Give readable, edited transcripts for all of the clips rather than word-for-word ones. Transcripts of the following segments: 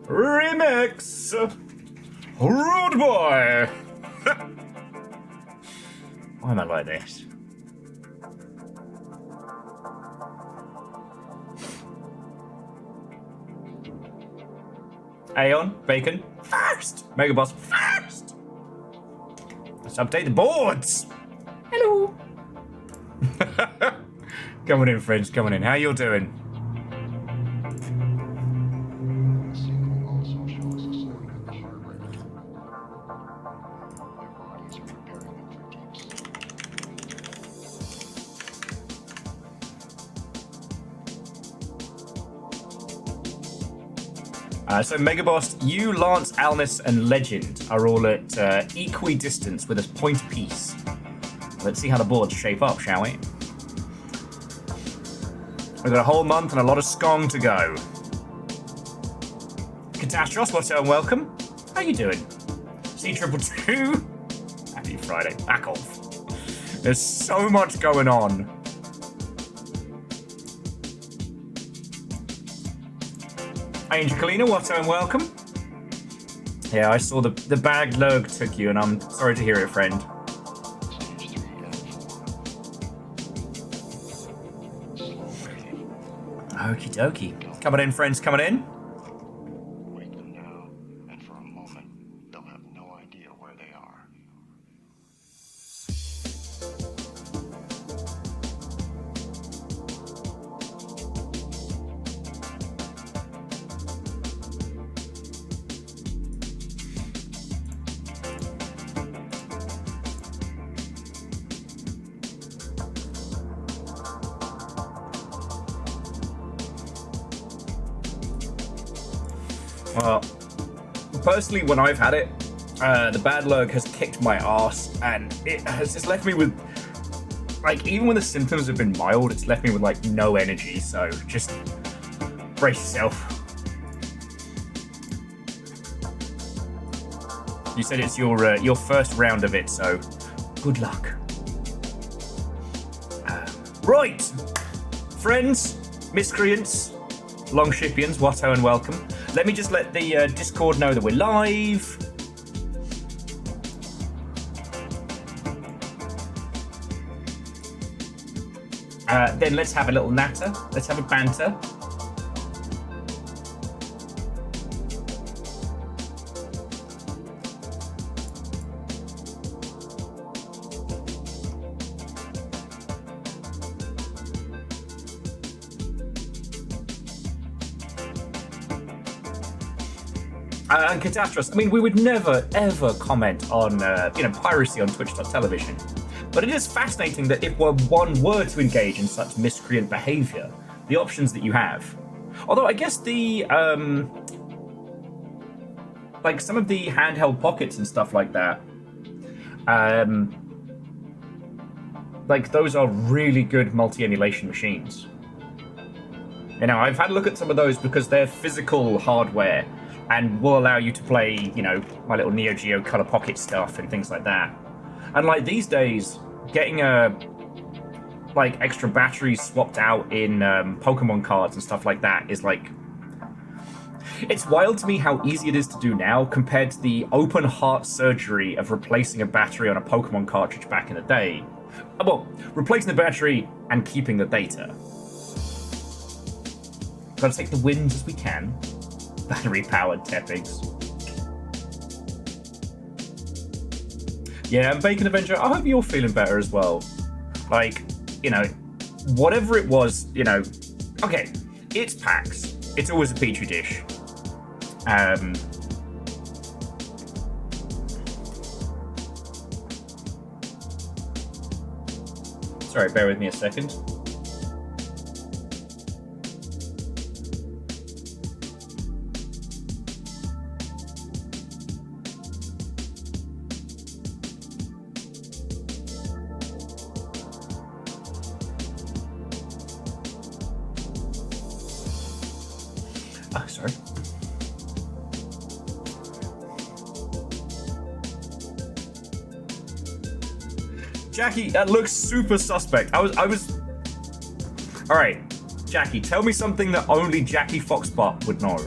Remix! Rude boy! Why am I like this? Aeon, Bacon, first! Megaboss, first! Let's update the boards! Hello! Coming in, friends, coming in. How you doing? So Megaboss, you, Lance, Alnis, and Legend are all at equidistance with a point apiece. Let's see how the boards shape up, shall we? We've got a whole month and a lot of Skong to go. Catastros, what's up and welcome? How you doing? C222? Happy Friday. Back off. There's so much going on. Angel Kalina, what's up and welcome? Yeah, I saw the bag lurg took you, and I'm sorry to hear it, friend. Okie dokie. Coming in, friends, coming in. Wake them now, and for a moment, they'll have no idea where they are. Well, personally, when I've had it, the bad lurg has kicked my ass, and it has just left me with, like, even when the symptoms have been mild, it's left me with, like, no energy, so just brace yourself. You said it's your first round of it, so good luck. Right! Friends, miscreants, longshipians, Watto and welcome. Let me just let the Discord know that we're live. Then let's have a little natter. Let's have a banter. And Catastros, I mean, we would never, ever comment on, piracy on Twitch.television. But it is fascinating that if one were to engage in such miscreant behavior, the options that you have. Although I guess the, like some of the handheld pockets and stuff like that, like those are really good multi-emulation machines. You know, I've had a look at some of those because they're physical hardware and will allow you to play, you know, my little Neo Geo Color Pocket stuff and things like that. And like these days, getting like extra batteries swapped out in Pokemon cards and stuff like that is like, it's wild to me how easy it is to do now compared to the open heart surgery of replacing a battery on a Pokemon cartridge back in the day. Well, replacing the battery and keeping the data. Gotta take the wins as we can. Battery-powered Teppigs. Yeah, and Bacon Avenger, I hope you're feeling better as well. Like, you know, whatever it was, you know, okay, it's PAX. It's always a petri dish. Sorry, bear with me a second. Sorry. Jackie, that looks super suspect. I was. All right, Jackie, tell me something that only Jackie Foxbot would know.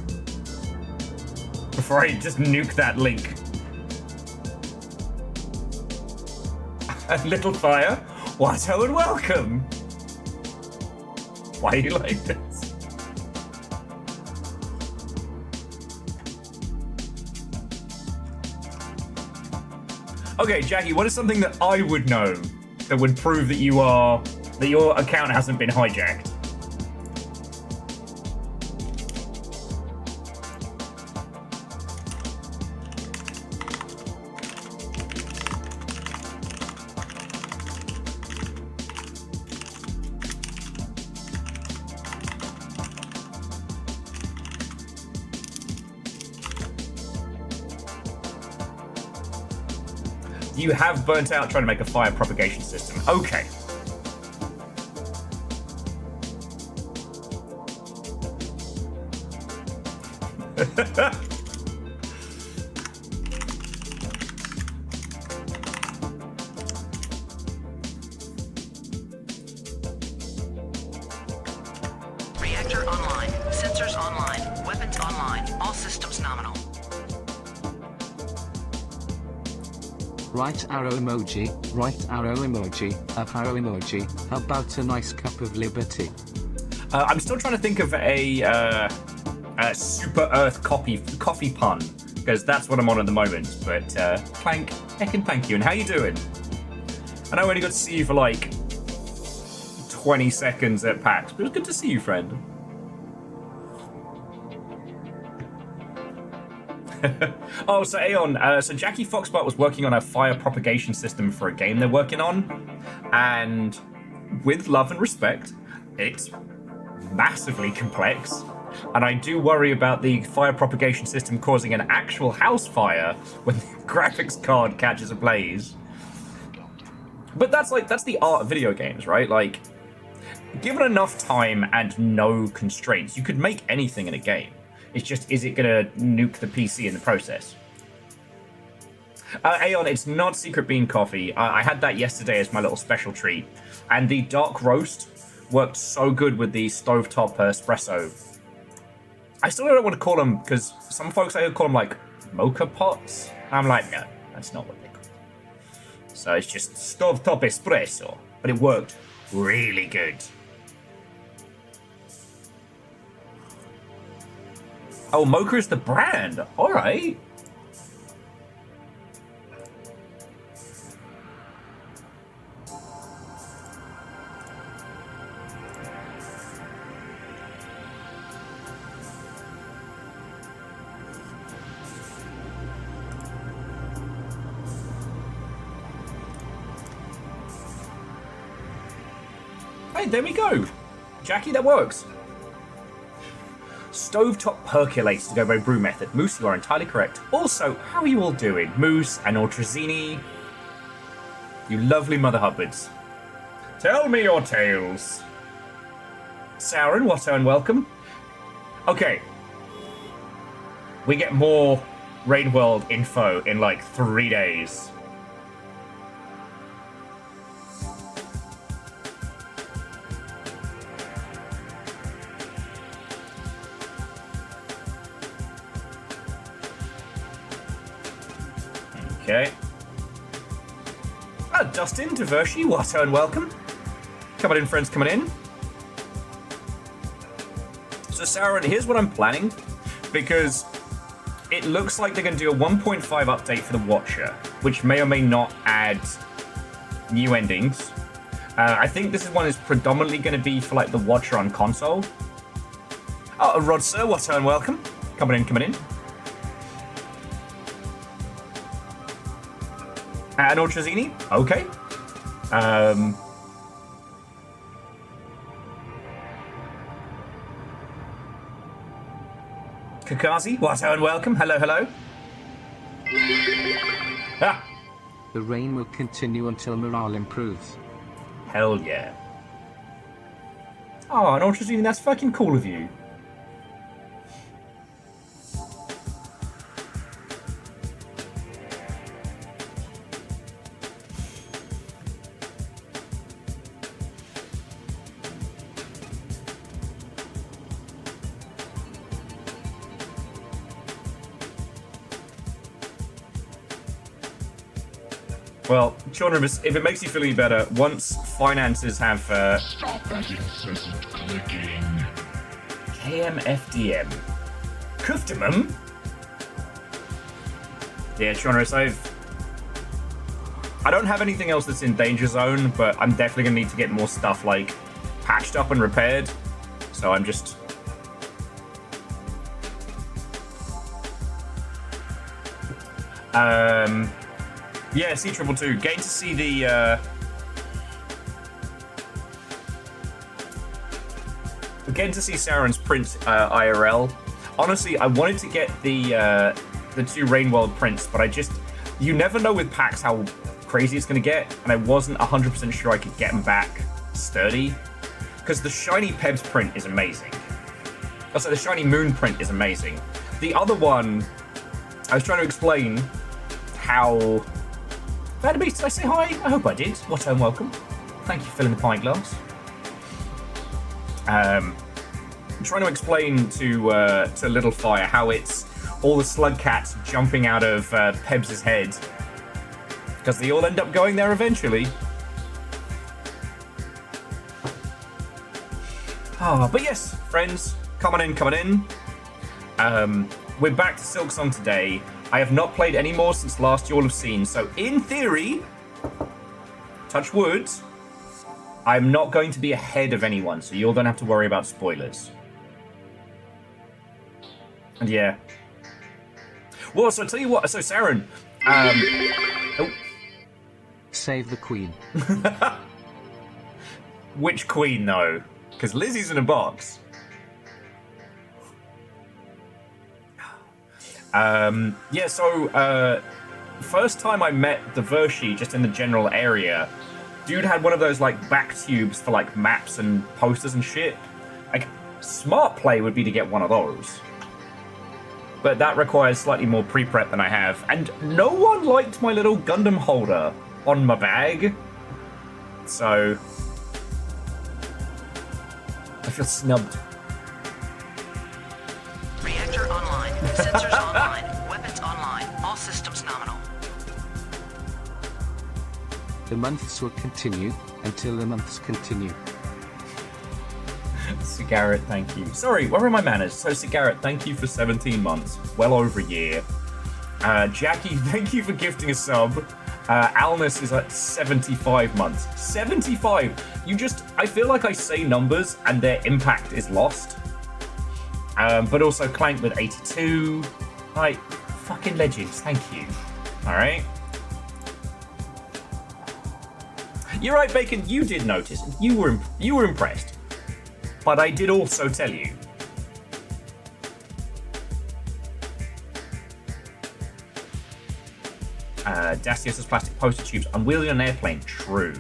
before I just nuke that link. A little fire. What? Oh, and welcome. Why are you like this? Okay, Jackie, what is something that I would know that would prove that your account hasn't been hijacked? You have burnt out trying to make a fire propagation system. Okay. Reactor online. Sensors online. Weapons online. All systems nominal. Right arrow emoji, up arrow emoji, how about a nice cup of liberty? I'm still trying to think of a Super Earth coffee pun, because that's what I'm on at the moment. But Plank, heckin' thank you. And how you doing? I know I only got to see you for like 20 seconds at PAX, but it was good to see you, friend. Oh, so Aeon, so Jackie Foxbart was working on a fire propagation system for a game they're working on, and with love and respect, it's massively complex, and I do worry about the fire propagation system causing an actual house fire when the graphics card catches ablaze. But that's the art of video games, right? Like, given enough time and no constraints, you could make anything in a game. It's just, is it going to nuke the PC in the process? Aeon, it's not Secret Bean Coffee. I had that yesterday as my little special treat. And the dark roast worked so good with the stovetop espresso. I still don't know what to call them, because some folks I call them like mocha pots. I'm like, no, that's not what they call them. So it's just stovetop espresso. But it worked really good. Oh, Mocha is the brand. All right. Hey, there we go. Jackie, that works. Stovetop percolates to go by brew method. Moose, you are entirely correct. Also, how are you all doing? Moose and Ultrazini, you lovely Mother Hubbards. Tell me your tales. Sauron, what and welcome. Okay. We get more Raid World info in like 3 days. Okay. Dustin, Divershi, what and welcome. Come on in, friends, coming in. So, Sauron, here's what I'm planning, because it looks like they're going to do a 1.5 update for the Watcher, which may or may not add new endings. I think this one is predominantly going to be for like the Watcher on console. Oh, Rod, sir, what and welcome. Coming in, coming in. And Ultrazini? Okay. Kakazi, what and welcome. Hello, hello. Ah, The rain will continue until morale improves. hell yeah. Oh, and Ultrazini, that's fucking cool of you. Well, children, if it makes you feel any better, once finances have Stop that incessant clicking. KMFDM. Kuftimum? Yeah, Chonris, I don't have anything else that's in danger zone, but I'm definitely gonna need to get more stuff like patched up and repaired. So I'm just yeah, C222. Getting to see the getting to see Sauron's prints IRL. Honestly, I wanted to get the 2 Rainworld prints, but you never know with packs how crazy it's gonna get, and I wasn't 100% sure I could get them back sturdy. Because the shiny Pebs print is amazing. Also, the shiny Moon print is amazing. The other one, I was trying to explain how. Vanderbeast, did I say hi? I hope I did. What a welcome. Thank you for filling the pint glass. I'm trying to explain to Little Fire how it's all the slug cats jumping out of Pebs' head. Because they all end up going there eventually. But yes, friends, come on in. We're back to Silksong today. I have not played any more since last you all have seen, so in theory, touch wood, I'm not going to be ahead of anyone, so you all don't have to worry about spoilers. And yeah. Well, so I tell you what, so Sauron, oh. Save the queen. Which queen, though? Because Lizzie's in a box. Yeah, so, first time I met the Vershi just in the general area, dude had one of those, like, back tubes for, like, maps and posters and shit. Like, smart play would be to get one of those. But that requires slightly more pre-prep than I have. And no one liked my little Gundam holder on my bag. So I feel snubbed. Reactor online. Sensors online. Weapons online. All systems nominal. The months will continue until the months continue. Cigarette, thank you. Sorry, where are my manners? So, Cigarette, thank you for 17 months. Well over a year. Jackie, thank you for gifting a sub. Alnus is at 75 months. 75! I feel like I say numbers and their impact is lost. But also Clank with 82. Like, fucking legends, thank you. Alright. You're right, Bacon, you did notice. You were impressed. But I did also tell you. Dacius' plastic poster tubes unwielding on an airplane. True.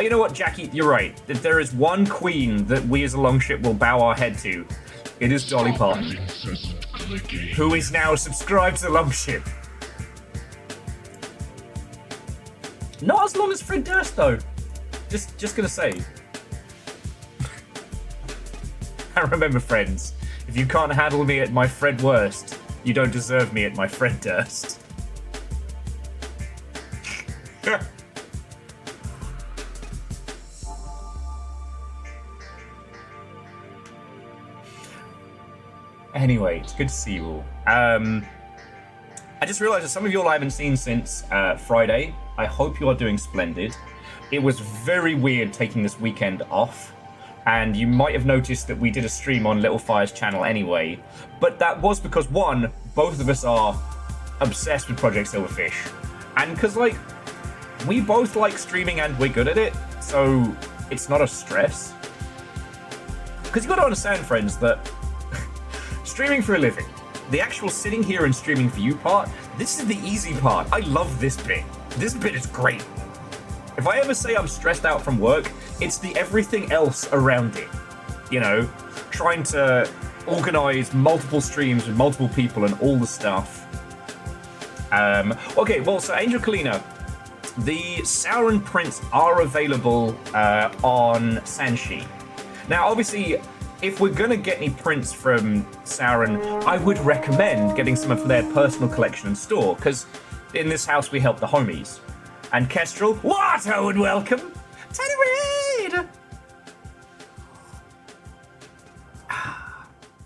You know what, Jackie? You're right. If there is one queen that we as a longship will bow our head to, it is Dolly Parton, who is now subscribed to the longship. Not as long as Fred Durst, though. Just gonna say. And remember, friends, if you can't handle me at my Fred worst, you don't deserve me at my Fred Durst. Anyway, it's good to see you all. I just realised that some of you all I haven't seen since Friday. I hope you are doing splendid. It was very weird taking this weekend off. And you might have noticed that we did a stream on Little Fire's channel anyway. But that was because, one, both of us are obsessed with Project Silverfish. And because, like, we both like streaming and we're good at it. So it's not a stress. Because you've got to understand, friends, that streaming for a living, the actual sitting here and streaming for you part, this is the easy part. I love this bit. This bit is great. If I ever say I'm stressed out from work, it's the everything else around it. You know, trying to organize multiple streams with multiple people and all the stuff. Okay, well, so Angel Kalina, the Sauron prints are available on Sanshi. Now, obviously, if we're gonna get any prints from Sauron, I would recommend getting some of their personal collection and store, because in this house we help the homies. And Kestrel, what? I would welcome. Teddy Reid!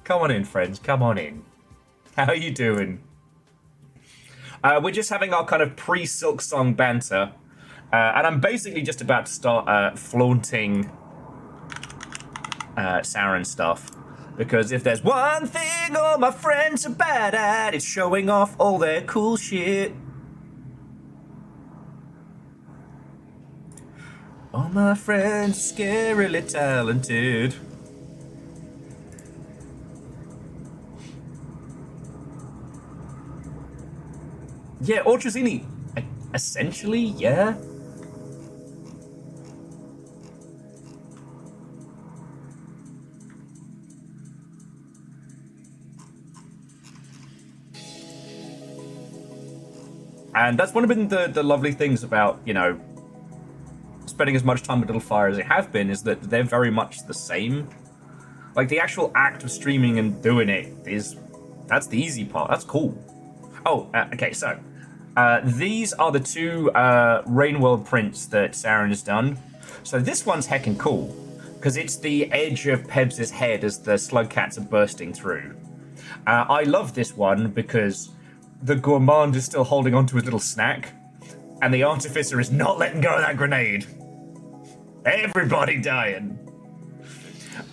Come on in, friends. Come on in. How are you doing? We're just having our kind of pre-Silksong banter. And I'm basically just about to start flaunting Saren stuff. Because if there's one thing all my friends are bad at, it's showing off all their cool shit. All my friends are scarily talented. Yeah, Orchazini, essentially, yeah. And that's one of the lovely things about, you know, spending as much time with Little Fire as I have been, is that they're very much the same. Like, the actual act of streaming and doing it that's the easy part. That's cool. Oh, okay, so these are the two Rainworld prints that Saren has done. So this one's heckin' cool, because it's the edge of Pebs' head as the slug cats are bursting through. I love this one because the gourmand is still holding on to his little snack, and the artificer is not letting go of that grenade. Everybody dying.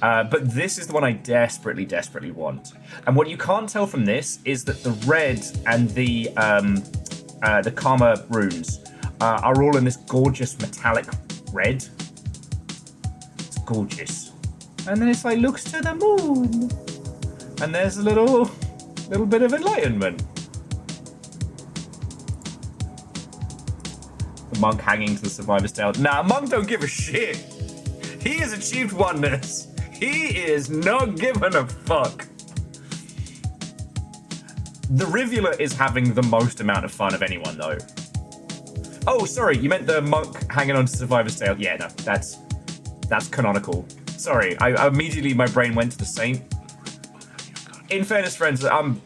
But this is the one I desperately, desperately want. And what you can't tell from this is that the red and the Karma runes are all in this gorgeous metallic red. It's gorgeous. And then it's like, looks to the moon. And there's a little bit of enlightenment. The monk hanging to the survivor's tail. Nah, monk don't give a shit. He has achieved oneness. He is not giving a fuck. The Rivula is having the most amount of fun of anyone, though. Oh, sorry, you meant the monk hanging on to survivor's tail. Yeah, no, that's canonical. Sorry, I immediately, my brain went to the saint. In fairness, friends, I'm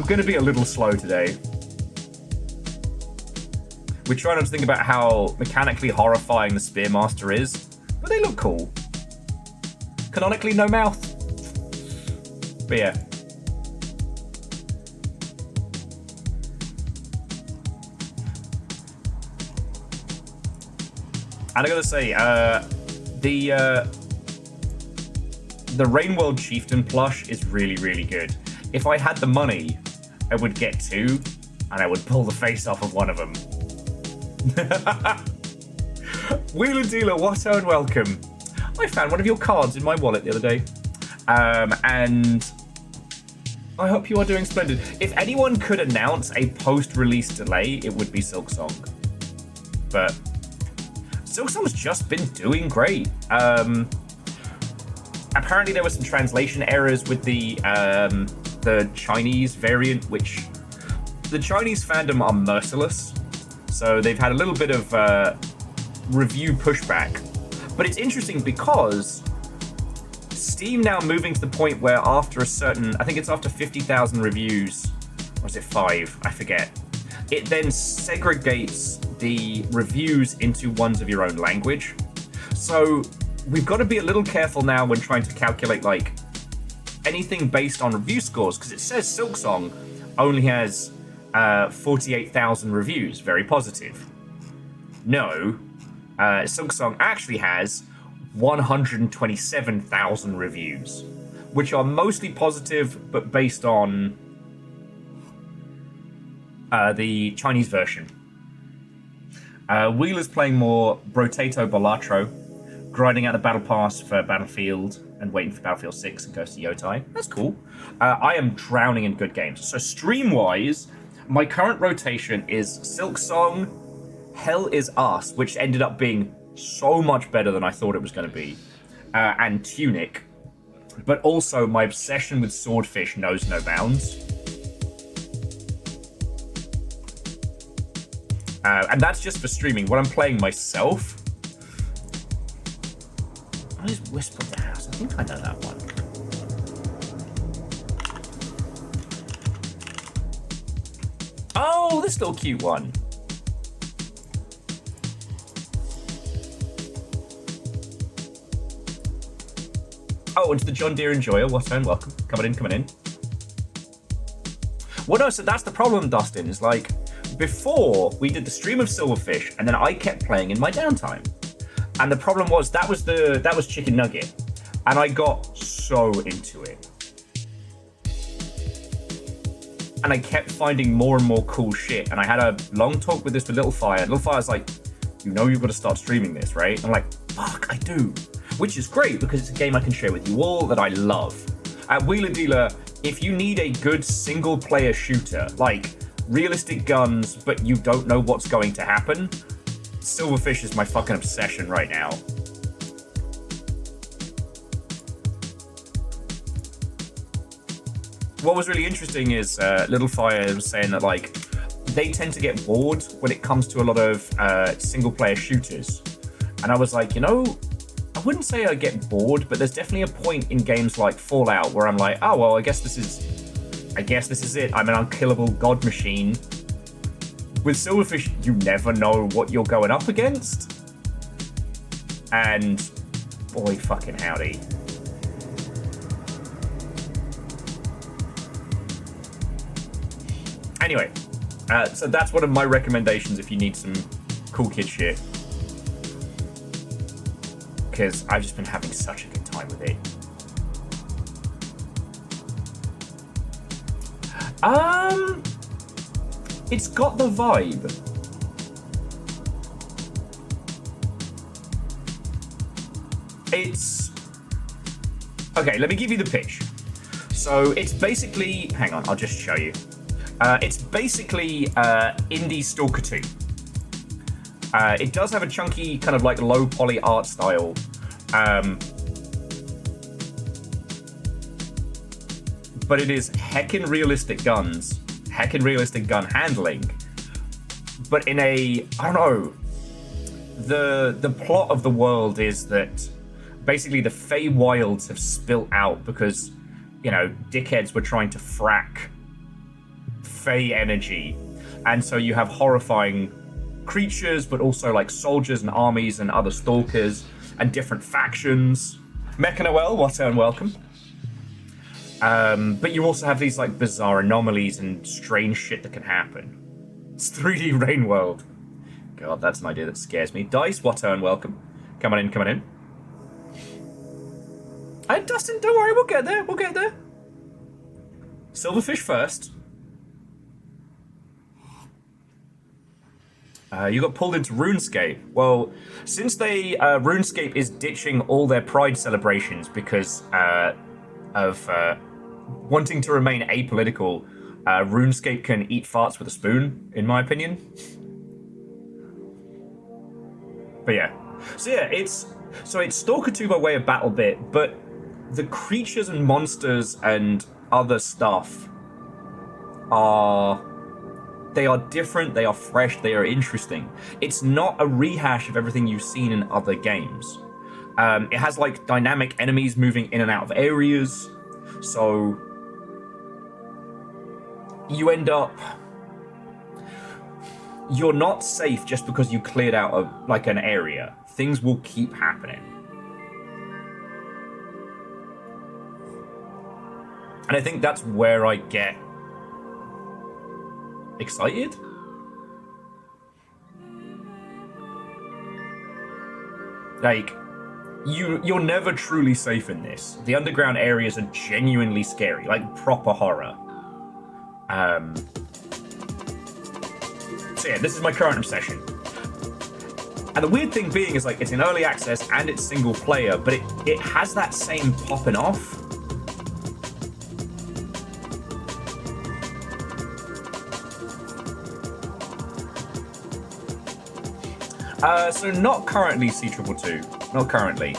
gonna be a little slow today. We're trying not to think about how mechanically horrifying the Spearmaster is, but they look cool. Canonically, no mouth. But yeah. And I gotta say, the Rainworld Chieftain plush is really, really good. If I had the money, I would get two, and I would pull the face off of one of them. Wheeler Dealer, Watto, and welcome. I found one of your cards in my wallet the other day. And I hope you are doing splendid. If anyone could announce a post-release delay, it would be Silksong. But Silksong's just been doing great. Apparently there were some translation errors with the Chinese variant, which the Chinese fandom are merciless. So they've had a little bit of review pushback. But it's interesting because Steam now moving to the point where after a certain, I think it's after 50,000 reviews, or is it 5? I forget. It then segregates the reviews into ones of your own language. So we've got to be a little careful now when trying to calculate like anything based on review scores, because it says Silksong only has 48,000 reviews, very positive. No, Silksong actually has 127,000 reviews, which are mostly positive, but based on the Chinese version. Wheeler's playing more Brotato Balatro, grinding out the Battle Pass for Battlefield and waiting for Battlefield 6 and Ghost of Yotai. That's cool. I am drowning in good games. So stream-wise, my current rotation is Silksong, Hell is Us, which ended up being so much better than I thought it was going to be, and Tunic. But also, my obsession with Swordfish knows no bounds. And that's just for streaming. When I'm playing myself... What is Whisper of the House? I think I know that one. Oh, this little cute one. Oh, and to the John Deere Enjoyer, what's on? Welcome. Coming in. Well, no, so that's the problem, Dustin, is like, before we did the stream of Silverfish, and then I kept playing in my downtime. And the problem was, that was Chicken Nugget. And I got so into it. And I kept finding more and more cool shit. And I had a long talk with Little Fire. Little Fire's like, you know you've got to start streaming this, right? I'm like, fuck, I do. Which is great, because it's a game I can share with you all that I love. At Wheeler Dealer, if you need a good single-player shooter, like realistic guns, but you don't know what's going to happen, Silverfish is my fucking obsession right now. What was really interesting is Little Fire was saying that like they tend to get bored when it comes to a lot of single-player shooters, and I was like, you know, I wouldn't say I get bored, but there's definitely a point in games like Fallout where I'm like, oh well, I guess this is it. I'm an unkillable god machine. With Silverfish, you never know what you're going up against, and boy, fucking howdy. Anyway, so that's one of my recommendations if you need some cool kid shit. Because I've just been having such a good time with it. It's got the vibe. It's... Okay, let me give you the pitch. So it's basically... Hang on, I'll just show you. It's basically indie Stalker 2. It does have a chunky, kind of like low poly art style. But it is heckin' realistic guns, heckin' realistic gun handling. But in a, I don't know, the plot of the world is that basically the Feywilds have spilt out because, you know, dickheads were trying to frack Fey energy, and so you have horrifying creatures, but also like soldiers and armies and other stalkers and different factions. Mecha Noel, what's and welcome. But you also have these like bizarre anomalies and strange shit that can happen. It's 3D Rain World. God, that's an idea that scares me. Dice, what's and welcome. Come on in. Hey, Dustin, don't worry, we'll get there. Silverfish first. You got pulled into RuneScape. Well, since RuneScape is ditching all their Pride celebrations because of wanting to remain apolitical, RuneScape can eat farts with a spoon, in my opinion. But yeah. So yeah, it's Stalker 2 by way of BattleBit, but the creatures and monsters and other stuff are different, they are fresh, they are interesting. It's not a rehash of everything you've seen in other games. It has like dynamic enemies moving in and out of areas, so you end up... You're not safe just because you cleared out an area. Things will keep happening. And I think that's where I get excited? Like, you're never truly safe in this. The underground areas are genuinely scary, like proper horror. So yeah, this is my current obsession. And the weird thing being is like it's in early access and it's single player, but it has that same popping off. So not currently C222. Not currently.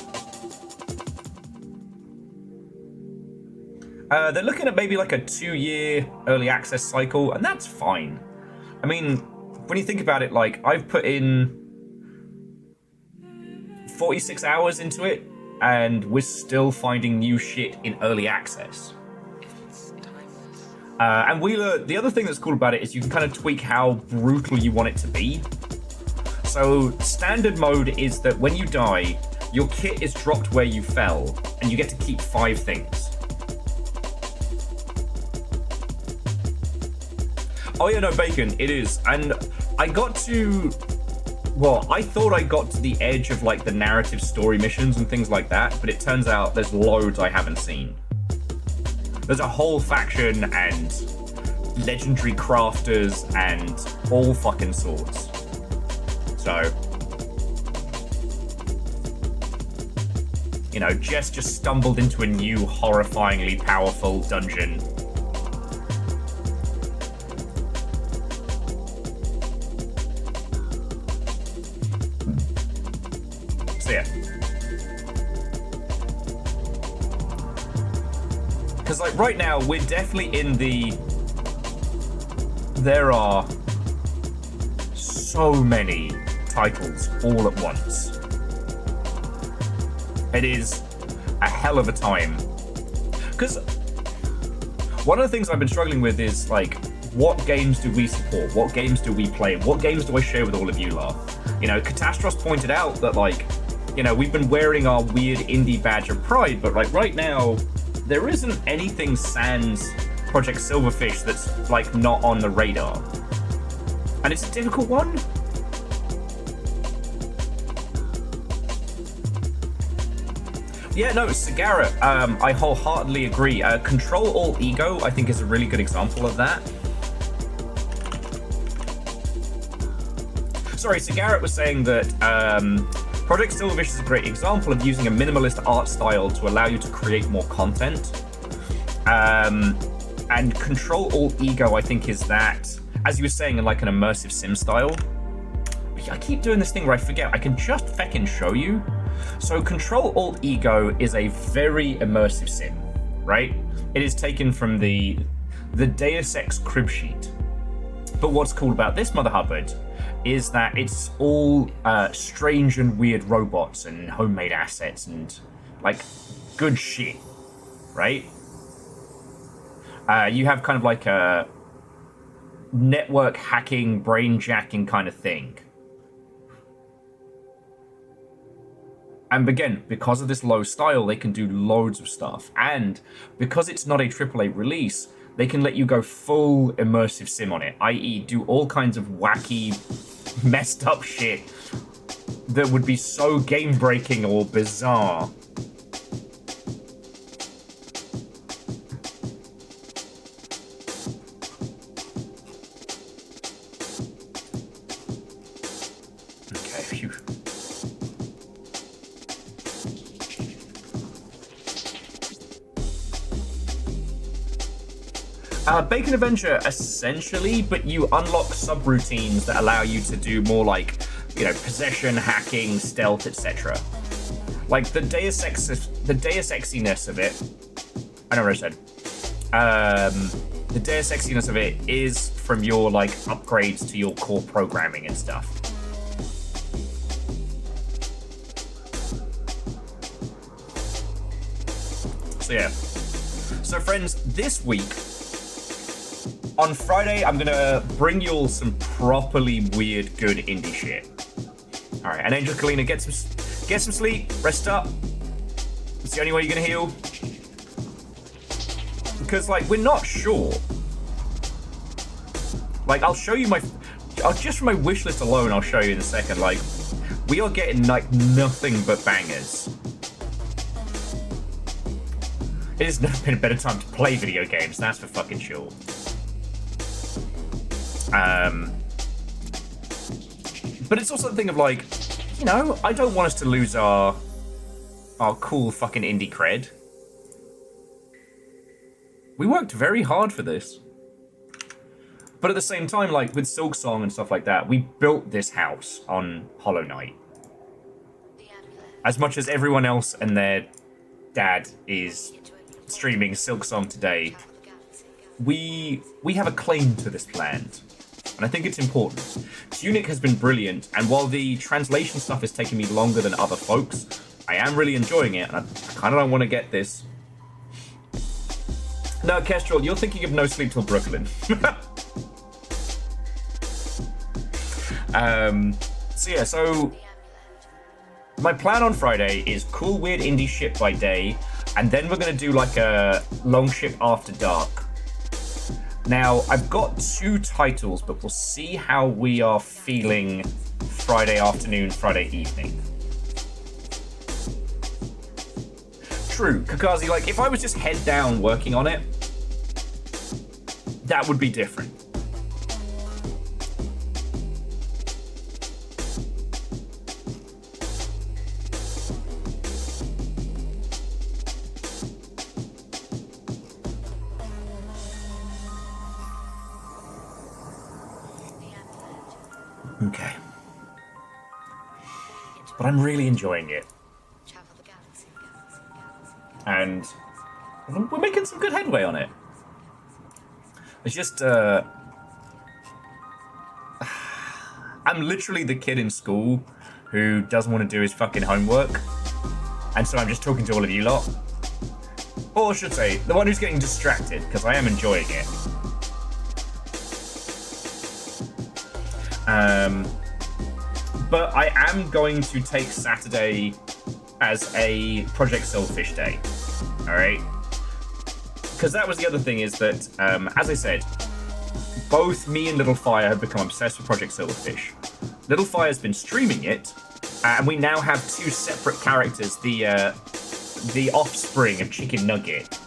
They're looking at maybe like a 2-year early access cycle, and that's fine. I mean, when you think about it, like I've put in 46 hours into it, and we're still finding new shit in early access. And Wheeler, the other thing that's cool about it is you can kind of tweak how brutal you want it to be. So standard mode is that when you die, your kit is dropped where you fell, and you get to keep 5 things. Oh yeah, no, Bacon, it is. And I got to... Well, I thought I got to the edge of, like, the narrative story missions and things like that, but it turns out there's loads I haven't seen. There's a whole faction and legendary crafters and all fucking sorts. So... You know, Jess just stumbled into a new, horrifyingly powerful dungeon. So yeah. Because, like, right now, we're definitely in the... There are so many titles all at once. It is a hell of a time. Because one of the things I've been struggling with is, like, what games do we support? What games do we play? What games do I share with all of you lot? You know, Catastros pointed out that, like, you know, we've been wearing our weird indie badge of pride, but, like, right now, there isn't anything sans Project Silverfish that's, like, not on the radar. And it's a difficult one. Yeah, no, Cigarette, I wholeheartedly agree. Control Alt Ego, I think, is a really good example of that. Sorry, Cigarette was saying that Project Silverfish is a great example of using a minimalist art style to allow you to create more content. And Control Alt Ego, I think, is that, as you were saying, in like an immersive sim style. I keep doing this thing where I forget. I can just feckin' show you. So Control Alt Ego is a very immersive sim, right? It is taken from the Deus Ex crib sheet. But what's cool about this Mother Hubbard is that it's all strange and weird robots and homemade assets and, like, good shit, right? You have kind of like a network hacking, brain jacking kind of thing. And again, because of this low style, they can do loads of stuff. And because it's not a AAA release, they can let you go full immersive sim on it, i.e. do all kinds of wacky, messed up shit that would be so game-breaking or bizarre. Okay, phew. Bacon Avenger, essentially, but you unlock subroutines that allow you to do more, like, you know, possession, hacking, stealth, etc. Like, the Deus Exiness of it, I know what I said. The Deus Exiness of it is from your, like, upgrades to your core programming and stuff. So yeah. So friends, this week, on Friday, I'm gonna bring you all some properly weird, good indie shit. All right, and Angel Kalina, get some sleep, rest up. It's the only way you're gonna heal. Because, like, we're not sure. Like, I'll show you just from my wish list alone, I'll show you in a second. Like, we are getting, like, nothing but bangers. It has never been a better time to play video games, that's for fucking sure. But it's also the thing of, like, you know, I don't want us to lose our cool fucking indie cred. We worked very hard for this. But at the same time, like, with Silksong and stuff like that, we built this house on Hollow Knight. As much as everyone else and their dad is streaming Silksong today, we have a claim to this land. And I think it's important. Tunic has been brilliant, and while the translation stuff is taking me longer than other folks, I am really enjoying it, and I kind of don't want to get this. No, Kestrel, you're thinking of No Sleep Till Brooklyn. So yeah, so My plan on Friday is cool, weird indie shit by day, and then we're going to do like a long ship after dark. Now, I've got 2 titles, but we'll see how we are feeling Friday afternoon, Friday evening. True, Kakazi, like, if I was just head down working on it, that would be different. Okay. But I'm really enjoying it. And we're making some good headway on it. It's just, I'm literally the kid in school who doesn't want to do his fucking homework. And so I'm just talking to all of you lot. Or I should say, the one who's getting distracted, because I am enjoying it. But I am going to take Saturday as a Project Silverfish day. Alright? Because that was the other thing, is that, as I said, both me and Little Fire have become obsessed with Project Silverfish. Little Fire's been streaming it, and we now have 2 separate characters, the offspring of Chicken Nugget.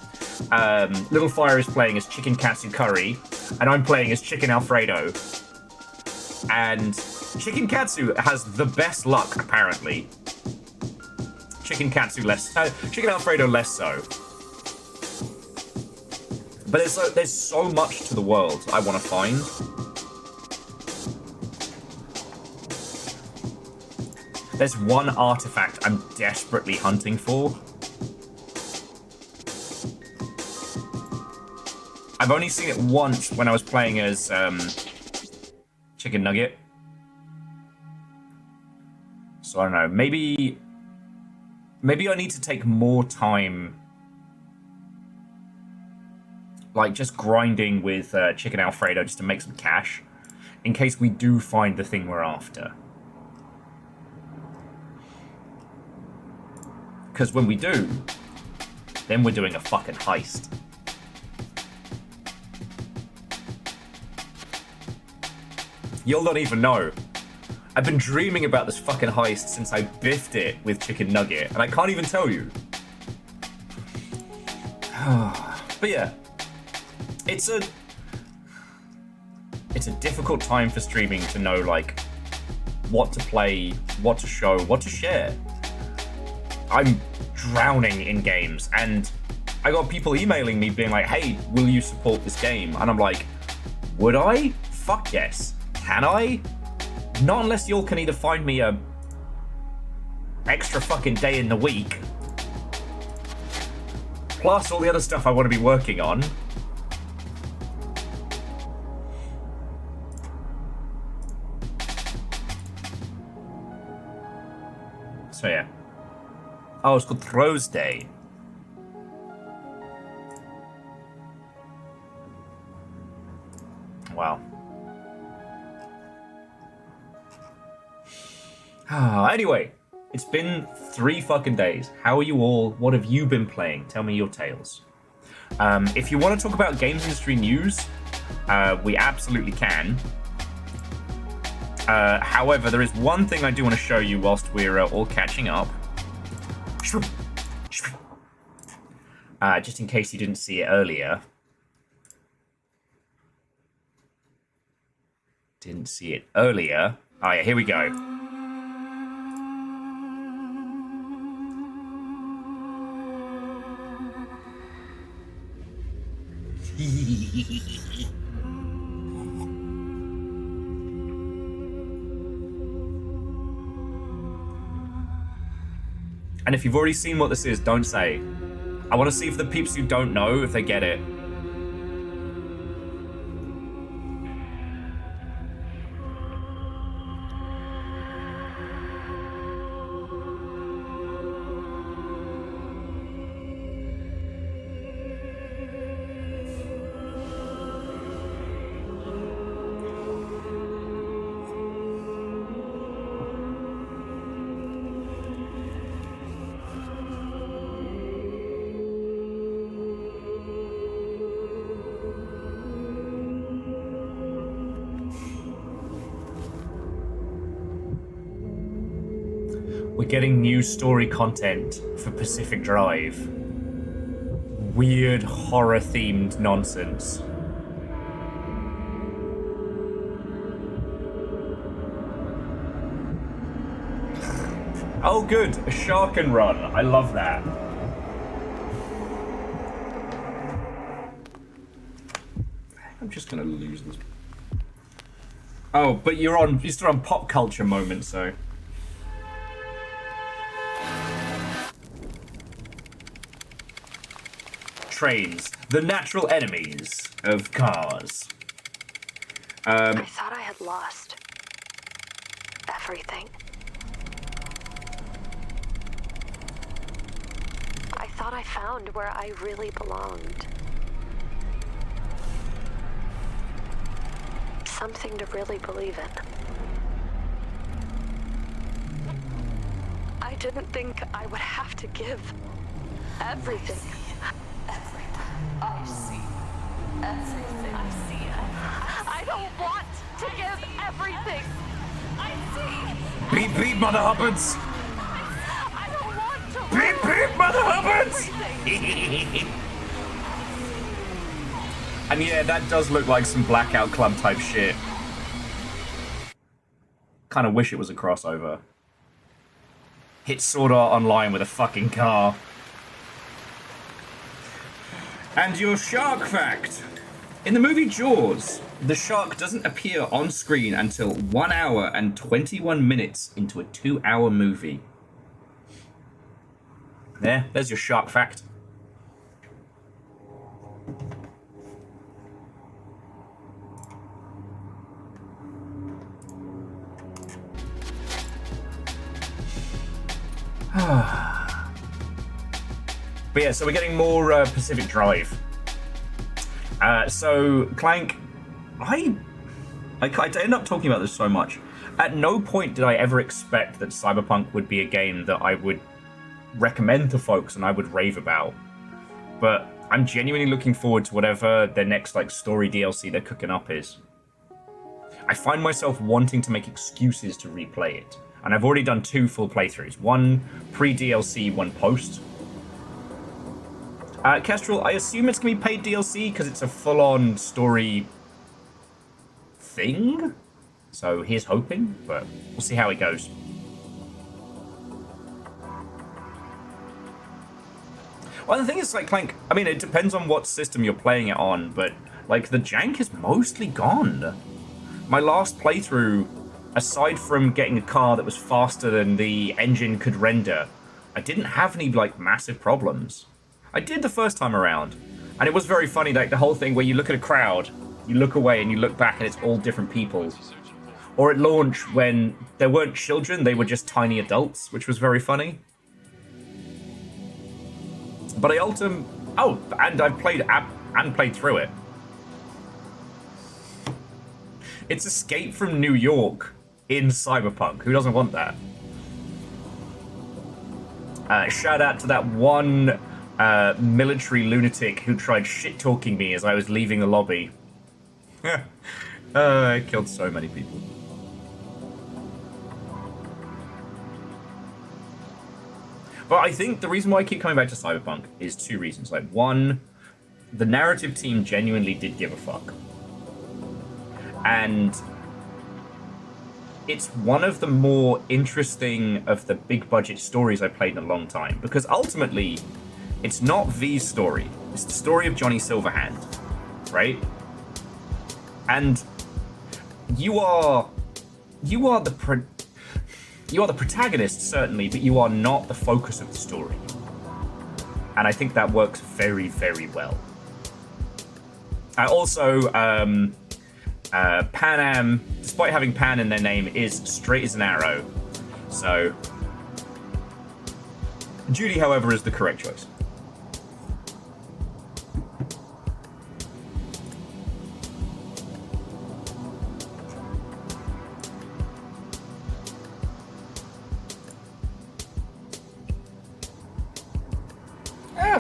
Little Fire is playing as Chicken Katsu Curry, and I'm playing as Chicken Alfredo. And Chicken Katsu has the best luck, apparently. Chicken Alfredo less so. But there's so much to the world I want to find. There's one artifact I'm desperately hunting for. I've only seen it once when I was playing as Chicken Nugget. So I don't know, maybe I need to take more time, like just grinding with Chicken Alfredo just to make some cash, in case we do find the thing we're after. Because when we do, then we're doing a fucking heist. You'll not even know. I've been dreaming about this fucking heist since I biffed it with Chicken Nugget, and I can't even tell you. But yeah, it's a difficult time for streaming to know, like, what to play, what to show, what to share. I'm drowning in games, and I got people emailing me being like, hey, will you support this game? And I'm like, would I? Fuck yes. Can I? Not unless y'all can either find me a extra fucking day in the week, plus all the other stuff I want to be working on. So yeah. Oh, it's called Throws Day. Wow. Anyway, it's been 3 fucking days. How are you all? What have you been playing? Tell me your tales. If you want to talk about games industry news, we absolutely can. However, there is one thing I do want to show you whilst we're all catching up. Just in case you didn't see it earlier. Oh yeah, here we go. And if you've already seen what this is, don't say. I want to see if the peeps who don't know, if they get it. We're getting new story content for Pacific Drive. Weird horror-themed nonsense. Oh good, a shark and run. I love that. I'm just gonna lose this. Oh, but you're still on pop culture moment, so. Trains, the natural enemies of cars. I thought I had lost everything. I thought I found where I really belonged. Something to really believe in. I didn't think I would have to give everything. I see everything. I see it. I don't want to give everything. I see. Beep beep, Mother Hubbards! I don't want to Beep beep, Mother Hubbards! And yeah, that does look like some Blackout Club type shit. Kinda wish it was a crossover. Hit Sword Art Online with a fucking car. And your shark fact. In the movie Jaws, the shark doesn't appear on screen until 1 hour and 21 minutes into a 2-hour movie. There's your shark fact. But yeah, so we're getting more Pacific Drive. So Clank, I end up talking about this so much. At no point did I ever expect that Cyberpunk would be a game that I would recommend to folks and I would rave about. But I'm genuinely looking forward to whatever their next like story DLC they're cooking up is. I find myself wanting to make excuses to replay it. And I've already done 2 full playthroughs. One pre-DLC, one post. Kestrel, I assume it's going to be paid DLC because it's a full-on story thing. So here's hoping, but we'll see how it goes. Well, the thing is, like, Clank, I mean, it depends on what system you're playing it on, but, like, the jank is mostly gone. My last playthrough, aside from getting a car that was faster than the engine could render, I didn't have any, like, massive problems. I did the first time around, and it was very funny, like, the whole thing where you look at a crowd, you look away and you look back and it's all different people. Or at launch, when there weren't children, they were just tiny adults, which was very funny. But I ultimately... Oh, and I've played through it. It's Escape from New York in Cyberpunk. Who doesn't want that? Shout out to that one military lunatic who tried shit-talking me as I was leaving the lobby. I killed so many people. But I think the reason why I keep coming back to Cyberpunk is 2 reasons. Like, one, the narrative team genuinely did give a fuck. And it's one of the more interesting of the big budget stories I've played in a long time. Because ultimately, it's not V's story. It's the story of Johnny Silverhand, right? And you are the protagonist, certainly, but you are not the focus of the story. And I think that works very, very well. Also, Pan Am, despite having Pan in their name, is straight as an arrow. So, Judy, however, is the correct choice.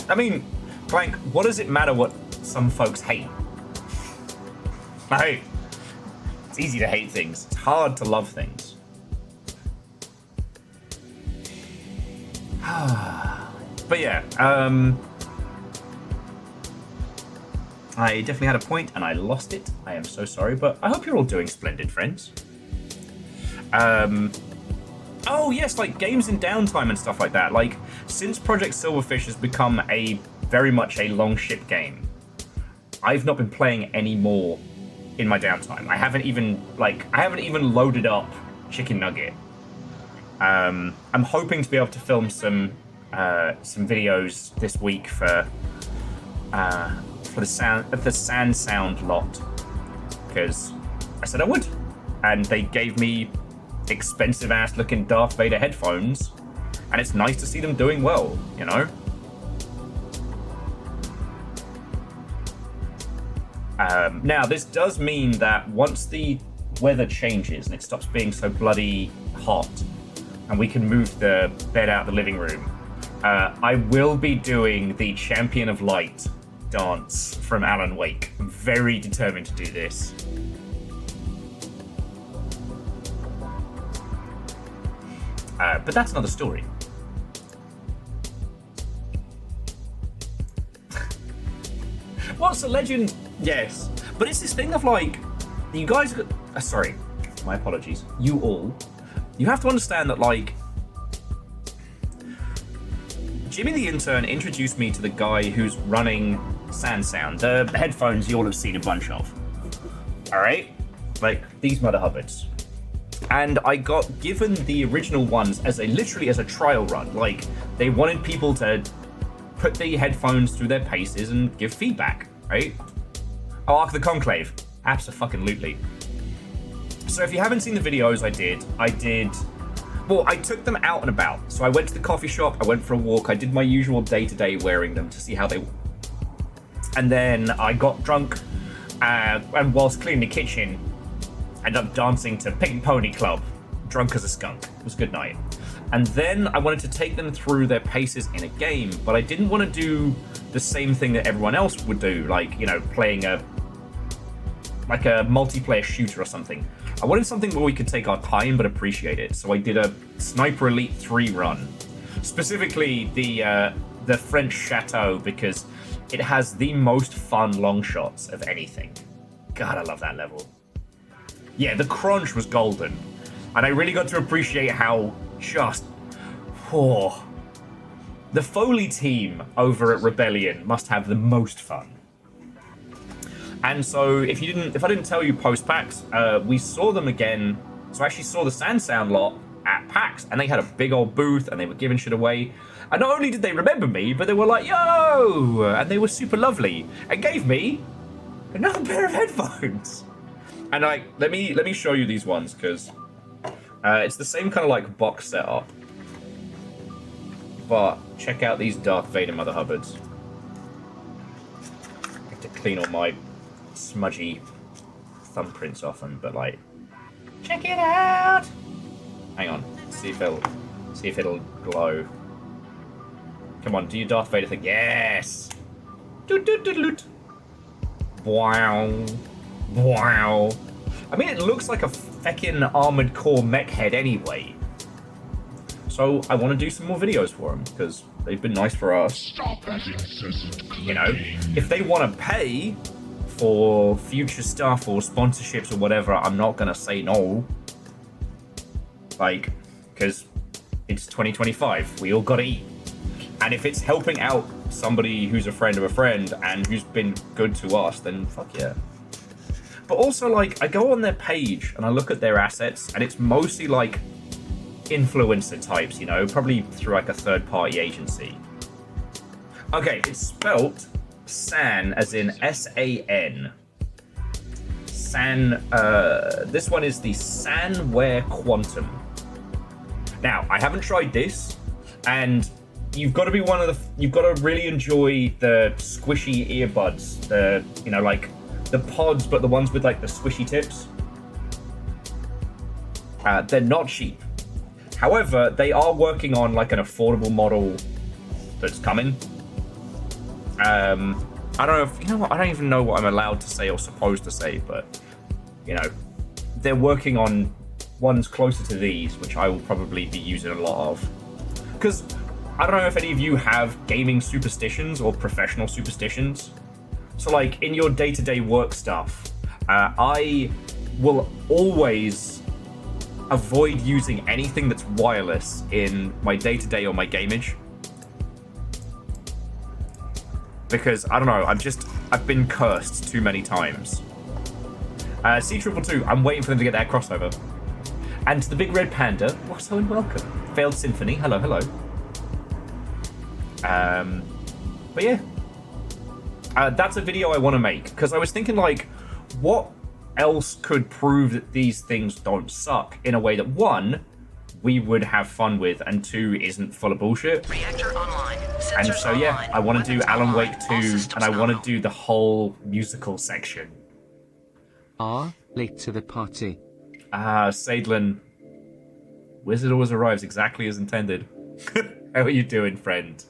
I mean, Clank, what does it matter what some folks hate? Like, it's easy to hate things. It's hard to love things. But yeah, I definitely had a point and I lost it. I am so sorry, but I hope you're all doing splendid, friends. Oh yes, like games in downtime and stuff like that. Like, since Project Silverfish has become very much a long ship game, I've not been playing any more in my downtime. I haven't even loaded up Chicken Nugget. I'm hoping to be able to film some videos this week for the Sand Sound lot, because I said I would, and they gave me expensive ass looking Darth Vader headphones, and it's nice to see them doing well, you know. Now this does mean that once the weather changes and it stops being so bloody hot, and we can move the bed out of the living room, I will be doing the Champion of Light dance from Alan Wake. I'm very determined to do this. But that's another story. What's a legend? Yes. But it's this thing of like, you guys, sorry, my apologies. You all, you have to understand that like, Jimmy the intern introduced me to the guy who's running Sand Sound, the headphones you all have seen a bunch of. Alright? Like, these mother hubbards. And I got given the original ones literally as a trial run. Like, they wanted people to put the headphones through their paces and give feedback, right? Oh, Ark of the Conclave. Abso-fucking-lutely. So if you haven't seen the videos I did... Well, I took them out and about. So I went to the coffee shop, I went for a walk, I did my usual day-to-day wearing them to see how they... And then I got drunk, and whilst cleaning the kitchen, ended up dancing to Pink Pony Club, drunk as a skunk. It was a good night. And then I wanted to take them through their paces in a game, but I didn't want to do the same thing that everyone else would do, like, you know, playing a multiplayer shooter or something. I wanted something where we could take our time but appreciate it. So I did a Sniper Elite 3 run. Specifically the French Chateau, because it has the most fun long shots of anything. God, I love that level. Yeah, the crunch was golden. And I really got to appreciate how just... Oh, the Foley team over at Rebellion must have the most fun. And so, if I didn't tell you post PAX, we saw them again. So I actually saw the Sand Sound lot at PAX, and they had a big old booth, and they were giving shit away. And not only did they remember me, but they were like, "Yo!" And they were super lovely, and gave me another pair of headphones. And like, let me show you these ones, because it's the same kind of like box setup. But check out these Darth Vader mother hubbards. I have to clean all my smudgy thumbprints off them, but like, check it out. Hang on, see if it'll glow. Come on, do your Darth Vader thing. Yes. Doot doot doot doot. Wow. Wow. I mean, it looks like a feckin' Armored Core mech head anyway. So I want to do some more videos for them, because they've been nice for us. Stop that incessant clicking. You know, if they want to pay for future stuff or sponsorships or whatever, I'm not going to say no. Like, because it's 2025. We all got to eat. And if it's helping out somebody who's a friend of a friend and who's been good to us, then fuck yeah. But also, like, I go on their page and I look at their assets, and it's mostly like influencer types, you know, probably through like a third-party agency. Okay, it's spelt San, as in S-A-N. San, this one is the Sanware Quantum. Now, I haven't tried this, and you've got to be you've got to really enjoy the squishy earbuds, the, you know, like the pods, but the ones with like the squishy tips. They're not cheap. However, they are working on like an affordable model that's coming. I don't know if, you know what, I don't even know what I'm allowed to say or supposed to say, but, you know, they're working on ones closer to these, which I will probably be using a lot of. Because I don't know if any of you have gaming superstitions or professional superstitions. So, like, in your day-to-day work stuff, I will always avoid using anything that's wireless in my day-to-day or my gameage. Because, I don't know, I've been cursed too many times. C222, I'm waiting for them to get that crossover. And to the Big Red Panda, hello and welcome. Failed Symphony, hello, hello. But yeah. That's a video I want to make, because I was thinking, like, what else could prove that these things don't suck in a way that, one, we would have fun with, and two, isn't full of bullshit. Reactor online. Sensors And so, yeah, online. I want to do Weapons Alan online. Wake All 2, systems and I want nominal. to do the whole musical section. Late to the party. Sadlin. Wizard always arrives exactly as intended. How are you doing, friend?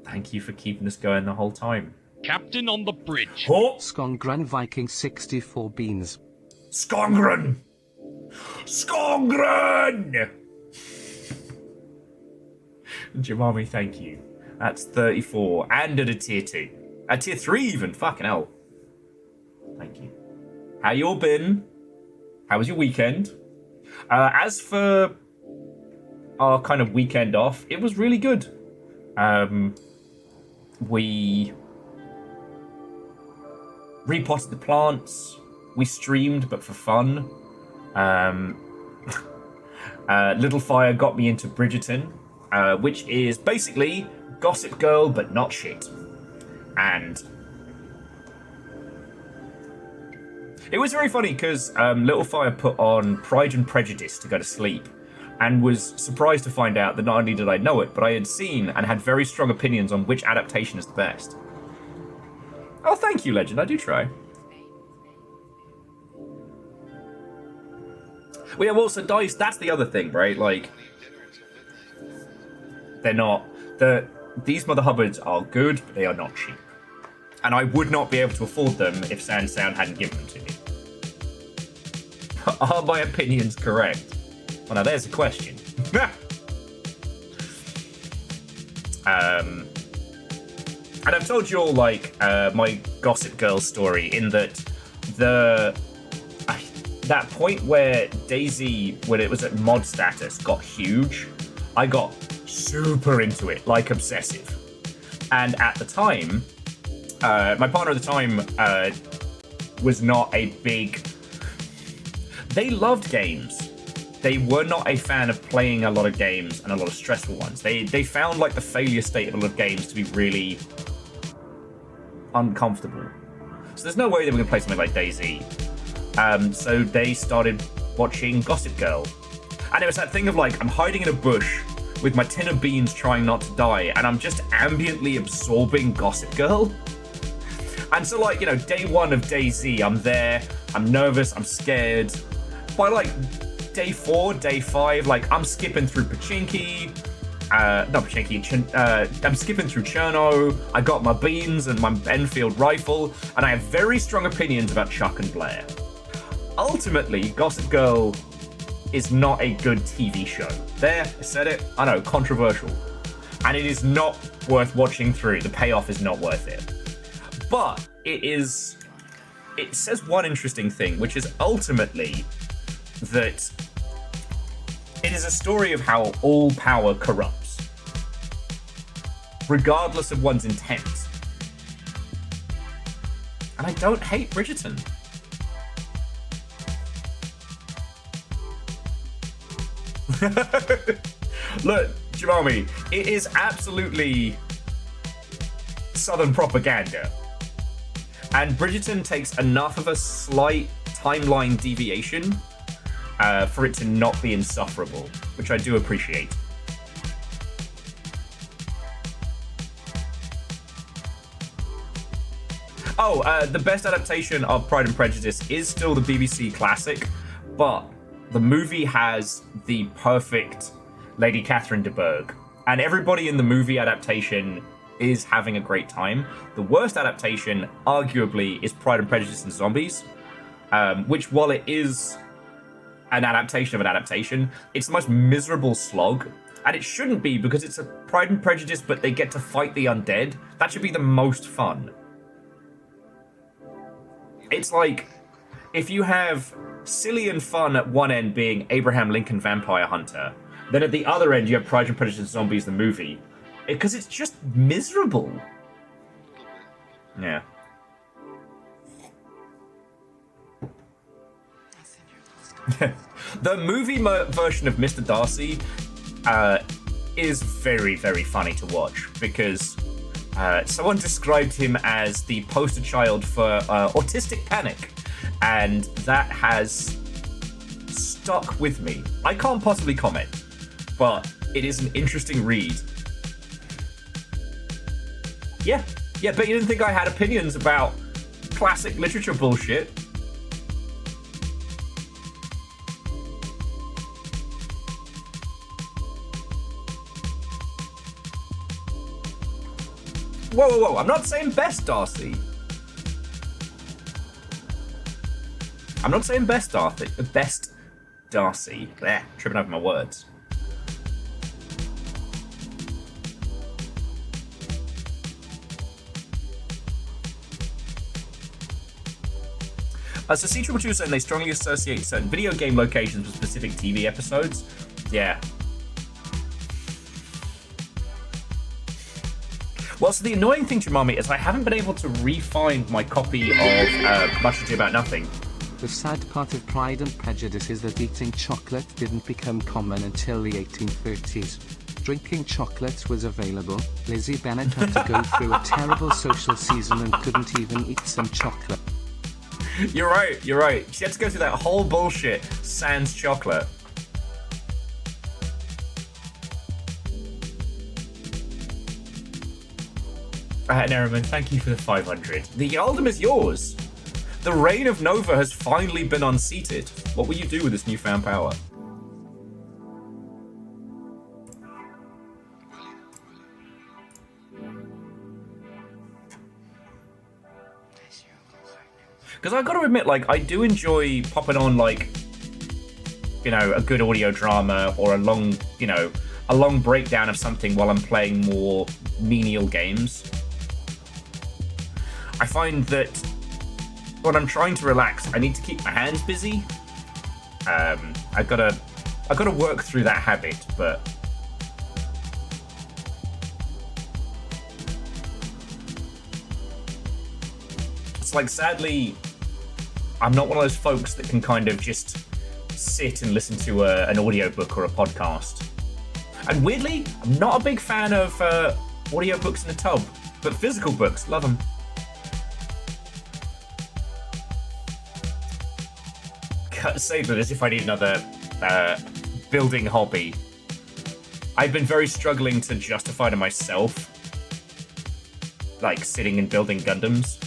Thank you for keeping us going the whole time. Captain on the bridge. Oh, Skongran Viking 64 beans. Skongran! Skongran! Jamami, thank you. That's 34. And at a tier 2. A tier 3 even. Fucking hell. Thank you. How you all been? How was your weekend? As for our kind of weekend off, it was really good. We repotted the plants. We streamed, but for fun. Little Fire got me into Bridgerton, which is basically Gossip Girl, but not shit. And it was very funny because Little Fire put on Pride and Prejudice to go to sleep, and was surprised to find out that not only did I know it, but I had seen and had very strong opinions on which adaptation is the best. Oh, thank you, Legend. I do try. Well, yeah, well, so DICE, that's the other thing, right? Like, they're not... These Mother Hubbards are good, but they are not cheap. And I would not be able to afford them if Sound hadn't given them to me. Are my opinions correct? Well, now there's a question. And I've told you all, like, my Gossip Girl story in that that point where Daisy, when it was at mod status, got huge, I got super into it, like obsessive. And at the time, my partner at the time was not a big... They loved games. They were not a fan of playing a lot of games and a lot of stressful ones. They found like the failure state of a lot of games to be really uncomfortable. So there's no way they were going to play something like DayZ. So they started watching Gossip Girl. And it was that thing of like, I'm hiding in a bush with my tin of beans trying not to die, and I'm just ambiently absorbing Gossip Girl. And so like, you know, day one of DayZ, I'm there, I'm nervous, I'm scared. By like day 4, day 5, like I'm skipping through Pachinki, I'm skipping through Cherno, I got my beans and my Enfield rifle, and I have very strong opinions about Chuck and Blair. Ultimately, Gossip Girl is not a good TV show. There, I said it, I know, controversial. And it is not worth watching through, the payoff is not worth it. But it says one interesting thing, which is ultimately that it is a story of how all power corrupts, regardless of one's intent. And I don't hate Bridgerton. Look, Jamami, it is absolutely Southern propaganda. And Bridgerton takes enough of a slight timeline deviation for it to not be insufferable, which I do appreciate. Oh, the best adaptation of Pride and Prejudice is still the BBC classic, but the movie has the perfect Lady Catherine de Bourgh, and everybody in the movie adaptation is having a great time. The worst adaptation, arguably, is Pride and Prejudice and Zombies, which, while it is an adaptation of an adaptation, it's the most miserable slog. And it shouldn't be, because it's a Pride and Prejudice, but they get to fight the undead. That should be the most fun. It's like, if you have silly and fun at one end being Abraham Lincoln Vampire Hunter, then at the other end you have Pride and Prejudice Zombies the movie. Because it's just miserable. Yeah. The movie version of Mr. Darcy is very, very funny to watch, because someone described him as the poster child for autistic panic, and that has stuck with me. I can't possibly comment, but it is an interesting read. Yeah, but you didn't think I had opinions about classic literature bullshit. Whoa, I'm not saying best Darcy. I'm not saying best Darcy. Best Darcy. Blech, tripping over my words. So C222 saying they strongly associate certain video game locations with specific TV episodes. Yeah. Well, so the annoying thing, Jamami, is I haven't been able to re-find my copy of Much Ado About Nothing. The sad part of Pride and Prejudice is that eating chocolate didn't become common until the 1830s. Drinking chocolate was available. Lizzie Bennet had to go through a terrible social season and couldn't even eat some chocolate. You're right. She had to go through that whole bullshit sans chocolate. Nerriman, thank you for the 500. The Yaldum is yours. The reign of Nova has finally been unseated. What will you do with this newfound power? Because I got to admit, like, I do enjoy popping on, like, you know, a good audio drama or a long, you know, a long breakdown of something while I'm playing more menial games. I find that when I'm trying to relax, I need to keep my hands busy. I've got to work through that habit, but it's like, sadly, I'm not one of those folks that can kind of just sit and listen to an audiobook or a podcast. And weirdly, I'm not a big fan of audiobooks in the tub, but physical books, love them. Say that as if I need another building hobby. I've been very struggling to justify to myself, like, sitting and building Gundams.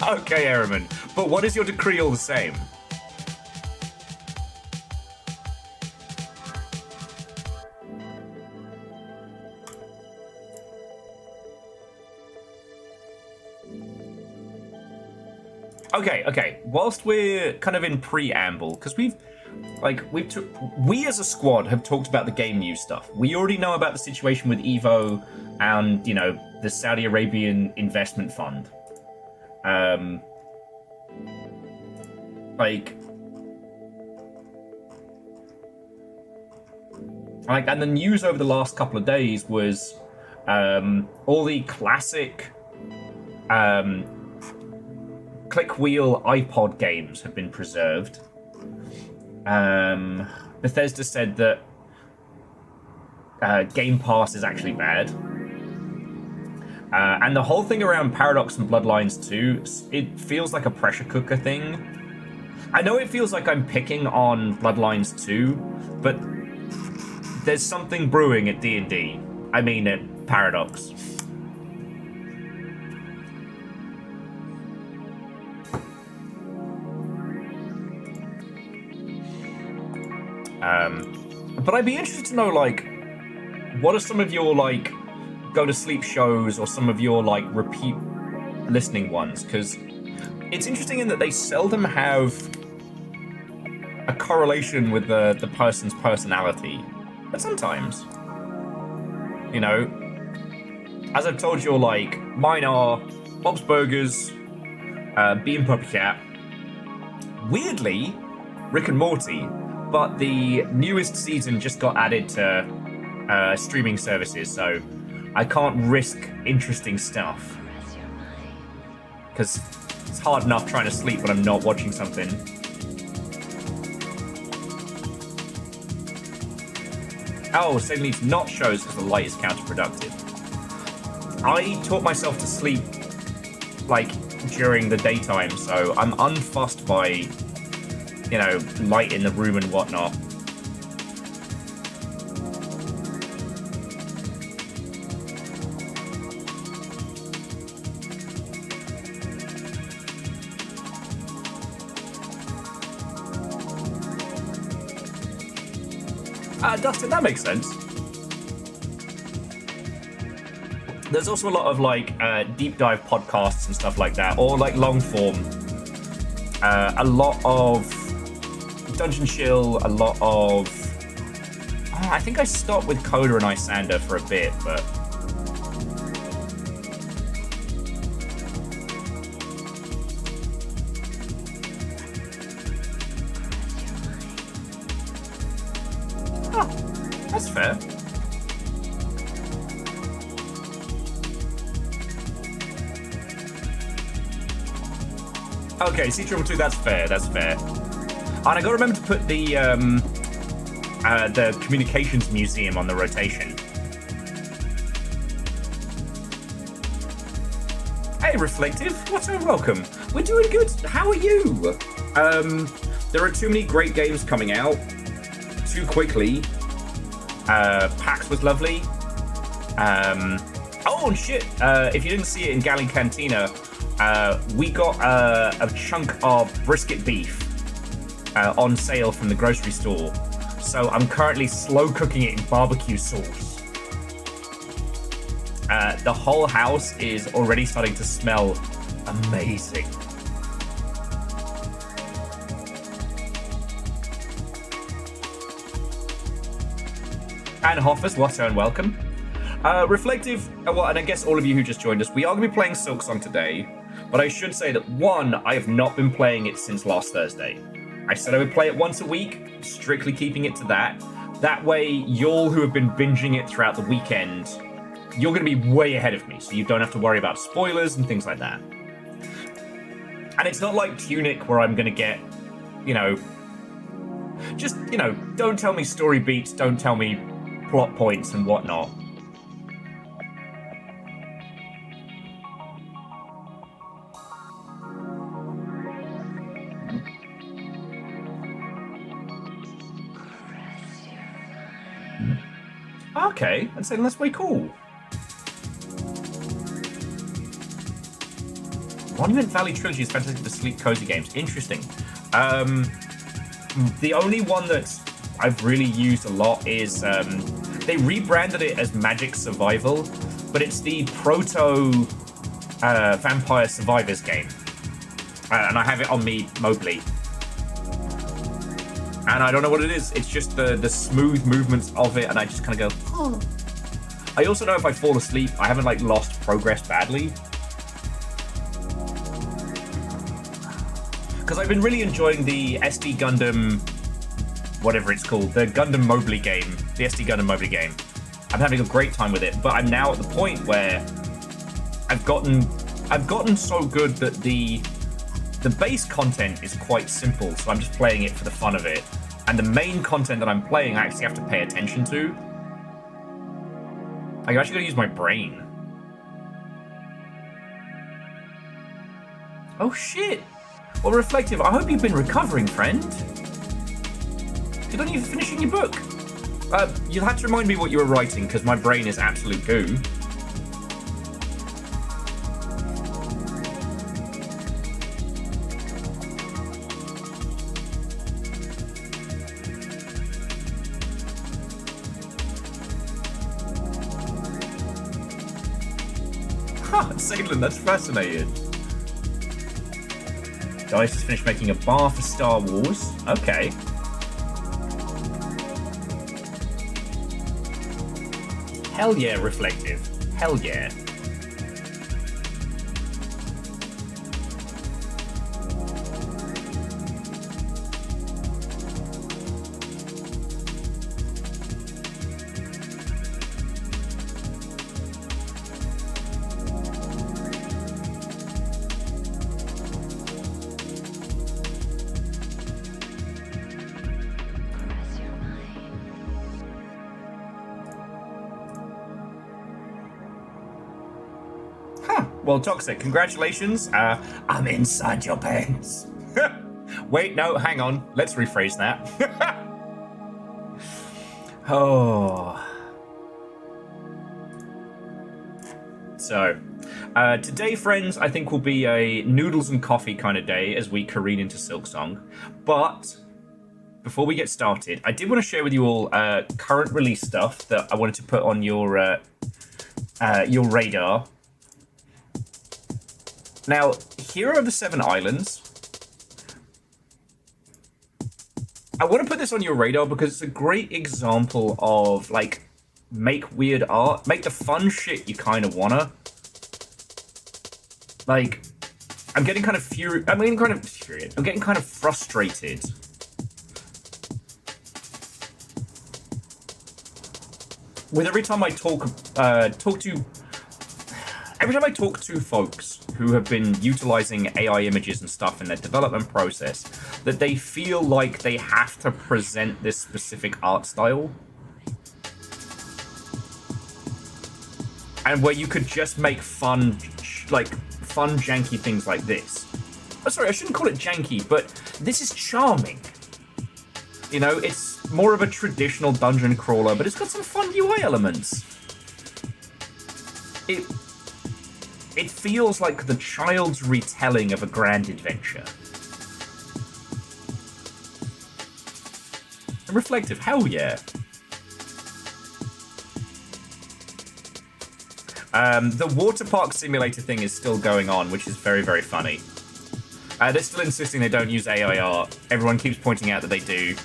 Okay, Ehrman, but what is your decree all the same? Okay. Whilst we're kind of in preamble, because we as a squad have talked about the game news stuff. We already know about the situation with Evo and, you know, the Saudi Arabian investment fund. And the news over the last couple of days was all the classic click wheel iPod games have been preserved. Bethesda said that Game Pass is actually bad. And the whole thing around Paradox and Bloodlines 2, it feels like a pressure cooker thing. I know it feels like I'm picking on Bloodlines 2, but there's something brewing at D&D. I mean, at Paradox. But I'd be interested to know, like, what are some of your, like, go-to-sleep shows or some of your, like, repeat listening ones? Because it's interesting in that they seldom have a correlation with the person's personality. But sometimes, you know, as I've told you, like, mine are Bob's Burgers, Bean Puppy Cat, weirdly, Rick and Morty, but the newest season just got added to streaming services, so I can't risk interesting stuff. Because it's hard enough trying to sleep when I'm not watching something. Oh, so it needs not shows because the light is counterproductive. I taught myself to sleep, like, during the daytime, so I'm unfussed by, you know, light in the room and whatnot. Dustin, that makes sense. There's also a lot of like deep dive podcasts and stuff like that, or like long form. A lot of Dungeon Chill, a lot of... I think I stopped with Coda and Isander for a bit, but... That's fair. Okay, Sea Triple 2, that's fair, that's fair. And I gotta remember to put the communications museum on the rotation. Hey, Reflective, what a welcome. We're doing good, how are you? There are too many great games coming out too quickly. PAX was lovely. Oh, and shit, if you didn't see it in Galley Cantina, we got a chunk of brisket beef on sale from the grocery store. So I'm currently slow cooking it in barbecue sauce. The whole house is already starting to smell amazing. And Hoffers, what and welcome. Reflective, well, and I guess all of you who just joined us, we are going to be playing Silksong today, but I should say that, one, I have not been playing it since last Thursday. I said I would play it once a week, strictly keeping it to that. That way, y'all who have been binging it throughout the weekend, you're going to be way ahead of me, so you don't have to worry about spoilers and things like that. And it's not like Tunic, where I'm going to get, you know, just, you know, don't tell me story beats, don't tell me plot points and whatnot. Okay, and so that's way cool. Monument Valley Trilogy is fantastic for sleep cozy games. Interesting. The only one that I've really used a lot is they rebranded it as Magic Survival, but it's the proto Vampire Survivors game, and I have it on me Mobley. And I don't know what it is. It's just the smooth movements of it, and I just kind of go, oh. I also know if I fall asleep, I haven't like lost progress badly. Because I've been really enjoying the SD Gundam, whatever it's called, the Gundam Mobley game, the SD Gundam Mobley game. I'm having a great time with it, but I'm now at the point where I've gotten so good that the base content is quite simple, so I'm just playing it for the fun of it. And the main content that I'm playing, I actually have to pay attention to. I actually gotta use my brain. Oh shit! Well, Reflective, I hope you've been recovering, friend. You're not even finishing your book. You'll have to remind me what you were writing, because my brain is absolute goo. Salem, that's fascinating. Dice has finished making a bar for Star Wars. Okay. Hell yeah, Reflective. Hell yeah. Well, Toxic, congratulations. I'm inside your pants. Wait, no, hang on. Let's rephrase that. Oh. So, today, friends, I think will be a noodles and coffee kind of day as we careen into Silksong. But before we get started, I did want to share with you all current release stuff that I wanted to put on your radar. Now, Hero of the Seven Islands. I want to put this on your radar because it's a great example of, like, make weird art. Make the fun shit you kind of wanna. Like, I'm getting kind of I'm getting kind of frustrated. With every time I talk to folks who have been utilizing AI images and stuff in their development process, that they feel like they have to present this specific art style. And where you could just make fun, janky things like this. Oh, sorry, I shouldn't call it janky, but this is charming. You know, it's more of a traditional dungeon crawler, but it's got some fun UI elements. It feels like the child's retelling of a grand adventure. Reflective, hell yeah. The water park simulator thing is still going on, which is very, very funny. They're still insisting they don't use AI art. Everyone keeps pointing out that they do.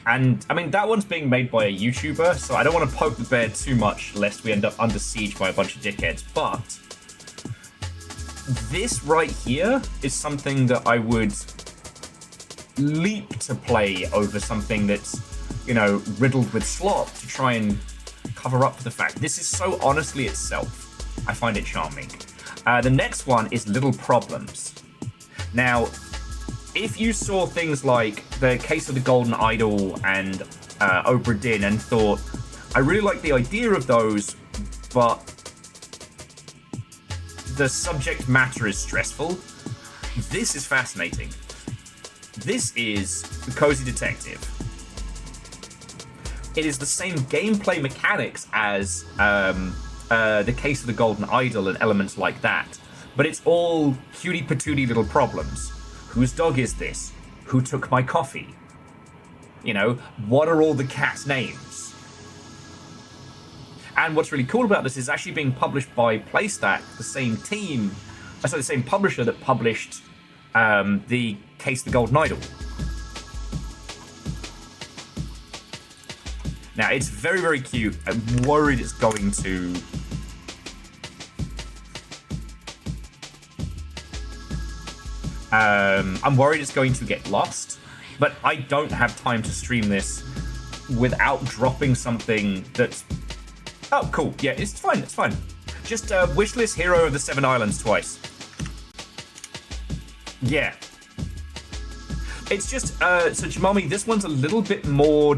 And, I mean, that one's being made by a YouTuber, so I don't want to poke the bear too much lest we end up under siege by a bunch of dickheads, but this right here is something that I would leap to play over something that's, you know, riddled with slop to try and cover up for the fact. This is so honestly itself. I find it charming. The next one is Little Problems. Now, if you saw things like The Case of the Golden Idol and Obra Dinn and thought, I really like the idea of those, but the subject matter is stressful, this is fascinating. This is The Cozy Detective. It is the same gameplay mechanics as The Case of the Golden Idol and elements like that, but it's all cutie patootie little problems. Whose dog is this? Who took my coffee? You know, what are all the cats' names? And what's really cool about this is actually being published by PlayStack, the same the same publisher that published The Case of the Golden Idol. Now, it's very, very cute. I'm worried it's going to... I'm worried it's going to get lost, but I don't have time to stream this without dropping something that's... Oh, cool. Yeah, it's fine. It's fine. Just wishlist Hero of the Seven Islands twice. Yeah. It's just, so Jamami, this one's a little bit more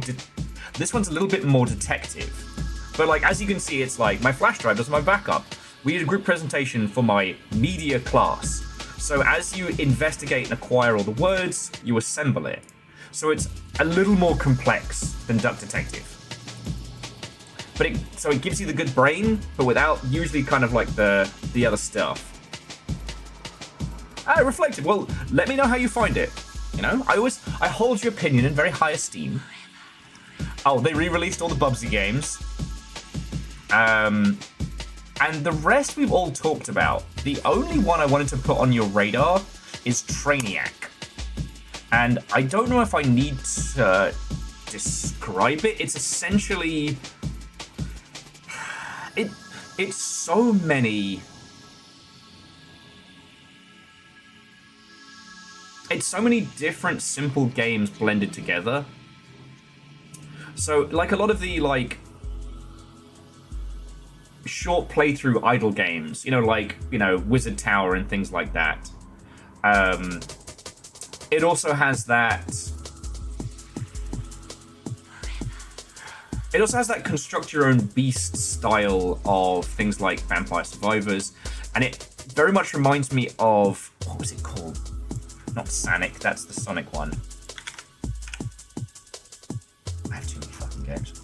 detective. But, like, as you can see, it's like my flash drive does my backup. We did a group presentation for my media class. So as you investigate and acquire all the words, you assemble it. So it's a little more complex than Duck Detective. But it gives you the good brain, but without usually kind of like the other stuff. Reflective, well, let me know how you find it. You know, I hold your opinion in very high esteem. Oh, they re-released all the Bubsy games. And the rest we've all talked about. The only one I wanted to put on your radar is Trainiac. And I don't know if I need to describe it. It's essentially it's so many. It's so many different simple games blended together. So, like a lot of the like short playthrough idle games, like Wizard Tower and things like that. It also has that. It also has that construct your own beast style of things like Vampire Survivors, and it very much reminds me of, what was it called? Not Sonic, that's the Sonic one. I have too many fucking games.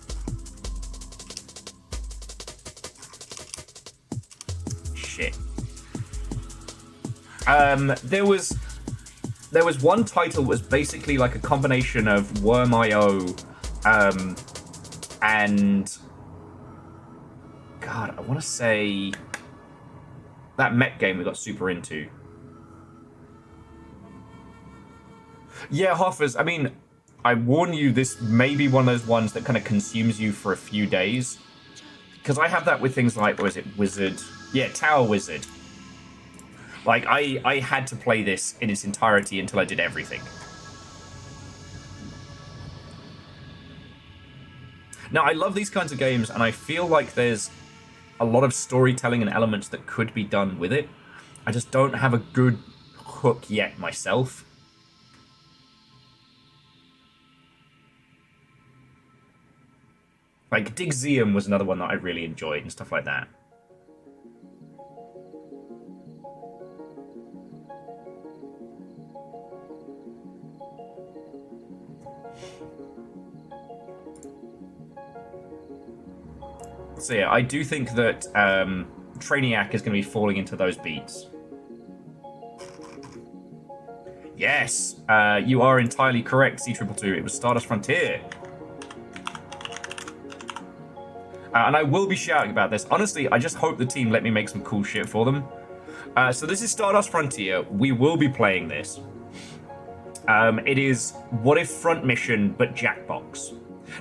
Shit. There was one title that was basically like a combination of Worm.io, and God, I want to say that mech game we got super into. Yeah, Hoffers, I mean, I warn you, this may be one of those ones that kind of consumes you for a few days. Because I have that with things like, what was it, Wizard? Yeah, Tower Wizard. Like, I had to play this in its entirety until I did everything. Now, I love these kinds of games, and I feel like there's a lot of storytelling and elements that could be done with it. I just don't have a good hook yet myself. Like, Digzeum was another one that I really enjoyed and stuff like that. So yeah, I do think that Trainiac is going to be falling into those beats. Yes, you are entirely correct, C222. It was Stardust Frontier. And I will be shouting about this. Honestly, I just hope the team let me make some cool shit for them. So this is Stardust Frontier. We will be playing this. It is What If Front Mission, but Jackbox.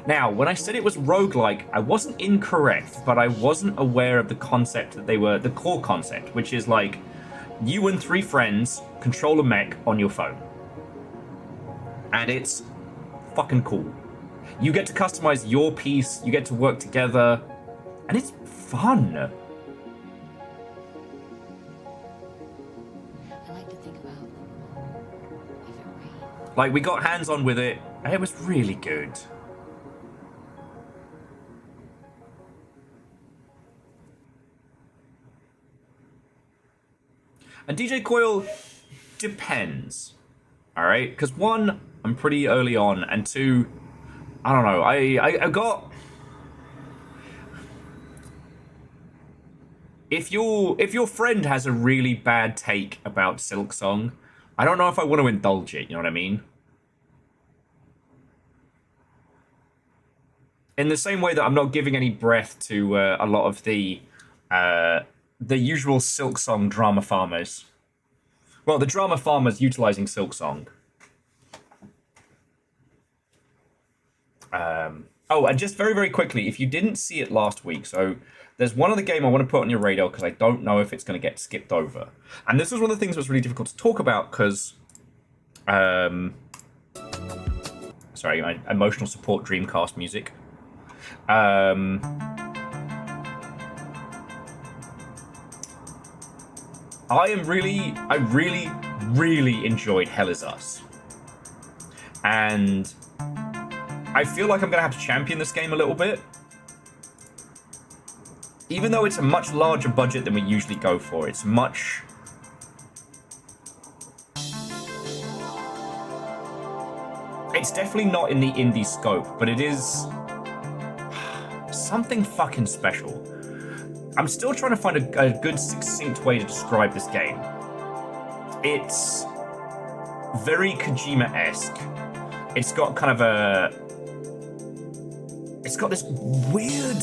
Now, when I said it was roguelike, I wasn't incorrect, but I wasn't aware of the concept that they were, the core concept, which is like, you and 3 friends control a mech on your phone. And it's fucking cool. You get to customize your piece, you get to work together, and it's fun. I like to think about if it rained. Like, we got hands-on with it, and it was really good. And DJ Coil depends, all right? Because 1, I'm pretty early on, and 2, I don't know. I got. If your friend has a really bad take about Silksong, I don't know if I want to indulge it. You know what I mean? In the same way that I'm not giving any breath to a lot of the usual Silksong drama farmers. Well, the drama farmers utilizing Silksong. Oh, and just very, very quickly, if you didn't see it last week, so there's one other game I want to put on your radar because I don't know if it's going to get skipped over. And this was one of the things that was really difficult to talk about because, sorry, my emotional support Dreamcast music. I really enjoyed Hell Is Us. And I feel like I'm going to have to champion this game a little bit. Even though it's a much larger budget than we usually go for, it's much... It's definitely not in the indie scope, but it is something fucking special. I'm still trying to find a good, succinct way to describe this game. It's very Kojima-esque. It's got kind of a... It's got this weird,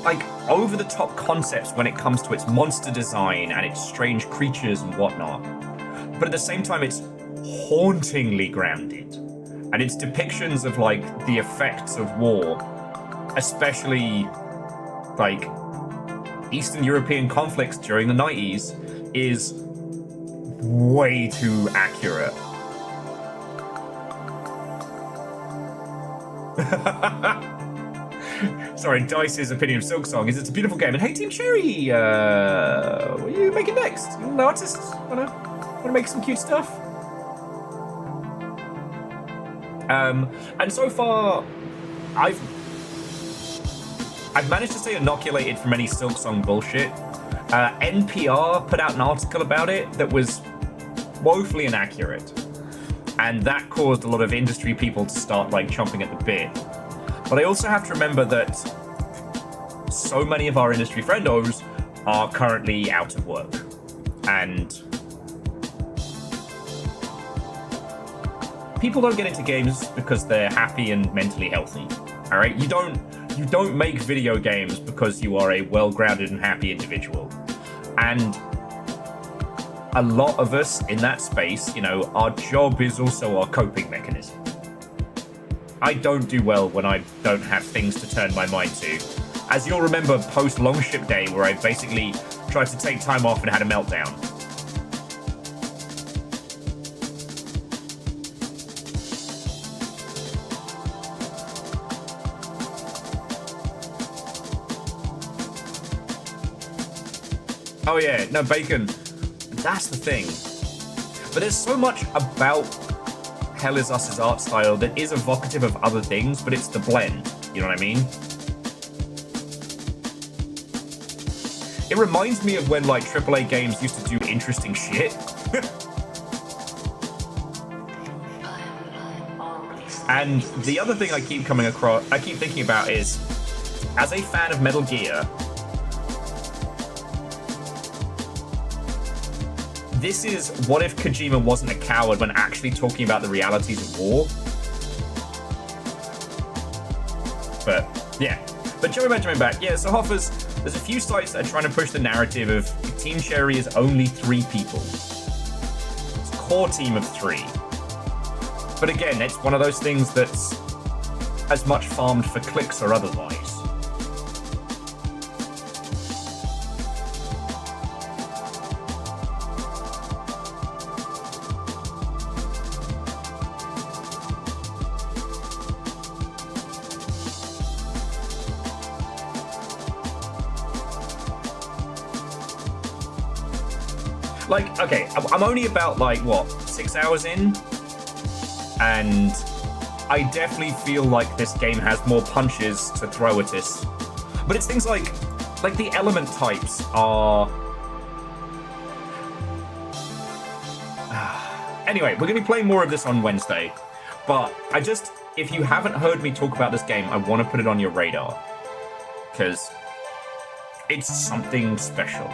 like, over-the-top concepts when it comes to its monster design and its strange creatures and whatnot. But at the same time, it's hauntingly grounded. and its depictions of like the effects of war, especially like Eastern European conflicts during the 90s, is way too accurate. Sorry, Dice's opinion of Silksong is it's a beautiful game. And hey, Team Cherry, what are you making next? You an artist? Wanna make some cute stuff? And so far, I've managed to stay inoculated from any Silksong bullshit. NPR put out an article about it that was woefully inaccurate, and that caused a lot of industry people to start like chomping at the bit. But I also have to remember that so many of our industry friendos are currently out of work, and people don't get into games because they're happy and mentally healthy. All right, you don't make video games because you are a well-grounded and happy individual. And a lot of us in that space, you know, our job is also our coping mechanism. I don't do well when I don't have things to turn my mind to. As you'll remember post Longship Day, where I basically tried to take time off and had a meltdown. Oh yeah, no, Bacon. That's the thing. But there's so much about Hell Is Us's art style that is evocative of other things, but it's the blend. You know what I mean? It reminds me of when like AAA games used to do interesting shit. And the other thing I keep thinking about is, as a fan of Metal Gear, this is what if Kojima wasn't a coward when actually talking about the realities of war. But yeah, but Joey Benjamin back. Yeah, so Hoffers, there's a few sites that are trying to push the narrative of Team Cherry is only 3 people. It's a core team of 3. But again, it's one of those things that's as much farmed for clicks or otherwise. Like, okay, I'm only about, like, what, 6 hours in? And I definitely feel like this game has more punches to throw at us. But it's things like the element types are... Anyway, we're going to be playing more of this on Wednesday. But if you haven't heard me talk about this game, I want to put it on your radar. Because it's something special.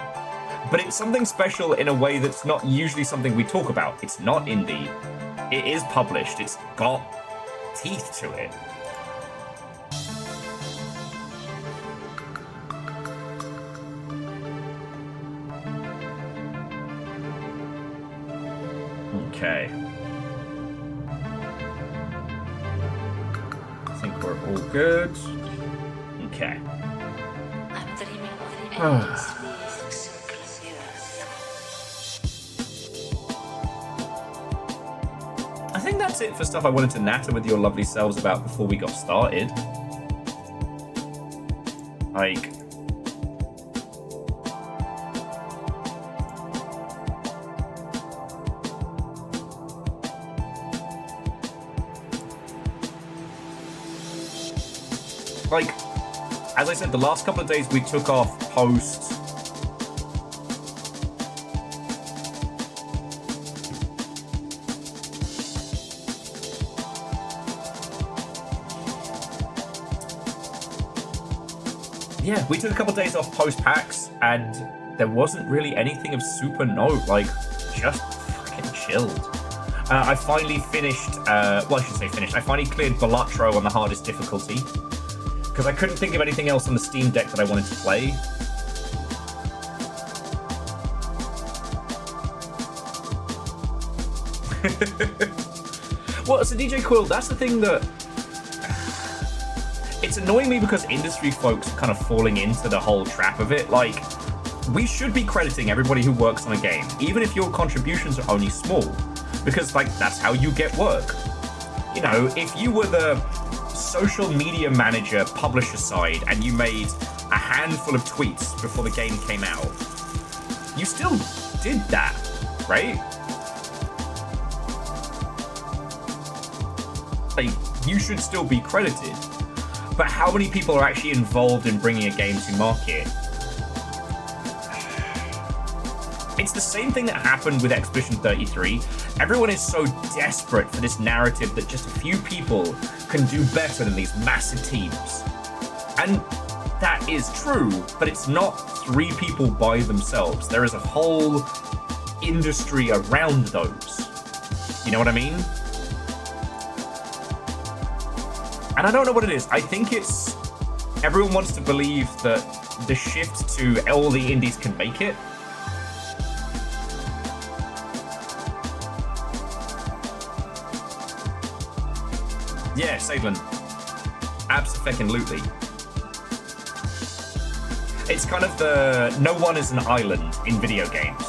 But it's something special in a way that's not usually something we talk about. It's not indie. It is published. It's got teeth to it. Okay. I think we're all good. Okay. I'm dreaming of the endless I think that's it for stuff I wanted to natter with your lovely selves about before we got started. Like... as I said, the last couple of days we took off post... Yeah, we took a couple of days off post-PAX, and there wasn't really anything of super note, like, just fucking chilled. I finally finished, well, I should say finished, I finally cleared Balatro on the hardest difficulty, because I couldn't think of anything else on the Steam Deck that I wanted to play. Well, so DJ Quill, that's the thing that it's annoying me because industry folks are kind of falling into the whole trap of it. Like, we should be crediting everybody who works on a game, even if your contributions are only small, because like that's how you get work. You know, if you were the social media manager publisher side and you made a handful of tweets before the game came out, you still did that, right? Like, you should still be credited. But how many people are actually involved in bringing a game to market? It's the same thing that happened with Expedition 33. Everyone is so desperate for this narrative that just a few people can do better than these massive teams. And that is true, but it's not 3 people by themselves. There is a whole industry around those. You know what I mean? And I don't know what it is. I think it's everyone wants to believe that the shift to all the indies can make it. Yeah, Sadlin. Abso-fucking-lutely. It's kind of the no one is an island in video games.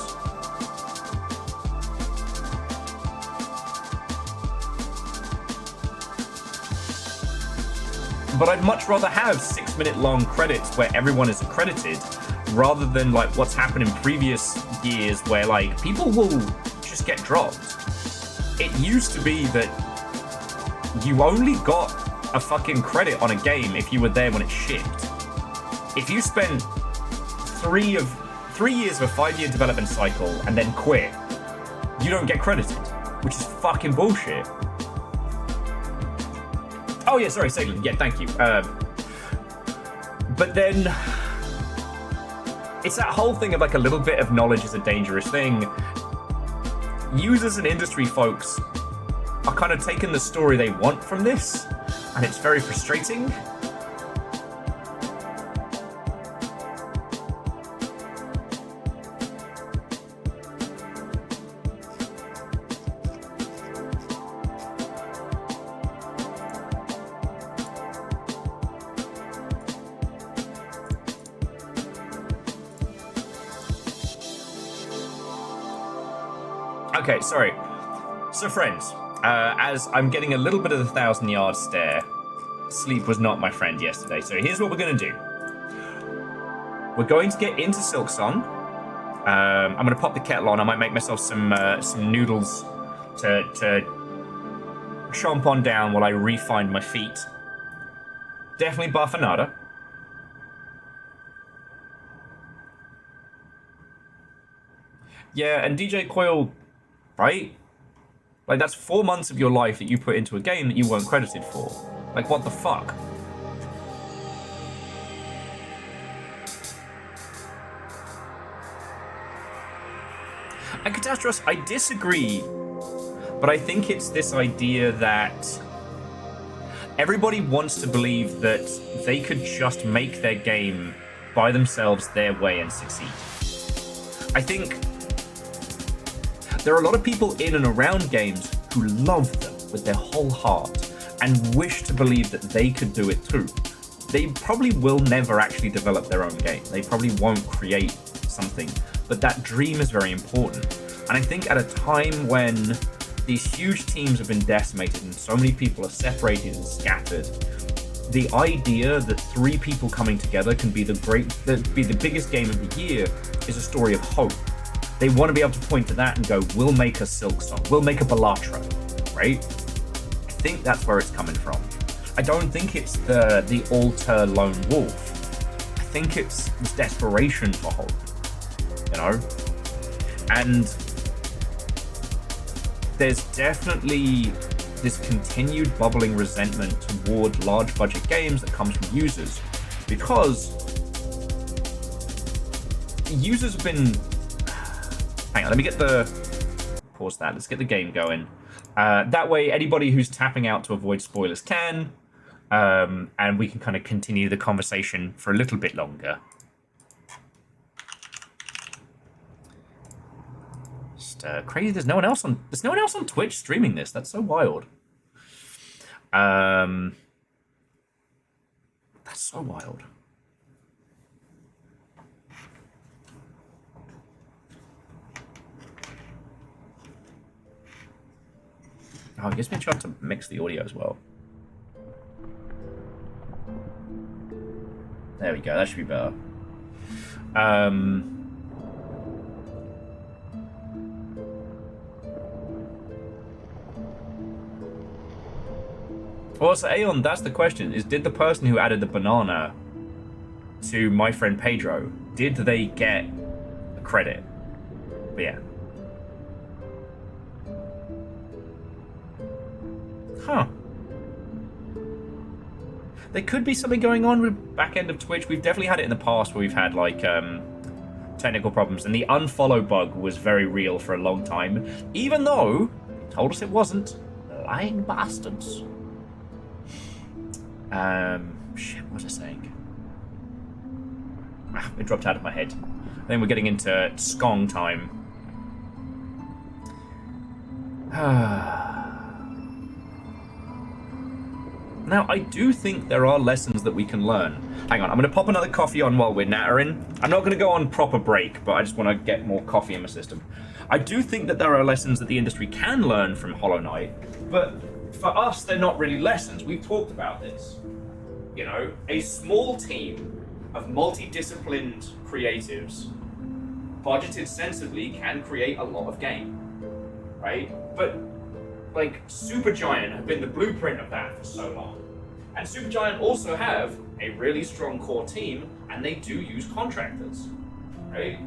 But I'd much rather have 6-minute long credits where everyone is accredited rather than like what's happened in previous years where like people will just get dropped. It used to be that you only got a fucking credit on a game if you were there when it shipped. If you spent 3 years of a 5-year development cycle and then quit, you don't get credited, which is fucking bullshit. Oh yeah, sorry, Salem. Yeah, thank you. But then it's that whole thing of like a little bit of knowledge is a dangerous thing. Users and industry folks are kind of taking the story they want from this, and it's very frustrating. Okay, sorry. So friends, as I'm getting a little bit of the 1,000-yard stare, sleep was not my friend yesterday. So here's what we're going to do. We're going to get into Silksong. I'm going to pop the kettle on. I might make myself some noodles to chomp on down while I re-find my feet. Definitely Buffanada. Yeah, and DJ Coil, right? Like, that's 4 months of your life that you put into a game that you weren't credited for. Like, what the fuck? And Catastros, I disagree, but I think it's this idea that everybody wants to believe that they could just make their game by themselves their way and succeed. I think there are a lot of people in and around games who love them with their whole heart and wish to believe that they could do it too. They probably will never actually develop their own game. They probably won't create something, but that dream is very important. And I think at a time when these huge teams have been decimated and so many people are separated and scattered, the idea that 3 people coming together can be the biggest game of the year is a story of hope. They want to be able to point to that and go, we'll make a Silksong, we'll make a Bellatra, right? I think that's where it's coming from. I don't think it's the alter lone wolf. I think it's this desperation for hope, you know? And there's definitely this continued bubbling resentment toward large budget games that comes from users, because users have been... Hang on, let me get the... Pause that, let's get the game going. That way, anybody who's tapping out to avoid spoilers can, and we can kind of continue the conversation for a little bit longer. Just crazy, there's no one else on Twitch streaming this. That's so wild. That's so wild. Oh, it gives me a chance to mix the audio as well. There we go, that should be better. Well, so Aeon, that's the question, is did the person who added the banana to my friend Pedro, did they get a credit? But yeah. Huh. There could be something going on with back end of Twitch. We've definitely had it in the past where we've had like technical problems, and the unfollow bug was very real for a long time, even though they told us it wasn't. Lying bastards. Shit, what was I saying? It dropped out of my head. Then we're getting into Skong time. Now, I do think there are lessons that we can learn. Hang on, I'm going to pop another coffee on while we're nattering. I'm not going to go on proper break, but I just want to get more coffee in my system. I do think that there are lessons that the industry can learn from Hollow Knight, but for us, they're not really lessons. We've talked about this. You know, a small team of multidisciplined creatives, budgeted sensibly, can create a lot of game, right? But like Supergiant have been the blueprint of that for so long. And Supergiant also have a really strong core team, and they do use contractors, right?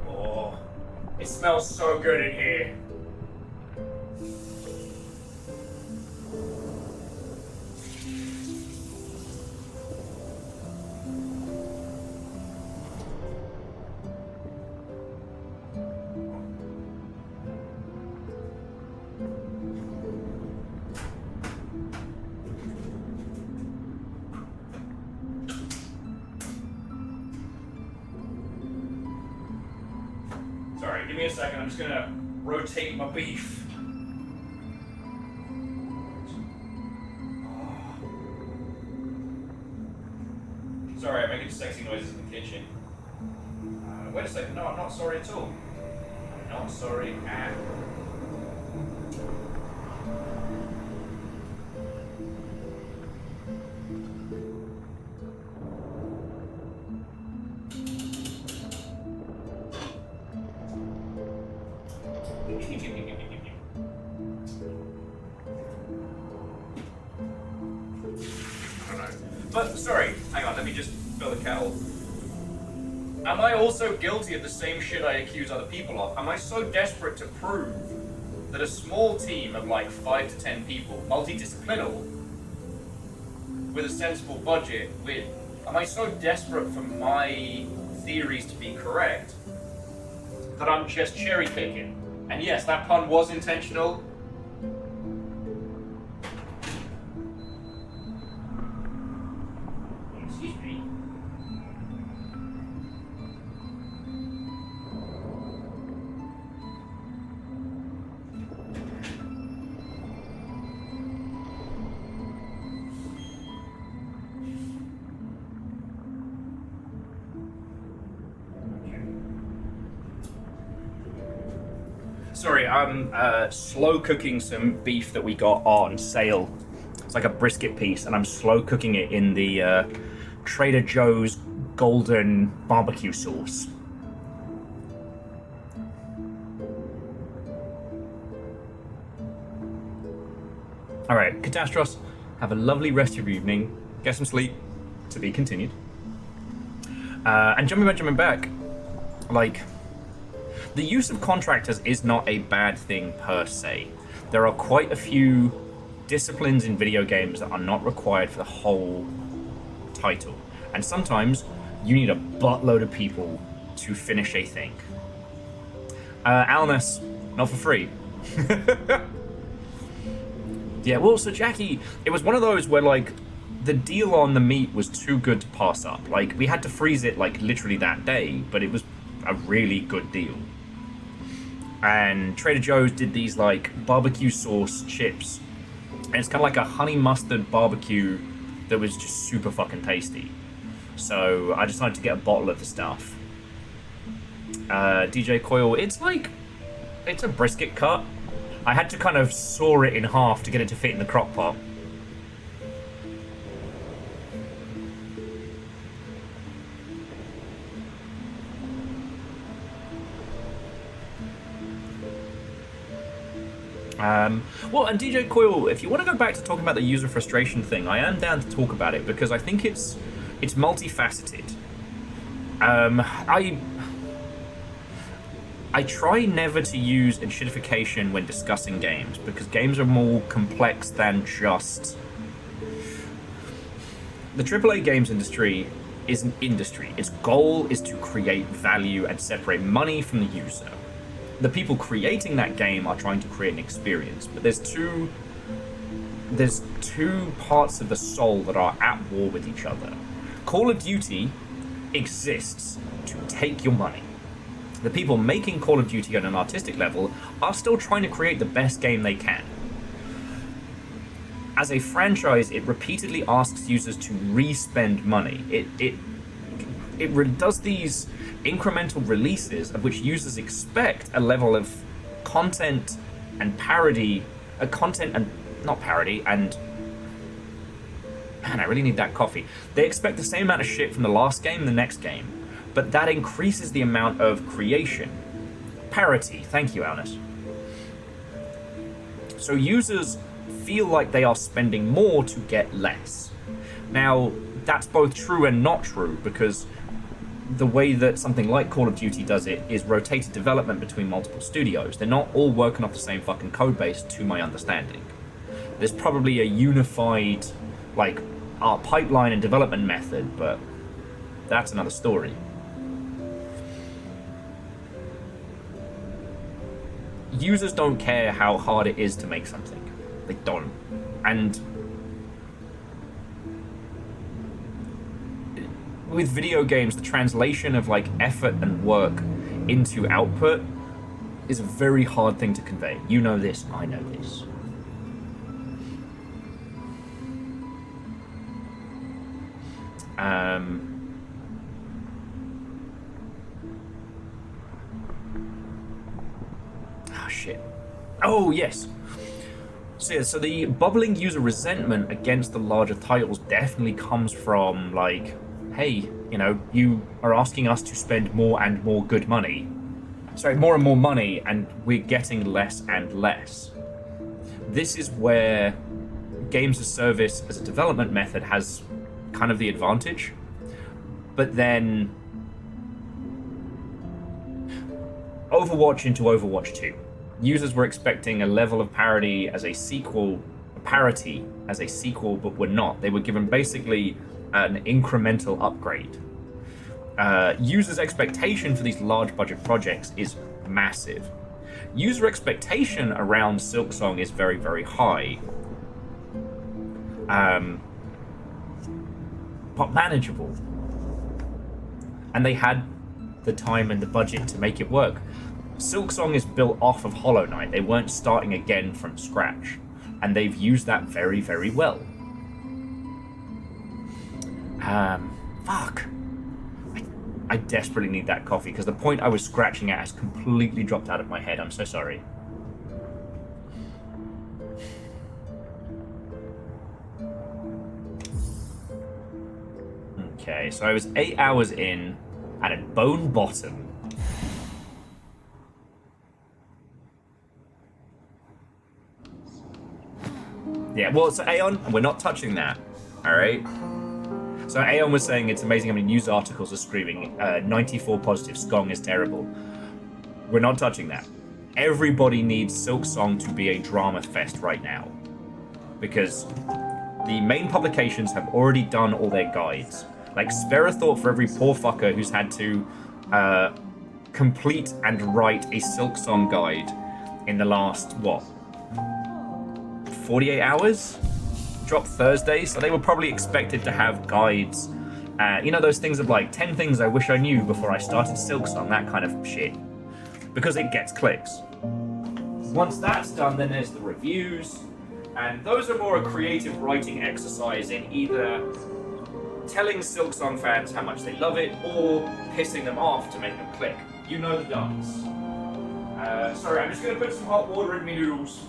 Oh, it smells so good in here. Sorry, give me a second. I'm just gonna rotate my beef. Sorry, I'm making sexy noises in the kitchen. Wait a second. No, I'm not sorry at all. I'm not sorry at all. But, sorry, hang on, let me just fill the kettle. Am I also guilty of the same shit I accuse other people of? Am I so desperate to prove that a small team of like 5 to 10 people, multidisciplinary, with a sensible budget, am I so desperate for my theories to be correct that I'm just cherry picking? And yes, that pun was intentional. Excuse me. Sorry, I'm slow cooking some beef that we got on sale. It's like a brisket piece, and I'm slow cooking it in the Trader Joe's golden barbecue sauce. Alright, Catastros, have a lovely rest of your evening. Get some sleep, to be continued. And jumping back, like, the use of contractors is not a bad thing per se. There are quite a few disciplines in video games that are not required for the whole title. And sometimes you need a buttload of people to finish a thing. Alnus, not for free. Yeah, well, so Jackie, it was one of those where, like, the deal on the meat was too good to pass up. Like, we had to freeze it, like, literally that day, but it was a really good deal. and Trader Joe's did these like barbecue sauce chips, and it's kind of like a honey mustard barbecue that was just super fucking tasty. So I decided to get a bottle of the stuff. DJ Coil, it's a brisket cut. I had to kind of saw it in half to get it to fit in the crock pot. Well, and DJ Coil, if you want to go back to talking about the user frustration thing, I am down to talk about it because I think it's multifaceted. I try never to use enshittification when discussing games because games are more complex than just... The AAA games industry is an industry. Its goal is to create value and separate money from the user. The people creating that game are trying to create an experience, but there's two parts of the soul that are at war with each other. Call of Duty exists to take your money. The people making Call of Duty on an artistic level are still trying to create the best game they can. As a franchise, it repeatedly asks users to re-spend money. It does these incremental releases of which users expect a level of content and parody, man, I really need that coffee. They expect the same amount of shit from the last game and the next game, but that increases the amount of creation. Parity, thank you, Alnus. So users feel like they are spending more to get less. Now, that's both true and not true, because the way that something like Call of Duty does it is rotated development between multiple studios. They're not all working off the same fucking code base, to my understanding. There's probably a unified, like, art pipeline and development method, but that's another story. Users don't care how hard it is to make something. They don't. And with video games, the translation of like effort and work into output is a very hard thing to convey. You know this, I know this. Oh shit. Oh yes. So yeah, so the bubbling user resentment against the larger titles definitely comes from like, hey, you know, you are asking us to spend more and more good money. Sorry, more and more money, and we're getting less and less. This is where games as service as a development method has kind of the advantage. But then Overwatch into Overwatch 2. Users were expecting a level of parity as a sequel, parity as a sequel, but were not. They were given basically an incremental upgrade. Users' expectation for these large budget projects is massive. User expectation around Silksong is very, very high. But manageable. And they had the time and the budget to make it work. Silksong is built off of Hollow Knight. They weren't starting again from scratch. And they've used that very, very well. Fuck. I desperately need that coffee, because the point I was scratching at has completely dropped out of my head. I'm so sorry. Okay, so I was 8 hours in, and at bone bottom. Yeah, well, so Aeon, we're not touching that, alright? So Aeon was saying it's amazing how many news articles are screaming 94 positive, Skong is terrible. We're not touching that. Everybody needs Silksong to be a drama fest right now. Because the main publications have already done all their guides. Like, spare a thought for every poor fucker who's had to complete and write a Silksong guide in the last, what, 48 hours? Dropped Thursday, so they were probably expected to have guides. You know, those things of like 10 things I wish I knew before I started Silksong, that kind of shit. Because it gets clicks. Once that's done, then there's the reviews, and those are more a creative writing exercise in either telling Silksong fans how much they love it or pissing them off to make them click. You know the dance. Sorry, I'm just going to put some hot water in my noodles.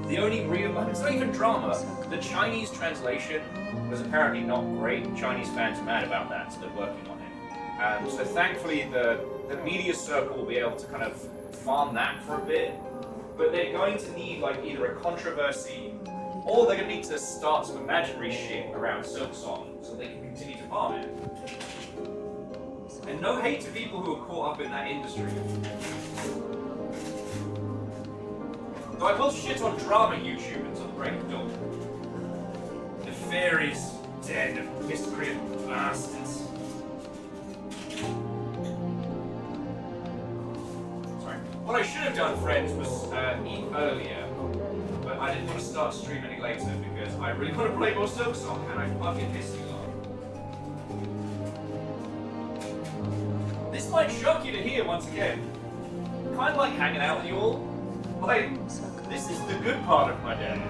The only real, it's not even drama. The Chinese translation was apparently not great. Chinese fans are mad about that, so they're working on it. So thankfully the media circle will be able to kind of farm that for a bit. But they're going to need like either a controversy or they're going to need to start some imaginary shit around Silksong so they can continue to farm it. And no hate to people who are caught up in that industry. Though I will shit on drama YouTube until the break of dawn. The fairies, dead, miscreant bastards. Sorry. What I should have done, friends, was eat earlier, but I didn't want to start streaming later because I really want to play more Silksong and I fucking miss you lot. This might shock you to hear once again. Kind of like hanging out with you all. Like, this is the good part of my day.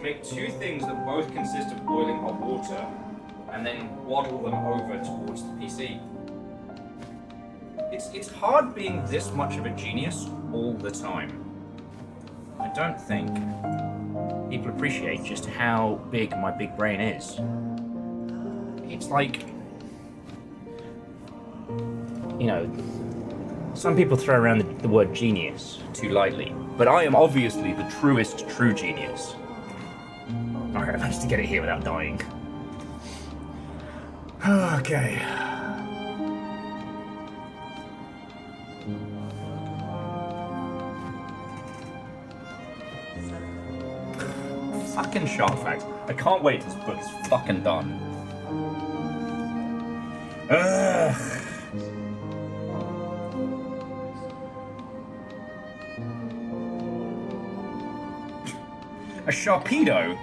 Make two things that both consist of boiling hot water and then waddle them over towards the PC. It's hard being this much of a genius all the time. I don't think people appreciate just how big my big brain is. It's like, you know, some people throw around the word genius too lightly, but I am obviously the truest true genius. Alright, I managed to get it here without dying. Okay. Fucking shark facts. I can't wait till this book is fucking done. Ugh. A Sharpedo,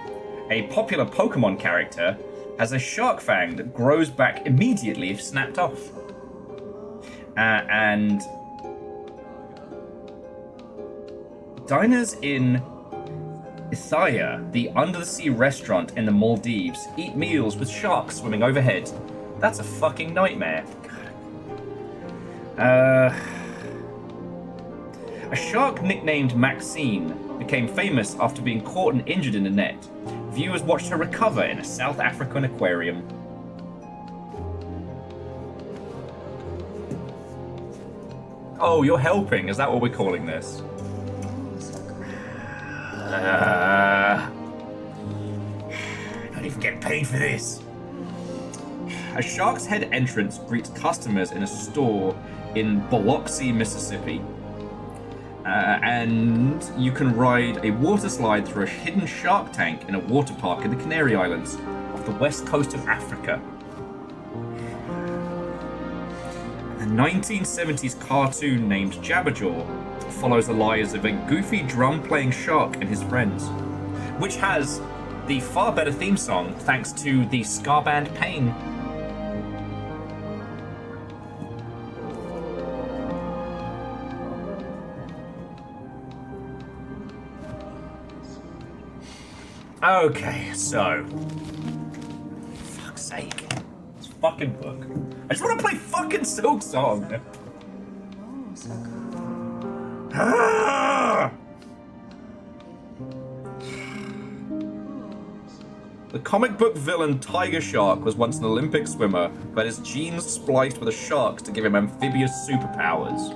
a popular Pokemon character, has a shark fang that grows back immediately if snapped off. And diners in Ithaya, the under-the-sea restaurant in the Maldives, eat meals with sharks swimming overhead. That's a fucking nightmare. A shark nicknamed Maxine became famous after being caught and injured in a net. Viewers watched her recover in a South African aquarium. Oh, you're helping? Is that what we're calling this? Not even getting paid for this. A Shark's Head entrance greets customers in a store in Biloxi, Mississippi. And you can ride a water slide through a hidden shark tank in a water park in the Canary Islands off the west coast of Africa. A 1970s cartoon named Jabberjaw follows the lives of a goofy drum-playing shark and his friends, which has the far better theme song thanks to the ska band Pain. Okay, so fuck's sake. This fucking book. I just want to play fucking Silksong. Ah! The comic book villain Tiger Shark was once an Olympic swimmer, but his genes spliced with a shark's to give him amphibious superpowers.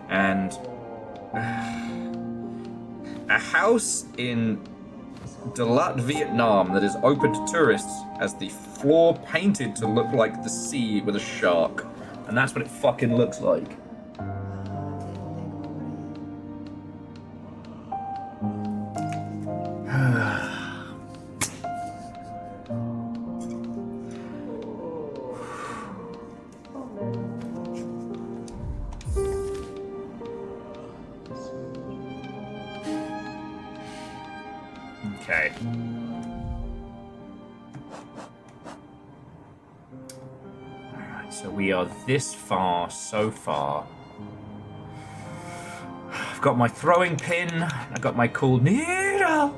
And a house in Dalat, Vietnam that is open to tourists has the floor painted to look like the sea with a shark. And that's what it fucking looks like. Okay. Alright, so we are this far so far. I've got my throwing pin, I've got my cool needle.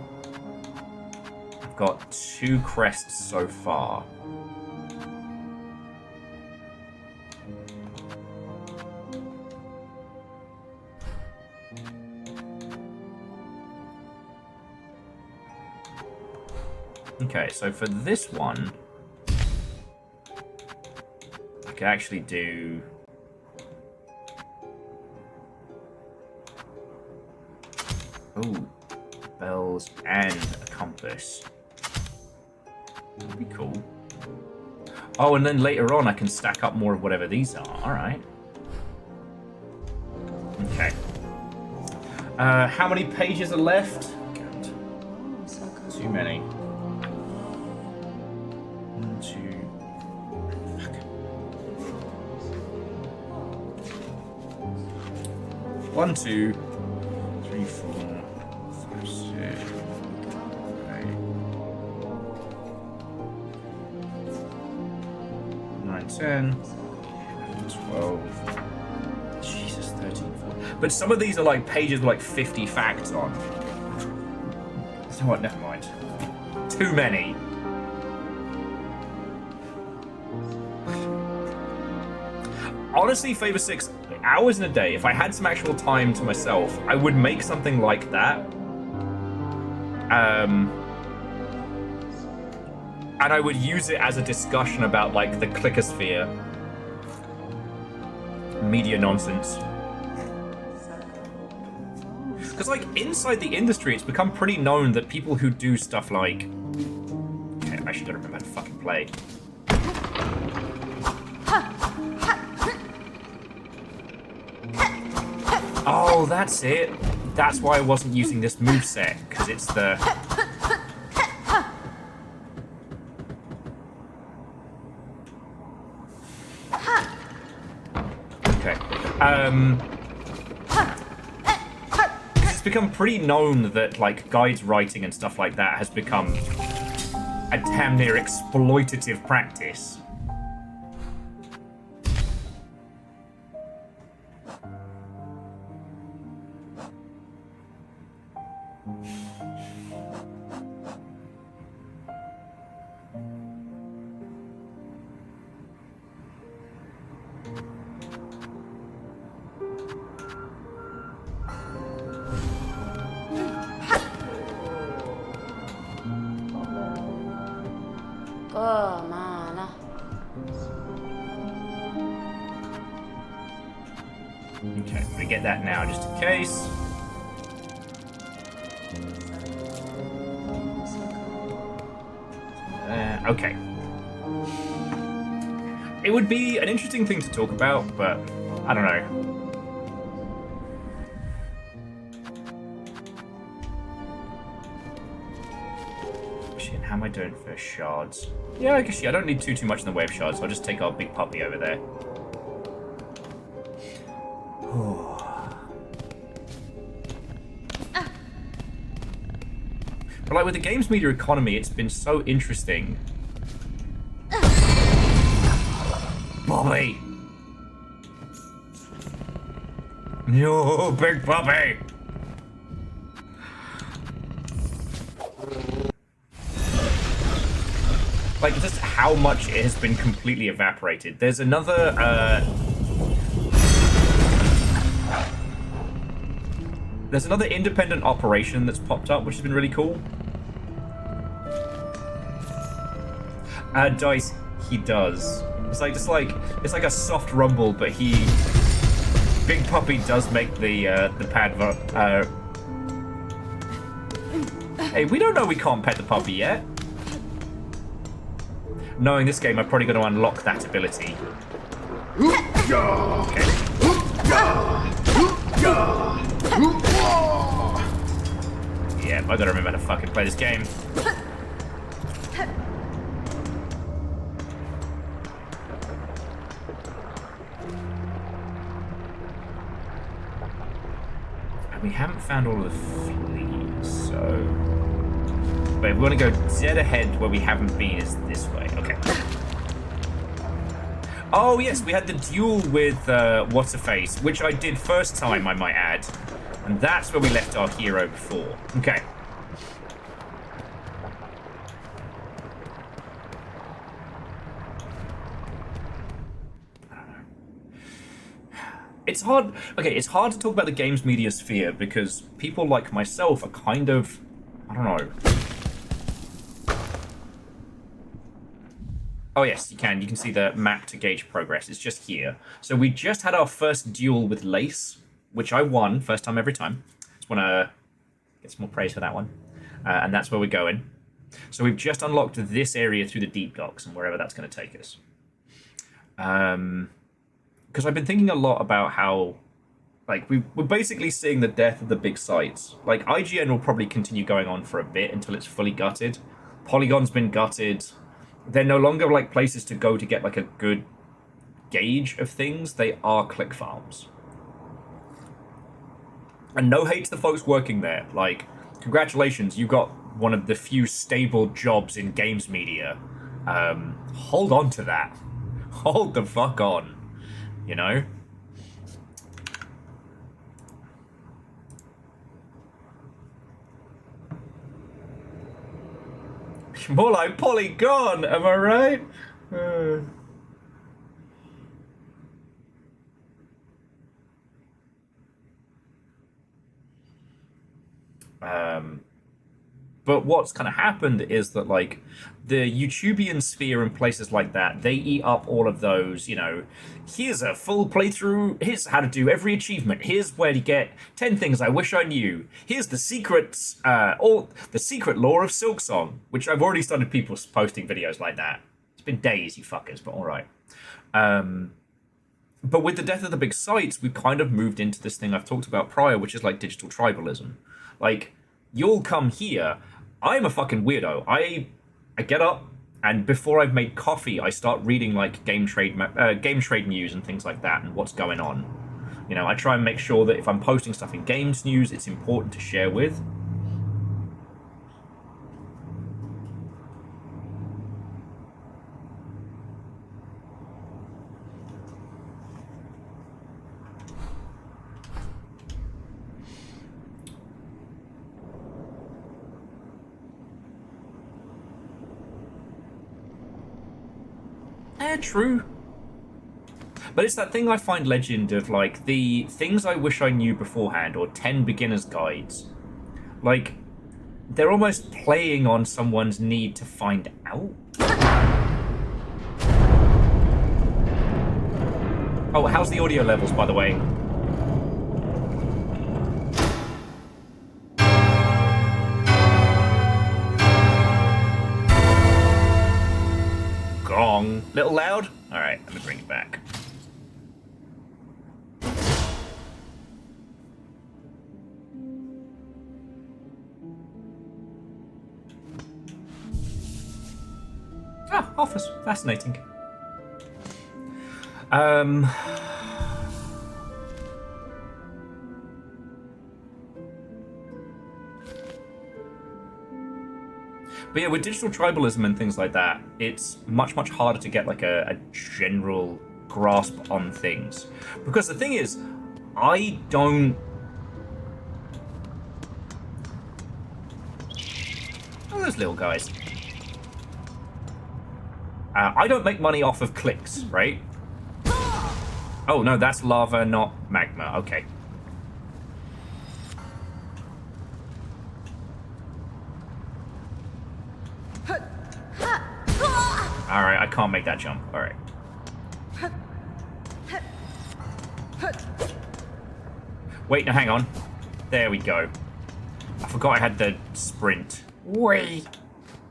I've got 2 crests so far. Okay, so for this one, I can actually do... Ooh, bells and a compass. That'd be cool. Oh, and then later on I can stack up more of whatever these are. Alright. Okay. How many pages are left? God. Too many. 1, 2... Fuck. 1, 2, 3, 4, 5, 6, 8, 9, 10, 12. Jesus, 13, 14. But some of these are like pages with like 50 facts on. So what? Never mind. Too many. Honestly, Favor 6, hours in a day, if I had some actual time to myself, I would make something like that. And I would use it as a discussion about, like, the clickosphere. Media nonsense. Because, like, inside the industry, it's become pretty known that people who do stuff like... Okay, I actually don't remember how to fucking play. Oh, that's it. That's why I wasn't using this moveset, because it's the... Okay. It's become pretty known that, like, guides writing and stuff like that has become a damn near exploitative practice. Okay, we get that now just in case. Okay. It would be an interesting thing to talk about, but I don't know. Shit, how am I doing for shards? Yeah, I guess I don't need too much in the way of shards, so I'll just take our big puppy over there. But like with the games media economy, it's been so interesting. Bobby! No, big Bobby! Like, just how much it has been completely evaporated. There's another, There's another independent operation that's popped up, which has been really cool. Dice, he does. It's like it's like a soft rumble, but Big Puppy does make the pad. Hey, we don't know we can't pet the puppy yet. Knowing this game, I'm probably going to unlock that ability. Okay. Yeah, I gotta remember how to fucking play this game. And we haven't found all of the fleas, so... But we want to go dead ahead where we haven't been is this way. Okay. Oh, yes, we had the duel with What's-Her-Face, which I did first time, I might add. And that's where we left our hero before. Okay. I don't know. It's hard. Okay, it's hard to talk about the games media sphere because people like myself are kind of... I don't know. Oh yes, you can. You can see the map to gauge progress. It's just here. So we just had our first duel with Lace, which I won first time every time. Just want to get some more praise for that one. And that's where we're going. So we've just unlocked this area through the deep docks and wherever that's going to take us. Because I've been thinking a lot about how, like, we're basically seeing the death of the big sites. Like, IGN will probably continue going on for a bit until it's fully gutted. Polygon's been gutted. They're no longer, like, places to go to get, like, a good gauge of things. They are click farms. And no hate to the folks working there. Like, congratulations, you got one of the few stable jobs in games media. Hold on to that. Hold the fuck on. You know? More like Polygon, am I right? But what's kind of happened is that, like, the YouTubian sphere and places like that, they eat up all of those, you know, here's a full playthrough, here's how to do every achievement, here's where to get 10 things I wish I knew, here's the secrets, all the secret lore of Silksong, which I've already started people posting videos like that. It's been days, you fuckers, but alright. But with the death of the big sites, we've kind of moved into this thing I've talked about prior, which is like digital tribalism. Like, you'll come here, I'm a fucking weirdo. I get up, and before I've made coffee, I start reading like game trade news and things like that, and what's going on. You know, I try and make sure that if I'm posting stuff in games news, it's important to share with. True. But it's that thing I find legend of, like, the things I wish I knew beforehand, or 10 beginner's guides. Like, they're almost playing on someone's need to find out. Oh, how's the audio levels, by the way? Gong. Little loud? Alright, let me bring it back. Ah, office. Fascinating. But yeah, with digital tribalism and things like that, it's much, much harder to get like a general grasp on things. Because the thing is, I don't... Oh, those little guys. I don't make money off of clicks, right? Oh, no, that's lava, not magma. Okay. Alright, I can't make that jump. Alright. Wait, no, hang on. There we go. I forgot I had the sprint. Wait.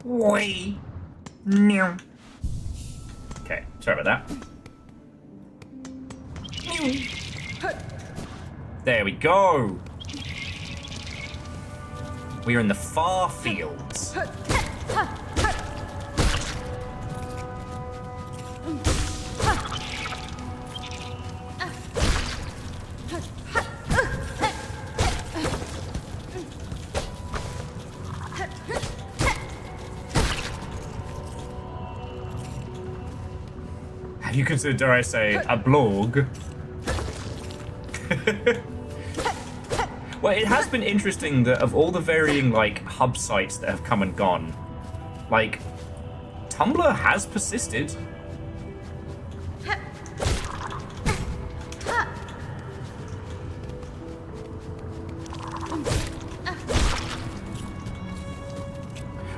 No. Okay, sorry about that. There we go. We are in the far fields. Have you considered, dare I say, a blog? Well, it has been interesting that of all the varying, like, hub sites that have come and gone, like, Tumblr has persisted.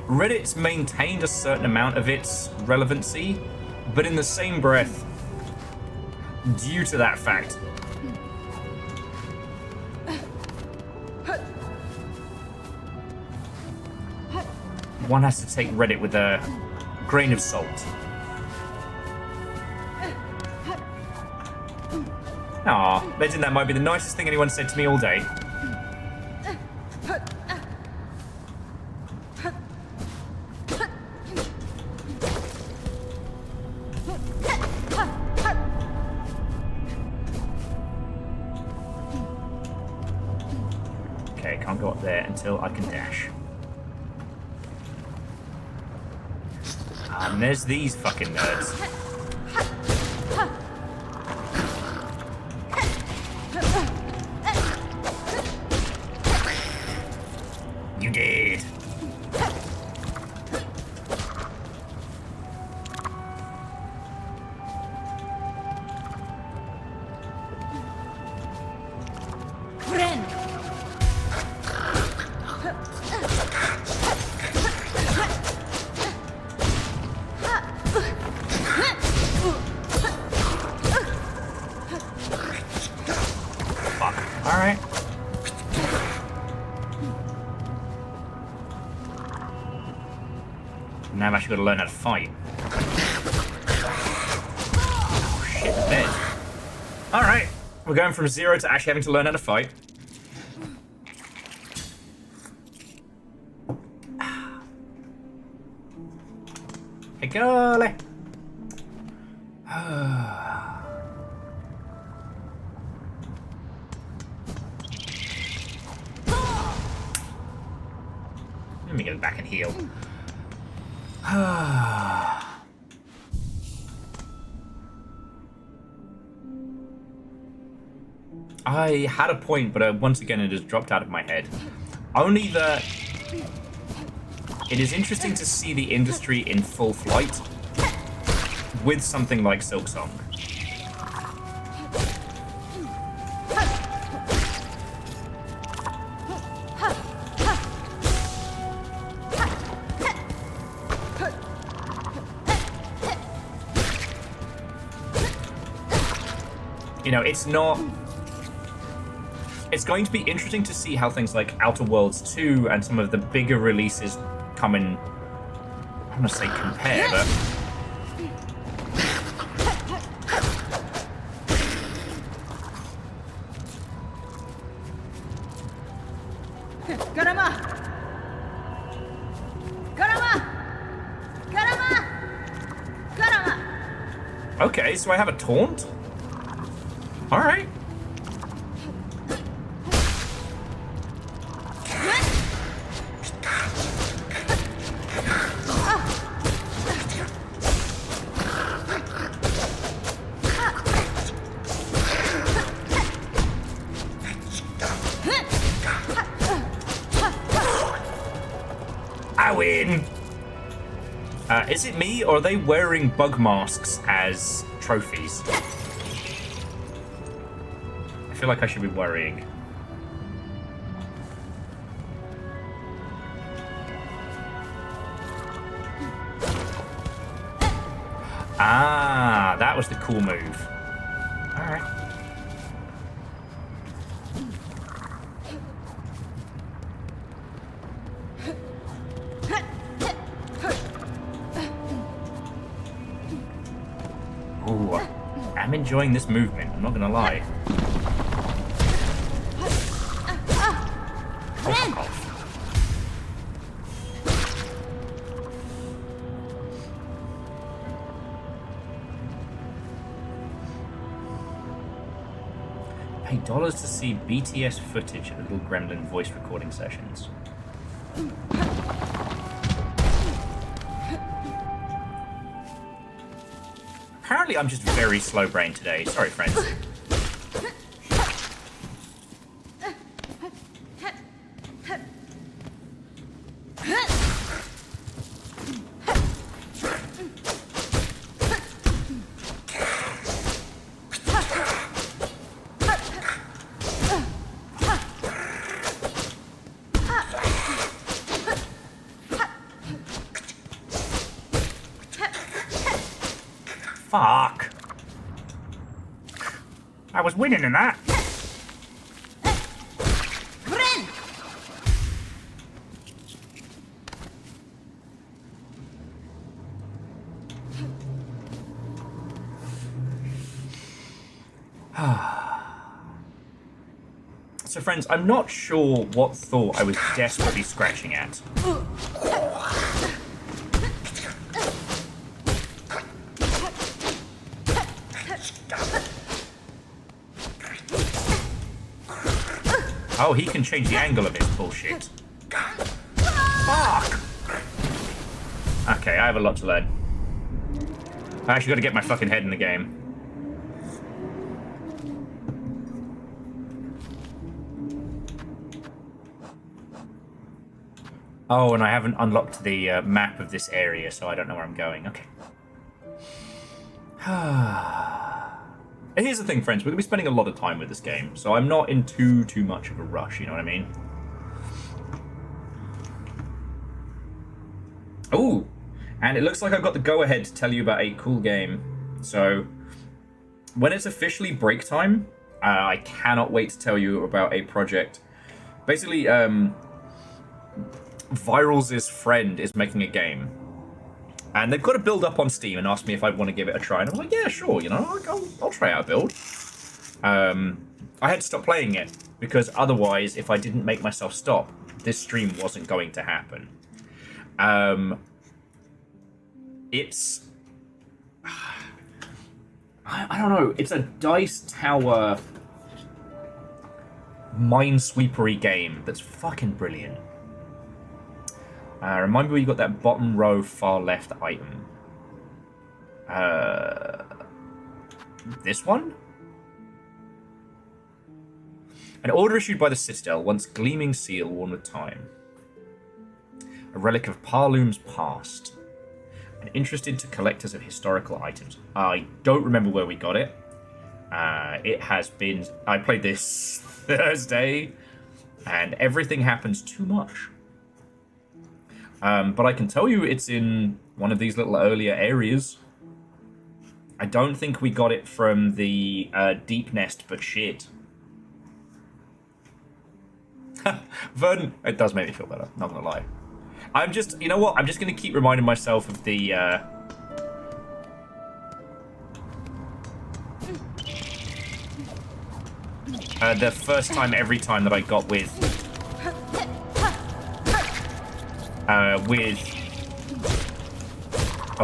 Reddit's maintained a certain amount of its relevancy, but in the same breath, due to that fact, one has to take Reddit with a grain of salt. Aw, betting that might be the nicest thing anyone said to me all day. Okay, can't go up there until I can dash. And there's these fucking nerds. You did. Alright. Now I've actually got to learn how to fight. Oh shit, the bed. Alright. We're going from 0 to actually having to learn how to fight. Hey, golly. Let me go back and heal. I had a point, but once again it has dropped out of my head. Only that it is interesting to see the industry in full flight with something like Silksong. You know, it's not... It's going to be interesting to see how things like Outer Worlds 2 and some of the bigger releases come in... I don't want to say compare, but... Okay, so I have a taunt? Alright. I win! Is it me, or are they wearing bug masks as trophies? I feel like I should be worrying. Ah, that was the cool move. Alright. Ooh, I'm enjoying this movement, I'm not gonna lie. Pay dollars to see BTS footage at Little Gremlin voice recording sessions. Apparently I'm just very slow-brained today. Sorry, friends. Fuck. I was winning in that. So friends, I'm not sure what thought I was desperately scratching at. Oh, he can change the angle of his bullshit. Fuck! Okay, I have a lot to learn. I actually gotta get my fucking head in the game. Oh, and I haven't unlocked the map of this area, so I don't know where I'm going. Okay. Here's the thing, friends. We're going to be spending a lot of time with this game, so I'm not in too much of a rush, you know what I mean? Ooh! And it looks like I've got the go-ahead to tell you about a cool game. So, when it's officially break time, I cannot wait to tell you about a project. Basically, Viral's friend is making a game. And they've got a build up on Steam and asked me if I'd want to give it a try. And I was like, yeah, sure, you know, I'll try out a build. I had to stop playing it, because otherwise, if I didn't make myself stop, this stream wasn't going to happen. It's... I don't know, it's a Dice Tower minesweepery game that's fucking brilliant. Remind me where you got that bottom row far left item. This one? An order issued by the Citadel, once gleaming seal worn with time. A relic of Parloom's past. And interested to collectors of historical items. I don't remember where we got it. It has been... I played this Thursday, and everything happens too much. But I can tell you it's in one of these little earlier areas. I don't think we got it from the Deep Nest, but shit. Verdant, it does make me feel better, not gonna lie. I'm just, you know what, I'm just gonna keep reminding myself of the first time, every time that I got with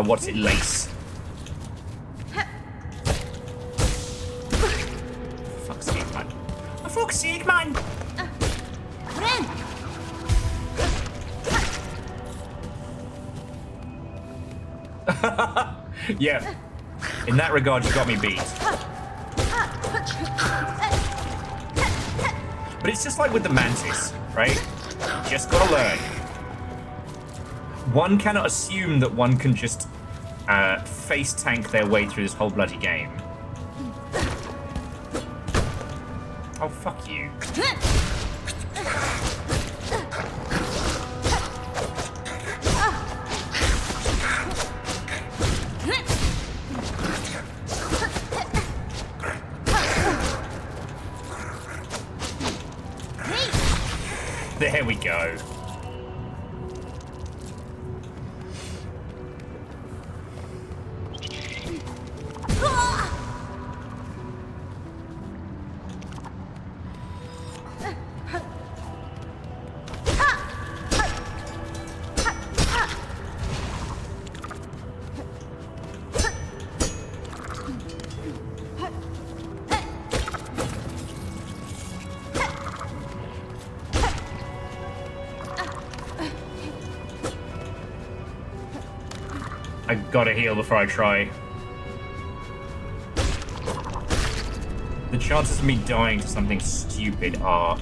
what's it, Lace. Fuck's sake, man. For fuck's sake, man! Yeah, in that regard, you got me beat. But it's just like with the Mantis, right? You just gotta learn. One cannot assume that one can just face tank their way through this whole bloody game. Oh, fuck you. There we go. I gotta heal before I try. The chances of me dying to something stupid are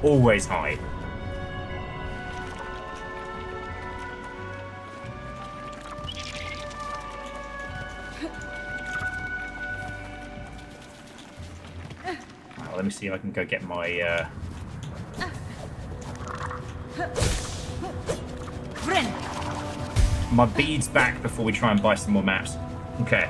always high. Well, let me see if I can go get my my beads back before we try and buy some more maps. Okay.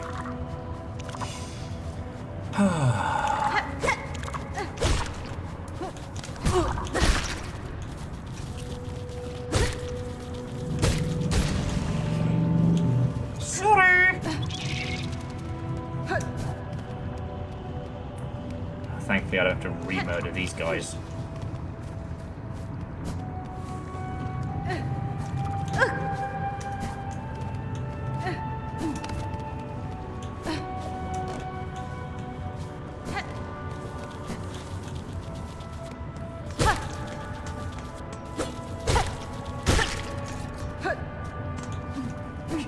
Sorry. Thankfully, I don't have to remurder these guys.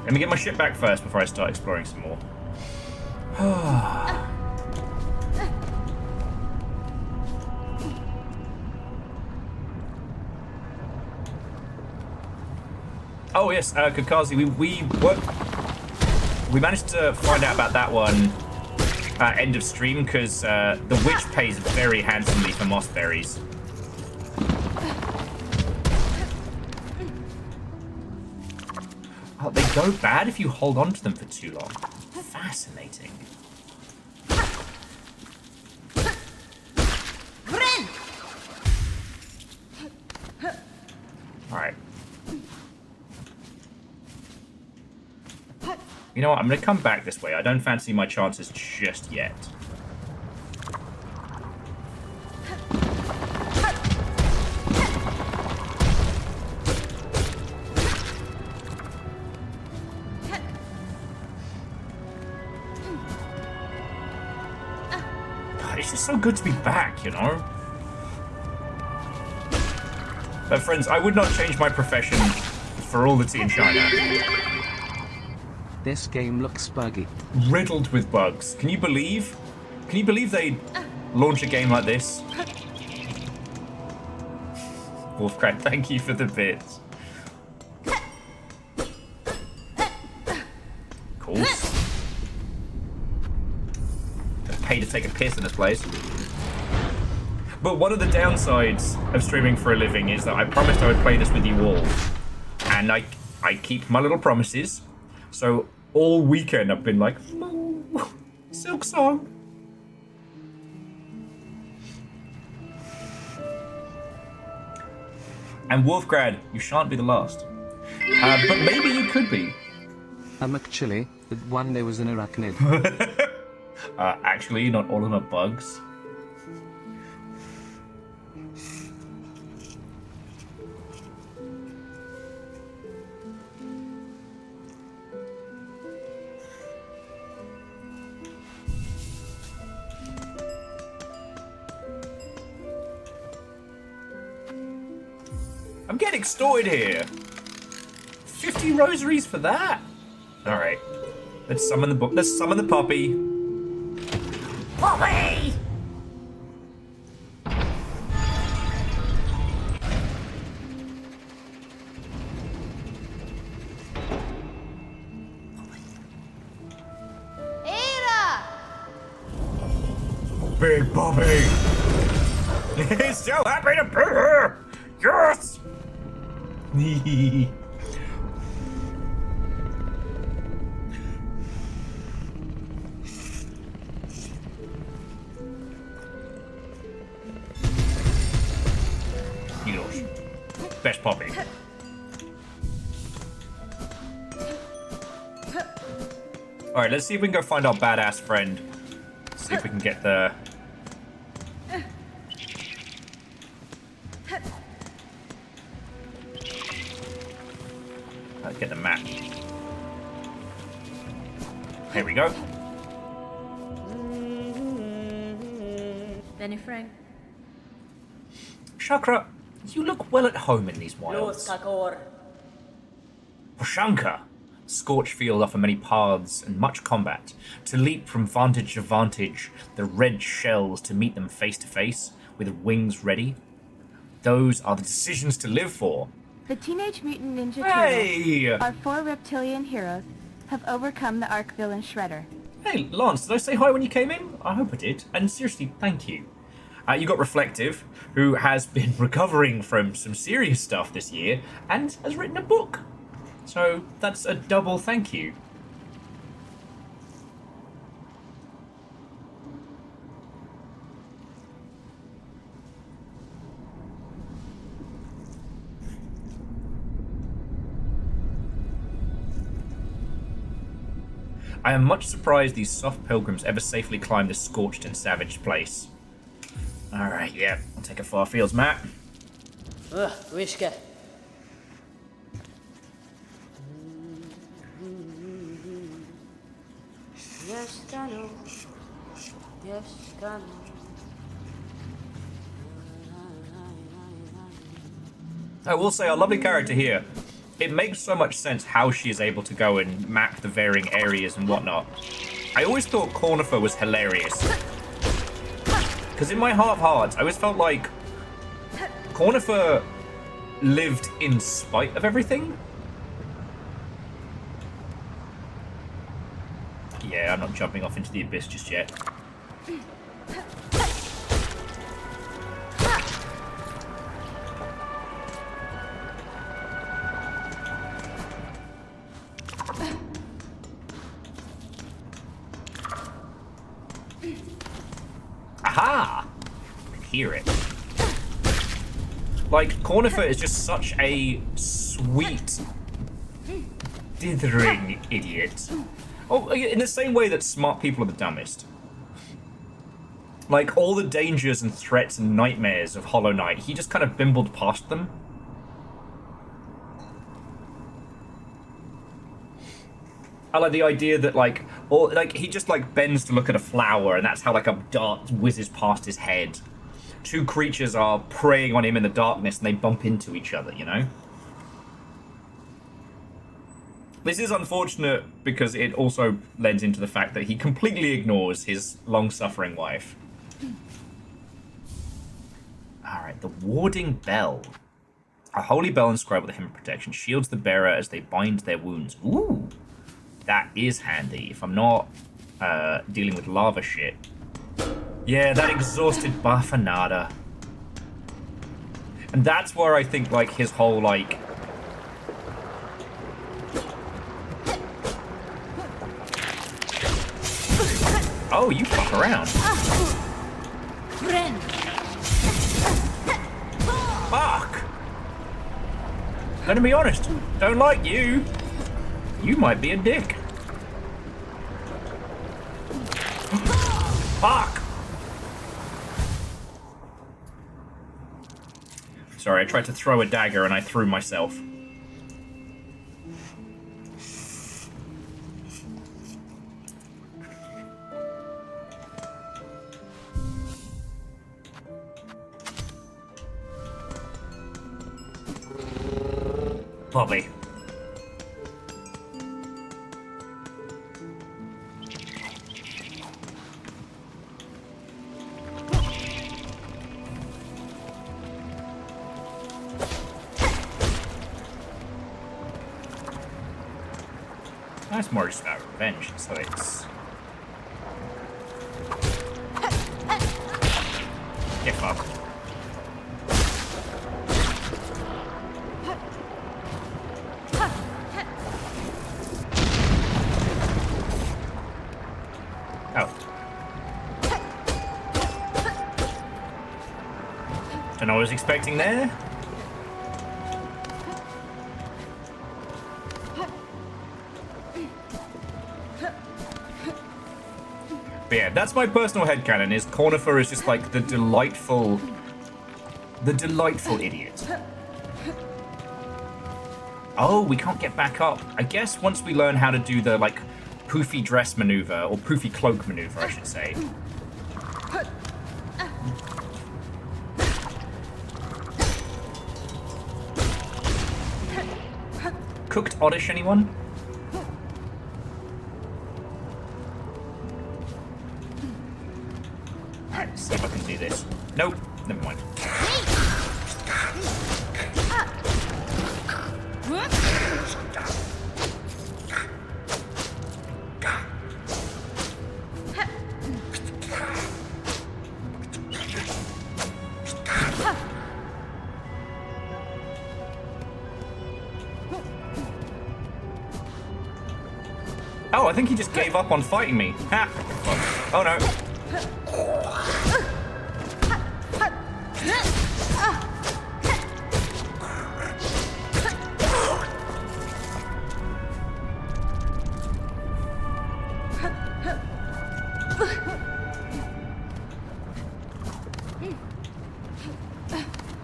Let me get my ship back first before I start exploring some more. Oh yes, Kakazi, we managed to find out about that one end of stream because the witch pays very handsomely for moss berries. Oh, they go bad if you hold on to them for too long. Fascinating. Alright. You know what? I'm going to come back this way. I don't fancy my chances just yet. It's just so good to be back, you know? But friends, I would not change my profession for all the tea in China. This game looks buggy. Riddled with bugs. Can you believe? Can you believe they launch a game like this? Wolfcrat, thank you for the bits. Cool. Pay to take a piss in this place. But one of the downsides of streaming for a living is that I promised I would play this with you all. And I keep my little promises. So all weekend I've been like, Silksong. And Wolfgrad, you shan't be the last. But maybe you could be. I'm actually, but one day was an arachnid. Actually, not all of them are bugs. I'm getting extorted here. 50 rosaries for that. All right, let's summon the book. Let's summon the puppy. Puppy! big puppy. He's so happy to be here. Yes. Helos. Best puppy. Alright, let's see if we can go find our badass friend. See if we can get the... Get the map. Here we go. Benny Frank. Shakra, you look well at home in these wilds. Poshanka. Scorched field offer many paths and much combat. To leap from vantage to vantage, the red shells to meet them face to face, with wings ready. Those are the decisions to live for. The Teenage Mutant Ninja Hey! Turtles, our 4 reptilian heroes, have overcome the Ark villain Shredder. Hey, Lance, did I say hi when you came in? I hope I did. And seriously, thank you. You got Reflective, who has been recovering from some serious stuff this year and has written a book. So that's a double thank you. I am much surprised these soft pilgrims ever safely climb this scorched and savage place. Alright, yeah, I'll take a Farfields map. Wishka. Yes, I know. Yes, I know. I will say, our lovely character here, it makes so much sense how she is able to go and map the varying areas and whatnot. I always thought Cornifer was hilarious. Because in my heart of hearts, I always felt like Cornifer lived in spite of everything. Yeah, I'm not jumping off into the abyss just yet. Aha! I can hear it. Like, Cornifer is just such a sweet, dithering idiot. Oh, in the same way that smart people are the dumbest. Like, all the dangers and threats and nightmares of Hollow Knight, he just kind of bimbled past them. I like the idea that, like, or like he just like bends to look at a flower, and that's how like a dart whizzes past his head. Two creatures are preying on him in the darkness, and they bump into each other, you know? This is unfortunate because it also lends into the fact that he completely ignores his long-suffering wife. Alright, the Warding Bell. A holy bell inscribed with a hymn of protection shields the bearer as they bind their wounds. Ooh, that is handy if I'm not dealing with lava shit. Yeah, that exhausted Bafanada. And that's where I think, like, his whole, like... Oh, you fuck around. Fuck! Gonna be honest, don't like you. You might be a dick. Fuck! Sorry, I tried to throw a dagger and I threw myself. Bobby. That's more just about revenge, so it's... Get fucked. Oh. Don't know what I was expecting there. But yeah, that's my personal headcanon, is Cornifer is just like the delightful idiot. Oh, we can't get back up. I guess once we learn how to do the, like, poofy dress maneuver, or poofy cloak maneuver, I should say. Cooked oddish, anyone? Alright, let's see if I can do this. Nope, never mind. Oh, I think he just gave up on fighting me. Ha! Oh no.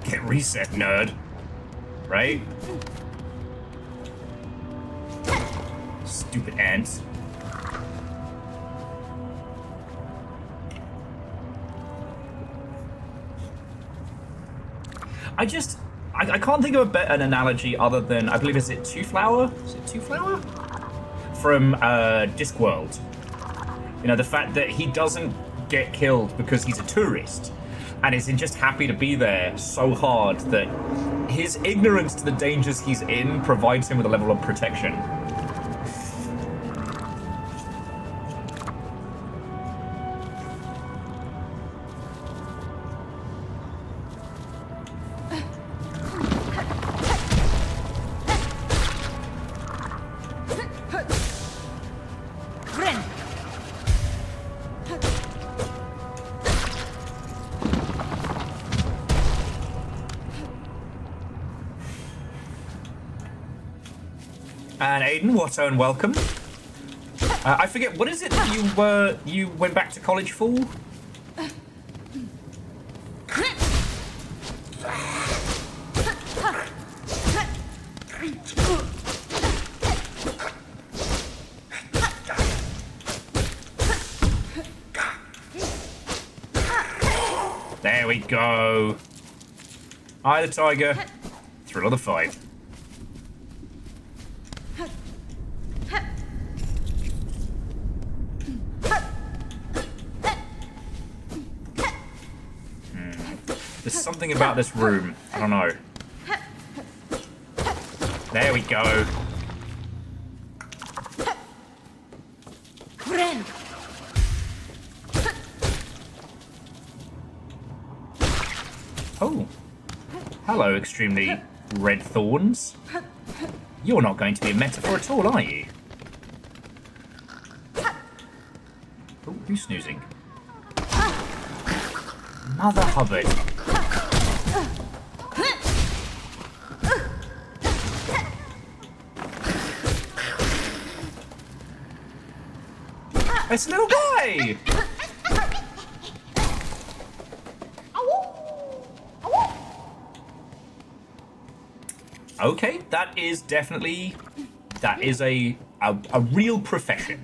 Get reset, nerd. Right? Stupid ants. I can't think of an analogy other than, I believe, is it Two Flower? Is it Two Flower? From Discworld. You know, the fact that he doesn't get killed because he's a tourist and is just happy to be there so hard that his ignorance to the dangers he's in provides him with a level of protection. And Aiden, what and welcome. I forget, what is it that you went back to college for? There we go. Eye the tiger, thrill of the fight. There's something about this room. I don't know. There we go. Oh. Hello, extremely red thorns. You're not going to be a metaphor at all, are you? Oh, who's snoozing? Mother Hubbard. It's a little guy! Okay, that is definitely... That is a real profession.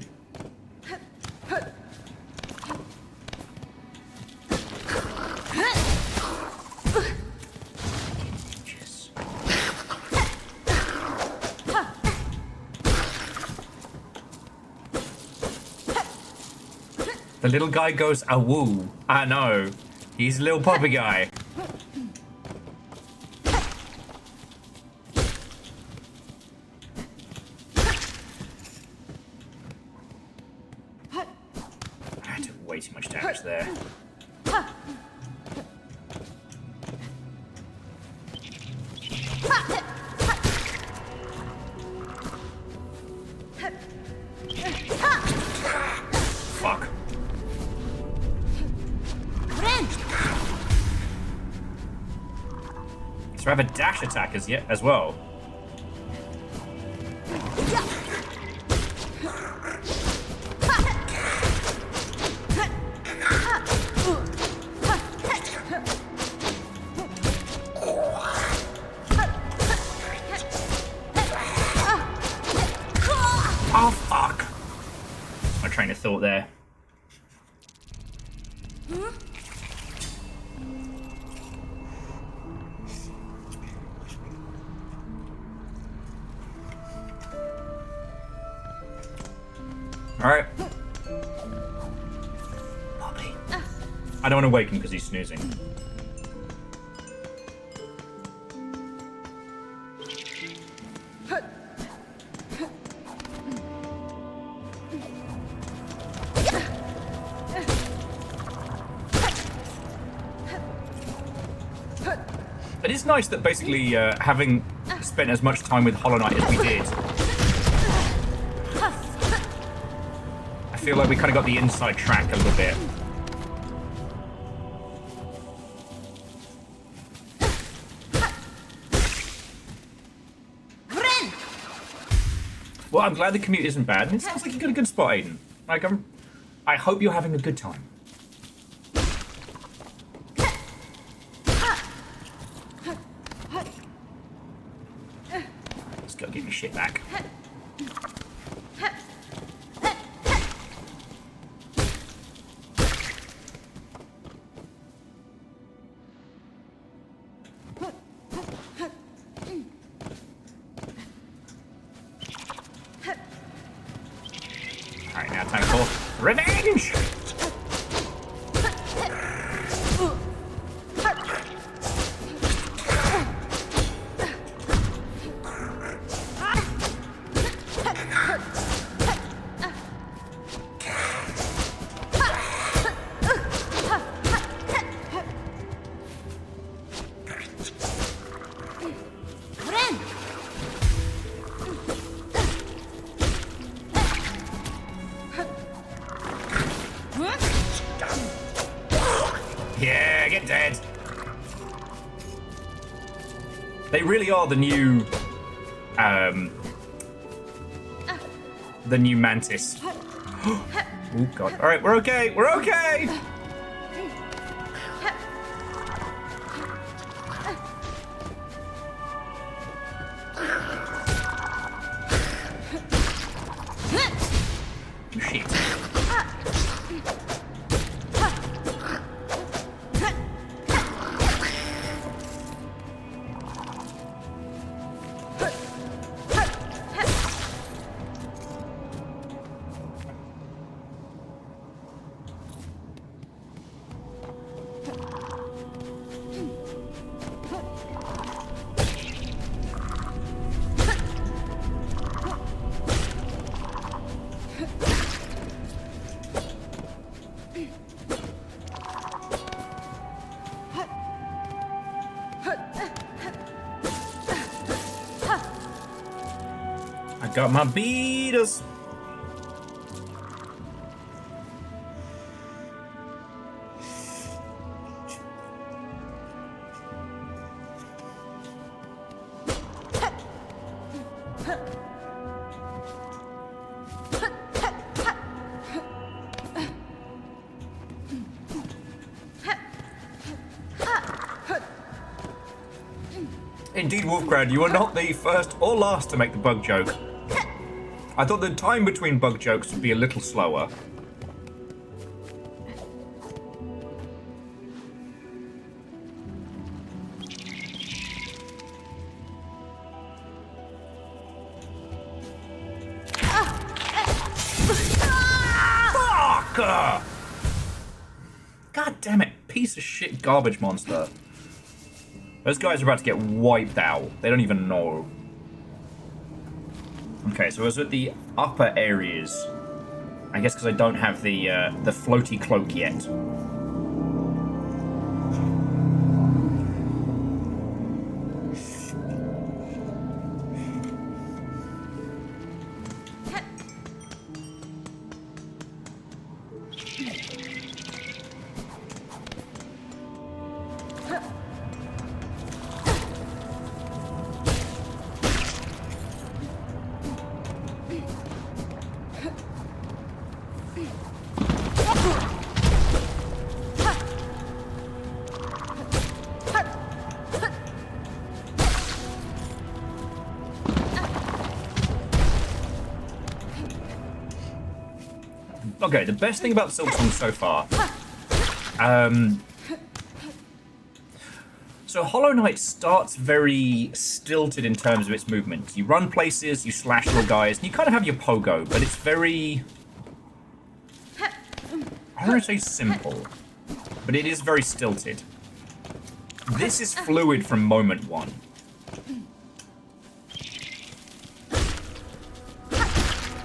The little guy goes, awoo. I know. He's a little puppy guy. I took way too much damage there. So I have a dash attack as well. Oh, fuck! My train of thought there. Alright. Bobby. I don't want to wake him because he's snoozing. It is nice that basically having spent as much time with Hollow Knight as we did, I feel like we kind of got the inside track a little bit. Well, I'm glad the commute isn't bad. It sounds like you got a good spot, Aiden. Like, I hope you're having a good time. Just gotta get your shit back. Alright, now time for revenge! Yeah, get dead. They really are the new mantis. Oh god. Alright, we're okay, we're okay! Shit. I got my beaters. Indeed, Wolfcrowd, you are not the first or last to make the bug joke. I thought the time between bug jokes would be a little slower. Fuck! God damn it, piece of shit garbage monster. Those guys are about to get wiped out. They don't even know. Okay, so I was at the upper areas. I guess because I don't have the floaty cloak yet. Okay, the best thing about Silksong so far. So Hollow Knight starts very stilted in terms of its movement. You run places, you slash little guys, and you kind of have your pogo, but it's very... I don't want to say simple, but it is very stilted. This is fluid from moment one.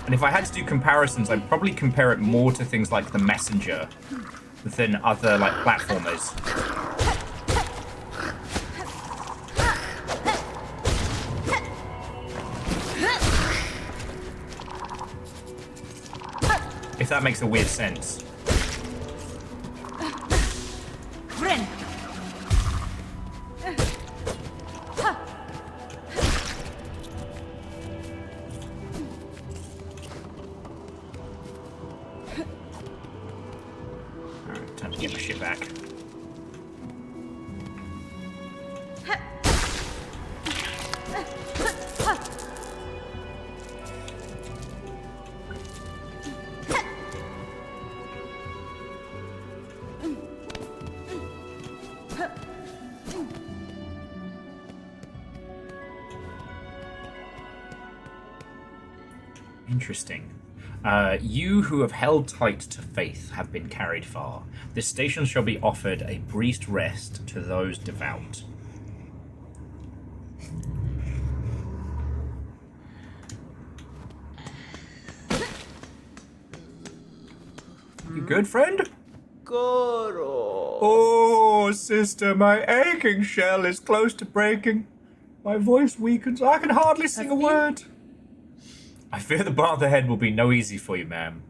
And if I had to do comparisons, I'd probably compare it more to things like The Messenger than other, like, platformers. If that makes a weird sense. Alright, time to get my shit back. Interesting. You who have held tight to faith have been carried far. This station shall be offered a brief rest to those devout. You good, friend? Goro. Oh, sister, my aching shell is close to breaking. My voice weakens. I can hardly sing a word. I fear the path ahead will be no easy for you, ma'am.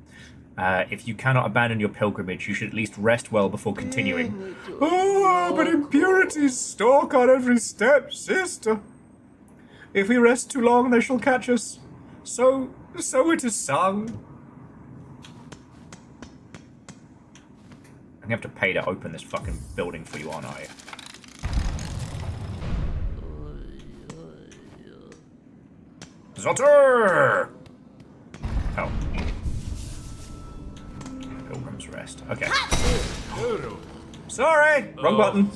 If you cannot abandon your pilgrimage, you should at least rest well before continuing. Oh, but impurities stalk on every step, sister. If we rest too long, they shall catch us. So it is sung. I'm gonna have to pay to open this fucking building for you, aren't I? Zotter! Oh. Pilgrim's Rest. Okay. Sorry! Wrong button.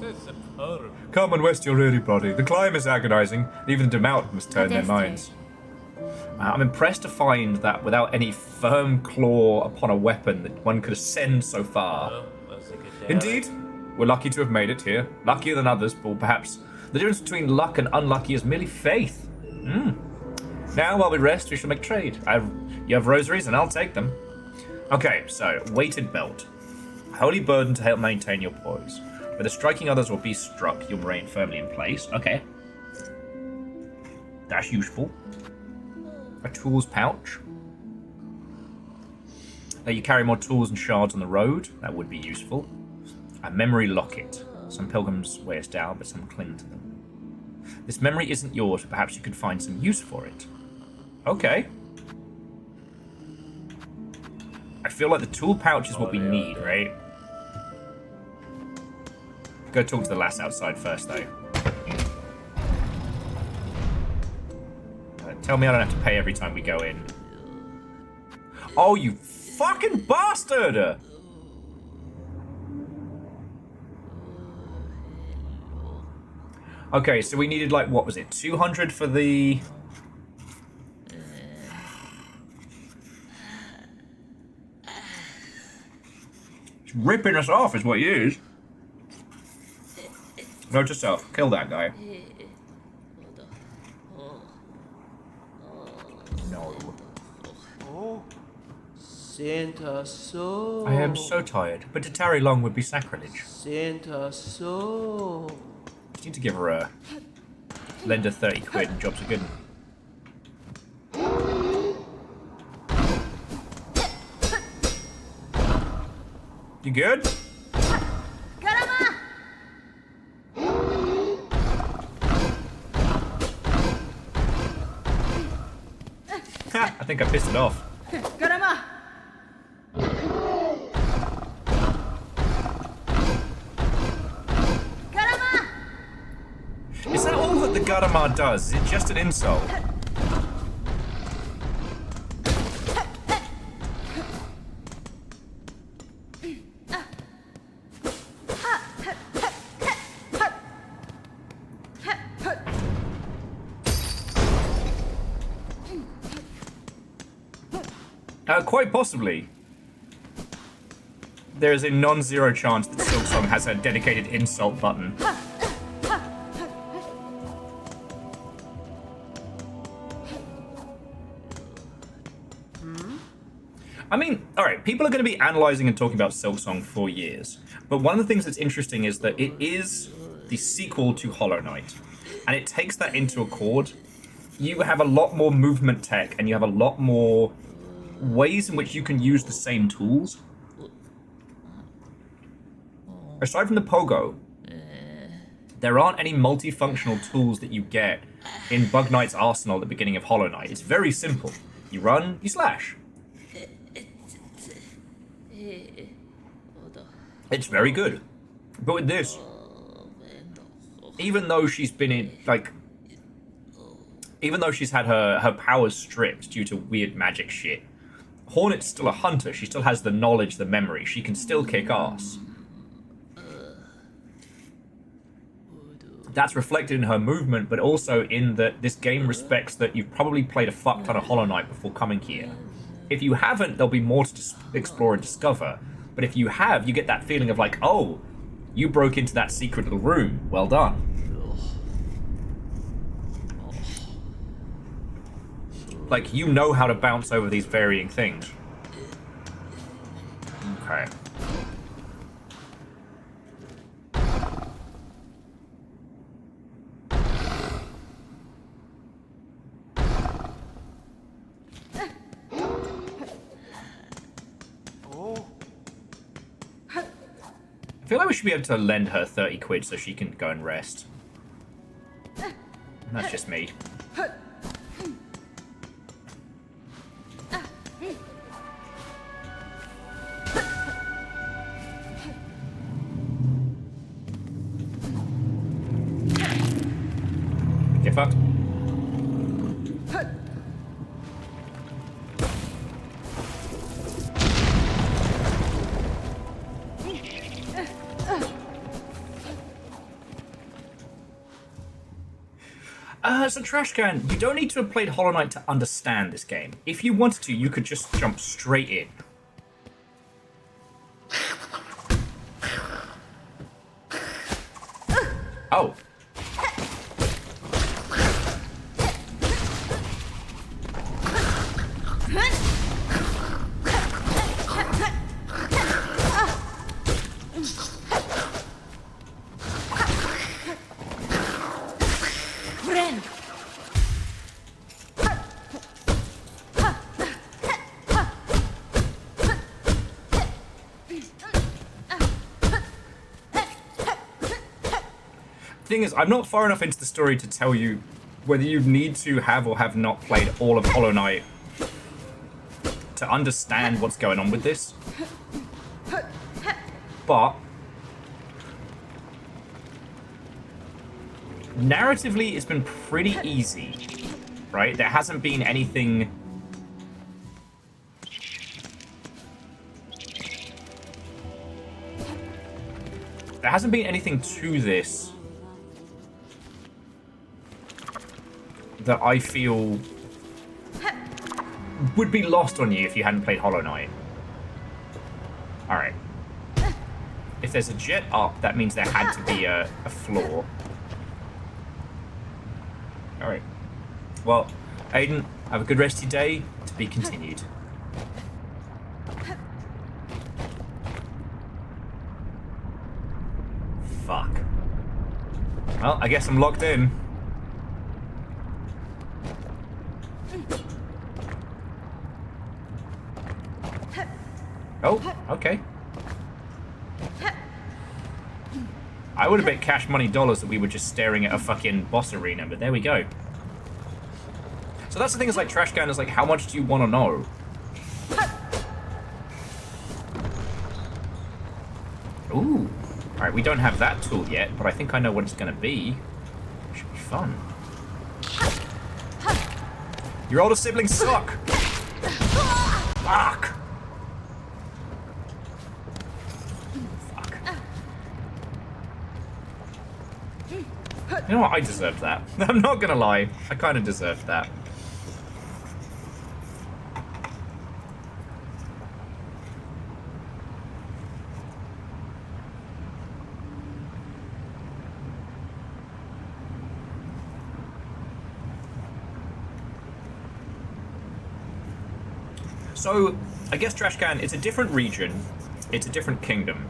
Come and rest your weary body. The climb is agonizing. Even the demout must turn their minds. I'm impressed to find that without any firm claw upon a weapon that one could ascend so far. Indeed, we're lucky to have made it here. Luckier than others, but perhaps the difference between luck and unlucky is merely faith. Now, while we rest, we shall make trade. You have rosaries, and I'll take them. Okay, so, weighted belt. Holy burden to help maintain your poise. Whether striking others or be struck, you'll remain firmly in place. Okay. That's useful. A tools pouch. You carry more tools and shards on the road. That would be useful. A memory locket. Some pilgrims weigh us down, but some cling to them. This memory isn't yours, but perhaps you could find some use for it. Okay. I feel like the tool pouch is what we need, right? Go talk to the lass outside first, though. Tell me I don't have to pay every time we go in. Oh, you fucking bastard! Okay, so we needed, like, what was it? 200 for the... He's ripping us off is what he is. Note yourself. Kill that guy. No. I am so tired, but to tarry long would be sacrilege. Just need to give her a... lend her 30 quid and jobs are good. You good? I think I pissed it off. Is that all that the Garama does? Is it just an insult? Quite possibly. There is a non-zero chance that Silksong has a dedicated insult button. I mean, alright, people are going to be analysing and talking about Silksong for years, but one of the things that's interesting is that it is the sequel to Hollow Knight, and it takes that into accord. You have a lot more movement tech, and you have a lot more ways in which you can use the same tools. Aside from the pogo, there aren't any multifunctional tools that you get in Bug Knight's arsenal at the beginning of Hollow Knight. It's very simple. You run, you slash. It's very good. But with this, even though she's been in, like, even though she's had her powers stripped due to weird magic shit, Hornet's still a hunter. She still has the knowledge, the memory. She can still kick ass. That's reflected in her movement, but also in that this game respects that you've probably played a fuck ton of Hollow Knight before coming here. If you haven't, there'll be more to explore and discover. But if you have, you get that feeling of like, oh, you broke into that secret little room. Well done. Like, you know how to bounce over these varying things. Okay. I feel like we should be able to lend her 30 quid so she can go and rest. That's just me. Get fucked. As a trash can, you don't need to have played Hollow Knight to understand this game. If you wanted to, you could just jump straight in. Oh. Thing is, I'm not far enough into the story to tell you whether you need to have or have not played all of Hollow Knight to understand what's going on with this. But narratively, it's been pretty easy, right? There hasn't been anything... There hasn't been anything to this that I feel would be lost on you if you hadn't played Hollow Knight. Alright. If there's a jet up, that means there had to be a floor. Alright. Well, Aiden, have a good rest of your day. To be continued. Fuck. Well, I guess I'm locked in. Oh, okay. I would have bet cash money dollars that we were just staring at a fucking boss arena, but there we go. So that's the thing, is like trash can is like, how much do you want to know? Ooh. Alright, we don't have that tool yet, but I think I know what it's gonna be. Should be fun. Your older siblings suck! Fuck! You know what? I deserved that. I'm not gonna lie. I kind of deserved that. So, I guess Trash Can, it's a different region, it's a different kingdom.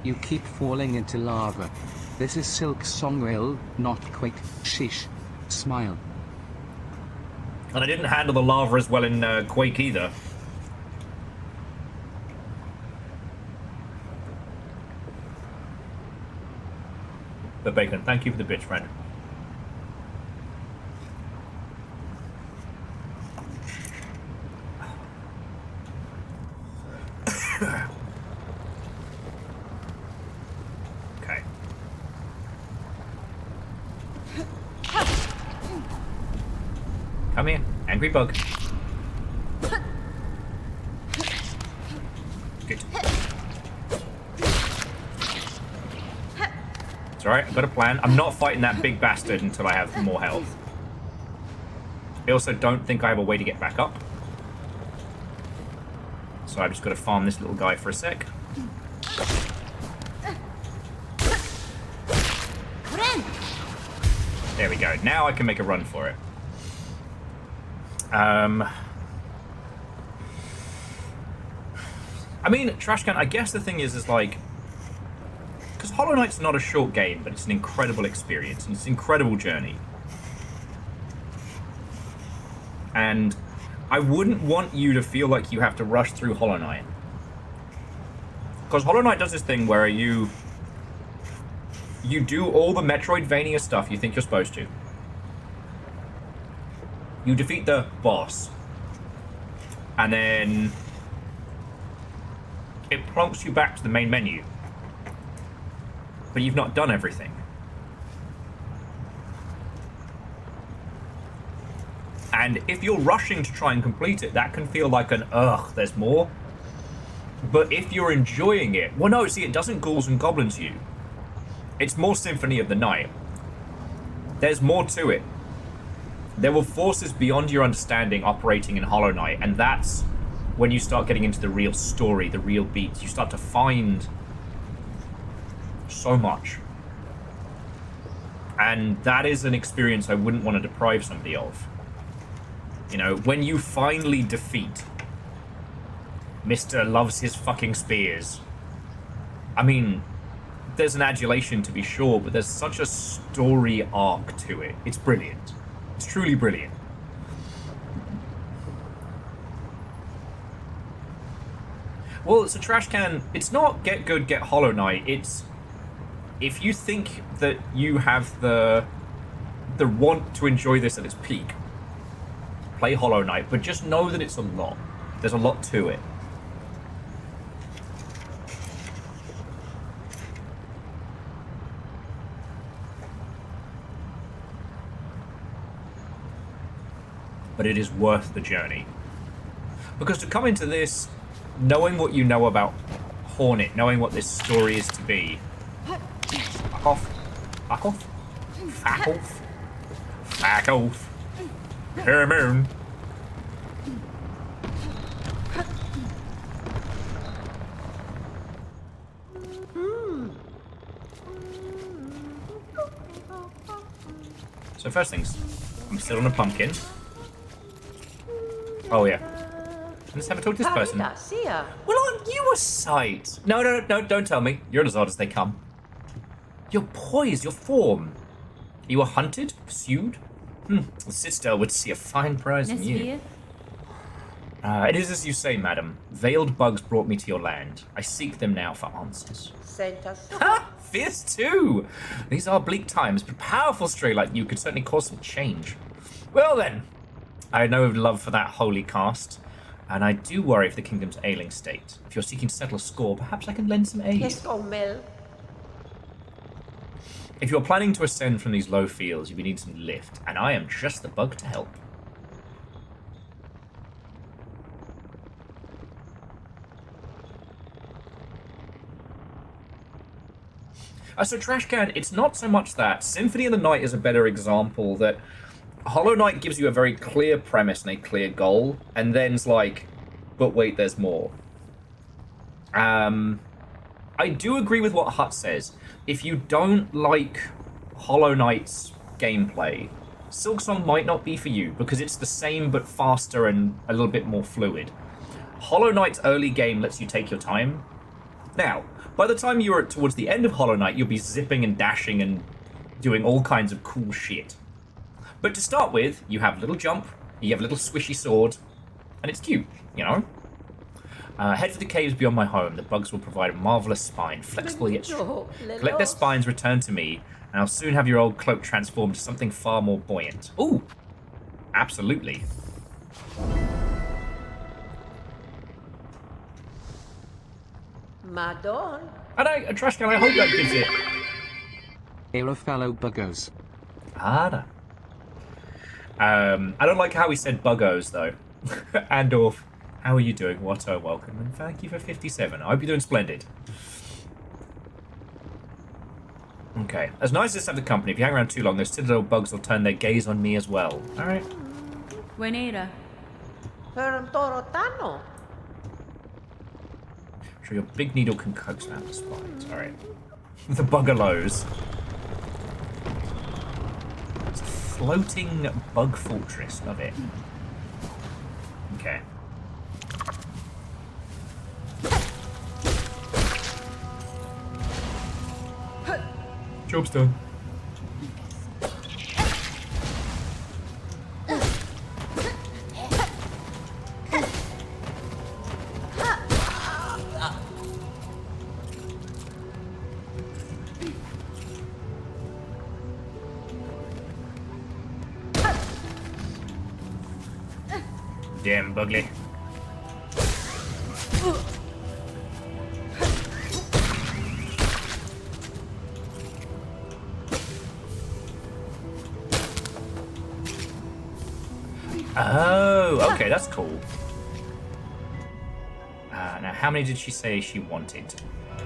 You keep falling into lava. This is Silksong will, not quick, sheesh. Smile. And I didn't handle the lava as well in Quake either. But Bacon, thank you for the bitch, friend. Okay. Come here, angry bug. Good. It's alright, I've got a plan. I'm not fighting that big bastard until I have more health. I also don't think I have a way to get back up. So I've just got to farm this little guy for a sec. There we go. Now I can make a run for it. I mean, Trash Can, I guess the thing is like... Because Hollow Knight's not a short game, but it's an incredible experience, and it's an incredible journey. And I wouldn't want you to feel like you have to rush through Hollow Knight. Because Hollow Knight does this thing where you do all the Metroidvania stuff you think you're supposed to. You defeat the boss. And then it plonks you back to the main menu. But you've not done everything. And if you're rushing to try and complete it, that can feel like an, ugh, there's more. But if you're enjoying it, well, no, see, it doesn't ghouls and goblins you. It's more Symphony of the Night. There's more to it. There were forces beyond your understanding operating in Hollow Knight, and that's when you start getting into the real story, the real beats. You start to find so much. And that is an experience I wouldn't want to deprive somebody of. You know, when you finally defeat Mr. Loves His Fucking Spears. I mean, there's an adulation to be sure, but there's such a story arc to it. It's brilliant. It's truly brilliant. Well, it's a Trash Can. It's not get good, get Hollow Knight. It's if you think that you have the want to enjoy this at its peak, play Hollow Knight, but just know that it's a lot. There's a lot to it. But it is worth the journey. Because to come into this, knowing what you know about Hornet, knowing what this story is to be... Fuck off. Fuck off. Fuck off. Fuck off. Come on. So first things, I'm still on a pumpkin. Oh yeah. Let's have a talk to this person. Well, aren't you a sight? No, don't tell me. You're as odd as they come. Your poise, your form. You were hunted, pursued? The sister would see a fine prize in you. It is as you say, madam. Veiled bugs brought me to your land. I seek them now for answers. Ha! Fierce too! These are bleak times, but a powerful stray like you could certainly cause some change. Well then, I know of love for that holy caste, and I do worry for the kingdom's ailing state. If you're seeking to settle a score, perhaps I can lend some aid. If you're planning to ascend from these low fields, you need some lift, and I am just the bug to help. So Trash Can, it's not so much that. Symphony of the Night is a better example that Hollow Knight gives you a very clear premise and a clear goal, and then's like, but wait, there's more. I do agree with what Hut says. If you don't like Hollow Knight's gameplay, Silksong might not be for you because it's the same but faster and a little bit more fluid. Hollow Knight's early game lets you take your time. Now, by the time you're towards the end of Hollow Knight, you'll be zipping and dashing and doing all kinds of cool shit. But to start with, you have a little jump, you have a little swishy sword, and it's cute, you know? Head for the caves beyond my home. The bugs will provide a marvelous spine, flexible yet strong. Collect their spines, return to me, and I'll soon have your old cloak transformed to something far more buoyant. Ooh! Absolutely. Madon. And a trash can, I hope that gives it. Hero fellow buggos. I don't like how he said buggos, though. Andorf, how are you doing? What a welcome, and thank you for 57. I hope you're doing splendid. Okay, as nice as to have the company, if you hang around too long, those citadel bugs will turn their gaze on me as well. Alright. Buenera. Torotano. Sure, your big needle can coax out the spines. Alright. The bugalows. It's a floating bug fortress. Love it. Okay. Job's done. Damn, Bugly. Oh, okay, that's cool. Now, how many did she say she wanted?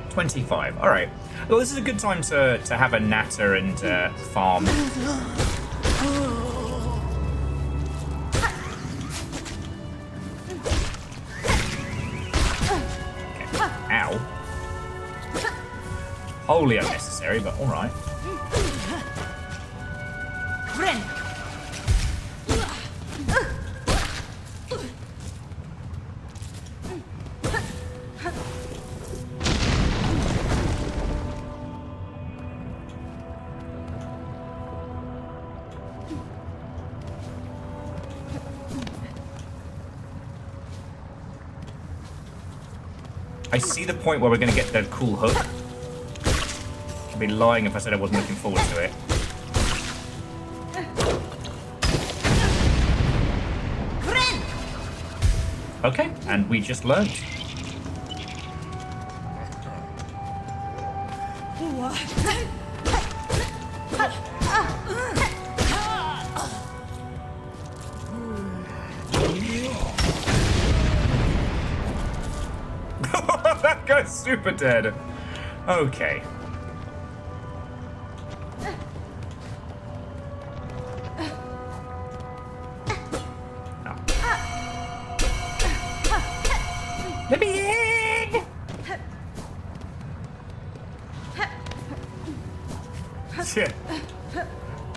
25. All right. Well, this is a good time to have a natter and farm. Ow. Wholly unnecessary, but alright. I see the point where we're going to get the cool hook. I'd be lying if I said I wasn't looking forward to it. Okay, and we just learned. That guy's super dead. Okay. Let me in! Shit.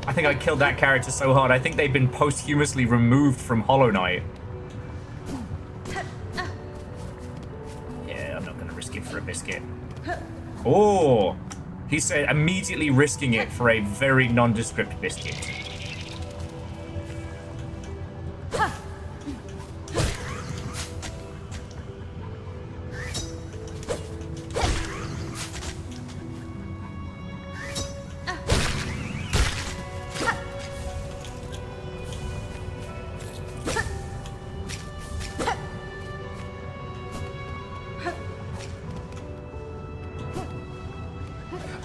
I think I killed that character so hard. I think they've been posthumously removed from Hollow Knight. Yeah, I'm not going to risk it for a biscuit. Oh! He said immediately risking it for a very nondescript biscuit.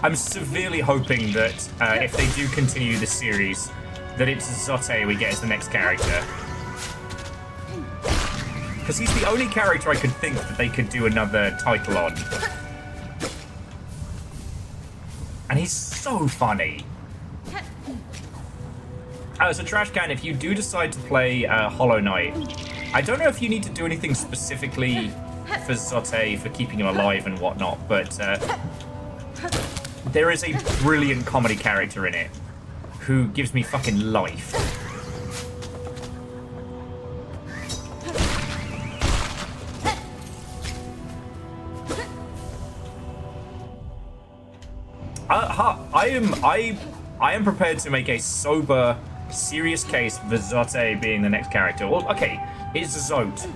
I'm severely hoping that if they do continue the series, that it's Zote we get as the next character. Because he's the only character I could think that they could do another title on. And he's so funny. So Trash Can, if you do decide to play Hollow Knight, I don't know if you need to do anything specifically for Zote, for keeping him alive and whatnot, but there is a brilliant comedy character in it. who gives me fucking life. I am prepared to make a sober, serious case for Zote being the next character. Well, okay, it's Zote.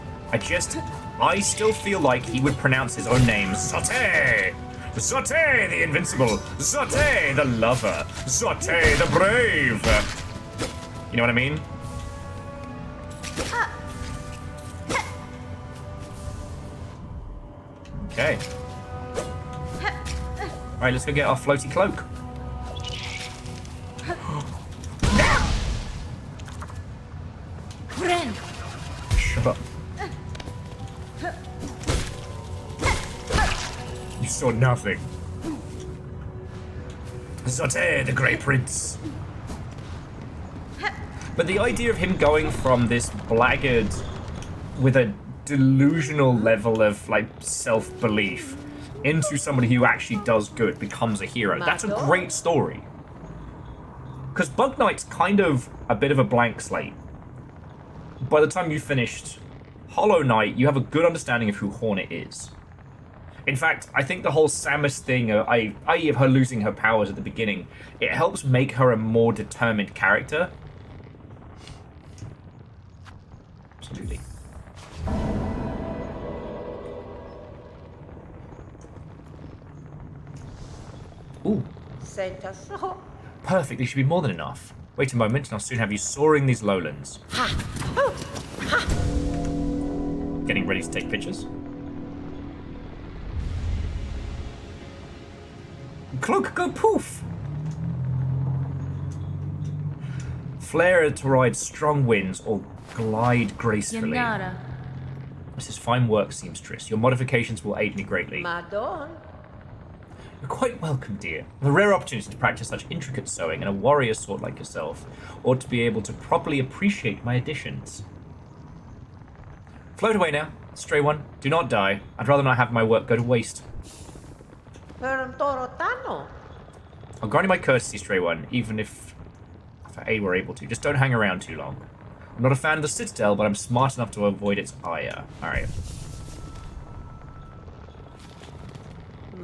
I still feel like he would pronounce his own name, Zote! Zote the invincible! Zote the lover! Zote the brave! You know what I mean? Okay. Alright, let's go get our floaty cloak. Shut up. You saw nothing. Zote, the Grey Prince. But the idea of him going from this blackguard with a delusional level of, like, self-belief into somebody who actually does good, becomes a hero. That's a great story. Because Bug Knight's kind of a bit of a blank slate. By the time you finished Hollow Knight, you have a good understanding of who Hornet is. In fact, I think the whole Samus thing, i.e. of her losing her powers at the beginning, it helps make her a more determined character. Absolutely. Ooh. Perfect, these should be more than enough. Wait a moment, and I'll soon have you soaring these lowlands. Getting ready to take pictures. Cloak, go poof! Flare to ride strong winds or glide gracefully. Yanara. This is fine work, seamstress. Your modifications will aid me greatly. Madon. You're quite welcome, dear. The rare opportunity to practice such intricate sewing, and a warrior sort like yourself ought to be able to properly appreciate my additions. Float away now, stray one. Do not die. I'd rather not have my work go to waste. I'll grant you my courtesy, stray one, even if A were able to. Just don't hang around too long. I'm not a fan of the Citadel, but I'm smart enough to avoid its ire. Alright.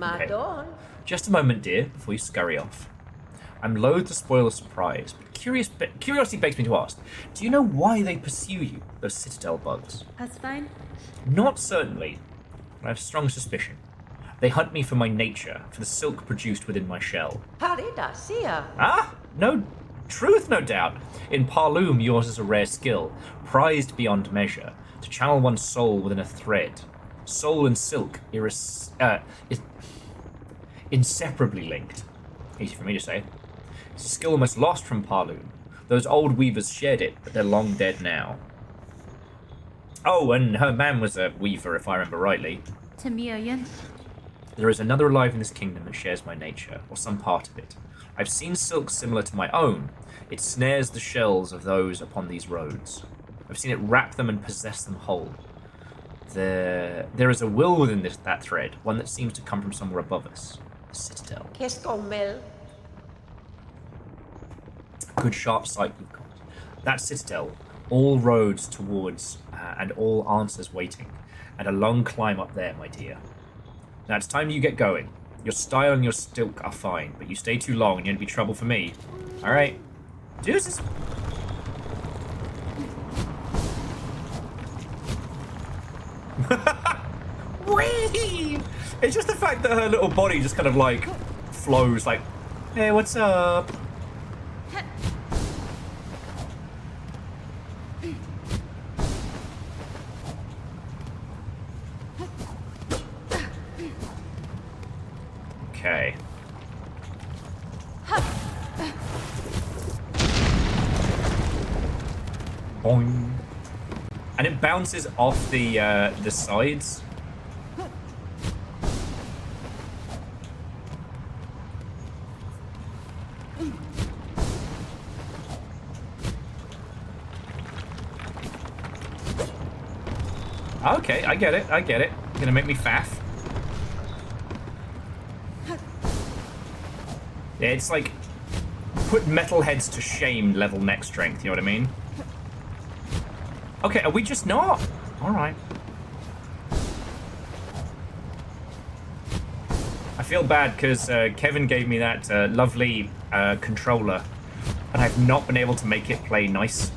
Okay. Just a moment, dear, before you scurry off. I'm loath to spoil the surprise, but curiosity begs me to ask, do you know why they pursue you, those Citadel bugs? That's fine. Not certainly, but I have strong suspicion. They hunt me for my nature, for the silk produced within my shell. Ah, no truth, no doubt. In Parloom, yours is a rare skill, prized beyond measure, to channel one's soul within a thread. Soul and silk, inseparably linked. Easy for me to say. It's a skill almost lost from Parloom. Those old weavers shared it, but they're long dead now. Oh, and her man was a weaver, if I remember rightly. Tamiyan. There is another alive in this kingdom that shares my nature, or some part of it. I've seen silk similar to my own. It snares the shells of those upon these roads. I've seen it wrap them and possess them whole. There is a will within that thread, one that seems to come from somewhere above us. The Citadel. Good sharp sight you've got. That Citadel, all roads towards, and all answers waiting, and a long climb up there, my dear. Now it's time you get going. Your style and your stilk are fine, but you stay too long and you'll be trouble for me. Alright. Deuces. Whee! It's just the fact that her little body just kind of like flows like, hey, what's up? Okay. Boing. And it bounces off the sides. Okay, I get it. Gonna make me faff. Yeah, it's like put metalheads to shame level neck strength, you know what I mean? Okay, are we just not? Alright. I feel bad because Kevin gave me that lovely controller, and I've not been able to make it play nice.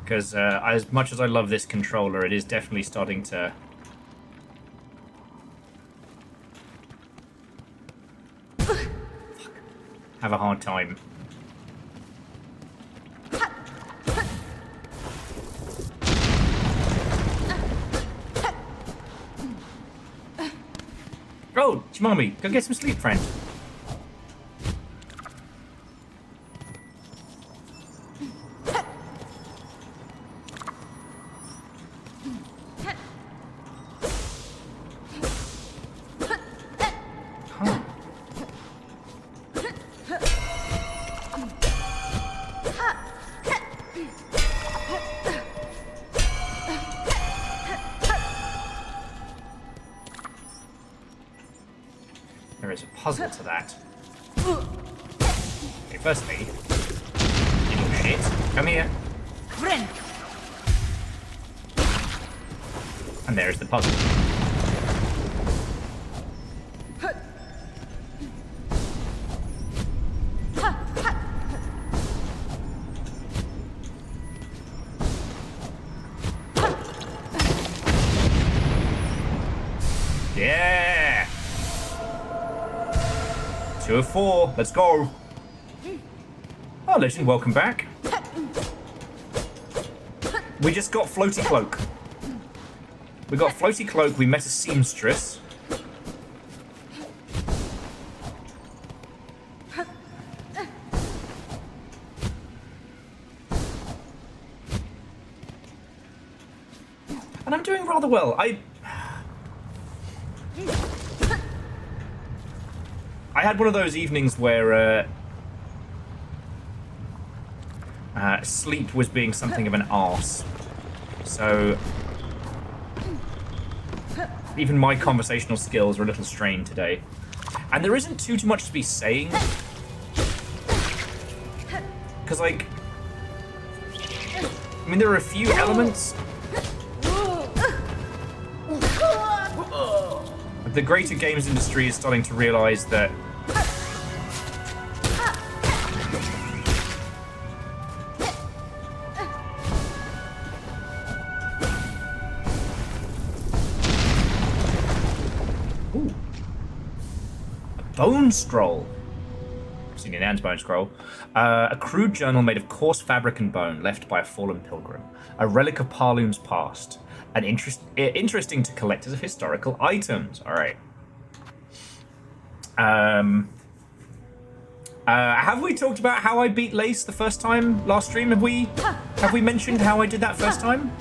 Because as much as I love this controller, it is definitely starting to... have a hard time. Oh, Chimami, go get some sleep, friend. There is a puzzle to that. Okay, firstly, you little shit, come here. Friend. And there's the puzzle. Yeah! 2 of 4, let's go! Oh, Legend, welcome back. We just got Floaty Cloak. We got Floaty Cloak, we met a seamstress. And I'm doing rather well. I had one of those evenings where sleep was being something of an arse. So even my conversational skills are a little strained today. And there isn't too much to be saying. Because, like, I mean, there are a few elements. The greater games industry is starting to realize that bone scroll. Seen Anne's bone scroll. A crude journal made of coarse fabric and bone left by a fallen pilgrim. A relic of Parloon's past. And interesting to collectors of historical items. All right. Have we talked about how I beat Lace the first time last stream? Have we mentioned how I did that first time?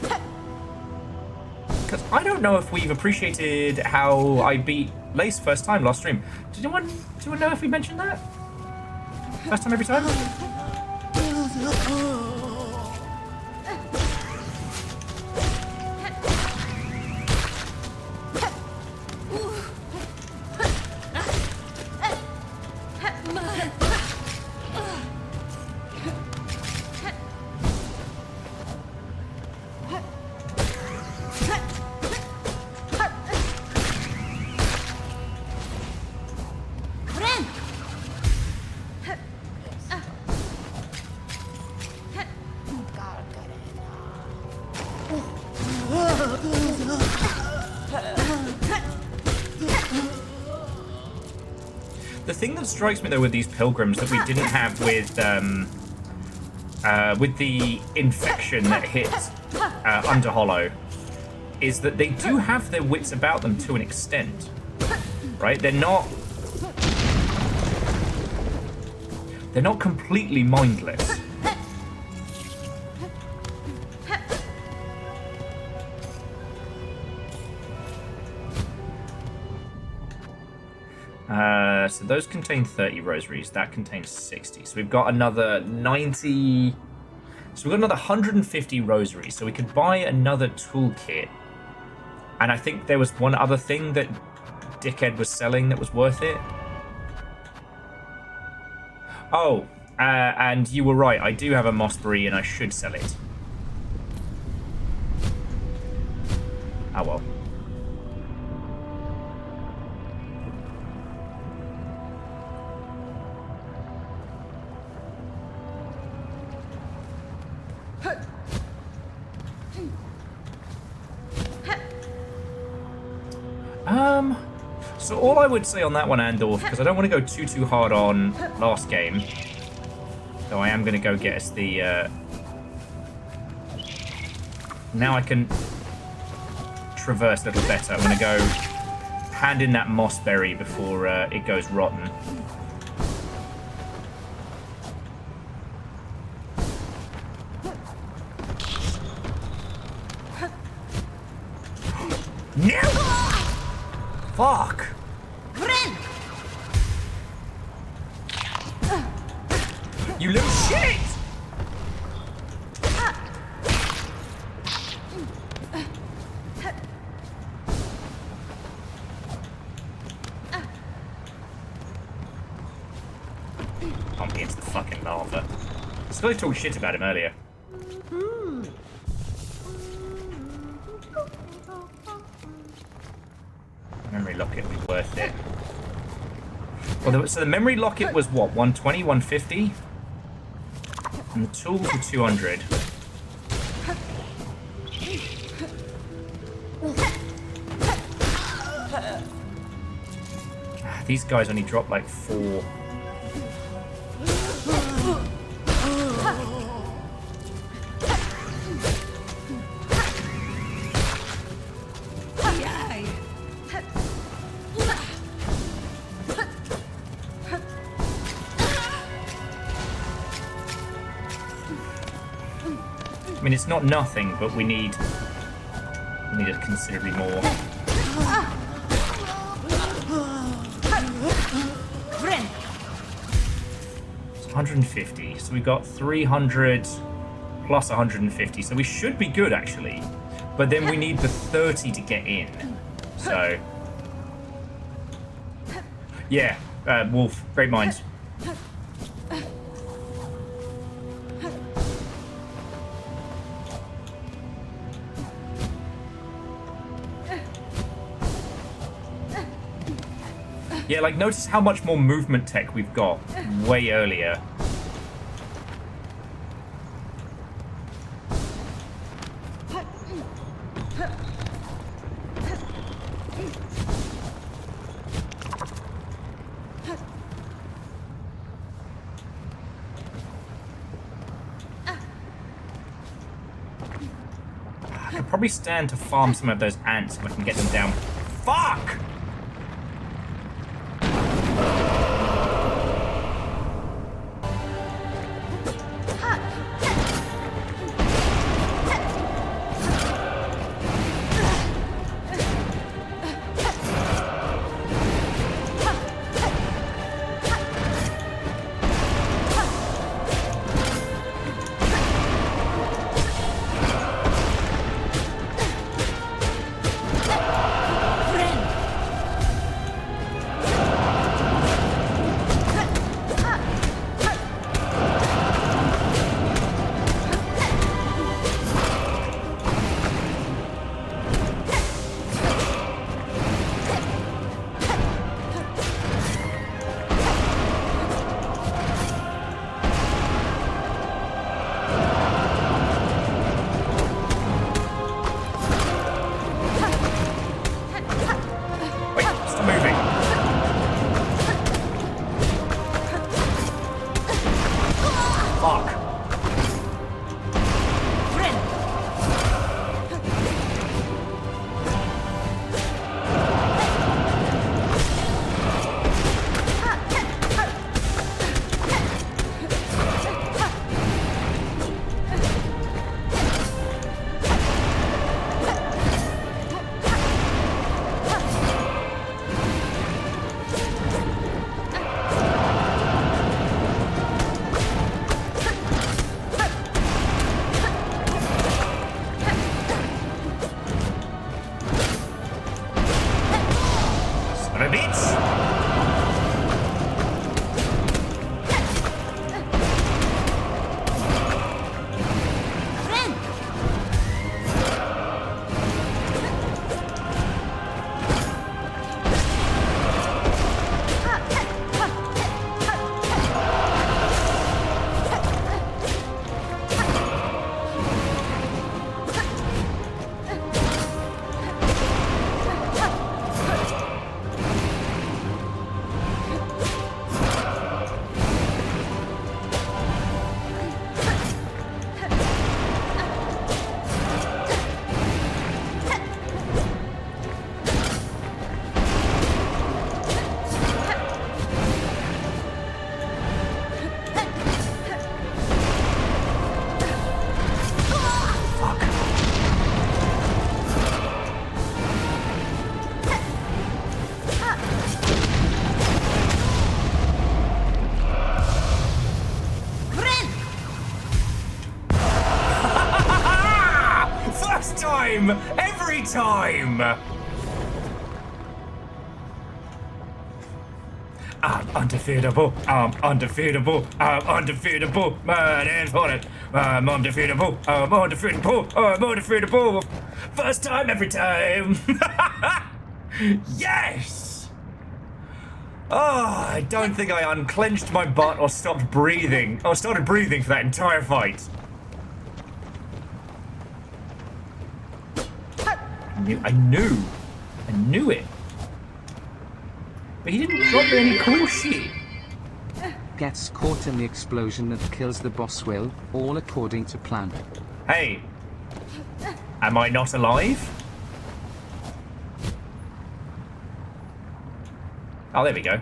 Because I don't know if we've appreciated how I beat Lace first time last stream. Did anyone know if we mentioned that? First time every time? The thing that strikes me though with these pilgrims that we didn't have with the infection that hit Under Hollow is that they do have their wits about them to an extent, right? They're not completely mindless. So those contain 30 rosaries. That contains 60. So we've got another 90. So we've got another 150 rosaries. So we could buy another toolkit. And I think there was one other thing that Dickhead was selling that was worth it. Oh, and you were right. I do have a mossberry and I should sell it. Oh well. So all I would say on that one, Andorf, because I don't want to go too hard on last game, though I am going to go get us the, now I can traverse a little better. I'm going to go hand in that mossberry before it goes rotten. No! Fuck! You little shit! Pump into the fucking lava. Still talking shit about him earlier. Memory locket would be worth it. Well, so the memory locket was what? 120, 150? And the tools were 200. These guys only drop like 4. I mean, it's not nothing, but we need it considerably more. It's 150, so we got 300 plus 150, so we should be good actually. But then we need the 30 to get in. So yeah, Wolf, great minds. Yeah, like, notice how much more movement tech we've got way earlier. I could probably stand to farm some of those ants if I can get them down. Fuck! Every time! I'm undefeatable. I'm undefeatable. I'm undefeatable. Man, hands on it. I'm undefeatable. I'm undefeatable. I'm undefeatable. First time, every time. Yes! Oh, I don't think I unclenched my butt or stopped breathing. Or started breathing for that entire fight. I knew it. But he didn't drop any cool shit. Gets caught in the explosion that kills the boss will, all according to plan. Hey, am I not alive? Oh, there we go.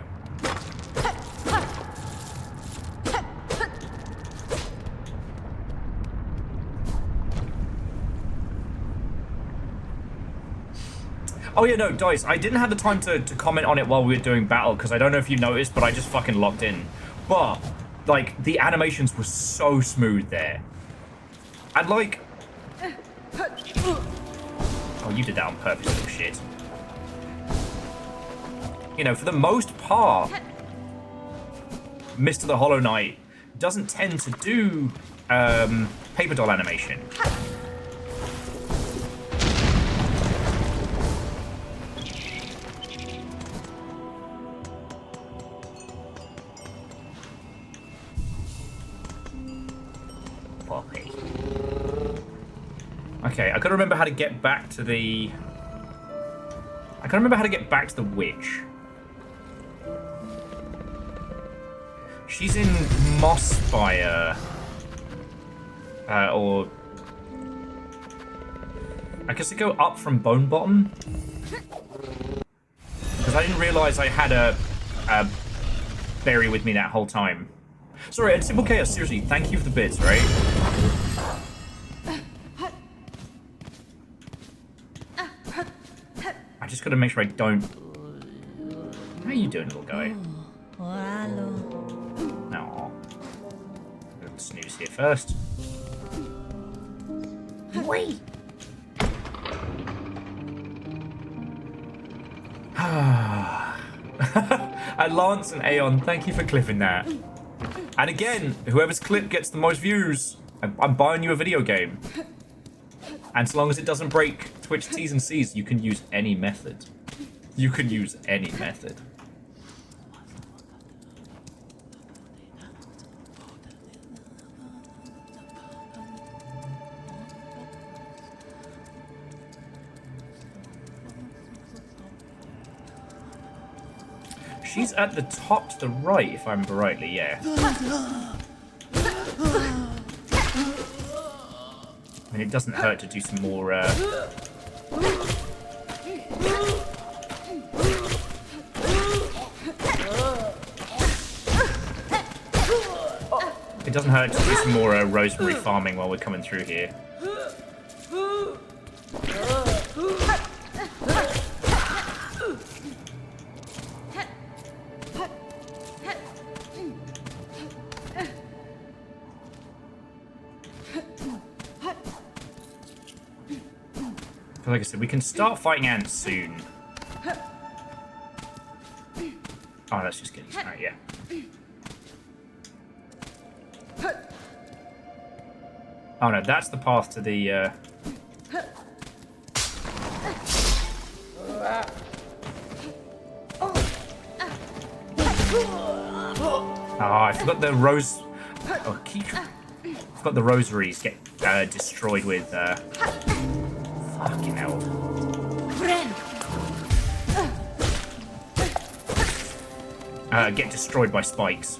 Oh yeah, no, Dice, I didn't have the time to comment on it while we were doing battle, because I don't know if you noticed, but I just fucking locked in. But, like, the animations were so smooth there. And, like... Oh, you did that on purpose, little shit. You know, for the most part, Mr. the Hollow Knight doesn't tend to do paper doll animation. Okay, I gotta remember how to get back to the... I gotta remember how to get back to the witch. She's in Mossfire. Or... I guess I go up from Bone Bottom. Because I didn't realise I had a berry with me that whole time. Sorry, and Simple Chaos, seriously, thank you for the bits, right? I just gotta make sure I don't... How are you doing, little guy? Aww. Little snooze here first. Wait! And Lance and Aeon, thank you for clipping that. And again, whoever's clip gets the most views, I'm buying you a video game. And so long as it doesn't break Twitch T's and C's, you can use any method. You can use any method. She's at the top to the right, if I remember rightly, yeah. I mean, it doesn't hurt to do some more, It doesn't hurt to do some more rosemary farming while we're coming through here. Like I said, we can start fighting ants soon. Oh, let's just get this right, yeah. Oh no, that's the path to the, Oh, I forgot the rose... Oh, I forgot the rosaries get destroyed with, fucking hell. Get destroyed by spikes.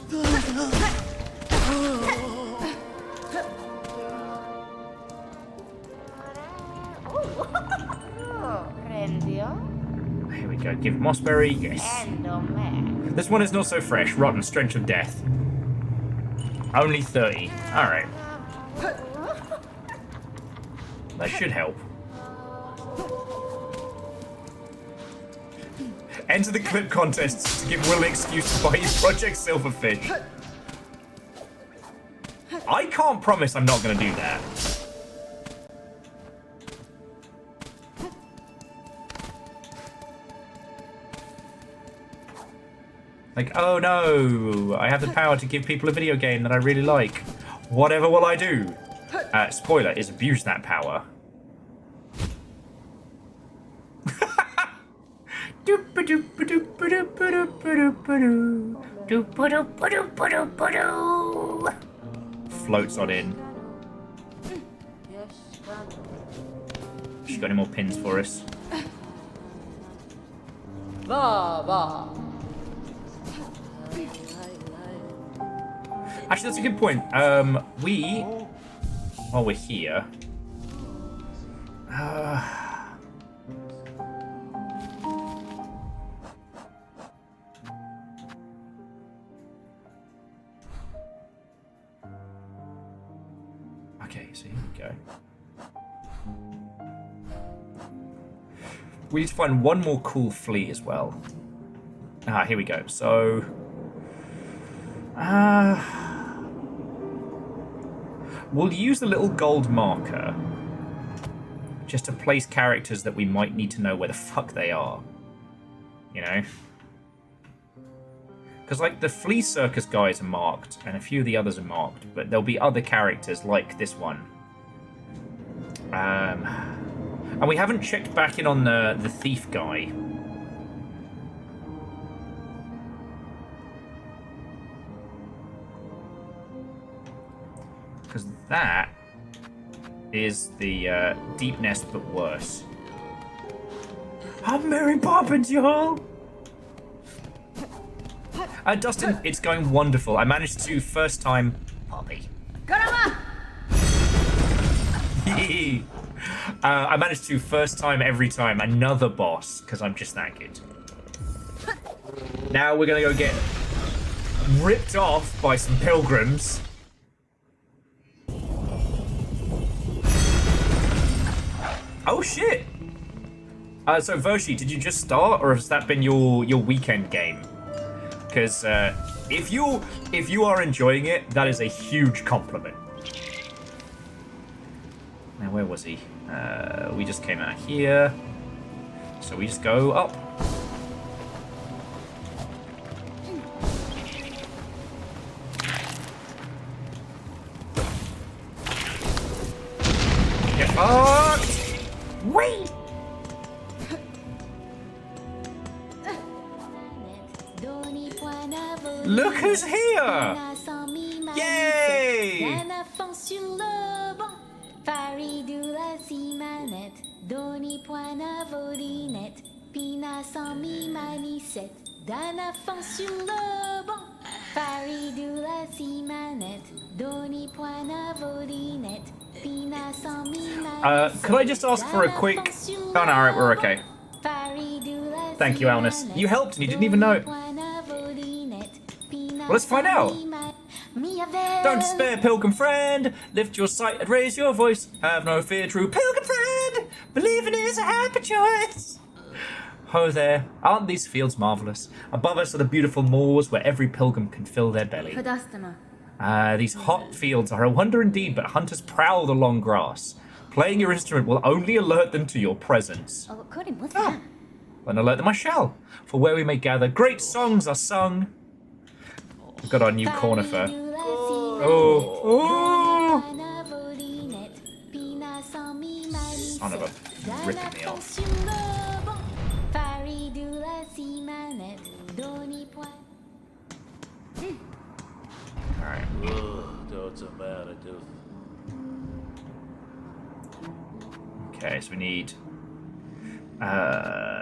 Here we go. Give mossberry. Yes. This one is not so fresh. Rotten. Stench of death. Only 30. Alright. That should help. Enter the clip contest to give Will an excuse to buy his Project Silverfish. I can't promise I'm not going to do that. Like, oh no, I have the power to give people a video game that I really like. Whatever will I do? Spoiler is abuse that power. Floats on in. She got any more pins for us? Actually, that's a good point. While we're here, okay, so here we go. We need to find one more cool flea as well. Ah, here we go. So, we'll use the little gold marker just to place characters that we might need to know where the fuck they are. You know? Because, like, the Flea Circus guys are marked, and a few of the others are marked, but there'll be other characters like this one. And we haven't checked back in on the thief guy. Because that is the deep nest, but worse. I'm Mary Poppins, y'all! Dustin, it's going wonderful. I managed to first time... Poppy. I managed to first time every time another boss, because I'm just that good. Now we're going to go get ripped off by some pilgrims. Oh shit! So Vershi, did you just start, or has that been your weekend game? Because if you are enjoying it, that is a huge compliment. Now where was he? We just came out here, so we just go up. Get fucked! Wait! Look who's here! Yay! Could I just ask for a quick... Oh no, alright, we're okay. Thank you, Alnus. You helped and you didn't even know it. Well, let's find out. Don't despair, pilgrim friend. Lift your sight and raise your voice. Have no fear, true pilgrim friend. Believing is a happy choice. Ho there, aren't these fields marvellous? Above us are the beautiful moors where every pilgrim can fill their belly. These hot fields are a wonder indeed, but hunters prowl the long grass. Playing your instrument will only alert them to your presence. An alert them I shall, for where we may gather, great songs are sung. We've got our new conifer. Oh, oh! Son of a ripping me off. Alright. Okay, so we need...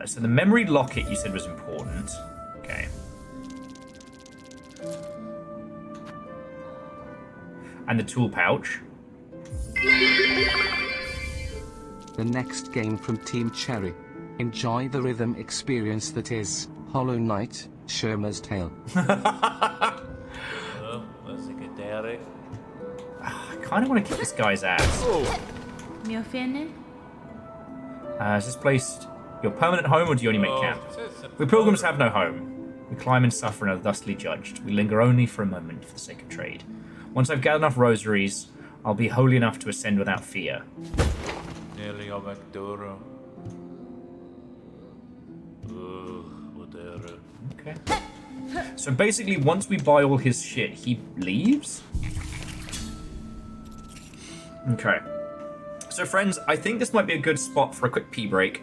so the memory locket you said was important. Okay. And the tool pouch. The next game from Team Cherry. Enjoy the rhythm experience that is Hollow Knight, Sherma's Tale. I kind of want to kick this guy's ass. Is this place your permanent home, or do you only make camp? We pilgrims have no home. We climb and suffer and are thusly judged. We linger only for a moment for the sake of trade. Once I've gathered enough rosaries, I'll be holy enough to ascend without fear. Okay. So basically, once we buy all his shit, he leaves? Okay. So friends, I think this might be a good spot for a quick pee break.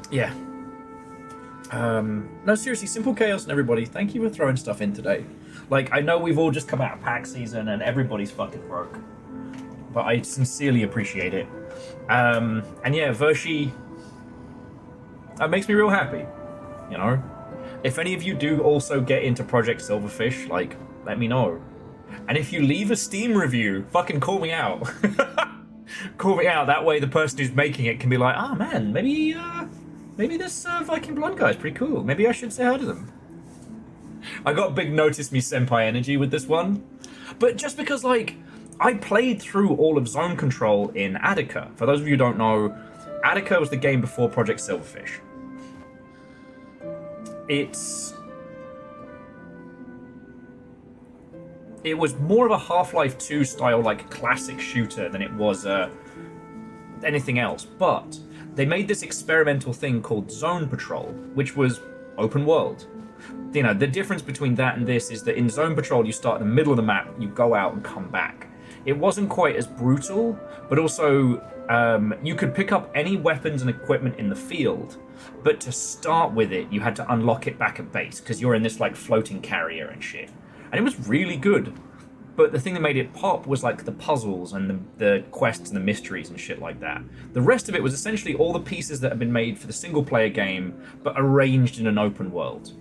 Yeah. No, seriously, Simple Chaos and everybody, thank you for throwing stuff in today. Like, I know we've all just come out of pack season and everybody's fucking broke. But I sincerely appreciate it. And yeah, Vershi, that makes me real happy, you know? If any of you do also get into Project Silverfish, like, let me know. And if you leave a Steam review, fucking call me out. Call me out, that way the person who's making it can be like, oh man, maybe this Viking Blonde guy's pretty cool. Maybe I should say hi to them. I got big Notice Me Senpai energy with this one. But just because, like, I played through all of Zone Control in Attica. For those of you who don't know, Attica was the game before Project Silverfish. It was more of a Half-Life 2 style, like, classic shooter than it was anything else. But they made this experimental thing called Zone Patrol, which was open world. You know, the difference between that and this is that in Zone Patrol, you start in the middle of the map, you go out and come back. It wasn't quite as brutal, but also you could pick up any weapons and equipment in the field, but to start with it, you had to unlock it back at base, because you're in this, like, floating carrier and shit. And it was really good. But the thing that made it pop was, like, the puzzles and the quests and the mysteries and shit like that. The rest of it was essentially all the pieces that had been made for the single-player game, but arranged in an open world.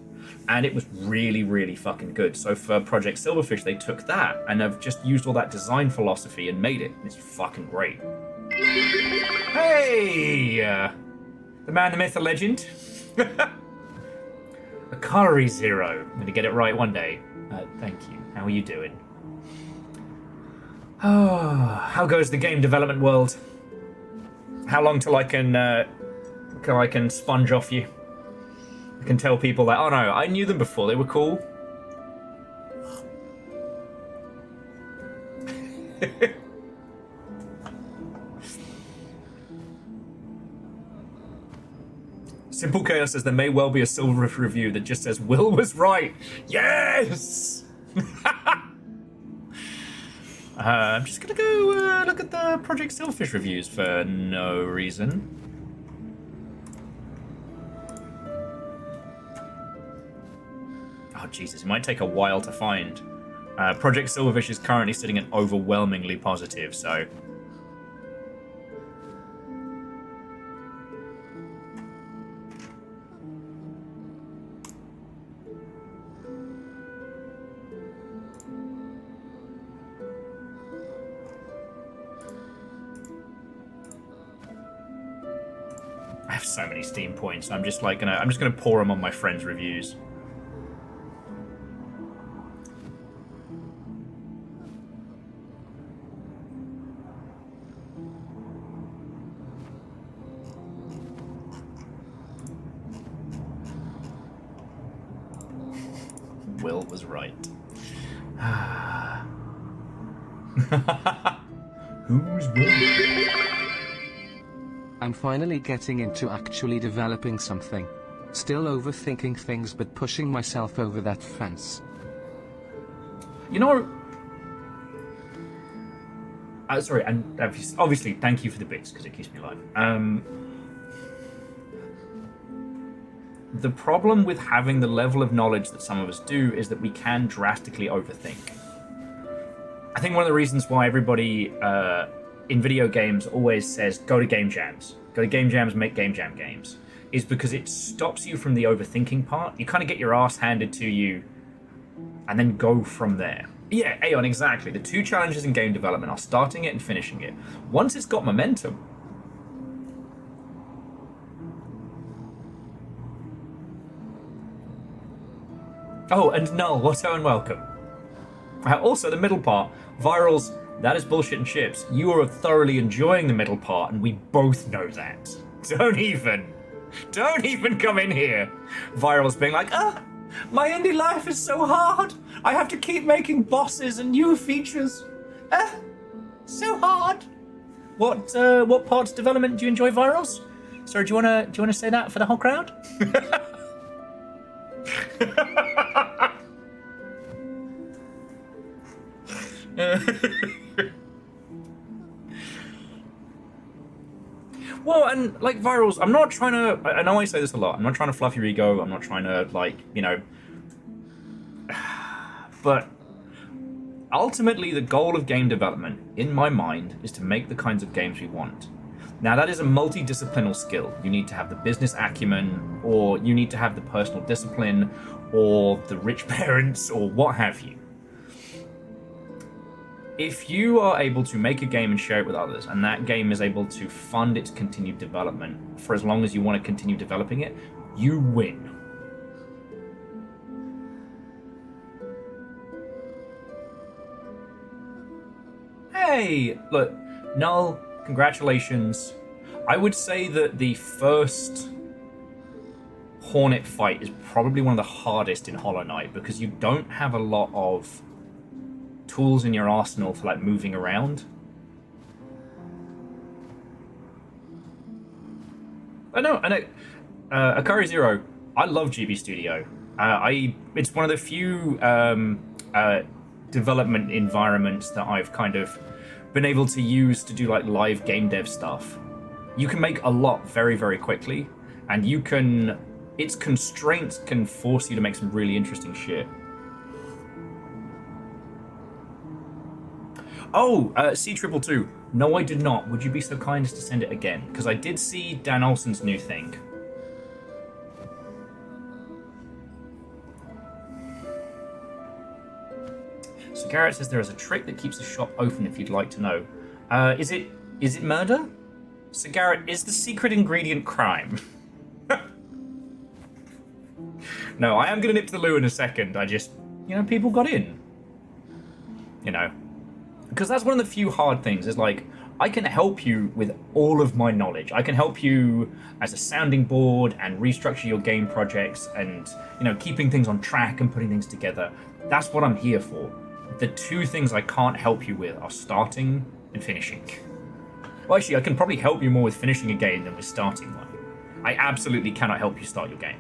And it was really, really fucking good. So for Project Silverfish, they took that and have just used all that design philosophy and made it. It's fucking great. Hey! The man, the myth, the legend. Akari Zero. I'm gonna get it right one day. Thank you. How are you doing? Oh, how goes the game development world? How long till I can sponge off you? I can tell people that, oh no, I knew them before, they were cool. Simple Chaos says there may well be a Silverfish review that just says Will was right. Yes! I'm just gonna go look at the Project Silverfish reviews for no reason. Oh Jesus, it might take a while to find. Project Silverfish is currently sitting at overwhelmingly positive, so... I have so many Steam points. I'm just gonna pour them on my friends' reviews. Will was right. Who's winning? I'm finally getting into actually developing something. Still overthinking things but pushing myself over that fence. You know... sorry, and obviously, thank you for the bits, because it keeps me alive. The problem with having the level of knowledge that some of us do is that we can drastically overthink. I think one of the reasons why everybody in video games always says, go to game jams. Go to game jams, make game jam games. Is because it stops you from the overthinking part. You kind of get your ass handed to you and then go from there. Yeah, Aeon, exactly. The two challenges in game development are starting it and finishing it. Once it's got momentum... Oh, and Null, what and welcome. Also, the middle part. Virals, that is bullshit and chips. You are thoroughly enjoying the middle part, and we both know that. Don't even come in here. Virals being like, my indie life is so hard. I have to keep making bosses and new features. So hard. What parts of development do you enjoy, Virals? Sorry, do you wanna say that for the whole crowd? Well, and like Virals, I'm not trying to. I know I say this a lot. I'm not trying to fluff your ego. I'm not trying to But ultimately, the goal of game development, in my mind, is to make the kinds of games we want. Now, that is a multidisciplinary skill. You need to have the business acumen, or you need to have the personal discipline, or the rich parents, or what have you. If you are able to make a game and share it with others, and that game is able to fund its continued development for as long as you want to continue developing it, you win. Hey, look, Null, congratulations. I would say that the first Hornet fight is probably one of the hardest in Hollow Knight because you don't have a lot of tools in your arsenal for like moving around. I know. Akari Zero, I love GB Studio. It's one of the few development environments that I've kind of been able to use to do like live game dev stuff. You can make a lot very, very quickly, and you can. Its constraints can force you to make some really interesting shit. Oh, C222. No, I did not. Would you be so kind as to send it again? Because I did see Dan Olsen's new thing. So Garrett says there is a trick that keeps the shop open if you'd like to know. Is it murder? So Garrett, is the secret ingredient crime? No, I am going to nip to the loo in a second. I just, people got in. Because that's one of the few hard things, is like, I can help you with all of my knowledge. I can help you as a sounding board and restructure your game projects and, keeping things on track and putting things together. That's what I'm here for. The two things I can't help you with are starting and finishing. Well, actually, I can probably help you more with finishing a game than with starting one. I absolutely cannot help you start your game.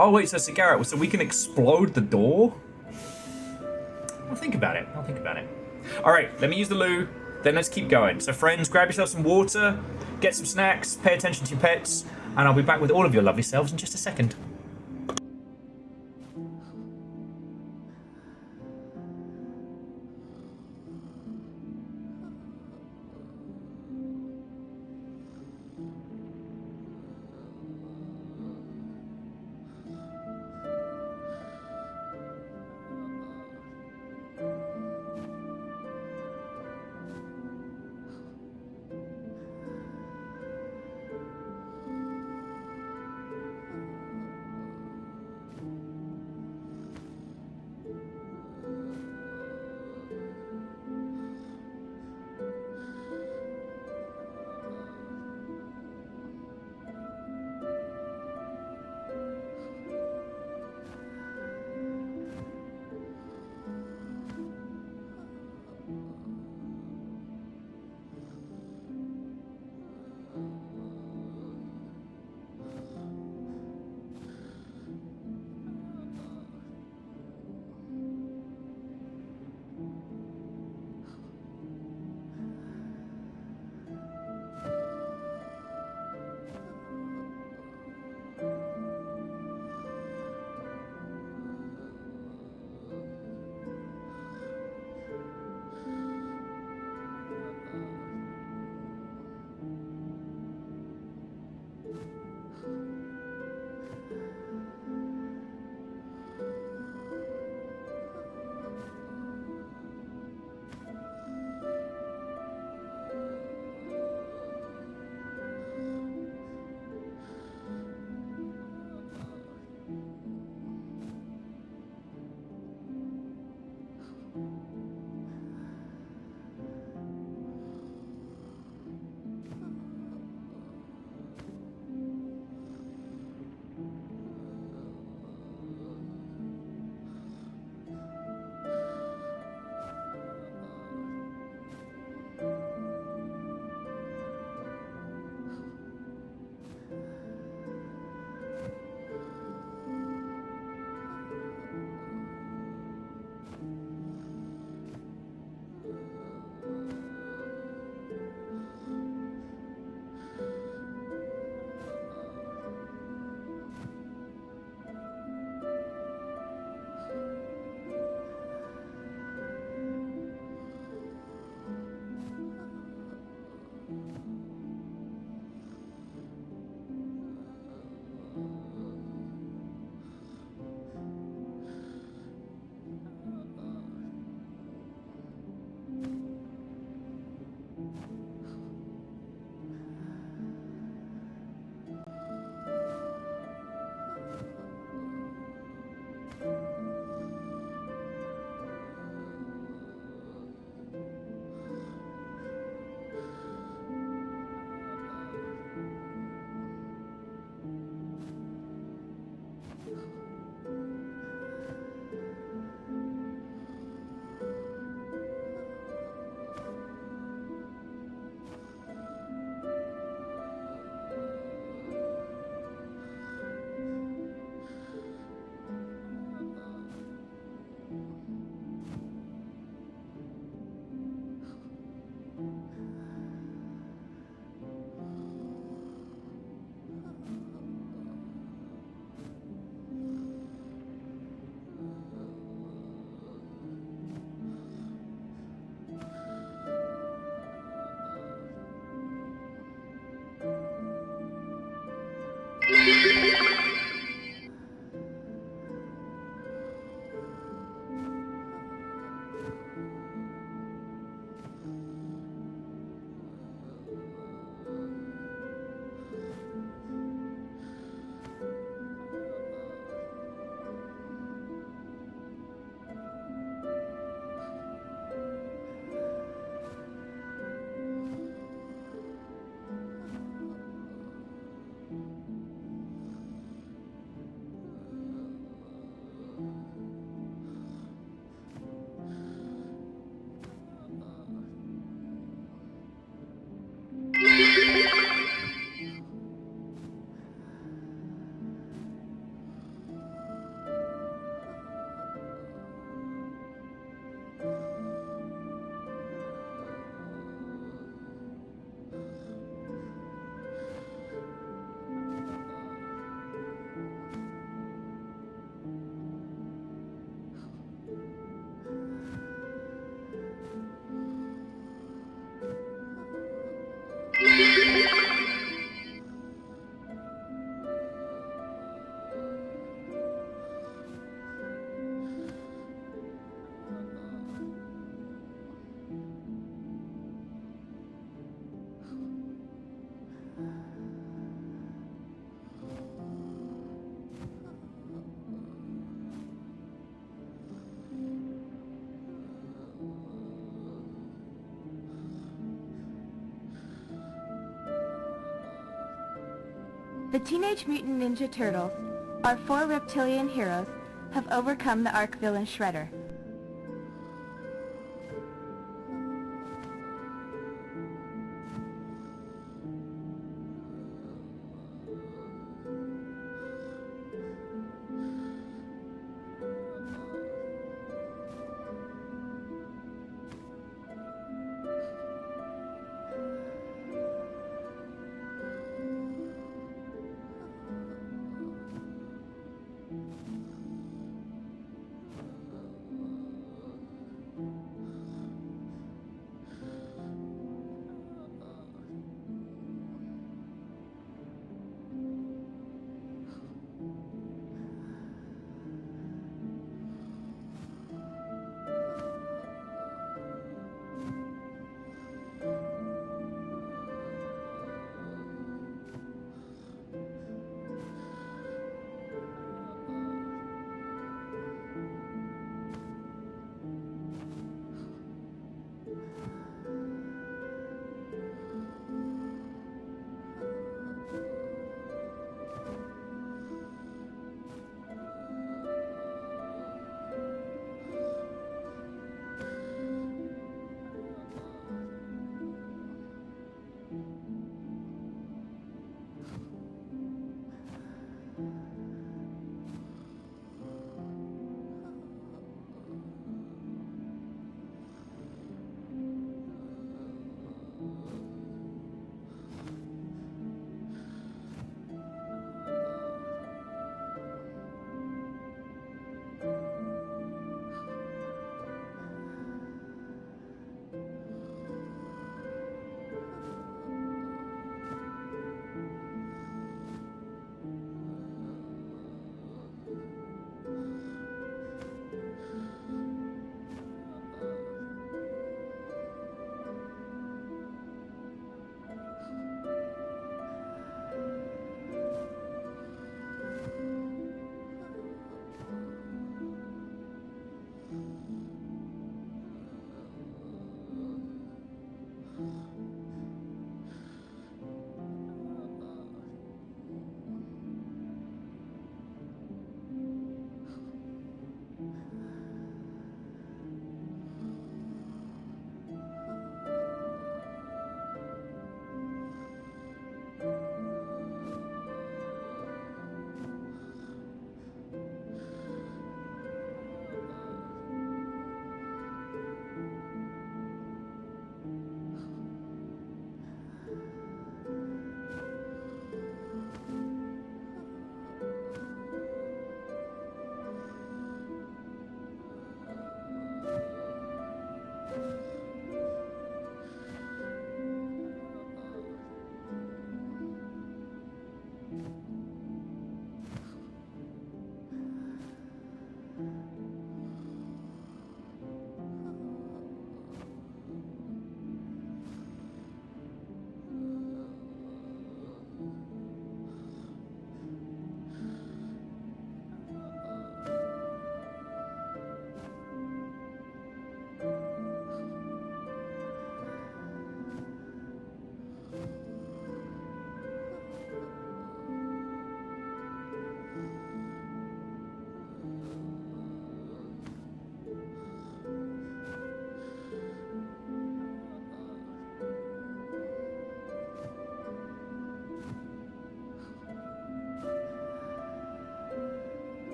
Oh wait, so Garrett, so we can explode the door? I'll think about it. All right, let me use the loo, then let's keep going. So friends, grab yourself some water, get some snacks, pay attention to your pets, and I'll be back with all of your lovely selves in just a second. The Teenage Mutant Ninja Turtles, our 4 reptilian heroes, have overcome the Ark villain Shredder.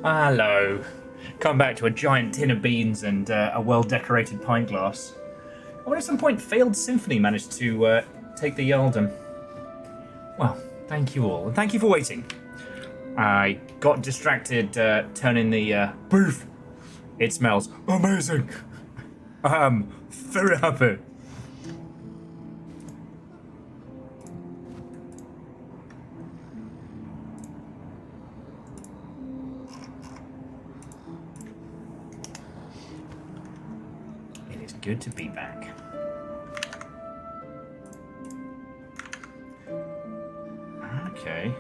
Hello. Come back to a giant tin of beans and a well-decorated pint glass. I wonder at some point Failed Symphony managed to take the Yaldum. Well, thank you all, and thank you for waiting. I got distracted turning the booth. It smells amazing. Very happy. It is good to be back. Okay.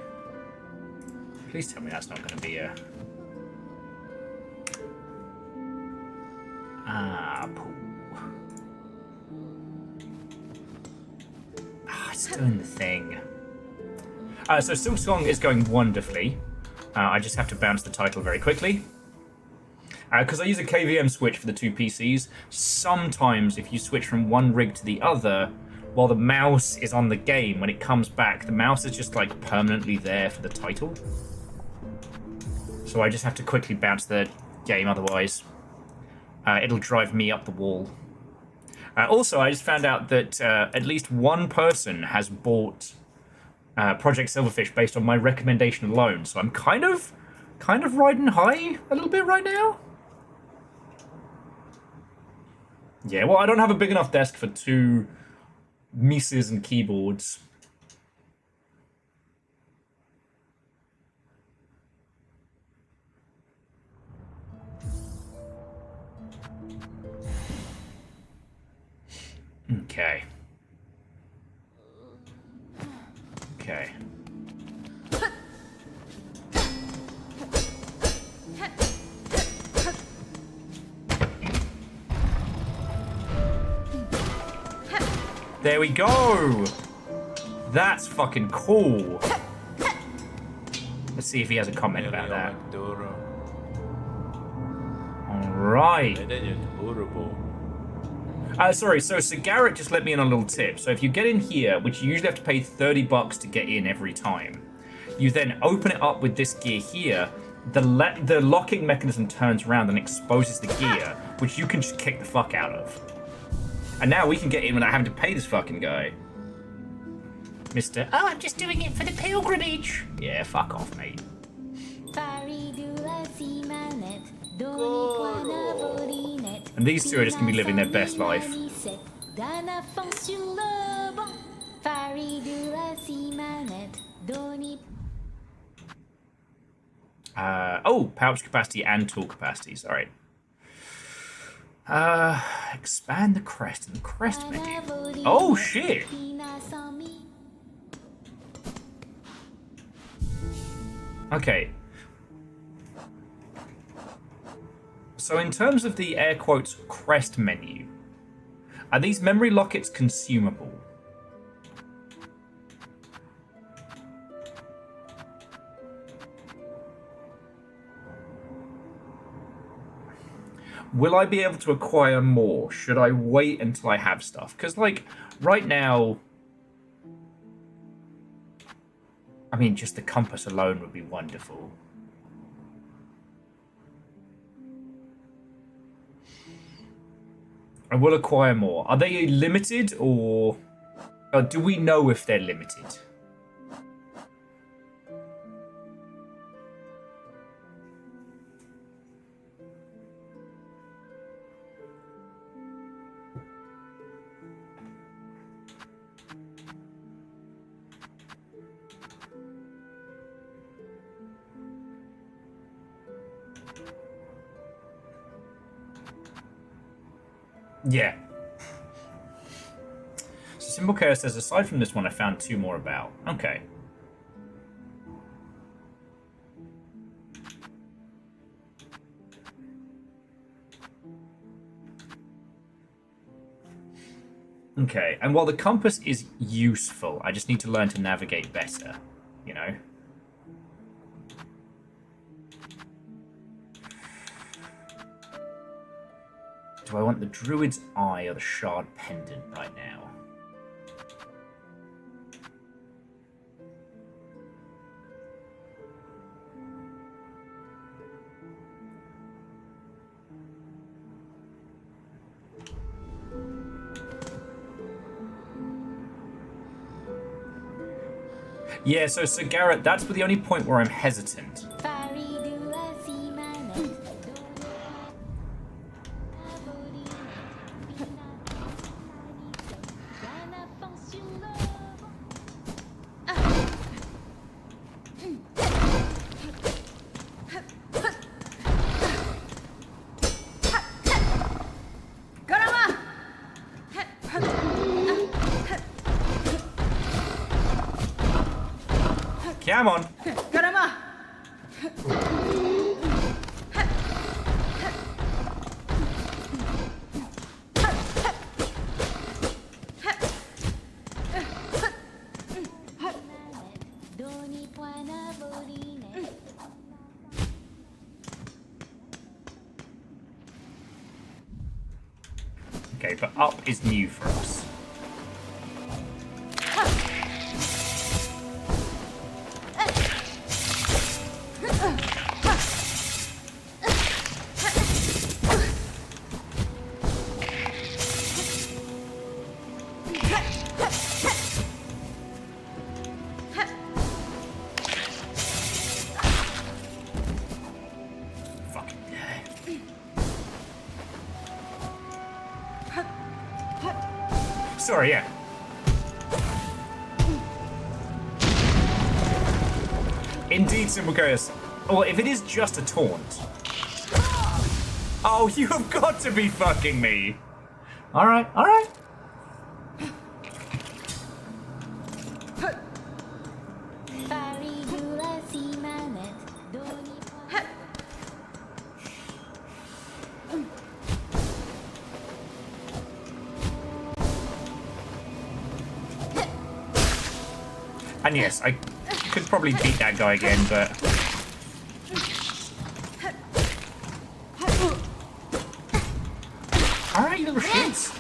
Please tell me that's not going to be a... pool. It's doing the thing. So Silksong is going wonderfully. I just have to bounce the title very quickly. Because I use a KVM switch for the two PCs, sometimes if you switch from one rig to the other, while the mouse is on the game, when it comes back, the mouse is just like permanently there for the title. So I just have to quickly bounce the game, otherwise it'll drive me up the wall. Also, I just found out that at least one person has bought Project Silverfish based on my recommendation alone, so I'm kind of riding high a little bit right now. Yeah, well, I don't have a big enough desk for two mices and keyboards. Okay. Okay. There we go! That's fucking cool. Let's see if he has a comment about that. Alright. Sorry, so Garrett just let me in on a little tip. So if you get in here, which you usually have to pay $30 to get in every time, you then open it up with this gear here, the locking mechanism turns around and exposes the gear, which you can just kick the fuck out of. And now we can get in without having to pay this fucking guy. Mr. Oh, I'm just doing it for the pilgrimage. Yeah, fuck off, mate. And these two are just going to be living their best life. Oh, pouch capacity and tool capacities. All right. Expand the crest and the crest menu. Oh, shit. Okay. So in terms of the air quotes crest menu, are these memory lockets consumable? Will I be able to acquire more? Should I wait until I have stuff? Because, like, right now... I mean, just the compass alone would be wonderful. I will acquire more. Are they limited, or do we know if they're limited? Yeah. So Simple Chaos says, aside from this one, I found two more about. Okay. Okay, and while the compass is useful, I just need to learn to navigate better, you know? Do I want the Druid's Eye or the Shard Pendant right now? Yeah, so Sir Garrett, that's the only point where I'm hesitant. Come on. Okay, but up is new for us. Sorry, yeah. Indeed, Simulcurious. Well, if it is just a taunt. Oh, you have got to be fucking me. Alright, alright. And yes, I could probably beat that guy again, but... Alright, you little shits.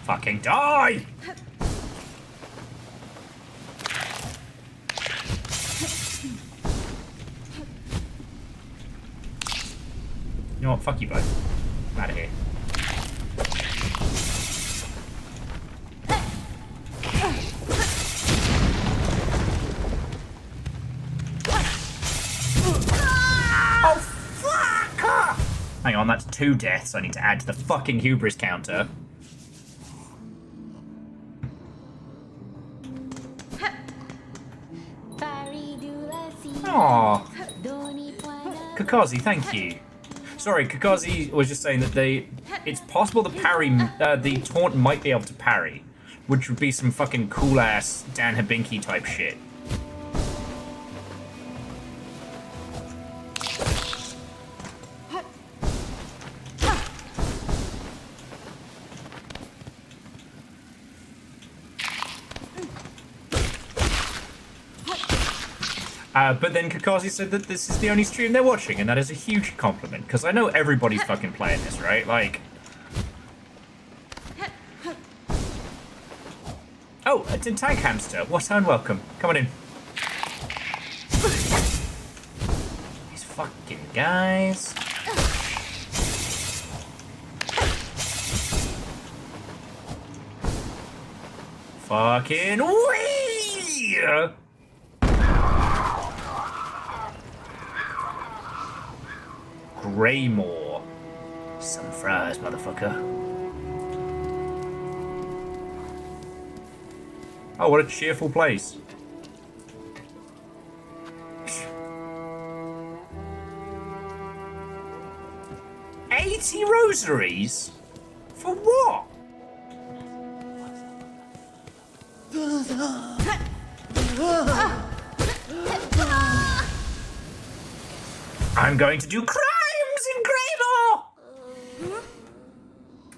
Fucking die! You know what? Fuck you both. I'm out of here. Oh, fuck! Hang on, that's 2 deaths I need to add to the fucking hubris counter. Aww. Kakazi, thank you. Sorry, Kakazi was just saying that it's possible the the taunt might be able to parry, which would be some fucking cool ass Dan Habinky type shit. But then Kakazi said that this is the only stream they're watching, and that is a huge compliment, because I know everybody's fucking playing this, right? Like... Oh, it's a Tank Hamster. What and welcome. Come on in. These fucking guys. Fucking wee! Greymore. Some fries, motherfucker. Oh, what a cheerful place. $80 rosaries? For what? I'm going to do crimes in Greymore!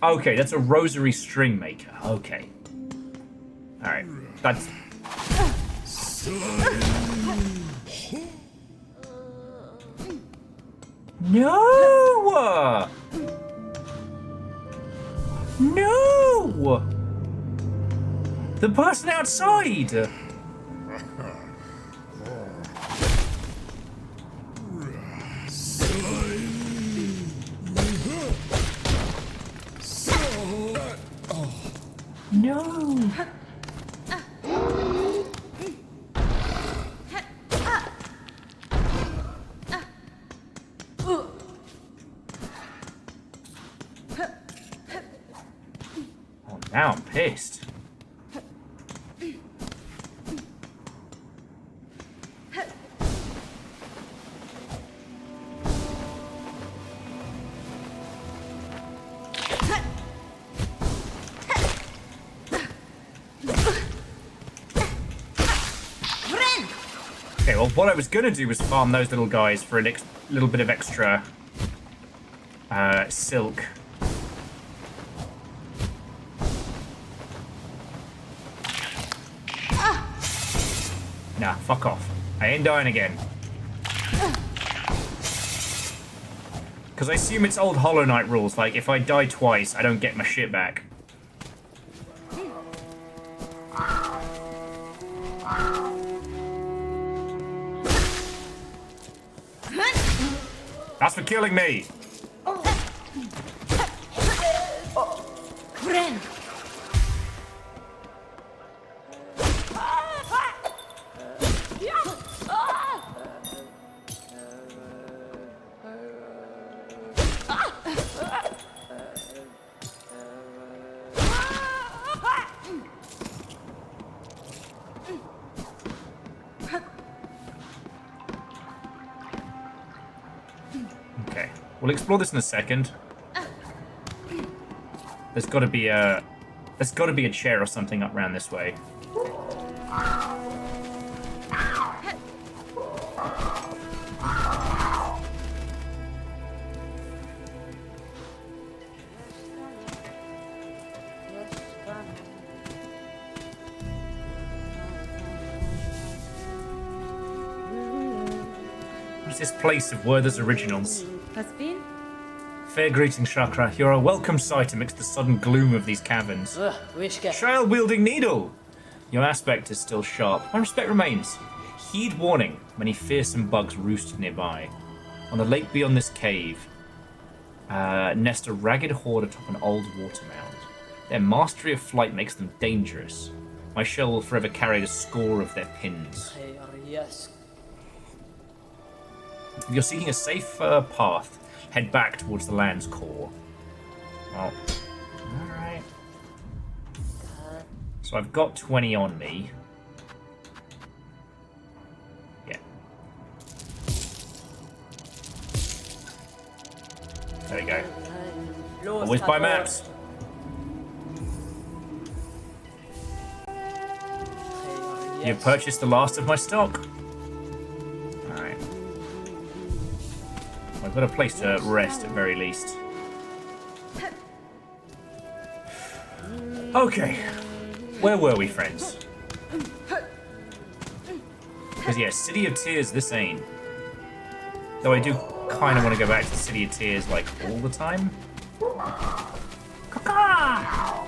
Okay, that's a rosary string maker. Okay. Alright, that's... No! No! The person outside! No! Oh, now I'm pissed. Okay, well, what I was gonna do was farm those little guys for a little bit of extra silk. Nah, fuck off. I ain't dying again. Because I assume it's old Hollow Knight rules, like if I die twice, I don't get my shit back. That's for killing me! Okay, we'll explore this in a second. There's got to be a chair or something up round this way. What's this place of Werther's originals? Has been? Fair greetings, Chakra. You're a welcome sight amidst the sudden gloom of these caverns. Child-wielding needle! Your aspect is still sharp. My respect remains. Heed warning, many fearsome bugs roost nearby. On the lake beyond this cave, nest a ragged horde atop an old water mound. Their mastery of flight makes them dangerous. My shell will forever carry the score of their pins. Yes. If you're seeking a safer path, head back towards the land's core. Well, alright. So I've got 20 on me. Yeah. There we go. Always buy maps. You've purchased the last of my stock. Alright. I've got a place to rest at very least. Okay. Where were we, friends? Because, yeah, City of Tears, this ain't. Though I do kind of want to go back to City of Tears, like, all the time. Caca!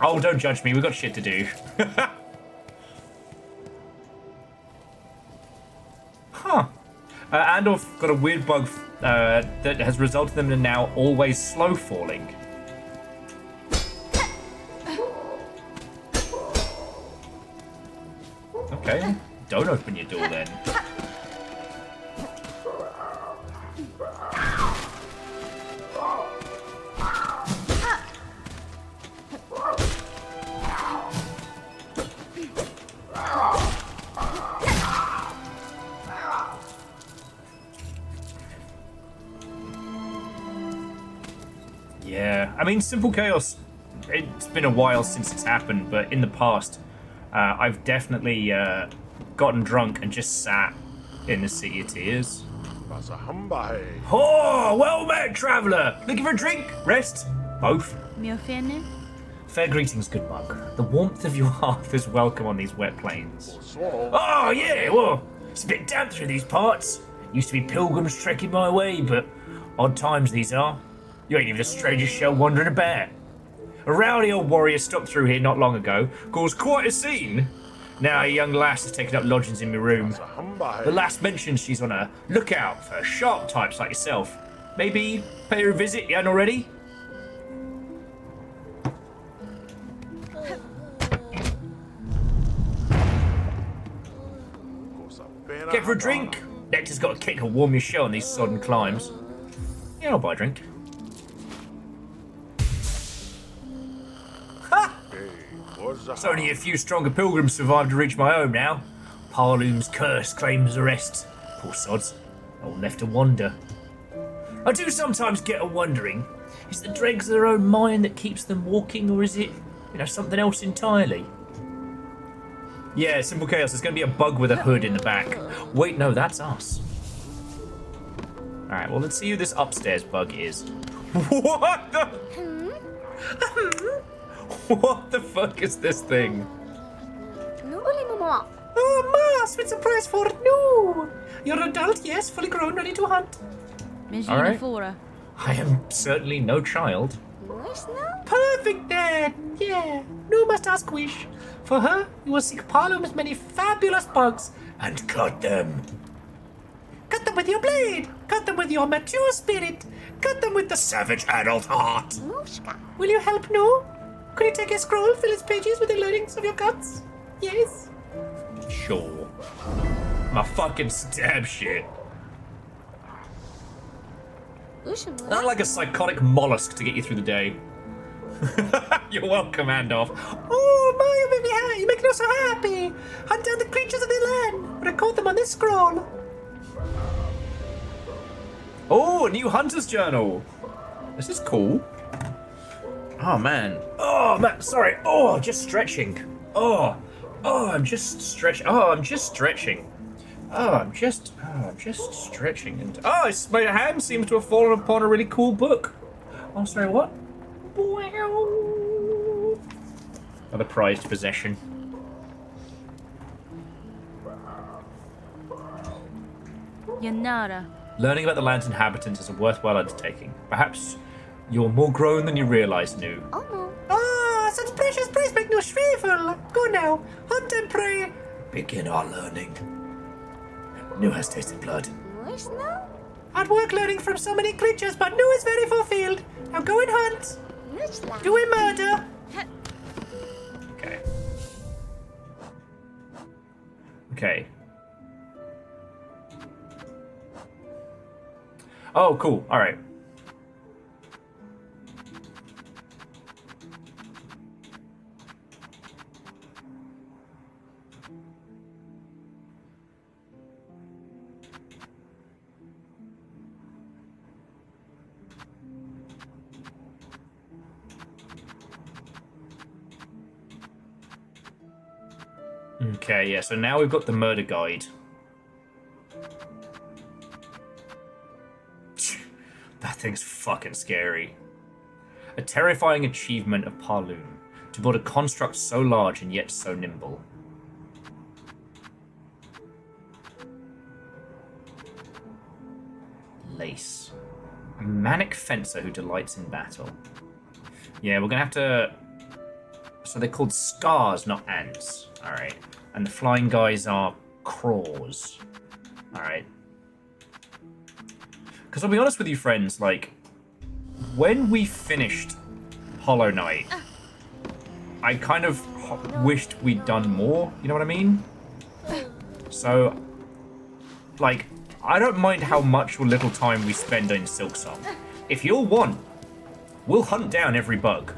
Oh, don't judge me. We've got shit to do. Huh. Andorf got a weird bug that has resulted in them now always slow falling. Okay. Don't open your door then. Yeah, I mean, simple chaos it's been a while since it's happened, but in the past, I've definitely gotten drunk and just sat in the Sea of Tears. Oh, well met, traveller! Looking for a drink? Rest? Both? Fair greetings, good mug. The warmth of your hearth is welcome on these wet plains. Oh, yeah, well, it's a bit damp through these parts. Used to be pilgrims trekking my way, but odd times these are. You ain't even a stranger shell wandering about. A rowdy old warrior stopped through here not long ago, caused quite a scene. Now a young lass has taken up lodgings in my room. The lass mentions she's on a lookout for sharp types like yourself. Maybe pay her a visit, you hadn't already? Get for a drink? Nectar's got a kick to warm your shell on these sodden climbs. Yeah, I'll buy a drink. Ha! It's only a few stronger pilgrims survived to reach my home now. Parloom's curse claims arrest. Poor sods. All left to wander. I do sometimes get a wondering, is the dregs of their own mind that keeps them walking, or is it, something else entirely? Yeah, Simple Chaos, there's going to be a bug with a hood in the back. Wait, no, that's us. Alright, well, let's see who this upstairs bug is. What the... What the fuck is this thing? Oh, Ma, sweet surprise for you. You're an adult, yes, fully grown, ready to hunt. Alright. I am certainly no child. Perfect, Dad. Yeah, no must ask wish. For her, you will seek Parloom's many fabulous bugs and cut them. Cut them with your blade. Cut them with your mature spirit. Cut them with the savage adult heart. Will you help, no? Could you take a scroll, fill its pages with the learnings of your guts? Yes? Sure. My fucking stab shit. Not like a psychotic mollusk to get you through the day. You're welcome, Andolph. Oh, my, you make me so happy. Hunt down the creatures of the land. Record them on this scroll. Oh, a new hunter's journal. This is cool. Oh, man. Oh, man, sorry. Oh, just stretching. I'm just stretching. I'm just stretching. I'm just stretching. And my hand seems to have fallen upon a really cool book. Oh, sorry, what? Another prized possession. Yanara. Learning about the land's inhabitants is a worthwhile undertaking. Perhaps you're more grown than you realise, Nu. Oh no. Ah, such precious praise make no shrivel. Go now, hunt and pray. Begin our learning. Nu has tasted blood. Hard work learning from so many creatures, but Nu is very fulfilled. Now go and hunt. Do a murder. Okay. Okay. Oh, cool. All right. Okay, yeah, so now we've got the murder guide. That thing's fucking scary. A terrifying achievement of Parloom, to build a construct so large and yet so nimble. Lace. A manic fencer who delights in battle. Yeah, we're gonna have to... So they're called scars, not ants. Alright. And the flying guys are craws. Alright. Because I'll be honest with you, friends, like, when we finished Hollow Knight, I kind of wished we'd done more, you know what I mean? So, like, I don't mind how much or little time we spend in Silksong. If you'll want, we'll hunt down every bug.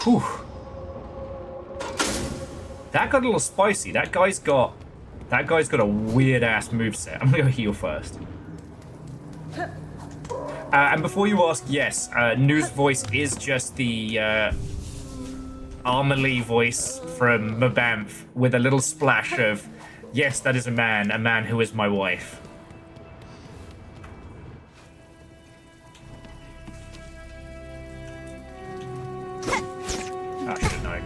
Whew. That got a little spicy. That guy's got a weird ass moveset. I'm gonna go heal first. And before you ask, yes, Nu's voice is just the Armorly voice from Mabamf with a little splash of, yes, that is a man who is my wife. I should have known.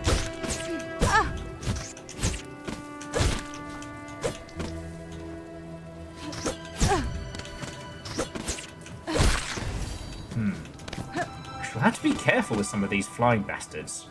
We'll have to be careful with some of these flying bastards.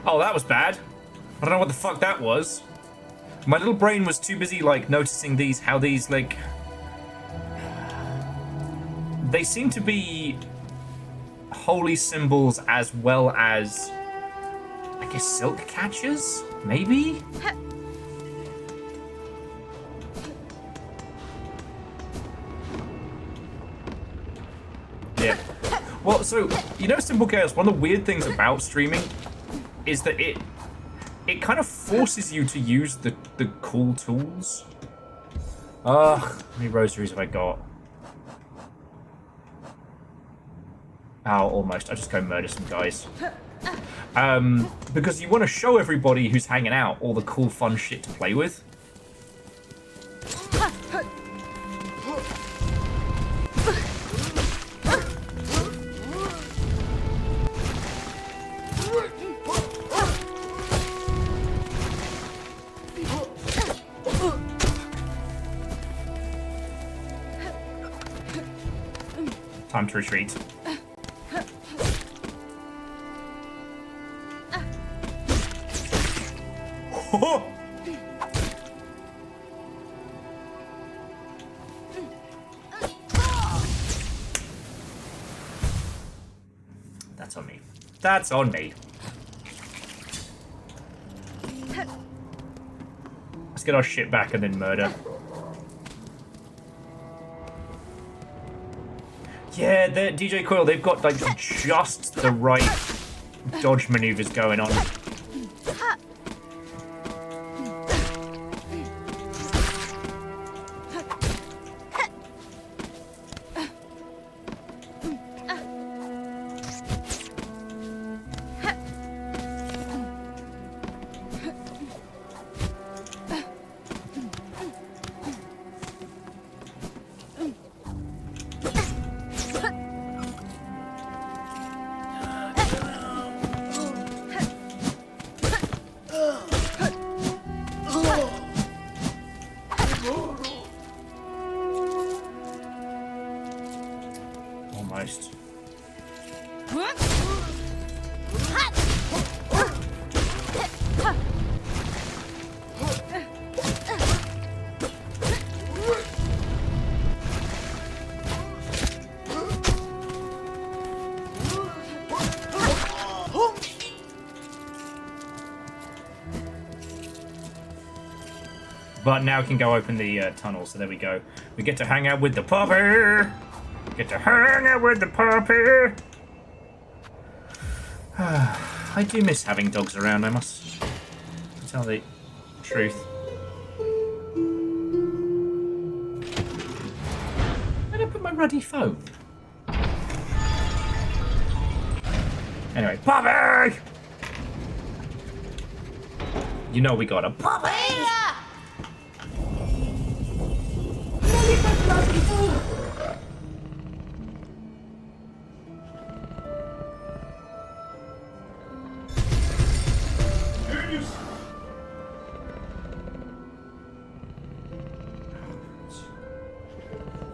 Oh, that was bad. I don't know what the fuck that was. My little brain was too busy, like, noticing how these, like... They seem to be holy symbols as well as, I guess, silk catchers? Maybe? Yeah. Well, so, you know, Simple Chaos, one of the weird things about streaming is that it kind of forces you to use the cool tools. How many rosaries have I got? Oh, almost. I'll just go murder some guys. Because you want to show everybody who's hanging out all the cool, fun shit to play with. Time to retreat. That's on me. That's on me. Let's get our shit back and then murder. Yeah, DJ Coil, they've got like just the right dodge maneuvers going on. Almost. But now we can go open the tunnel, so there we go. We get to hang out with the puppy! Get to hang out with the puppy! I do miss having dogs around, I must tell the truth. Where'd I put my ruddy phone? Anyway, puppy! You know we got a puppy!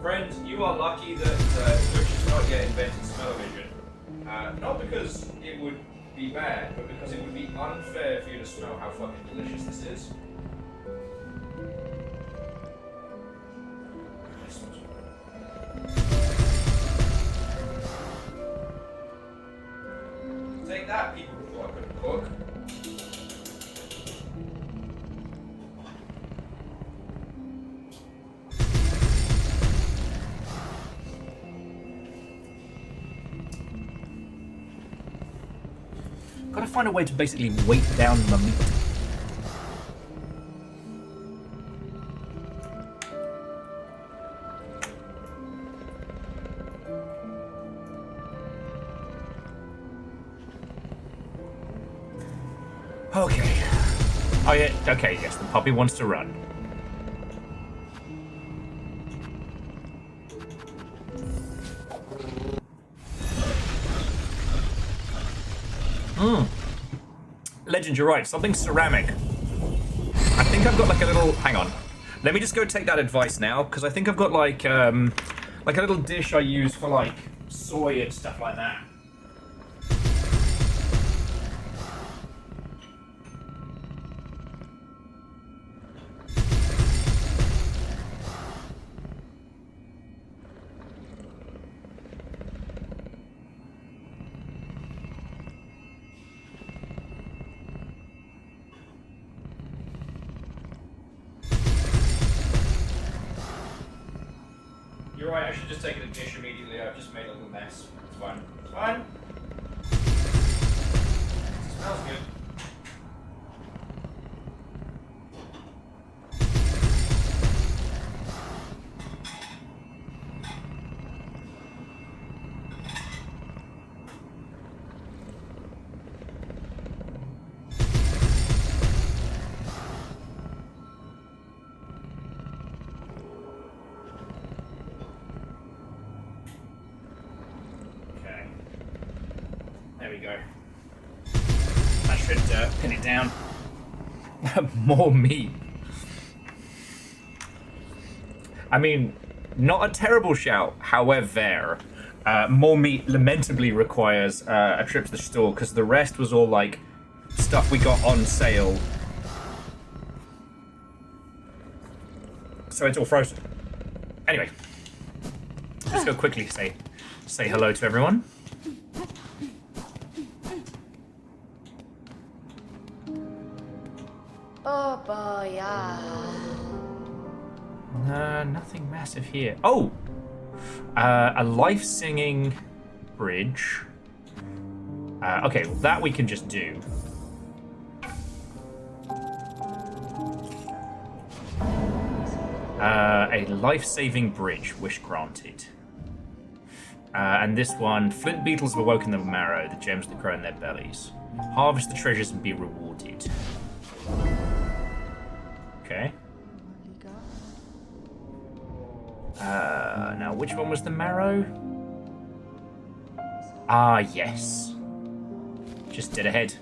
Friends, you are lucky that Twitch has not yet invented smell-o-vision. Not because it would be bad, but because it would be unfair for you to smell how fucking delicious this is. Take that, people who thought I couldn't cook. Gotta find a way to basically weight down the meat. Okay. Oh yeah, okay, yes, the puppy wants to run. Legend, you're right, something ceramic. I think I've got like a little, hang on. Let me just go take that advice now, because I think I've got like a little dish I use for like soy and stuff like that. You're right, I should just take a dish immediately. I've just made a little mess. It's fine. It's fine. It smells good. There we go. That should pin it down. More meat. I mean, not a terrible shout. However, more meat lamentably requires a trip to the store because the rest was all like stuff we got on sale. So it's all frozen. Anyway, let's go quickly say hello to everyone. Oh boy, yeah. Nothing massive here. Oh! A life-singing bridge. Okay, well, that we can just do. A life-saving bridge, wish granted. And this one, flint beetles have awoken the marrow, the gems that grow in their bellies. Harvest the treasures and be rewarded. Okay. Now which one was the marrow? Ah, yes. Just dead ahead.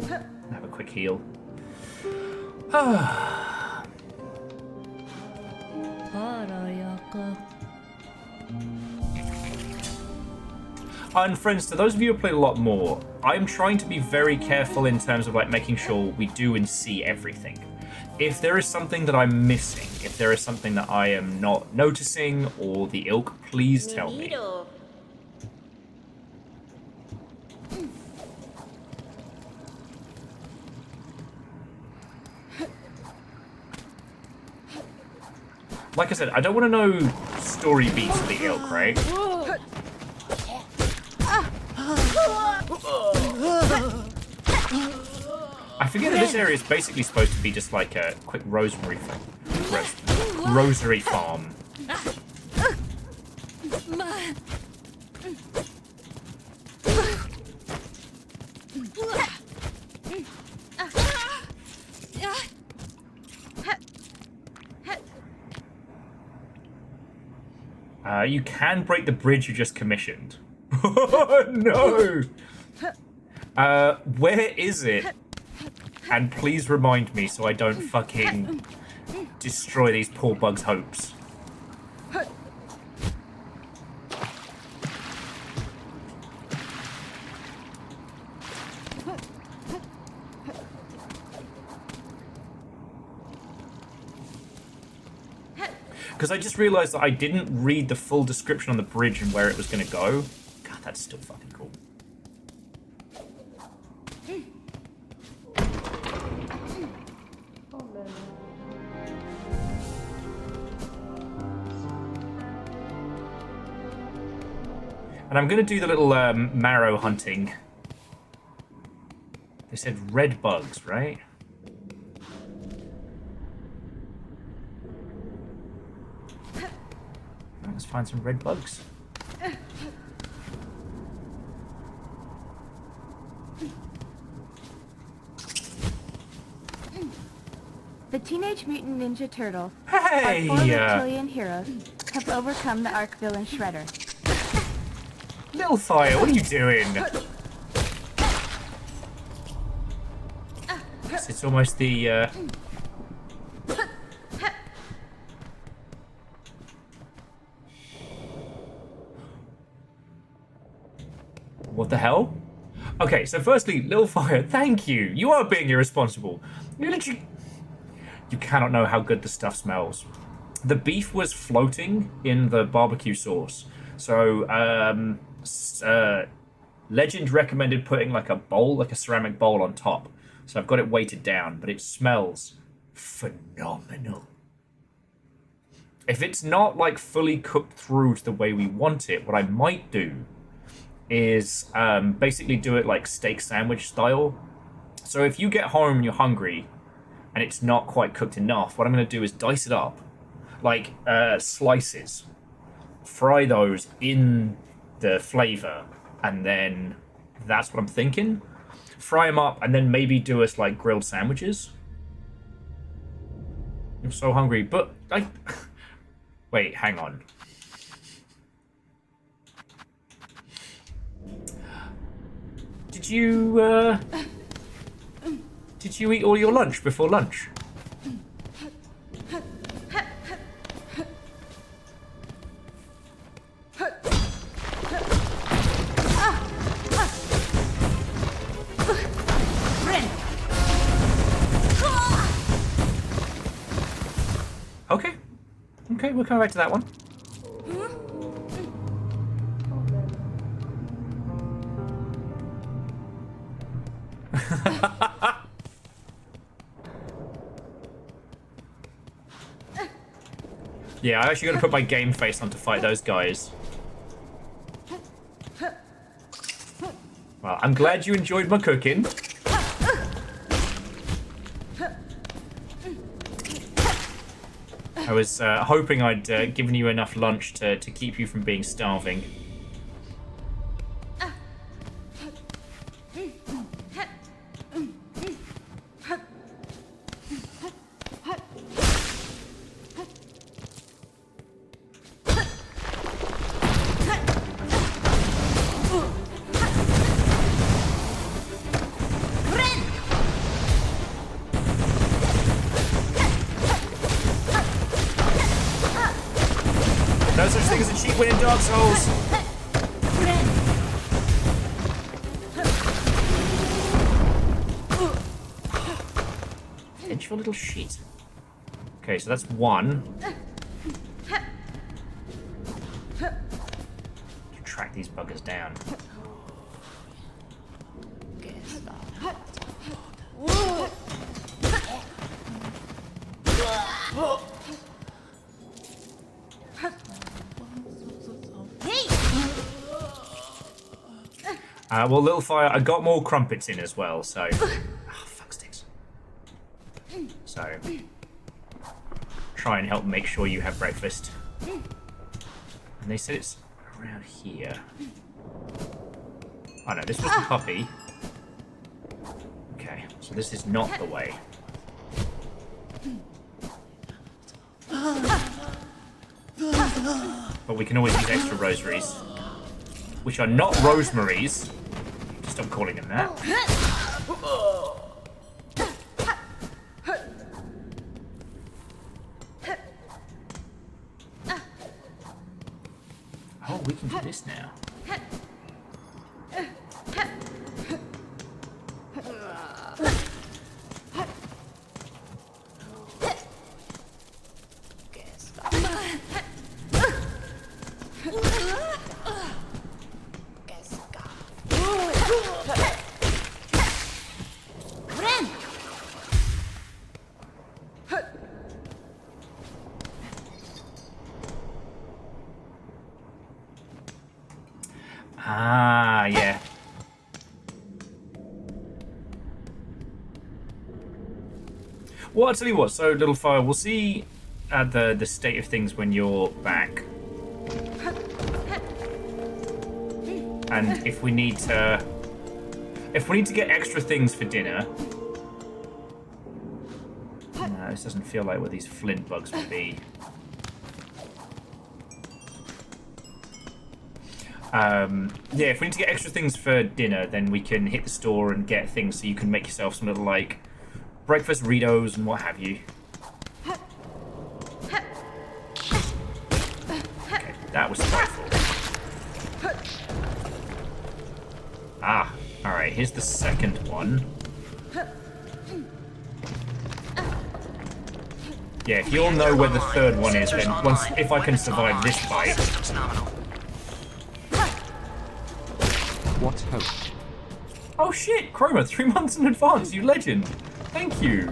Have a quick heal. And friends, to those of you who played a lot more, I'm trying to be very careful in terms of like making sure we do and see everything. If there is something that I'm missing, if there is something that I am not noticing or the ilk, please tell me. Like I said, I don't want to know story beats of the ilk, right? I forget that this area is basically supposed to be just like a quick rosary farm. You can break the bridge you just commissioned. No! Where is it? And please remind me so I don't fucking destroy these poor bugs' hopes. because I just realized that I didn't read the full description on the bridge and where it was going to go. God, that's still fucking cool. And I'm going to do the little marrow hunting. They said red bugs, right? Let's find some red bugs. The Teenage Mutant Ninja Turtles, Hey! our 4 reptilian heroes, have overcome the Arc villain Shredder. Little Fire, what are you doing? It's almost the What the hell? Okay, so firstly, Little Fire, thank you. You are being irresponsible. You literally... You cannot know how good the stuff smells. The beef was floating in the barbecue sauce. So, Legend recommended putting like a bowl, like a ceramic bowl on top. So I've got it weighted down, but it smells phenomenal. If it's not like fully cooked through to the way we want it, what I might do is basically do it like steak sandwich style. So if you get home and you're hungry and it's not quite cooked enough, what I'm going to do is dice it up like slices, fry those in the flavor, and then that's what I'm thinking. Fry them up and then maybe do us like grilled sandwiches. I'm so hungry, but I... Wait, hang on. Did you eat all your lunch before lunch? Okay. Okay, we'll come back to that one. Yeah, I actually got to put my game face on to fight those guys. Well, I'm glad you enjoyed my cooking. I was hoping I'd given you enough lunch to keep you from being starving. No such thing as a cheap win in Dark Souls. Vengeful little shit. Okay, so that's one. Track these buggers down. Well, Little Fire, I got more crumpets in as well, so... Oh, fuck sticks. So... Try and help make sure you have breakfast. And they said it's around here. Oh no, this was the puppy. Okay, so this is not the way. But we can always use extra rosaries. Which are not rosemaries. Stop calling them that. Oh, we can do this now. Ah, yeah. Well, I'll tell you what. So, Little Fire, we'll see the state of things when you're back, and if we need to get extra things for dinner. No, this doesn't feel like where these flint bugs would be. Yeah, if we need to get extra things for dinner, then we can hit the store and get things so you can make yourself some little, like, breakfast burritos and what have you. Okay, that was spiteful. Ah, alright, here's the second one. Yeah, if you'll know where the third one is, then if I can survive this fight. What hope? Oh shit, Chroma, 3 months in advance, you legend. Thank you.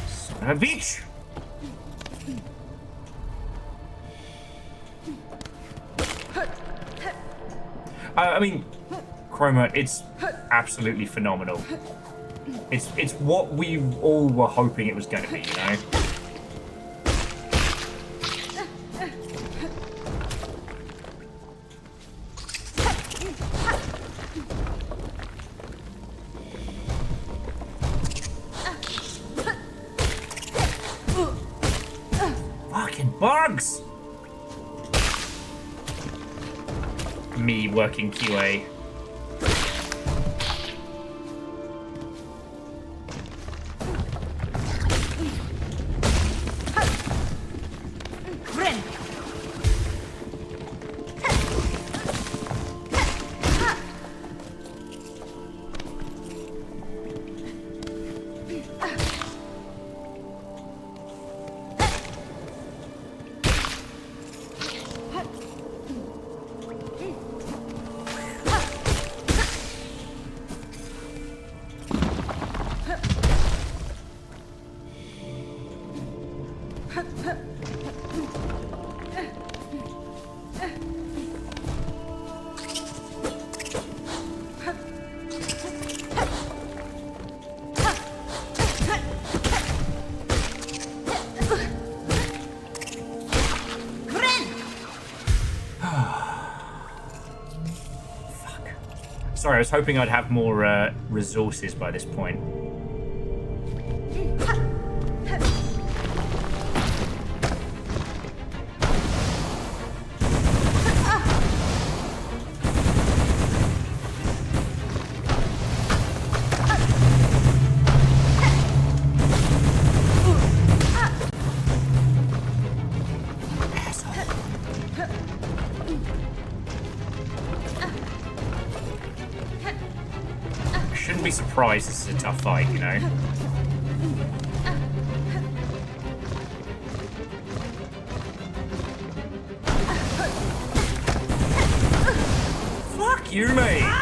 Son of a bitch. I mean, Chroma, it's absolutely phenomenal. It's what we all were hoping it was going to be, you know? Fucking bugs! Me working QA. Sorry, I was hoping I'd have more resources by this point. Be surprised this is a tough fight, you know. Fuck you, mate.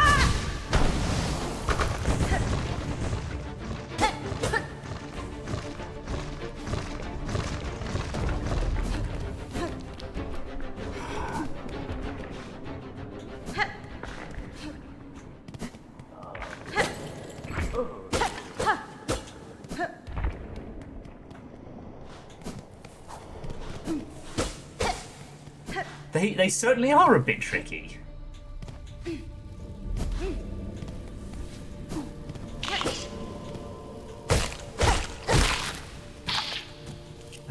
They certainly are a bit tricky. I'm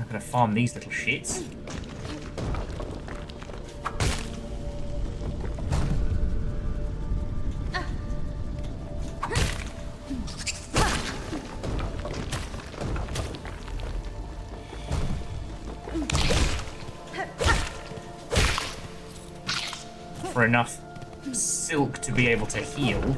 gonna farm these little shits. For enough silk to be able to heal.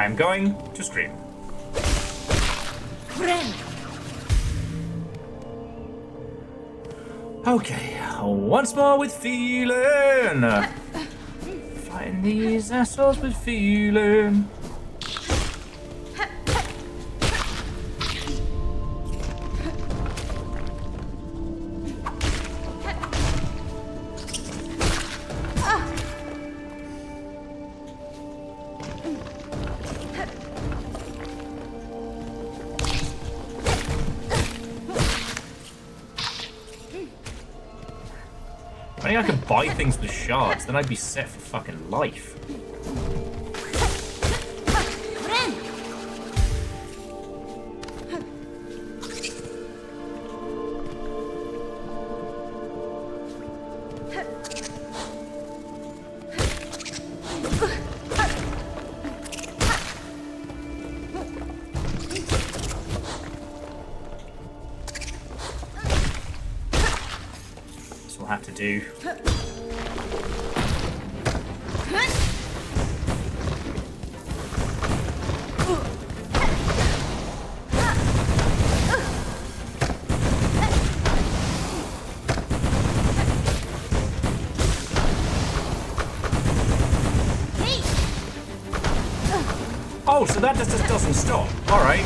I'm going to scream. Okay, once more with feeling. Fighting these assholes with feeling. I think I could buy things with shards, then I'd be set for fucking life. So we'll have to do. Oh, so that just doesn't stop. All right.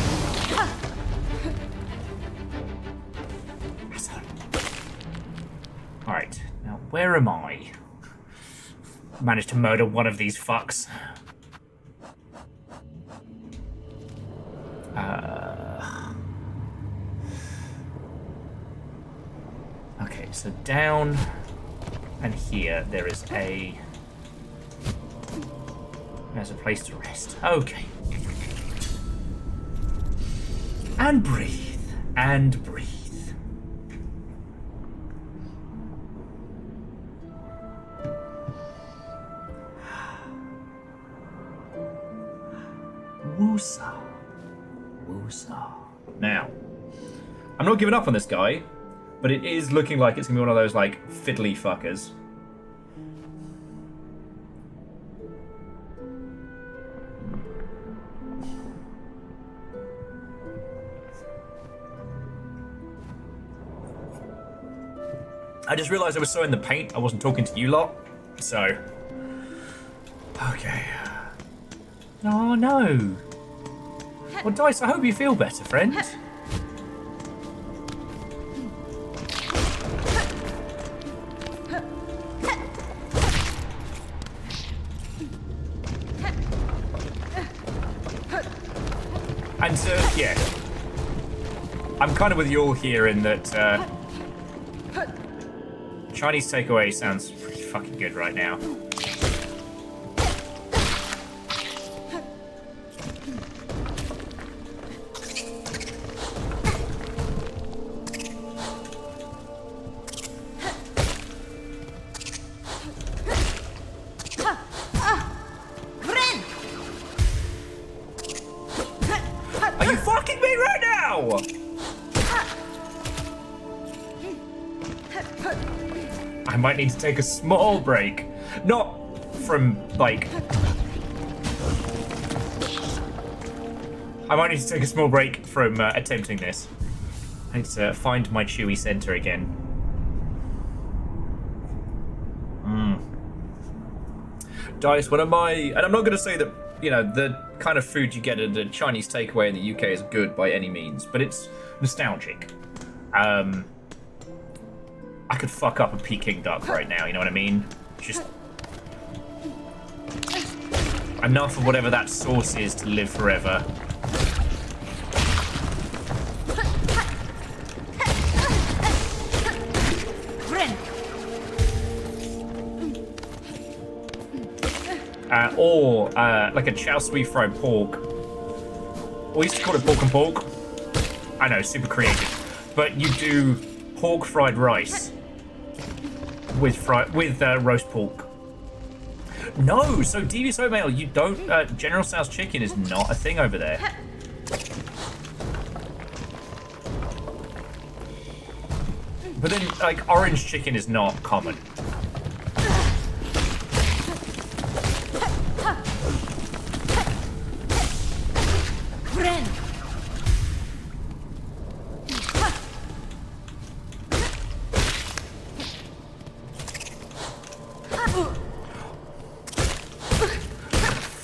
All right. Now, where am I? Managed to murder one of these fucks. Okay, so down and here there is a... There's a place to rest. Okay. And breathe. And breathe. Woosa. Woosa. Now, I'm not giving up on this guy, but it is looking like it's going to be one of those, like, fiddly fuckers. I just realised I was so in the paint, I wasn't talking to you lot, so... Okay. Oh, no. Well, Dice, I hope you feel better, friend. And, yeah. I'm kind of with you all here in that, Chinese takeaway sounds pretty fucking good right now. Are you fucking me right now? I might need to take a small break. Not from, like... I might need to take a small break from attempting this. I need to find my chewy center again. Dice, one of my... And I'm not going to say that, you know, the kind of food you get at a Chinese takeaway in the UK is good by any means, but it's nostalgic. I could fuck up a Peking duck right now, you know what I mean? Just enough of whatever that sauce is to live forever. Or like a chow sui fried pork. We used to call it pork and pork. I know, super creative. But you do pork fried rice with roast pork. No, so devious oatmeal, you don't. General Tso's chicken is not a thing over there. But then, like, orange chicken is not common.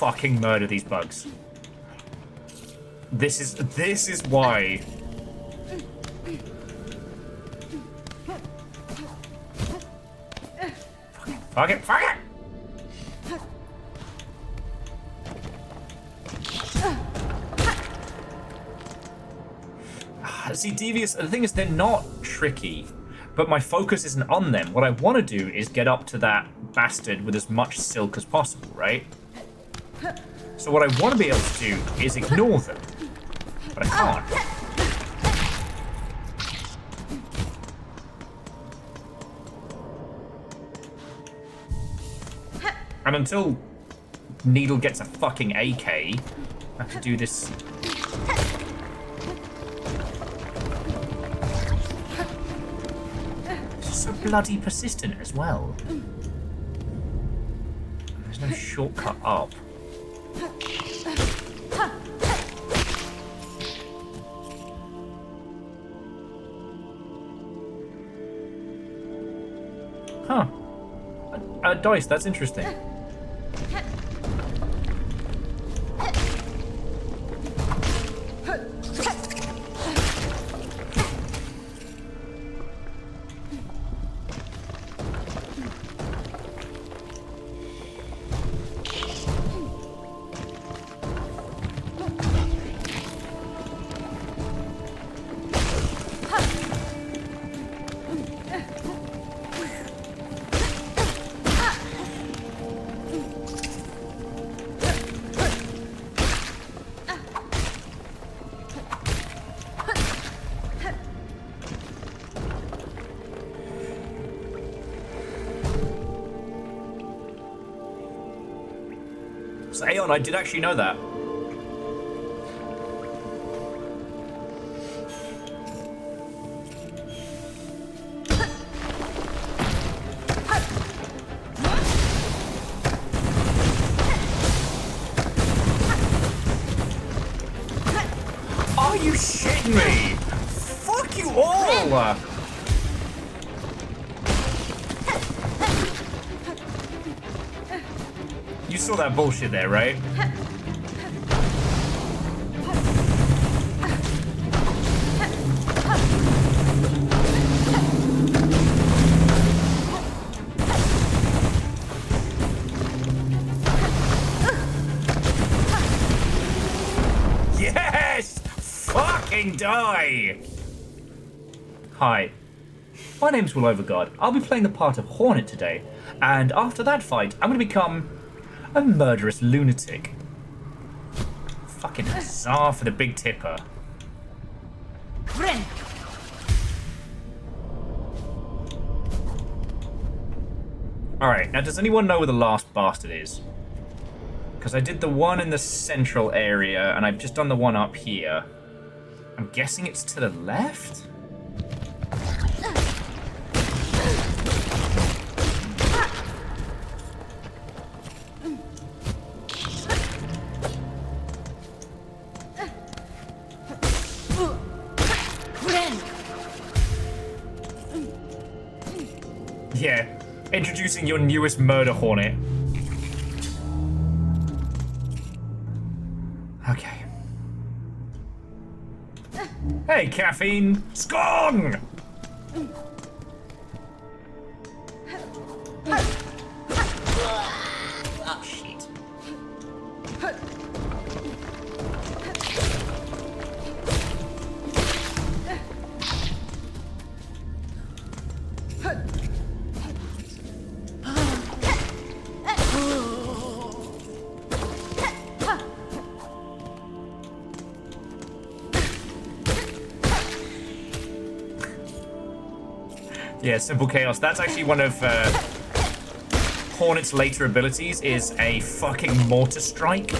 fucking murder these bugs. This is why. Fuck it, fuck it! See, Devious, the thing is, they're not tricky, but my focus isn't on them. What I want to do is get up to that bastard with as much silk as possible, right? So what I want to be able to do is ignore them, but I can't. And until Needle gets a fucking AK, I have to do this. It's so bloody persistent as well. There's no shortcut up. Huh. Dice, that's interesting. So, Aeon, I did actually know that. Are you shitting me? Fuck you all! You saw that bullshit there, right? Yes! Fucking die! Hi. My name's Will Overguard. I'll be playing the part of Hornet today, and after that fight, I'm going to become a murderous lunatic. Fucking huzzah for the big tipper. Alright, now does anyone know where the last bastard is? Because I did the one in the central area, and I've just done the one up here. I'm guessing it's to the left? Yeah, introducing your newest murder hornet. Okay. Hey, caffeine! Skong! Oh, shit. Yeah, Simple Chaos. That's actually one of Hornet's later abilities, is a fucking mortar strike.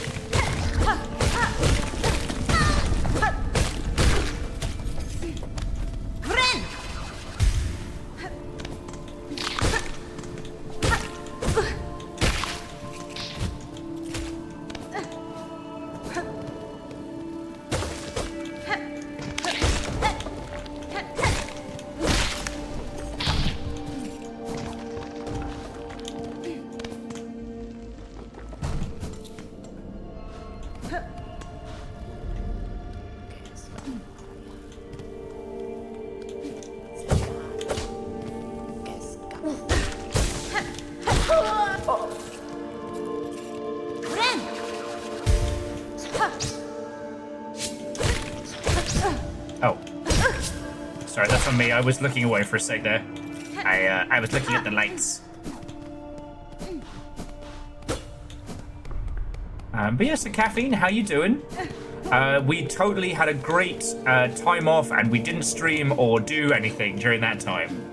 me. I was looking away for a sec there. I was looking at the lights. But yeah, so Caffeine, how you doing? We totally had a great time off, and we didn't stream or do anything during that time.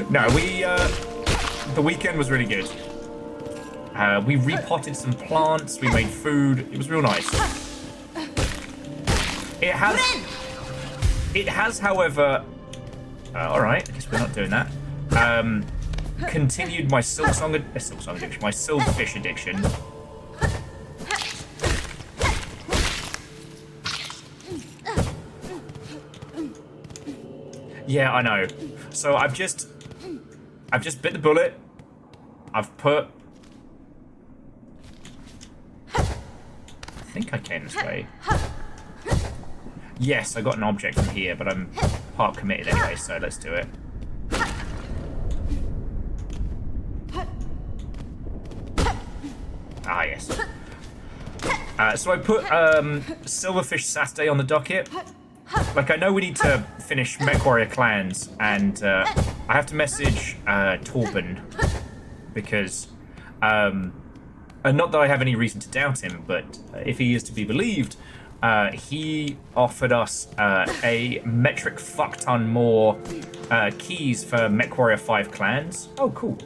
No, the weekend was really good. We repotted some plants, we made food. It was real nice. It has, however, all right, I guess we're not doing that. Continued my Silksong addiction, my Silverfish addiction. Yeah, I know. So I've just bit the bullet. I've put. I think I came this way. Yes, I got an object from here, but I'm part committed anyway, so let's do it. Ah, yes. So I put Silverfish Saturday on the docket. Like, I know we need to finish MechWarrior Clans, and I have to message Torben, because, and not that I have any reason to doubt him, but if he is to be believed, he offered us a metric fuck-ton more keys for MechWarrior 5 Clans. Oh, cool.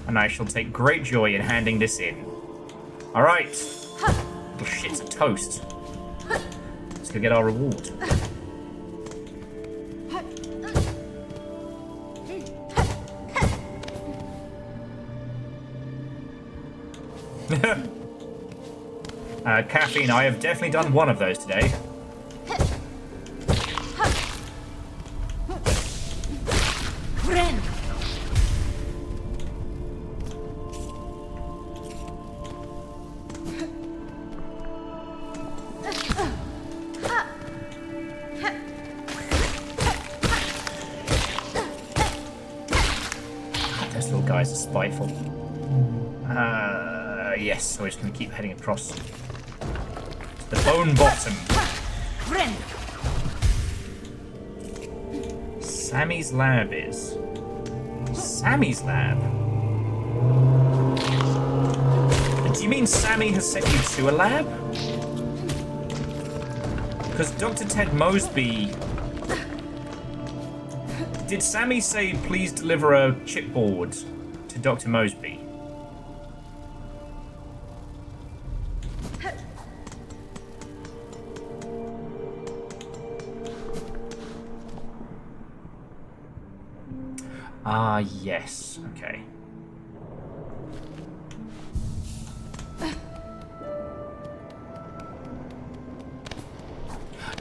And I shall take great joy in handing this in. Alright. Little shit's a toast. Let's go get our reward. Caffeine, I have definitely done one of those today. Those little guys are spiteful. Yes, so we're just going to keep heading across to the bone bottom. Sammy's lab is. Sammy's lab? Do you mean Sammy has sent you to a lab? Because Dr. Ted Mosby... Did Sammy say, please deliver a chipboard to Dr. Mosby? Ah, yes. Okay.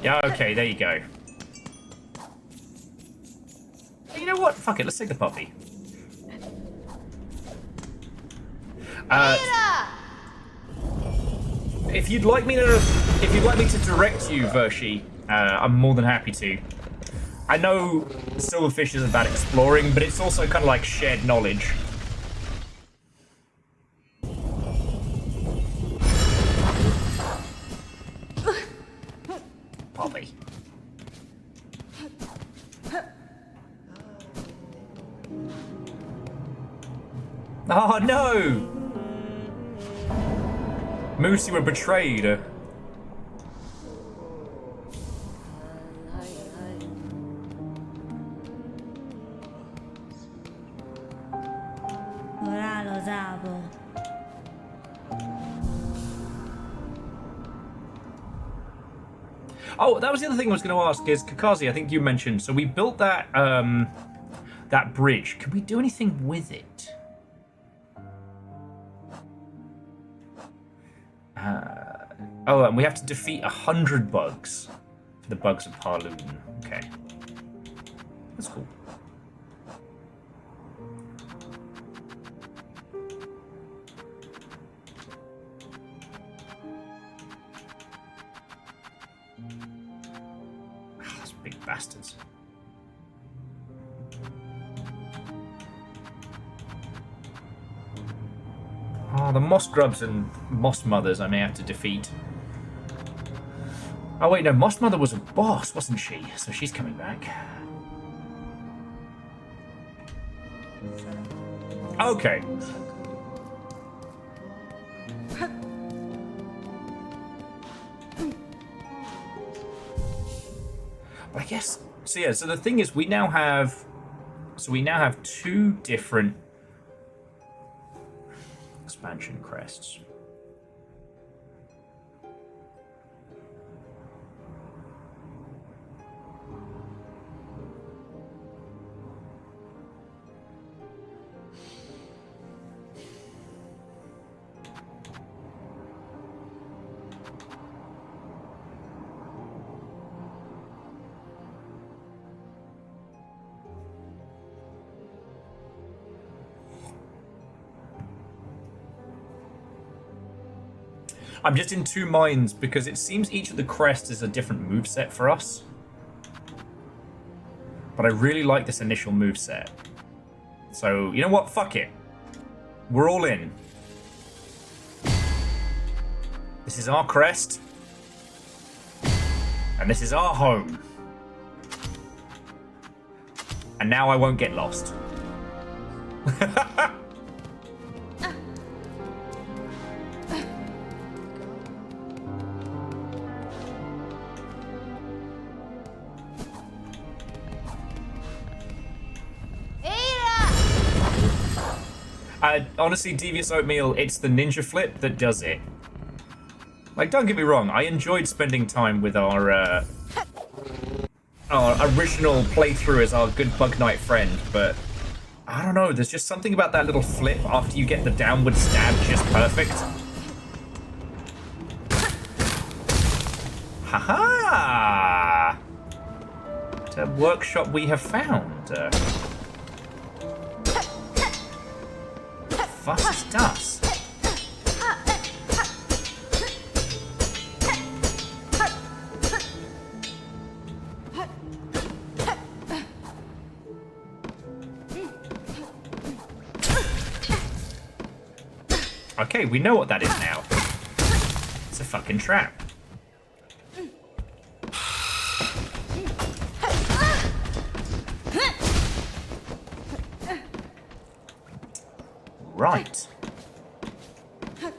Yeah, okay, there you go. You know what? Fuck it, let's take the puppy. If you'd like me to direct you, Vershi, I'm more than happy to. I know Silverfish is about exploring, but it's also kind of like shared knowledge. Poppy. Oh no! Moose, you were betrayed. Oh, that was the other thing I was going to ask is, Kakazi, I think you mentioned, so we built that that bridge. Can we do anything with it? Oh, and we have to defeat 100 bugs for the bugs of Parloon. Okay. That's cool. bastards. Ah, the moss grubs and moss mothers I may have to defeat. Oh wait, no, Moss Mother was a boss, wasn't she? So she's coming back. Okay. But I guess so. Yeah. So the thing is, we now have two different expansion crests. I'm just in two minds because it seems each of the crests is a different moveset for us. But I really like this initial moveset. So, you know what? Fuck it. We're all in. This is our crest. And this is our home. And now I won't get lost. Honestly, Devious Oatmeal, it's the ninja flip that does it. Like, don't get me wrong, I enjoyed spending time with our original playthrough as our good Bug Knight friend, but I don't know, there's just something about that little flip after you get the downward stab just perfect. Haha! What a workshop we have found. Was ist das? Okay, we know what that is now. It's a fucking trap. Right.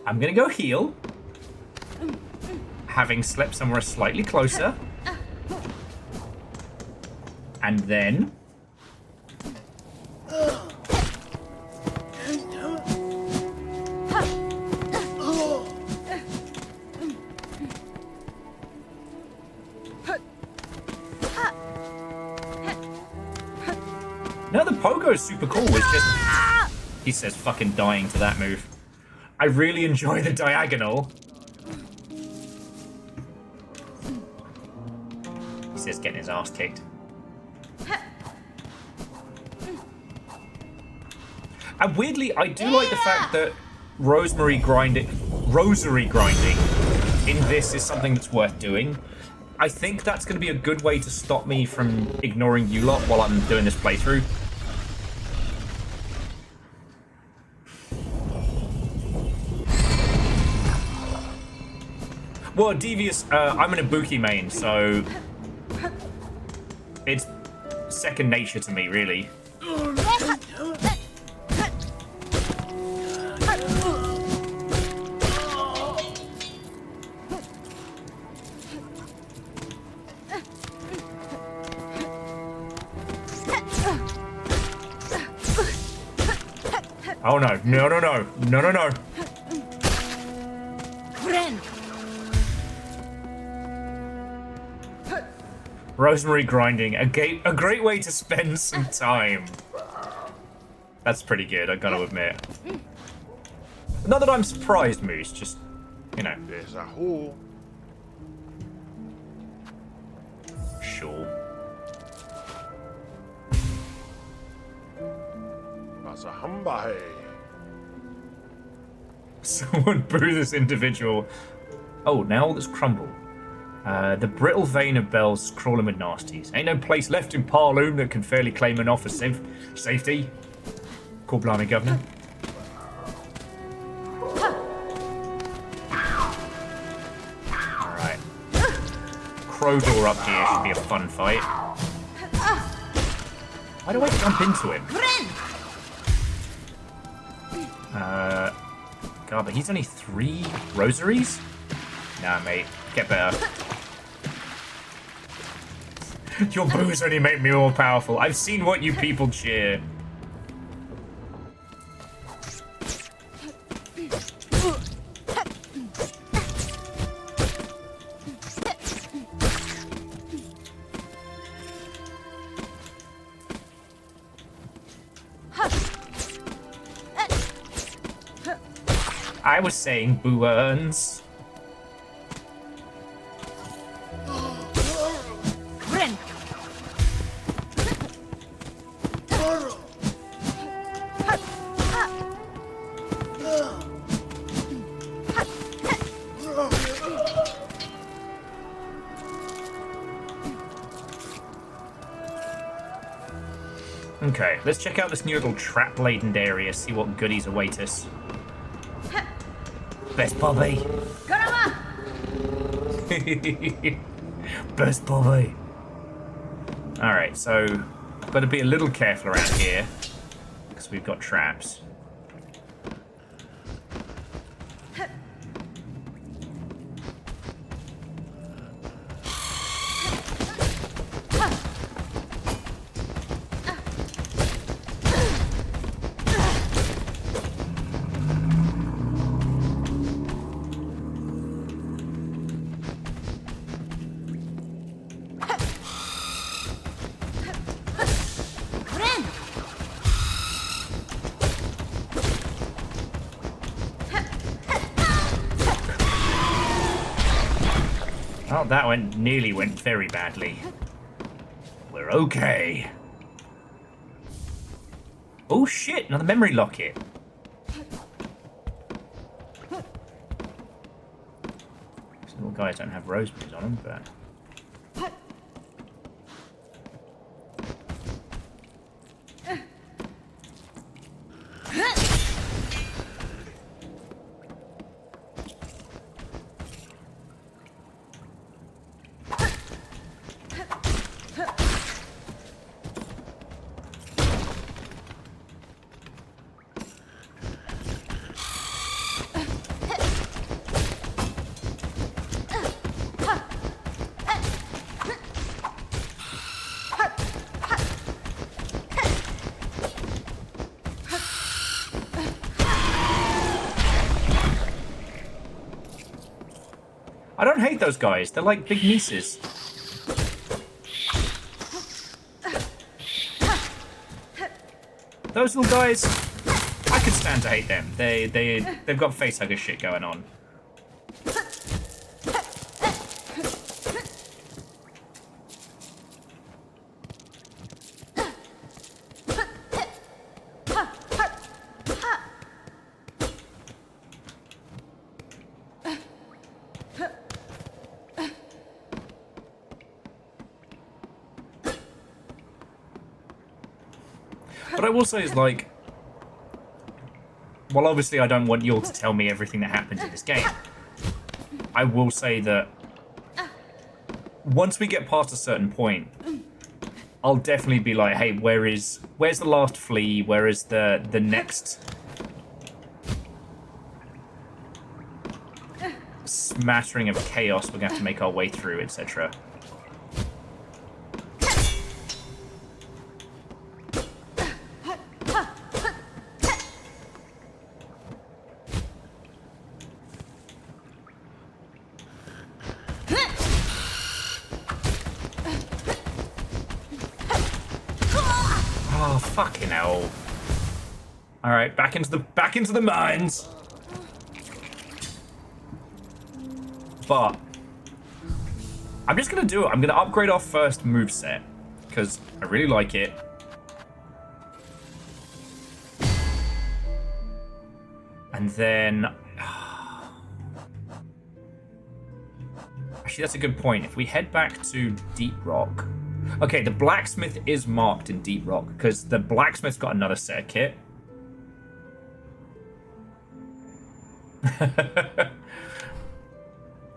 I'm gonna go heal. Having slept somewhere slightly closer. And then... No, the pogo is super cool. It's just... He says fucking dying to that move. I really enjoy the diagonal. He says getting his ass kicked. And weirdly, I do like the fact that rosary grinding in this is something that's worth doing. I think that's going to be a good way to stop me from ignoring you lot while I'm doing this playthrough. Well, Devious, I'm an Ibuki main, so it's second nature to me, really. Oh no, no, no, no, no, no, no. Rosemary grinding, a great way to spend some time. That's pretty good, I gotta admit. Not that I'm surprised, Moose, just, you know. There's a hole. Sure. That's a humbahe. Someone boo this individual. Oh, now all this crumble. The brittle vein of bells crawling with nasties. Ain't no place left in Parloon that can fairly claim an offer safety. Cool blimey, Governor. Alright. Crow door up here should be a fun fight. Why do I jump into him? God, but he's only 3 rosaries? Nah, mate. Get better. Your boos only make me more powerful. I've seen what you people cheer. I was saying boo earns. Okay, let's check out this new little trap-laden area, see what goodies await us. Best Bobby. Best Bobby. Alright, so I've got to be a little careful around here because we've got traps. Oh, that nearly went very badly. We're okay. Oh shit, another memory locket. These little guys don't have rosaries on them, but... I don't hate those guys. They're like big nieces. Those little guys, I could stand to hate them. They've got facehugger shit going on. What I will say is, like, well, obviously I don't want you all to tell me everything that happens in this game. I will say that once we get past a certain point, I'll definitely be like, hey, where's the last flea? Where is the next smattering of chaos we're going to have to make our way through, etc. Oh, fucking hell. Alright, back into the mines. But I'm just gonna do it. I'm gonna upgrade our first moveset because I really like it. And then Actually, that's a good point. If we head back to Deep Rock... Okay, the blacksmith is marked in Deep Rock, because the blacksmith's got another set of kit.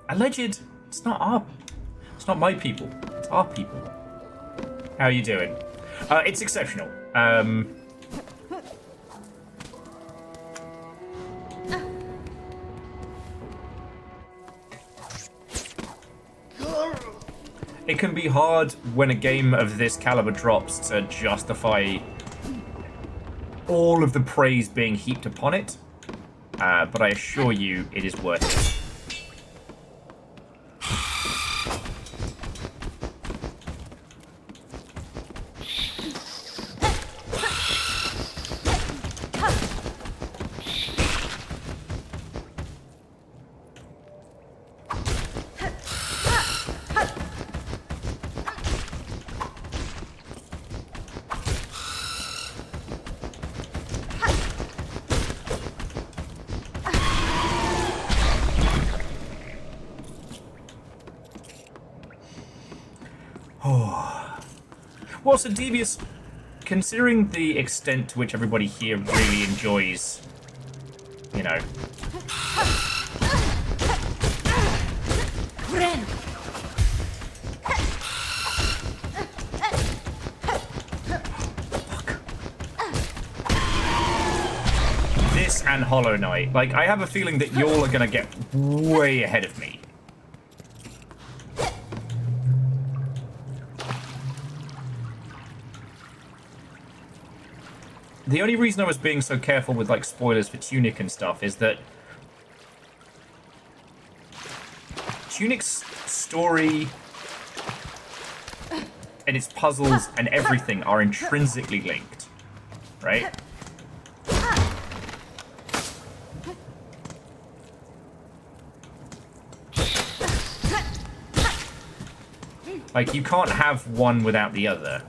Alleged. It's not my people. It's our people. How are you doing? It's exceptional. It can be hard when a game of this caliber drops to justify all of the praise being heaped upon it, but I assure you it is worth it. Well, so Devious, considering the extent to which everybody here really enjoys, you know... This and Hollow Knight. Like, I have a feeling that y'all are gonna get way ahead of me. The only reason I was being so careful with, like, spoilers for Tunic and stuff is that Tunic's story and its puzzles and everything are intrinsically linked, right? Like, you can't have one without the other.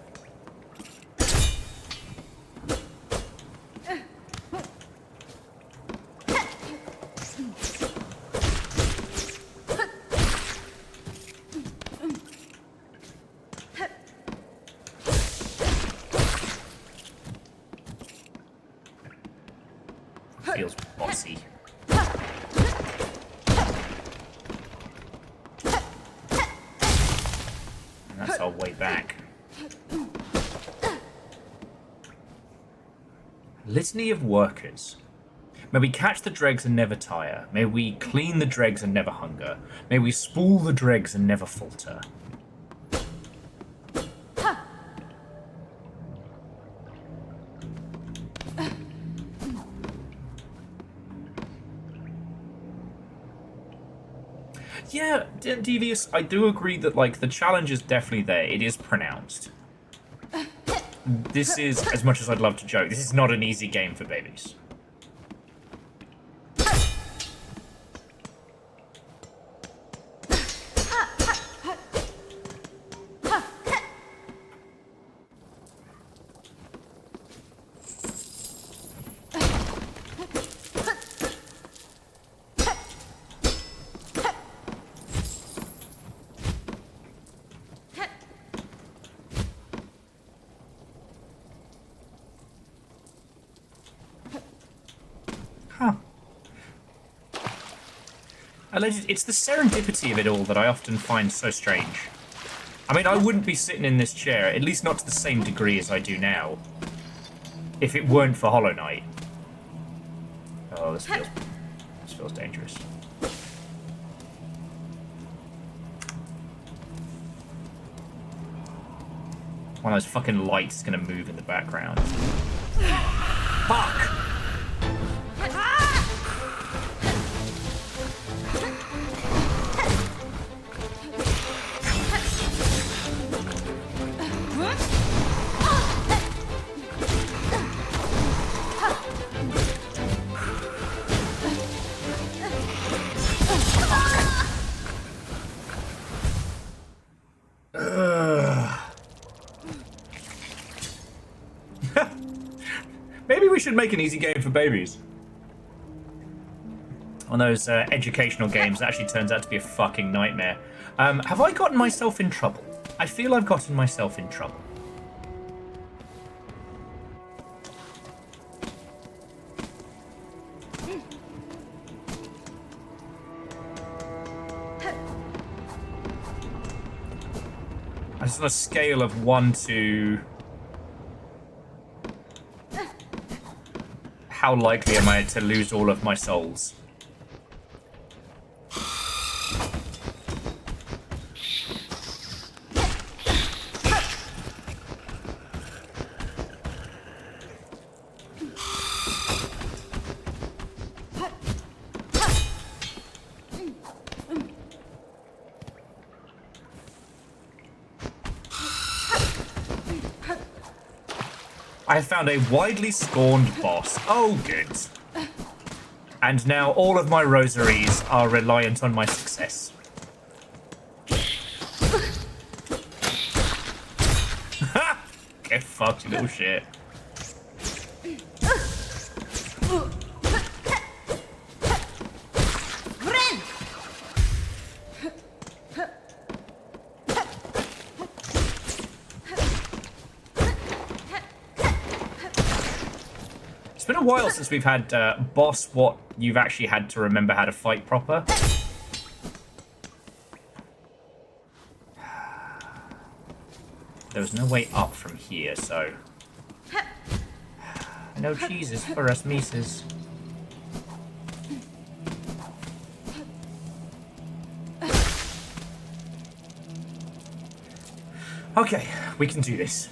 Feels bossy. And that's our way back. Litany of workers. May we catch the dregs and never tire. May we clean the dregs and never hunger. May we spool the dregs and never falter. Yeah, Devious, I do agree that, like, the challenge is definitely there. It is pronounced. This is, as much as I'd love to joke, this is not an easy game for babies. It's the serendipity of it all that I often find so strange. I mean, I wouldn't be sitting in this chair, at least not to the same degree as I do now, if it weren't for Hollow Knight. Oh, this feels dangerous. One of those fucking lights is gonna move in the background. Fuck! Maybe we should make an easy game for babies. On those educational games, it actually turns out to be a fucking nightmare. Have I gotten myself in trouble? I feel I've gotten myself in trouble. Just on a scale of 1 to... how likely am I to lose all of my souls? I found a widely scorned boss. Oh, good. And now all of my rosaries are reliant on my success. Ha! Get fucked, you little shit. It's been a while since we've had boss what you've actually had to remember how to fight proper. There was no way up from here, so... no cheeses for us Mises. Okay, we can do this.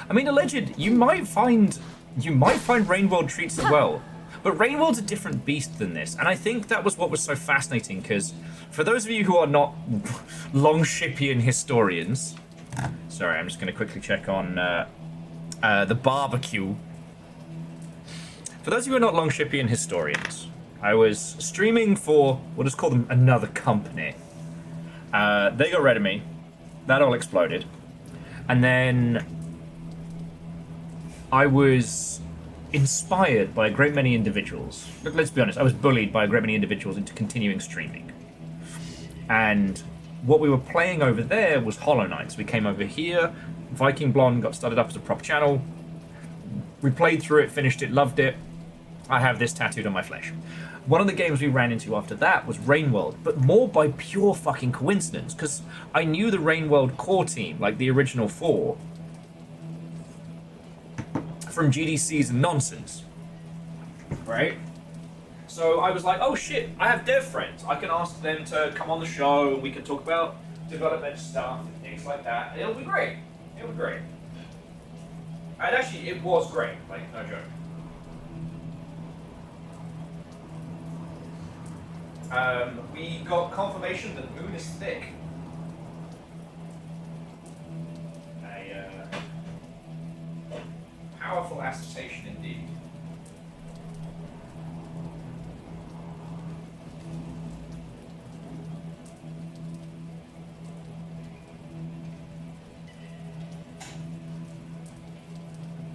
I mean, Alleged, you might find Rainworld treats it well, but Rainworld's a different beast than this, and I think that was what was so fascinating, because for those of you who are not Longshipian historians, sorry, I'm just going to quickly check on the barbecue. For those of you who are not Longshipian historians, I was streaming for what is called another company. They got rid of me. That all exploded. And then I was inspired by a great many individuals. Look, let's be honest, I was bullied by a great many individuals into continuing streaming. And what we were playing over there was Hollow Knight. So we came over here, Viking Blonde got started up as a proper channel. We played through it, finished it, loved it. I have this tattooed on my flesh. One of the games we ran into after that was Rainworld, but more by pure fucking coincidence, because I knew the Rainworld core team, like the original 4, from GDC's Nonsense, right? So I was like, oh shit, I have dev friends. I can ask them to come on the show, and we can talk about development stuff and things like that, and it'll be great. It was great. And actually, it was great, like, no joke. We got confirmation that Moon is thick. A powerful assertion indeed.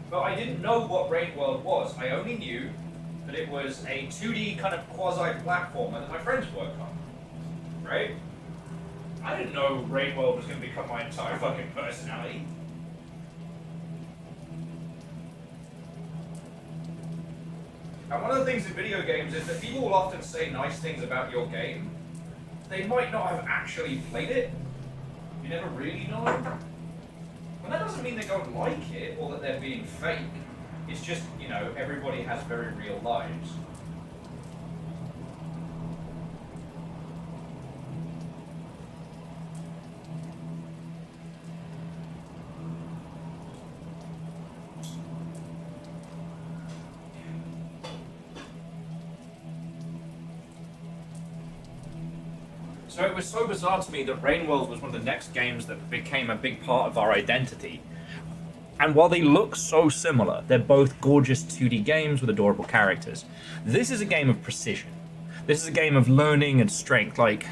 But I didn't know what Rainworld was. I only knew that it was a 2D kind of quasi-platformer that my friends worked on, right? I didn't know Rainworld was going to become my entire fucking personality. And one of the things in video games is that people will often say nice things about your game. They might not have actually played it. You never really know. And that doesn't mean they don't like it or that they're being fake. It's just, you know, everybody has very real lives. So it was so bizarre to me that Rainworld was one of the next games that became a big part of our identity. And while they look so similar, they're both gorgeous 2D games with adorable characters. This is a game of precision. This is a game of learning and strength. Like,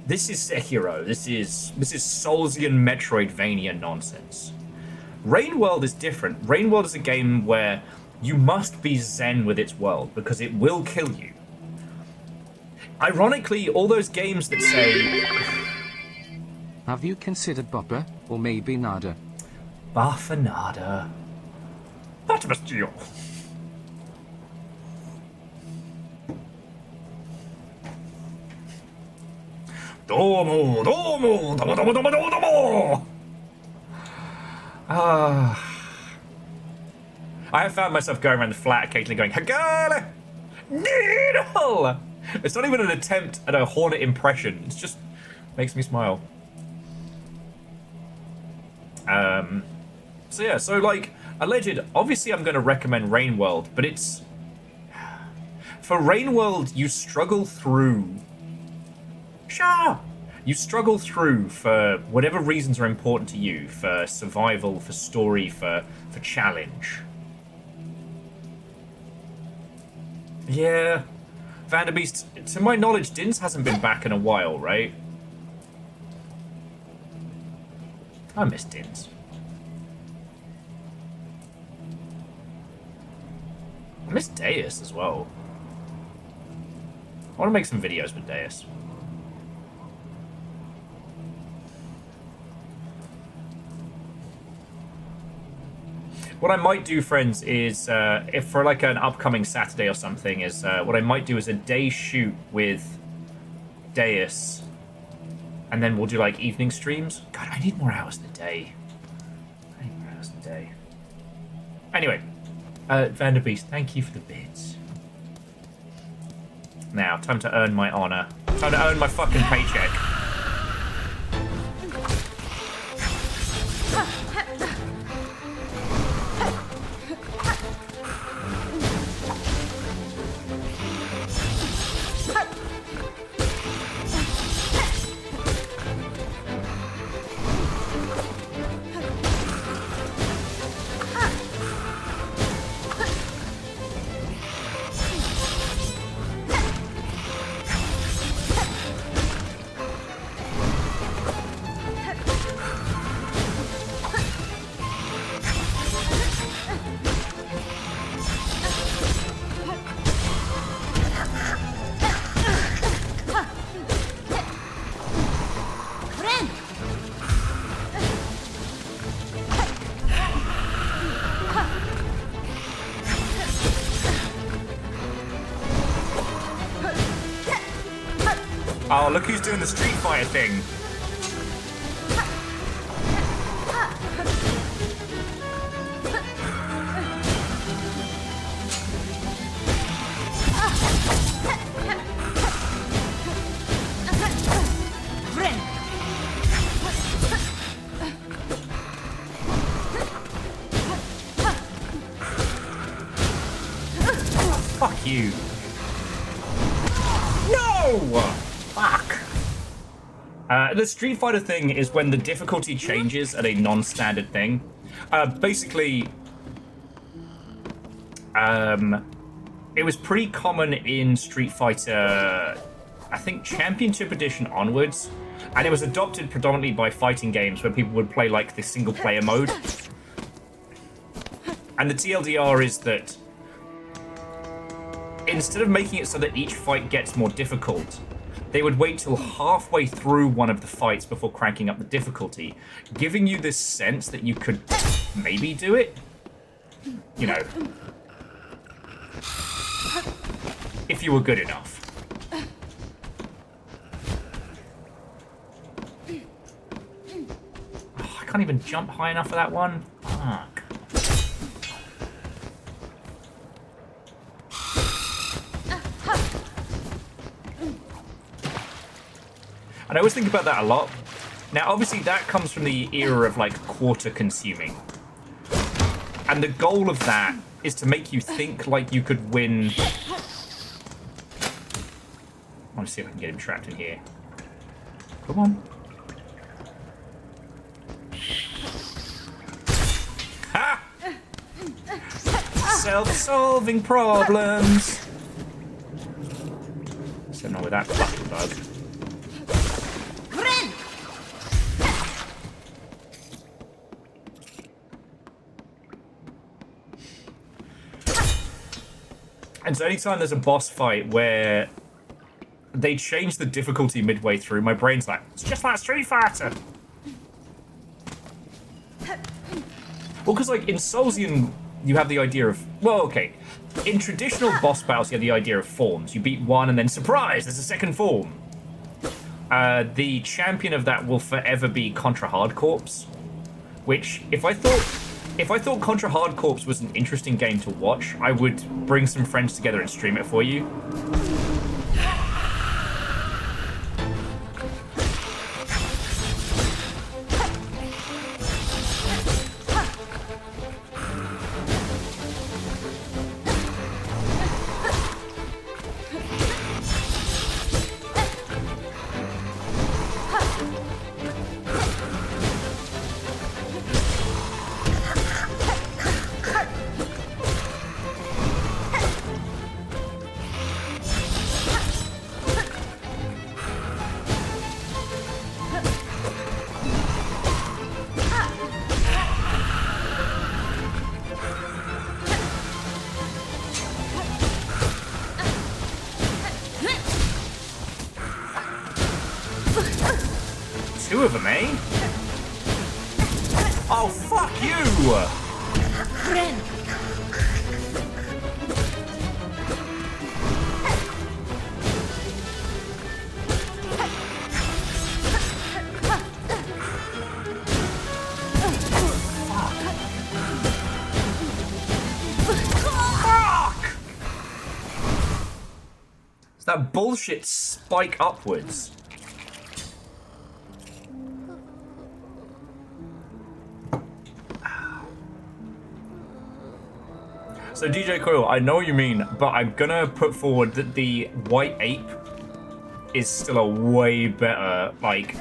this is Sekiro. This is Soulsian Metroidvania nonsense. Rainworld is different. Rainworld is a game where you must be zen with its world because it will kill you. Ironically, all those games that say... Have you considered Bopper, or maybe Nada? Buffer nada. That must you. Domo, domo, domo, domo, domo, domo, domo. I have found myself going around the flat occasionally going, Hagala! Needle! It's not even an attempt at a Hornet impression. It just makes me smile. So yeah, so like, alleged, obviously I'm going to recommend Rain World, but it's... For Rain World, you struggle through... Sure! You struggle through for whatever reasons are important to you, for survival, for story, for challenge. Yeah. Vanderbeest, to my knowledge, Dins hasn't been back in a while, right? I miss Dins. I miss Deus as well. I want to make some videos with Deus. What I might do, friends, is if for like an upcoming Saturday or something, is what I might do is a day shoot with Deus, and then we'll do like evening streams. God, I need more hours in the day. I need more hours in the day. Anyway, Vanderbeest, thank you for the bits. Now, time to earn my honor. Time to earn my fucking paycheck. Oh, look who's doing the Street Fighter thing. Fuck you. No! Fuck. The Street Fighter thing is when the difficulty changes at a non-standard thing. Basically, it was pretty common in Street Fighter, I think Championship Edition onwards, and it was adopted predominantly by fighting games where people would play like the single-player mode. And the TLDR is that instead of making it so that each fight gets more difficult, they would wait till halfway through one of the fights before cranking up the difficulty, giving you this sense that you could maybe do it. You know, if you were good enough. Oh, I can't even jump high enough for that one. Fuck. And I always think about that a lot. Now, obviously, that comes from the era of, like, quarter consuming. And the goal of that is to make you think like you could win. I want to see if I can get him trapped in here. Come on. Ha! Self-solving problems. What's going on with that fucking bug? And so anytime there's a boss fight where they change the difficulty midway through, my brain's like, it's just like Street Fighter. Well, because like in Soulsian, you have the idea of, well, okay, in traditional boss battles, you have the idea of forms. You beat one and then surprise, there's a second form. The champion of that will forever be Contra Hard Corps, which if I thought Contra Hard Corps was an interesting game to watch, I would bring some friends together and stream it for you. Two of them, eh? Oh, fuck you! Fuck! It's that bullshit spike upwards. So DJ Coil, I know what you mean, but I'm gonna put forward that the white ape is still a way better, like,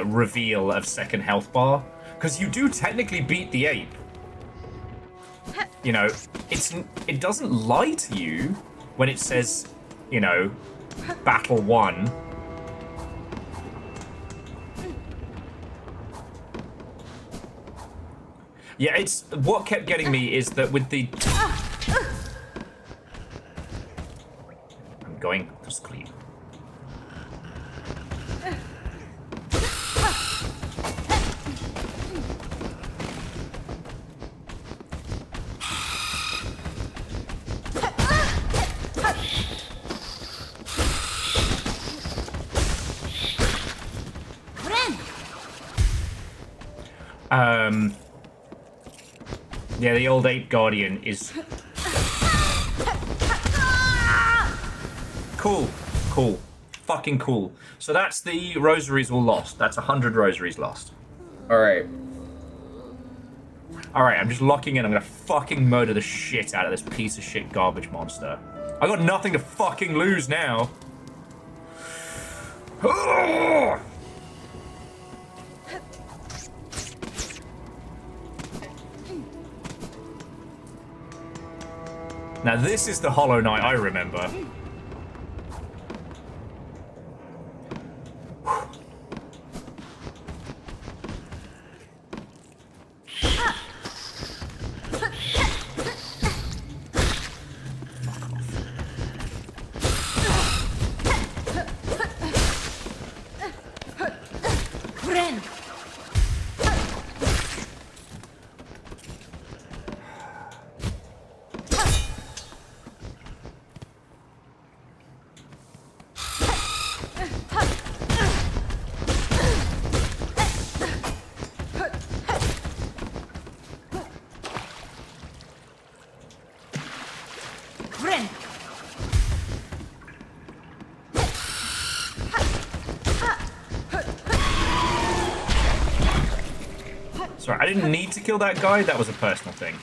reveal of second health bar. Because you do technically beat the ape. You know, it doesn't lie to you when it says, you know, battle 1. Yeah, it's what kept getting me is that with the... I'm going to sleep. Yeah, the old ape guardian is cool, cool, fucking cool. So that's the rosaries all lost. That's 100 rosaries lost. All right. All right, I'm just locking in. I'm gonna fucking murder the shit out of this piece of shit garbage monster. I got nothing to fucking lose now. Now this is the Hollow Knight I remember. Sorry, I didn't need to kill that guy. That was a personal thing.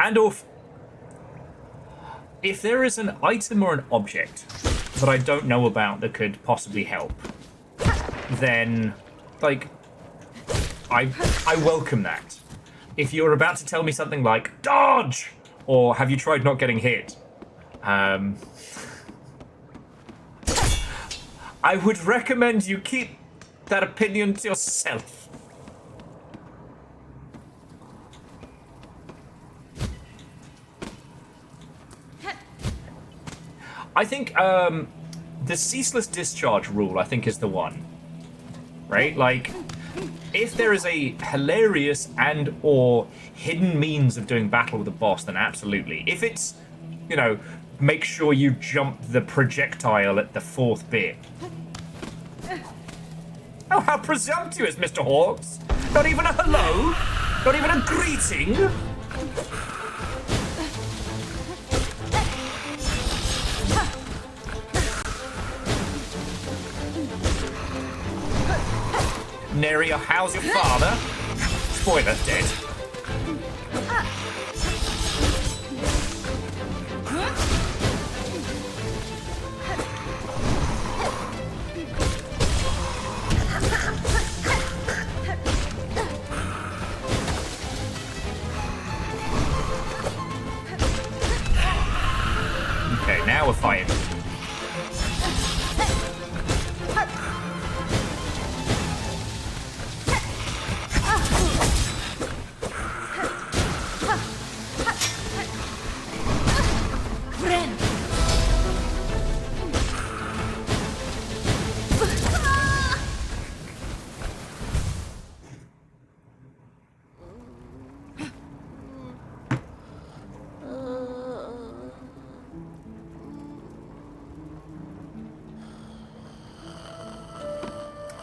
And if there is an item or an object that I don't know about that could possibly help, then, like, I welcome that. If you're about to tell me something like, dodge! Or have you tried not getting hit? I would recommend you keep that opinion to yourself. I think the ceaseless discharge rule, I think, is the one. Right? Like, if there is a hilarious and or hidden means of doing battle with a boss, then absolutely. If it's, you know, make sure you jump the projectile at the 4th bit. Oh, how presumptuous, Mr. Hawks! Not even a hello? Not even a greeting? Neria, how's your father? Spoiler, dead. Okay, now we're fighting.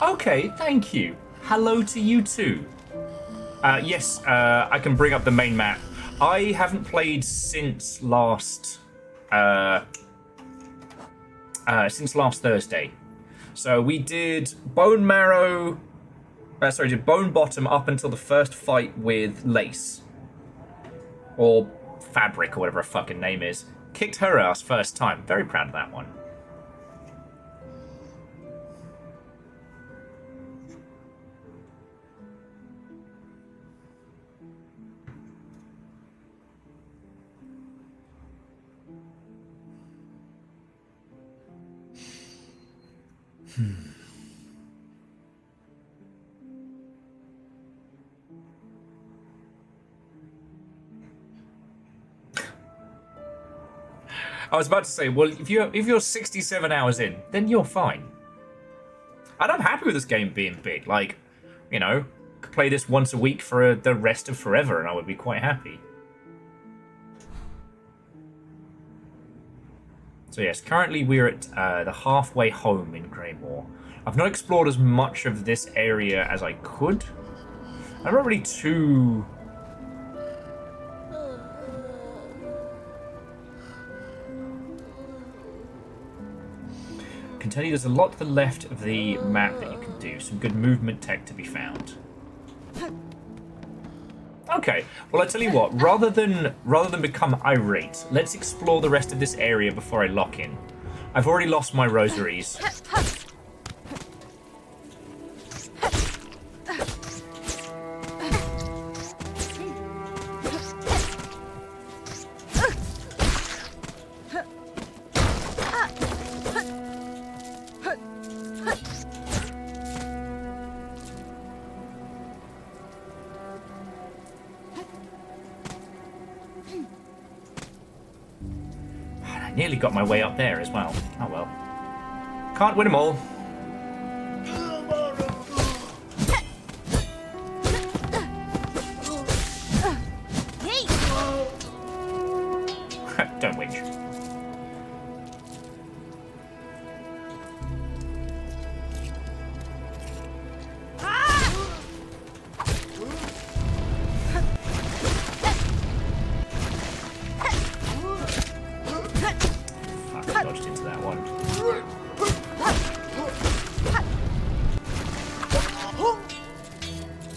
Okay, thank you. Hello to you too. Yes, I can bring up the main map. I haven't played since last Thursday. So we did Bone Bottom up until the first fight with Lace. Or Fabric, or whatever her fucking name is. Kicked her ass first time. Very proud of that one. I was about to say, well, if you're 67 hours in, then you're fine. And I'm happy with this game being big. Like, you know, could play this once a week for the rest of forever, and I would be quite happy. So yes, currently we're at the halfway home in Greymoor. I've not explored as much of this area as I could. I'm not really too... I can tell you there's a lot to the left of the map that you can do. Some good movement tech to be found. Okay, well I tell you what, rather than become irate, let's explore the rest of this area before I lock in. I've already lost my rosaries. Nearly got my way up there as well. Oh well. Can't win them all. Don't whinge.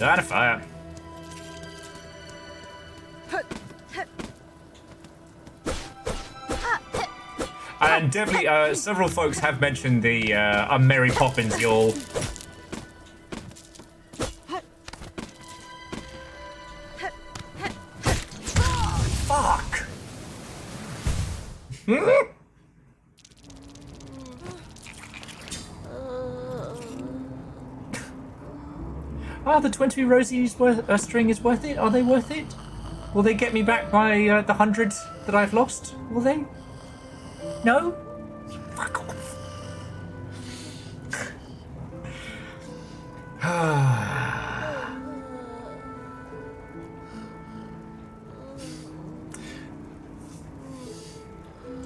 Out of fire. And definitely, several folks have mentioned the I'm Mary Poppins, y'all. the 20 rosies string is worth it? Are they worth it? Will they get me back my the 100 that I've lost? Will they? No? Fuck off.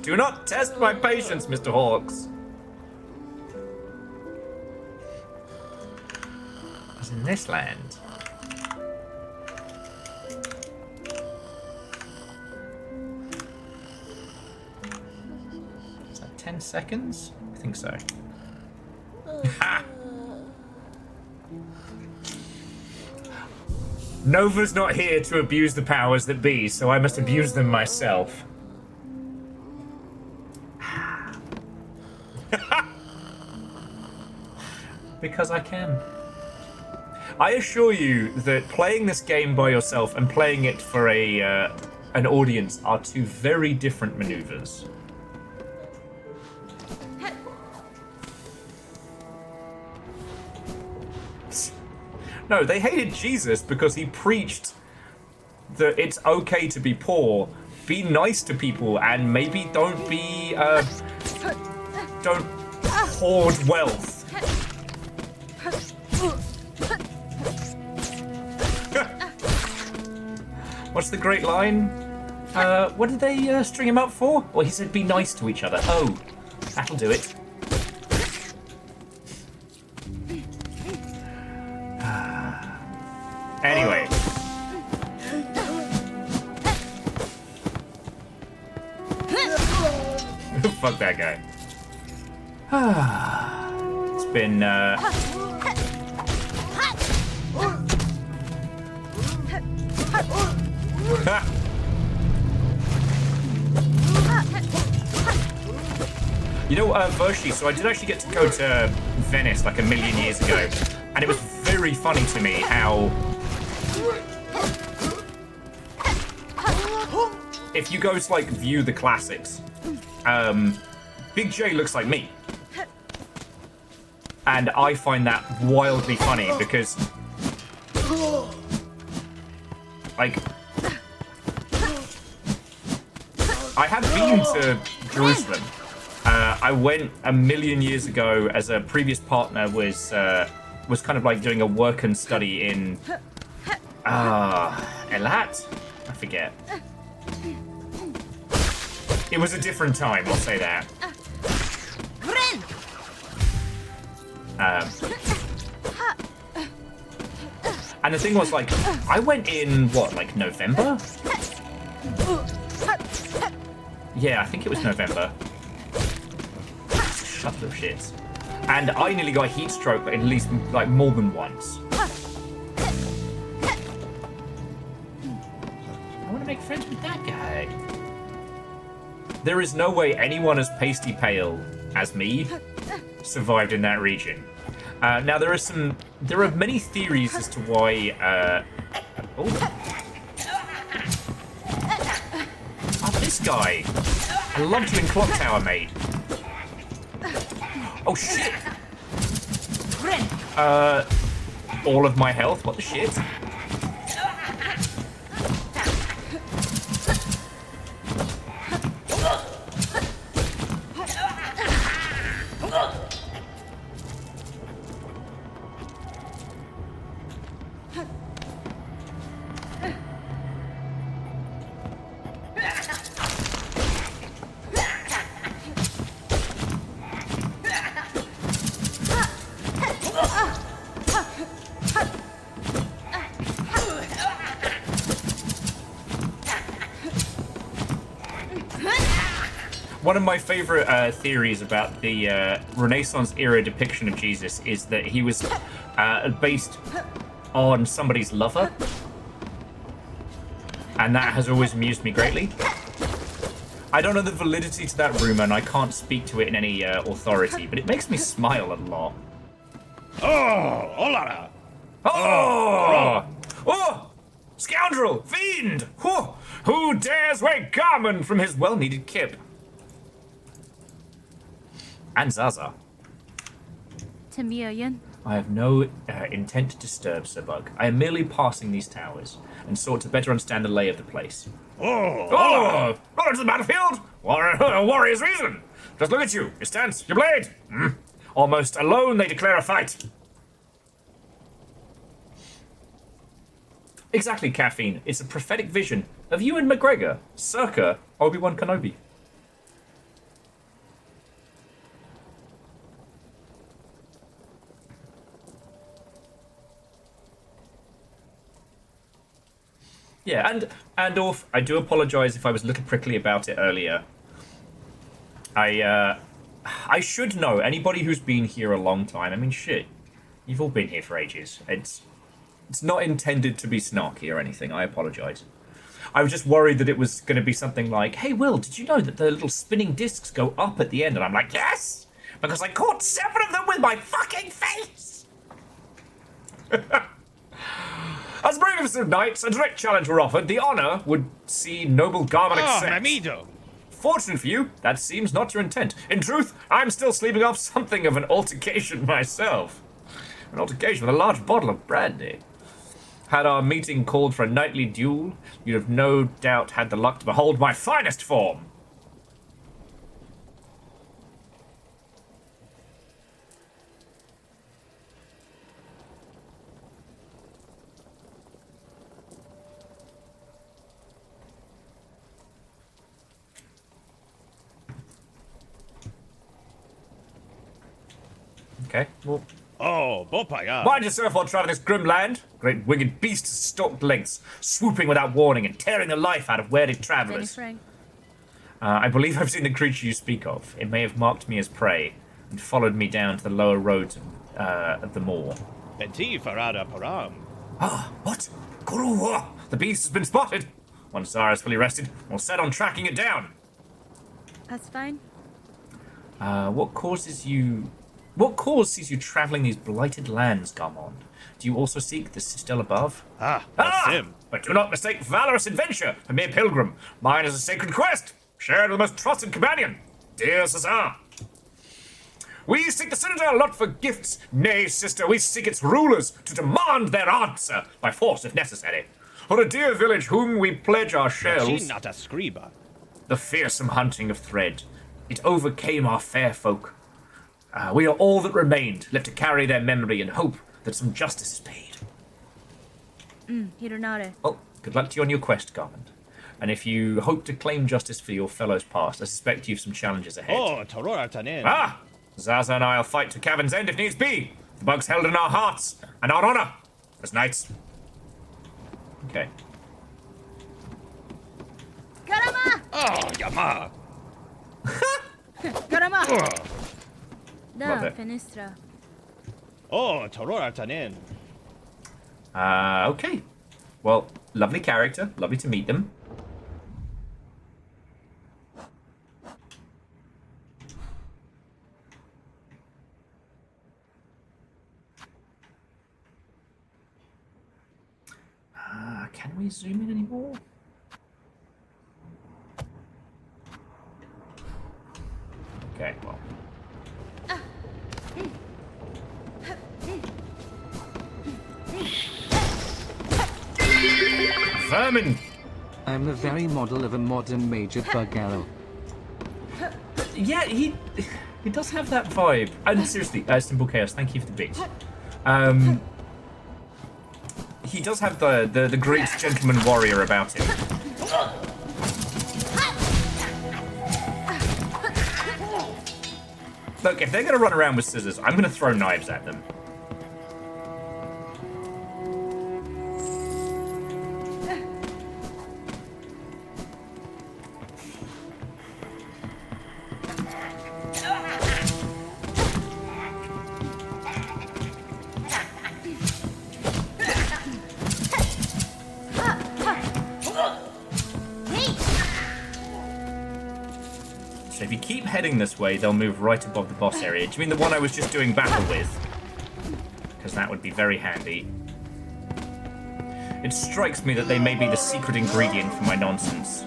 Do not test my patience, Mr. Hawks. As in this land. Is that 10 seconds? I think so. Ha! Nova's not here to abuse the powers that be, so I must abuse them myself. Because I can. I assure you that playing this game by yourself and playing it for an audience are two very different maneuvers. No, they hated Jesus because he preached that it's okay to be poor, be nice to people, and maybe don't hoard wealth. What's the great line? What did they string him up for? Well, he said be nice to each other. Oh, that'll do it. Anyway. Fuck that guy. It's been, You know, Vershi, so I did actually get to go to Venice like a million years ago, and it was very funny to me how if you go to like view the classics, Big J looks like me. And I find that wildly funny because like I have been to Jerusalem. I went a million years ago as a previous partner was kind of like doing a work and study in Elat? I forget. It was a different time, I'll say that. And the thing was, like, I went in, what, like November? Yeah, I think it was November. Shut up, shit. And I nearly got a heat stroke at least, like, more than once. I want to make friends with that guy. There is no way anyone as pasty pale as me survived in that region. Now there are many theories as to why. Oh, this guy! I loved you in Clock Tower, mate. Oh shit! All of my health. What the shit? One of my favorite theories about the Renaissance era depiction of Jesus is that he was based on somebody's lover. And that has always amused me greatly. I don't know the validity to that rumor, and I can't speak to it in any authority, but it makes me smile a lot. Oh, hola! Oh! Oh! Scoundrel! Fiend! Who dares wake Garmin from his well-needed kip? And Zaza. Tamilian, I have no intent to disturb, Sir Bug. I am merely passing these towers and sought to better understand the lay of the place. Oh, It's the battlefield! Warrior's reason! Just look at you, your stance, your blade! Almost alone they declare a fight. Exactly, Caffeine. It's a prophetic vision of you and McGregor, circa Obi-Wan Kenobi. Yeah, and off. I do apologise if I was a little prickly about it earlier. I should know. Anybody who's been here a long time. I mean, shit, you've all been here for ages. It's not intended to be snarky or anything. I apologise. I was just worried that it was going to be something like, "Hey, Will, did you know that the little spinning discs go up at the end?" And I'm like, "Yes, because I caught 7 of them with my fucking face." As bravest of knights, a direct challenge were offered. The honour would see noble Garmin accept. Mamido. Fortunate for you, that seems not your intent. In truth, I'm still sleeping off something of an altercation myself. An altercation with a large bottle of brandy. Had our meeting called for a knightly duel, you'd have no doubt had the luck to behold my finest form. Okay, well... Oh, Bopaya. Mind yourself while traveling this grim land. Great winged beasts stalked lengths, swooping without warning and tearing the life out of wary travellers. I believe I've seen the creature you speak of. It may have marked me as prey and followed me down to the lower roads of the moor. Benti Farada Param. Ah, what? Guru, the beast has been spotted. Once Zara is fully rested, we'll set on tracking it down. That's fine. What cause sees you travelling these blighted lands, Garmond? Do you also seek the citadel above? That's him. But do not mistake valorous adventure for mere pilgrim. Mine is a sacred quest, shared with the most trusted companion, dear Cesar. We seek the citadel not for gifts, nay, sister, we seek its rulers to demand their answer by force if necessary. For a dear village whom we pledge our shells. Not a scriba. The fearsome hunting of thread, it overcame our fair folk. We are all that remained, left to carry their memory and hope that some justice is paid. Hironare. Well, good luck to you on your quest, Garmond. And if you hope to claim justice for your fellows past, I suspect you've some challenges ahead. Oh, Torora Tanen. Zaza and I'll fight to Cavan's end if needs be. The bug's held in our hearts and our honor as knights. Okay. Garama! Oh, Yama. Garama! Love Da, it. Fenestra. Oh, Torora Tanen. Okay. Well, lovely character. Lovely to meet them. Can we zoom in anymore? Okay, well. Vermin! I'm the very model of a modern major bug arrow. Yeah, he does have that vibe. And seriously, Simple Chaos, thank you for the beat. He does have the great gentleman warrior about him. Look, if they're going to run around with scissors, I'm going to throw knives at them. So if you keep heading this way, they'll move right above the boss area. Do you mean the one I was just doing battle with? Because that would be very handy. It strikes me that they may be the secret ingredient for my nonsense.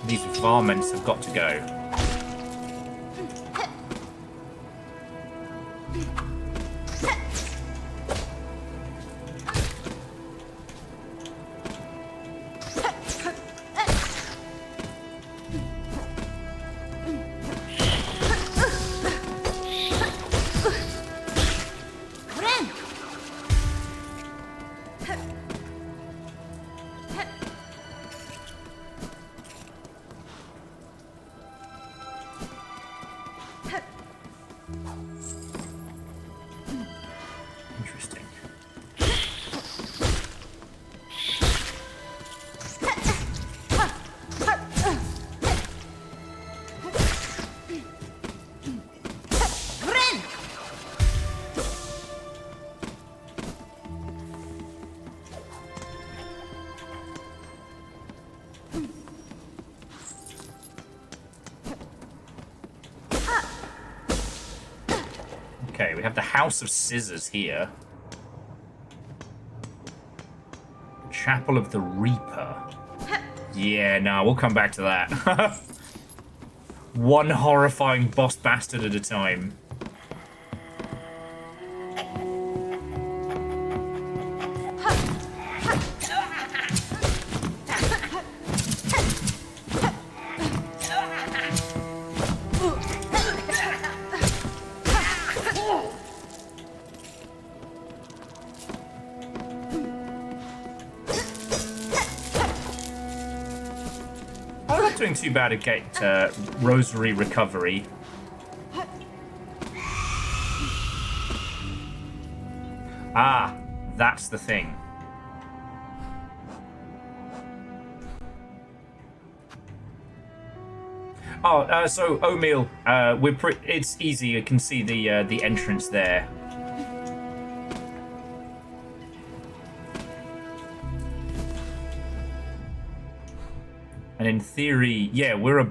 These varmints have got to go. Interesting. Okay, we have the House of Scissors here. Chapel of the Reaper. Yeah, no, we'll come back to that. One horrifying boss bastard at a time. I'm not doing too bad at get rosary recovery. Ah, that's the thing. Oh, so O'Meal, it's easy. You can see the entrance there. And in theory, yeah, we're a...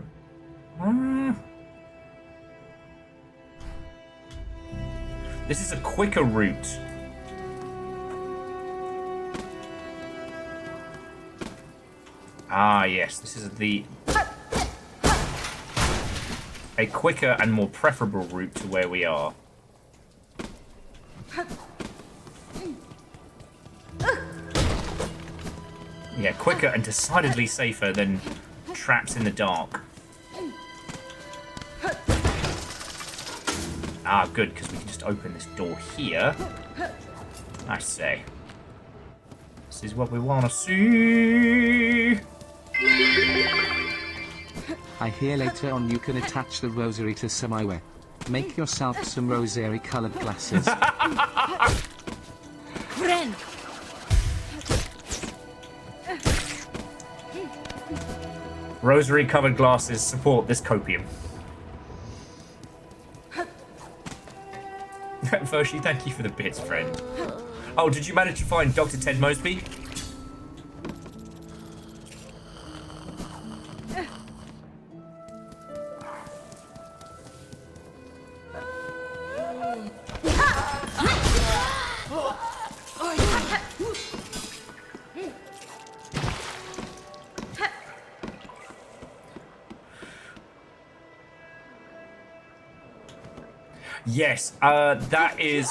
This is a quicker route. Ah, yes, this is a quicker and more preferable route to where we are. Yeah, quicker and decidedly safer than traps in the dark. Ah, good, because we can just open this door here. I say. This is what we want to see. I hear later on you can attach the rosary to some eyewear. Make yourself some rosary-colored glasses. Rosary-covered glasses support this copium. Vershi, thank you for the bits, friend. Oh, did you manage to find Dr. Ted Mosby? Yes, that is...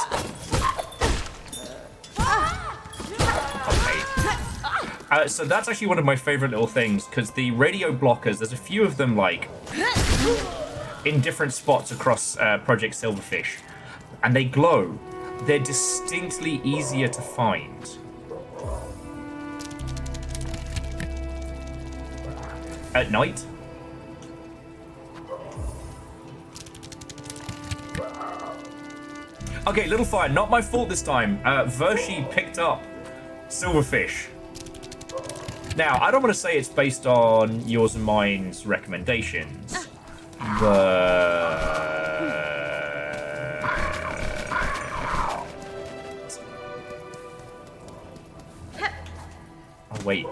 Okay. So that's actually one of my favorite little things, because the radio blockers, there's a few of them, like, in different spots across Project Silverfish, and they glow. They're distinctly easier to find. At night. Okay, little fire, not my fault this time. Vershi picked up Silverfish. Now, I don't want to say it's based on yours and mine's recommendations, but... Oh, wait.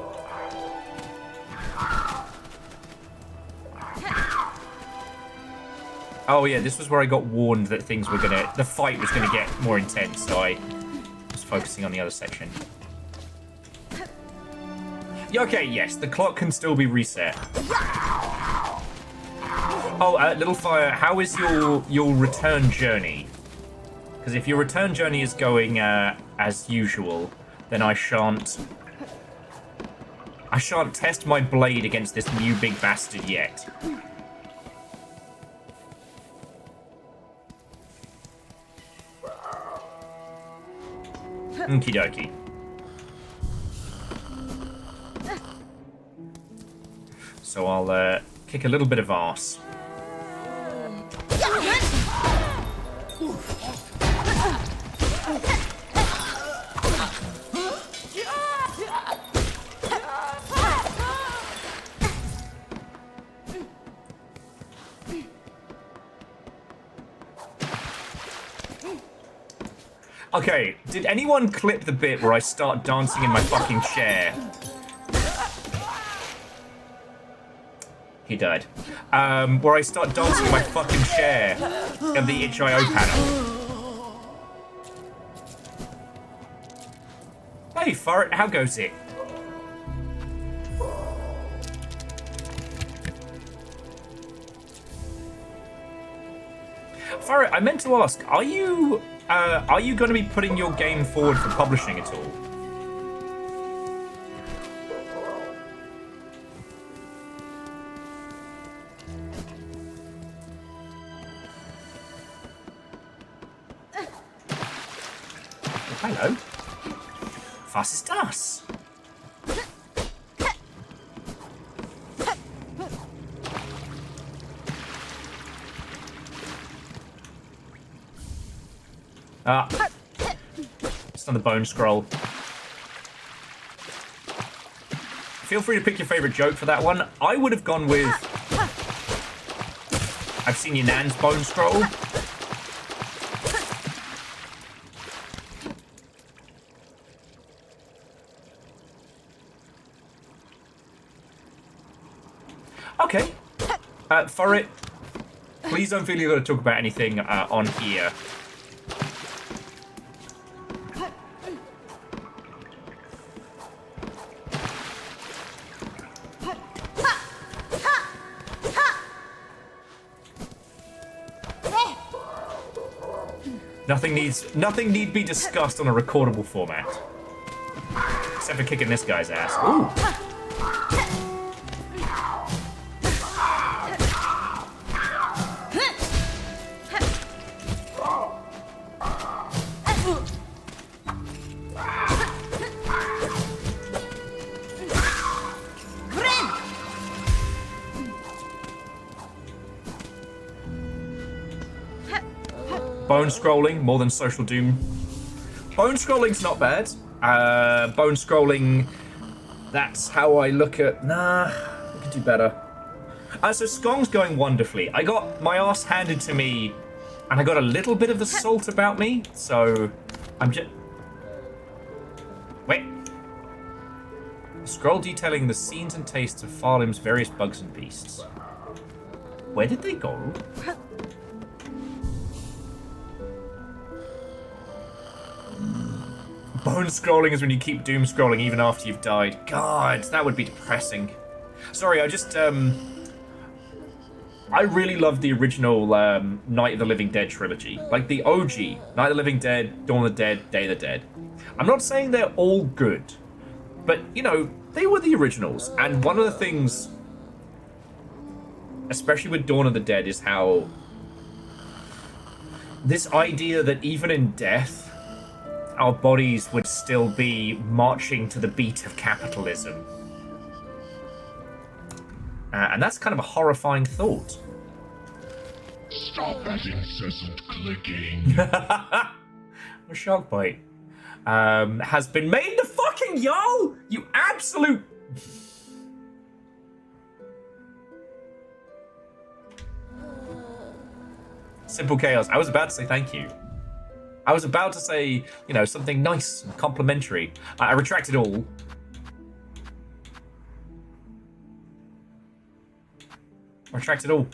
Oh yeah, this was where I got warned that the fight was gonna get more intense, so I was focusing on the other section. Yeah, okay, yes, the clock can still be reset. Oh, Little Fire, how is your return journey? Because if your return journey is going as usual, then I shan't test my blade against this new big bastard yet. Okie dokie. So I'll kick a little bit of arse. Okay, did anyone clip the bit where I start dancing in my fucking chair? He died. Where I start dancing in my fucking chair at the itch.io panel. Hey, Furret, how goes it? Furret, I meant to ask, are you going to be putting your game forward for publishing at all? Oh, hello. Was ist das? Ah. It's another bone scroll. Feel free to pick your favorite joke for that one. I would have gone with... I've seen your nan's bone scroll. Okay. For it, please don't feel you've got to talk about anything on here. Nothing need be discussed on a recordable format. Except for kicking this guy's ass. Ooh. Bone scrolling, more than Social Doom. Bone scrolling's not bad. Bone scrolling, that's how I look at... Nah, we could do better. So Skong's going wonderfully. I got my ass handed to me, and I got a little bit of the salt about me, so I'm just... Wait. A scroll detailing the scenes and tastes of Farlim's various bugs and beasts. Where did they go? Bone scrolling is when you keep doom scrolling even after you've died. God, that would be depressing. Sorry, I just, I really love the original Night of the Living Dead trilogy. Like the OG, Night of the Living Dead, Dawn of the Dead, Day of the Dead. I'm not saying they're all good, but, you know, they were the originals. And one of the things, especially with Dawn of the Dead, is how this idea that even in death, our bodies would still be marching to the beat of capitalism. And that's kind of a horrifying thought. Stop that incessant clicking. A shark bite has been made into fucking yo! You absolute... Simple Chaos. I was about to say thank you. I was about to say, you know, something nice and complimentary. I retract it all. Retract it all.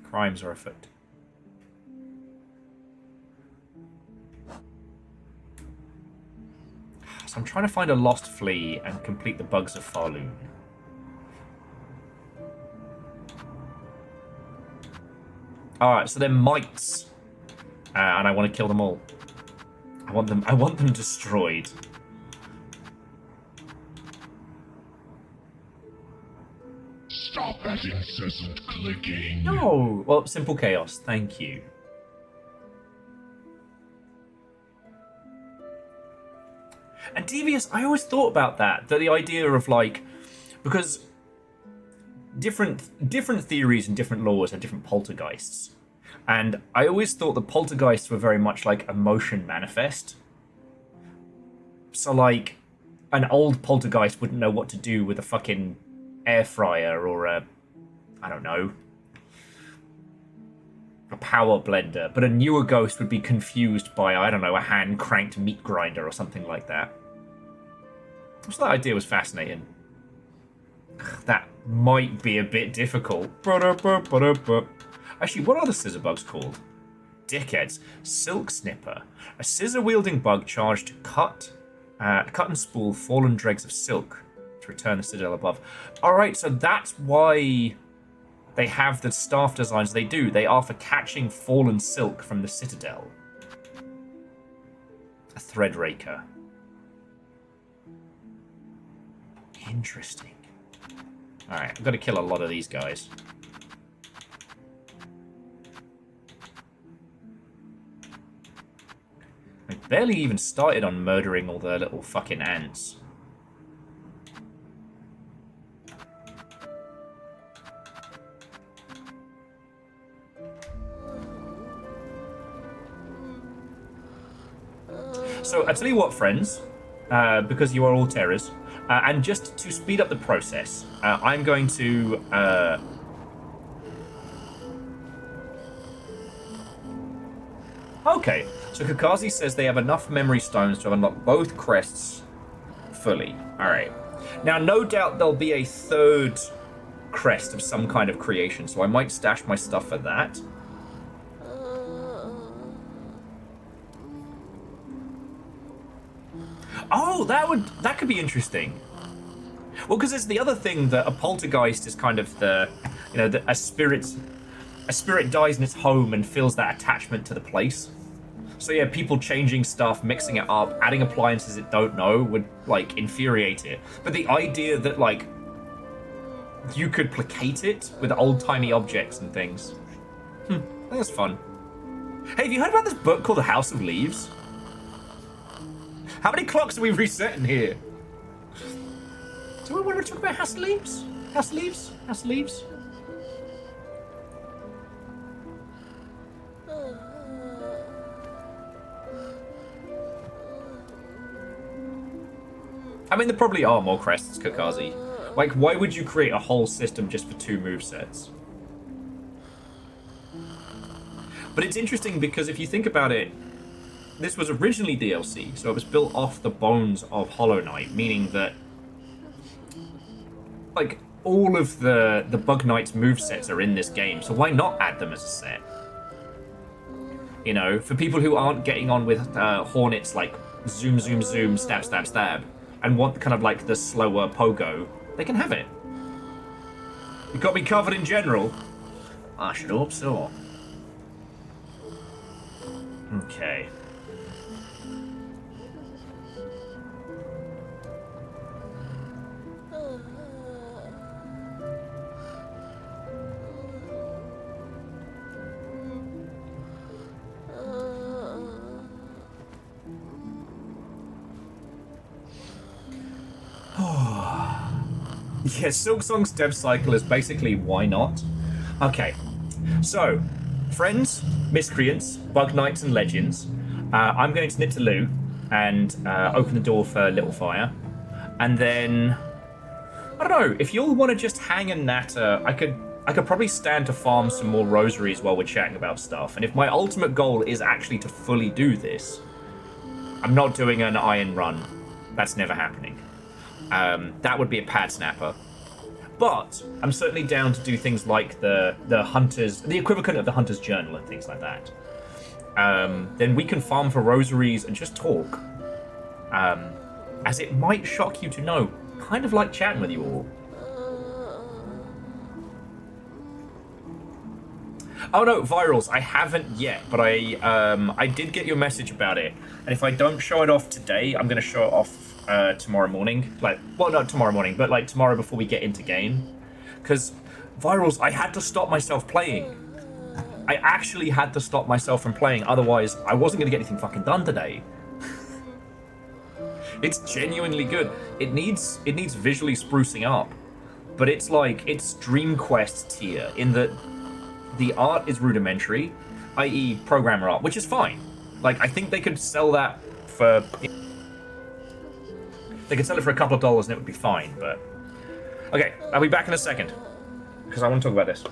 Crimes are afoot. So I'm trying to find a lost flea and complete the bugs of Farloon. Alright, so they're mites. And I want to kill them all. I want them destroyed. Stop that incessant clicking. No! Well, simple chaos. Thank you. And Devious, I always thought about that the idea of, like, because different theories and different laws have different poltergeists. And I always thought the poltergeists were very much like a motion manifest. So, like, an old poltergeist wouldn't know what to do with a fucking air fryer or a, I don't know, a power blender. But a newer ghost would be confused by, I don't know, a hand-cranked meat grinder or something like that. So that idea was fascinating. That might be a bit difficult. Actually, what are the scissor bugs called? Dickheads. Silk Snipper. A scissor-wielding bug charged to cut and spool fallen dregs of silk to return the citadel above. Alright, so that's why they have the staff designs they do. They are for catching fallen silk from the citadel. A thread raker. Interesting. Alright, I've got to kill a lot of these guys. I barely even started on murdering all the little fucking ants. So, I tell you what, friends, because you are all terrors, and just to speed up the process, I'm going to... Okay, so Kakazi says they have enough memory stones to unlock both crests fully. Alright. Now, no doubt there'll be a third crest of some kind of creation, so I might stash my stuff for that. Oh, that could be interesting. Well, because it's the other thing that a poltergeist is kind of the, you know, a spirit dies in its home and feels that attachment to the place. So yeah, people changing stuff, mixing it up, adding appliances it don't know would, like, infuriate it. But the idea that, like, you could placate it with old-timey objects and things. I think that's fun. Hey, have you heard about this book called The House of Leaves? How many clocks are we resetting here? Do we want to talk about House of Leaves? House of Leaves? House of Leaves? I mean, there probably are more crests, Kakazi. Like, why would you create a whole system just for 2 movesets? But it's interesting because if you think about it, this was originally DLC, so it was built off the bones of Hollow Knight, meaning that, like, all of the Bug Knight's movesets are in this game, so why not add them as a set? You know, for people who aren't getting on with Hornet's, like, zoom, zoom, zoom, stab, stab, stab, and want kind of, like, the slower pogo, they can have it. You got me covered in general? I should hope so. Okay. Yeah, Silksong's dev cycle is basically why not? Okay, so, friends, miscreants, bug knights and legends, I'm going to Nitaloo and open the door for Little Fire. And then, I don't know, if you'll want to just hang and natter, I could probably stand to farm some more rosaries while we're chatting about stuff. And if my ultimate goal is actually to fully do this, I'm not doing an iron run. That's never happening. That would be a pad snapper. But I'm certainly down to do things like the equivalent of the Hunter's Journal and things like that. Then we can farm for rosaries and just talk. as it might shock you to know, kind of like chatting with you all. Oh no, virals, I haven't yet, but I did get your message about it. And if I don't show it off today, I'm going to show it off tomorrow morning. Like, well, not tomorrow morning, but like tomorrow before we get into game. Because virals, I had to stop myself playing. I actually had to stop myself from playing, otherwise I wasn't going to get anything fucking done today. It's genuinely good. It needs visually sprucing up, but it's like, it's DreamQuest tier in that the art is rudimentary, i.e. programmer art, which is fine. Like, I think they could sell that for... They could sell it for a couple of dollars and it would be fine, but... Okay, I'll be back in a second, because I want to talk about this.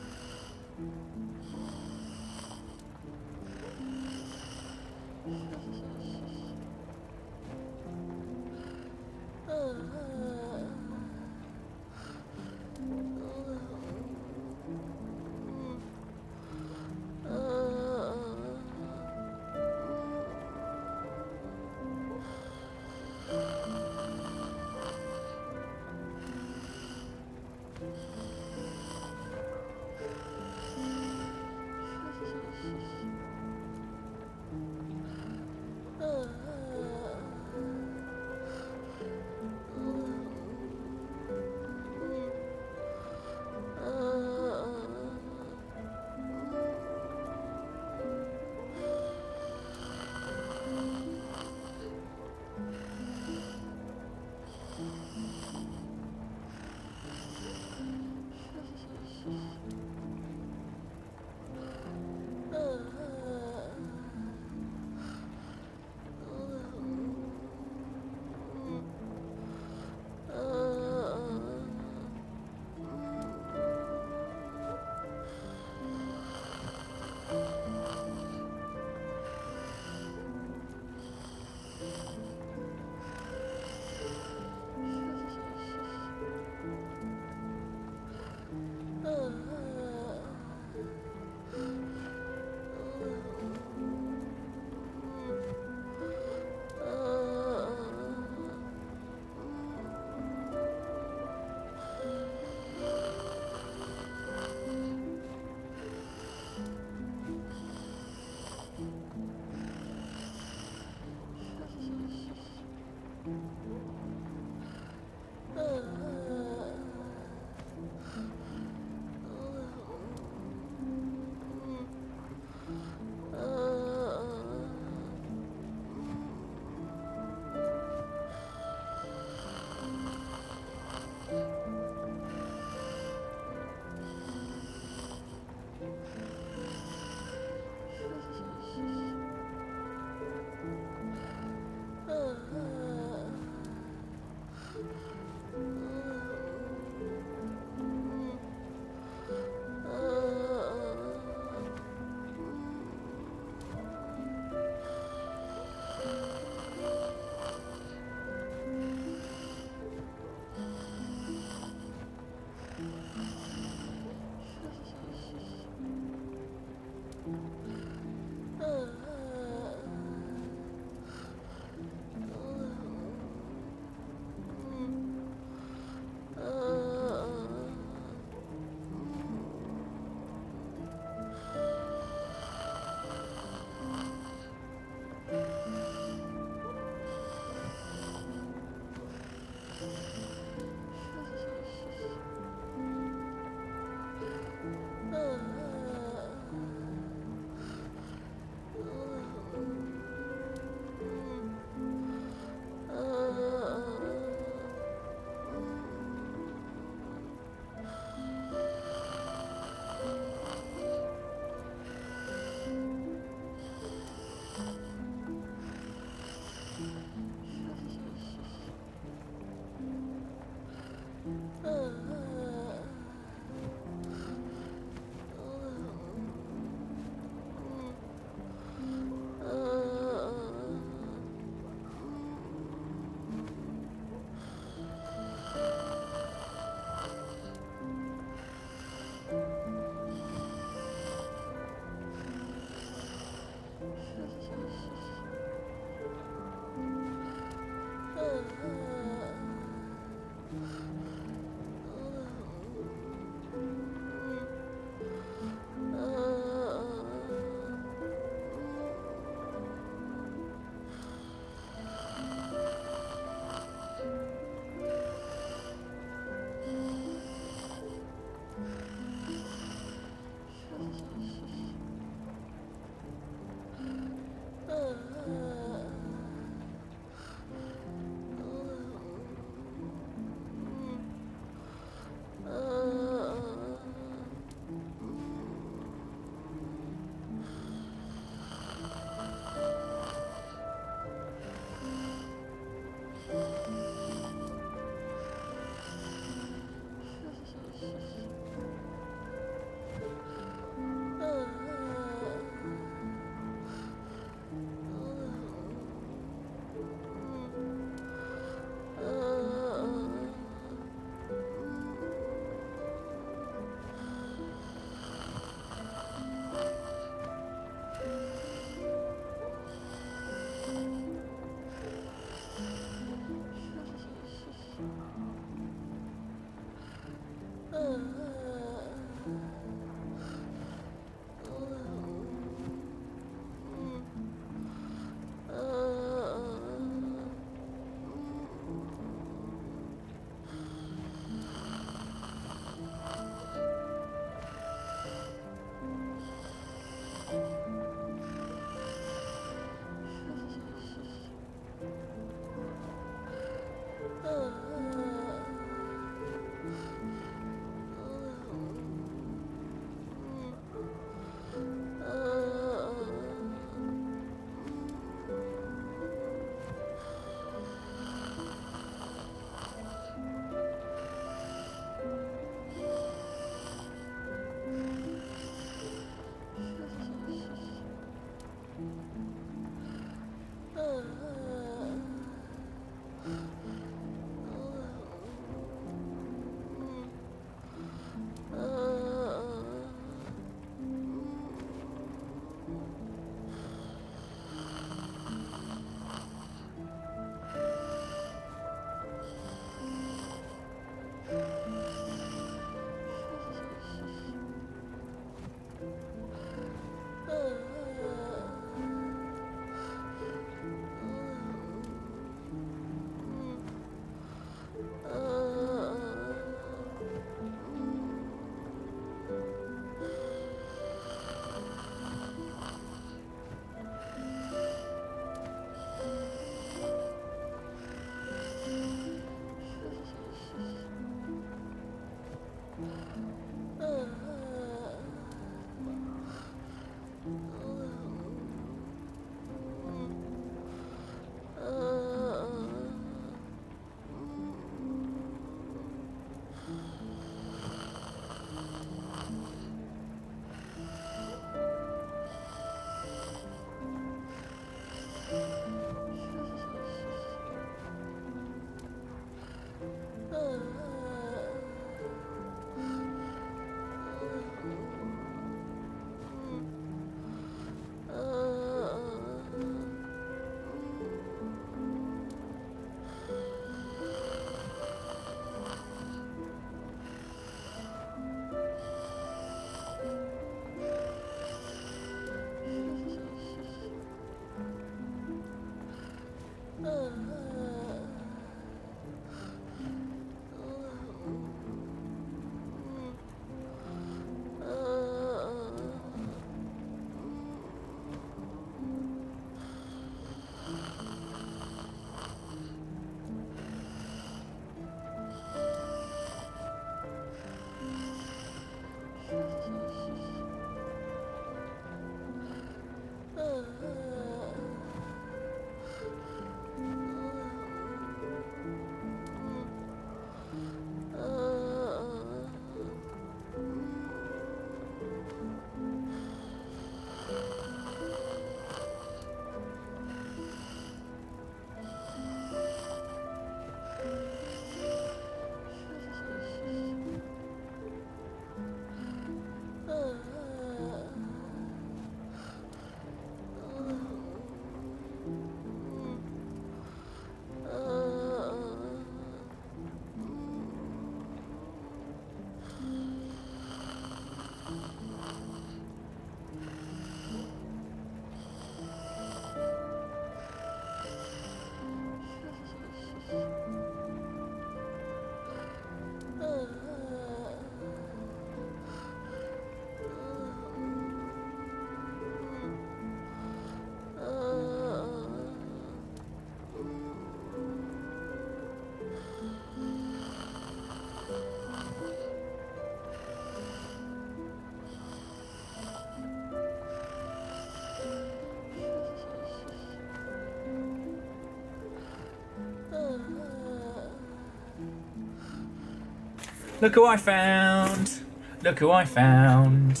Look who I found! Look who I found!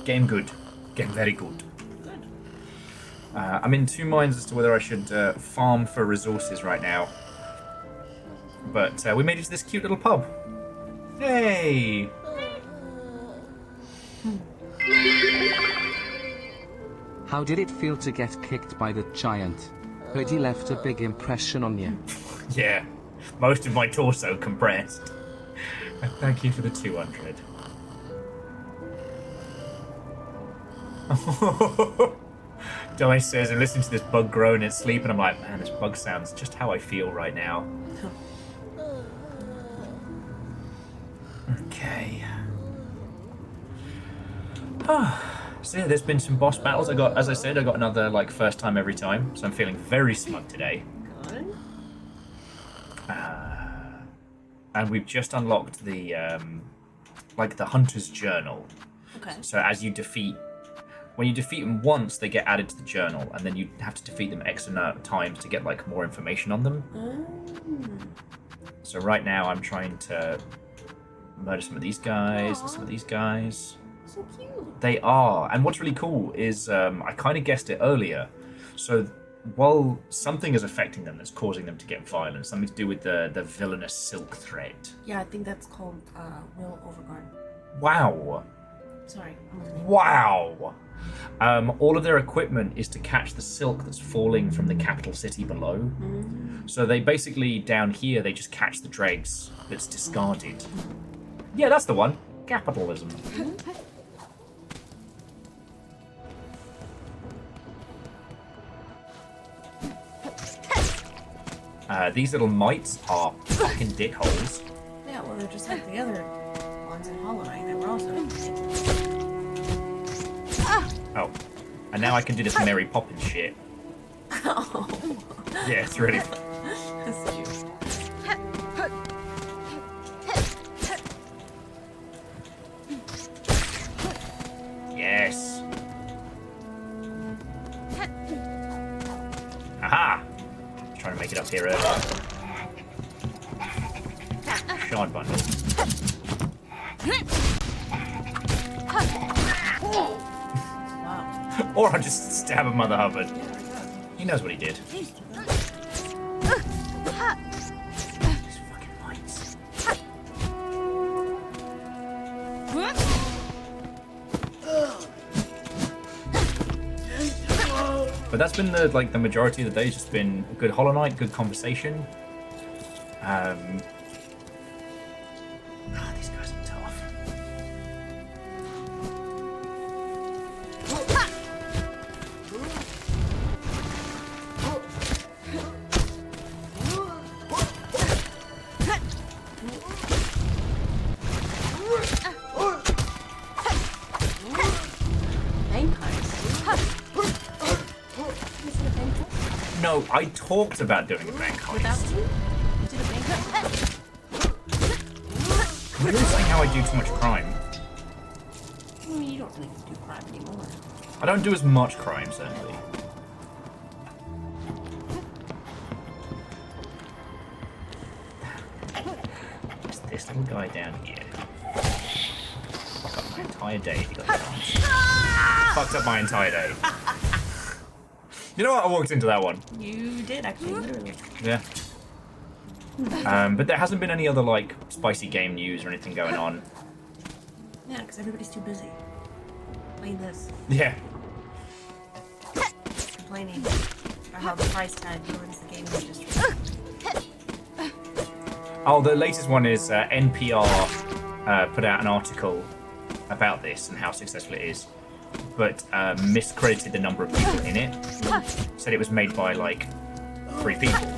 Game good. Game very good. I'm in two minds as to whether I should farm for resources right now. But we made it to this cute little pub. Hey! How did it feel to get kicked by the giant? Heard he left a big impression on you. Yeah, most of my torso compressed. Thank you for the 200. Di says, I'm listening to this bug groan in its sleep, and I'm like, man, this bug sounds just how I feel right now. Okay. So yeah, there's been some boss battles. As I said, I got another like first time every time, so I'm feeling very smug today. And we've just unlocked the like the Hunter's Journal. Okay. So when you defeat them once, they get added to the journal, and then you have to defeat them X amount of times to get like more information on them. So right now I'm trying to murder some of these guys and some of these guys. So cute. They are, and what's really cool is I kind of guessed it earlier. So while something is affecting them that's causing them to get violent, something to do with the villainous silk thread. Yeah, I think that's called Will Overguard. Wow. Sorry. I'm listening. Wow. All of their equipment is to catch the silk that's falling from the capital city below. So they basically, down here, they just catch the dregs that's discarded. Yeah, that's the one. Capitalism. These little mites are fucking dickholes. Yeah, well, they're just like the other ones in Hollow Knight. They were also. Oh, and now I can do this Mary Poppins shit. Oh. Yeah, it's really. That's cute. Yes. Aha! Trying to make it up here earlier. Shard bundle. Wow. Or I'll just stab a Mother Hubbard. He knows what he did. These fucking mites. But that's been the majority of the day. It's just been a good Hollow Knight, good conversation. These guys are tough. No, I talked about doing a bank heist. Without you? You did a bank heist? You're saying how I do too much crime. I mean, you don't really do crime anymore. I don't do as much crime, certainly. There's this little guy down here. Fuck up my entire day if you got the chance. Fucked up my entire day. You know what? I walked into that one. You did, actually, literally. Yeah. But there hasn't been any other, like, spicy game news or anything going on. Yeah, because everybody's too busy. Playing this. Yeah. Complaining about how the price tag ruins the gaming industry. Oh, the latest one is NPR put out an article about this and how successful it is, but miscredited the number of people in it. Said it was made by, like, 3 people.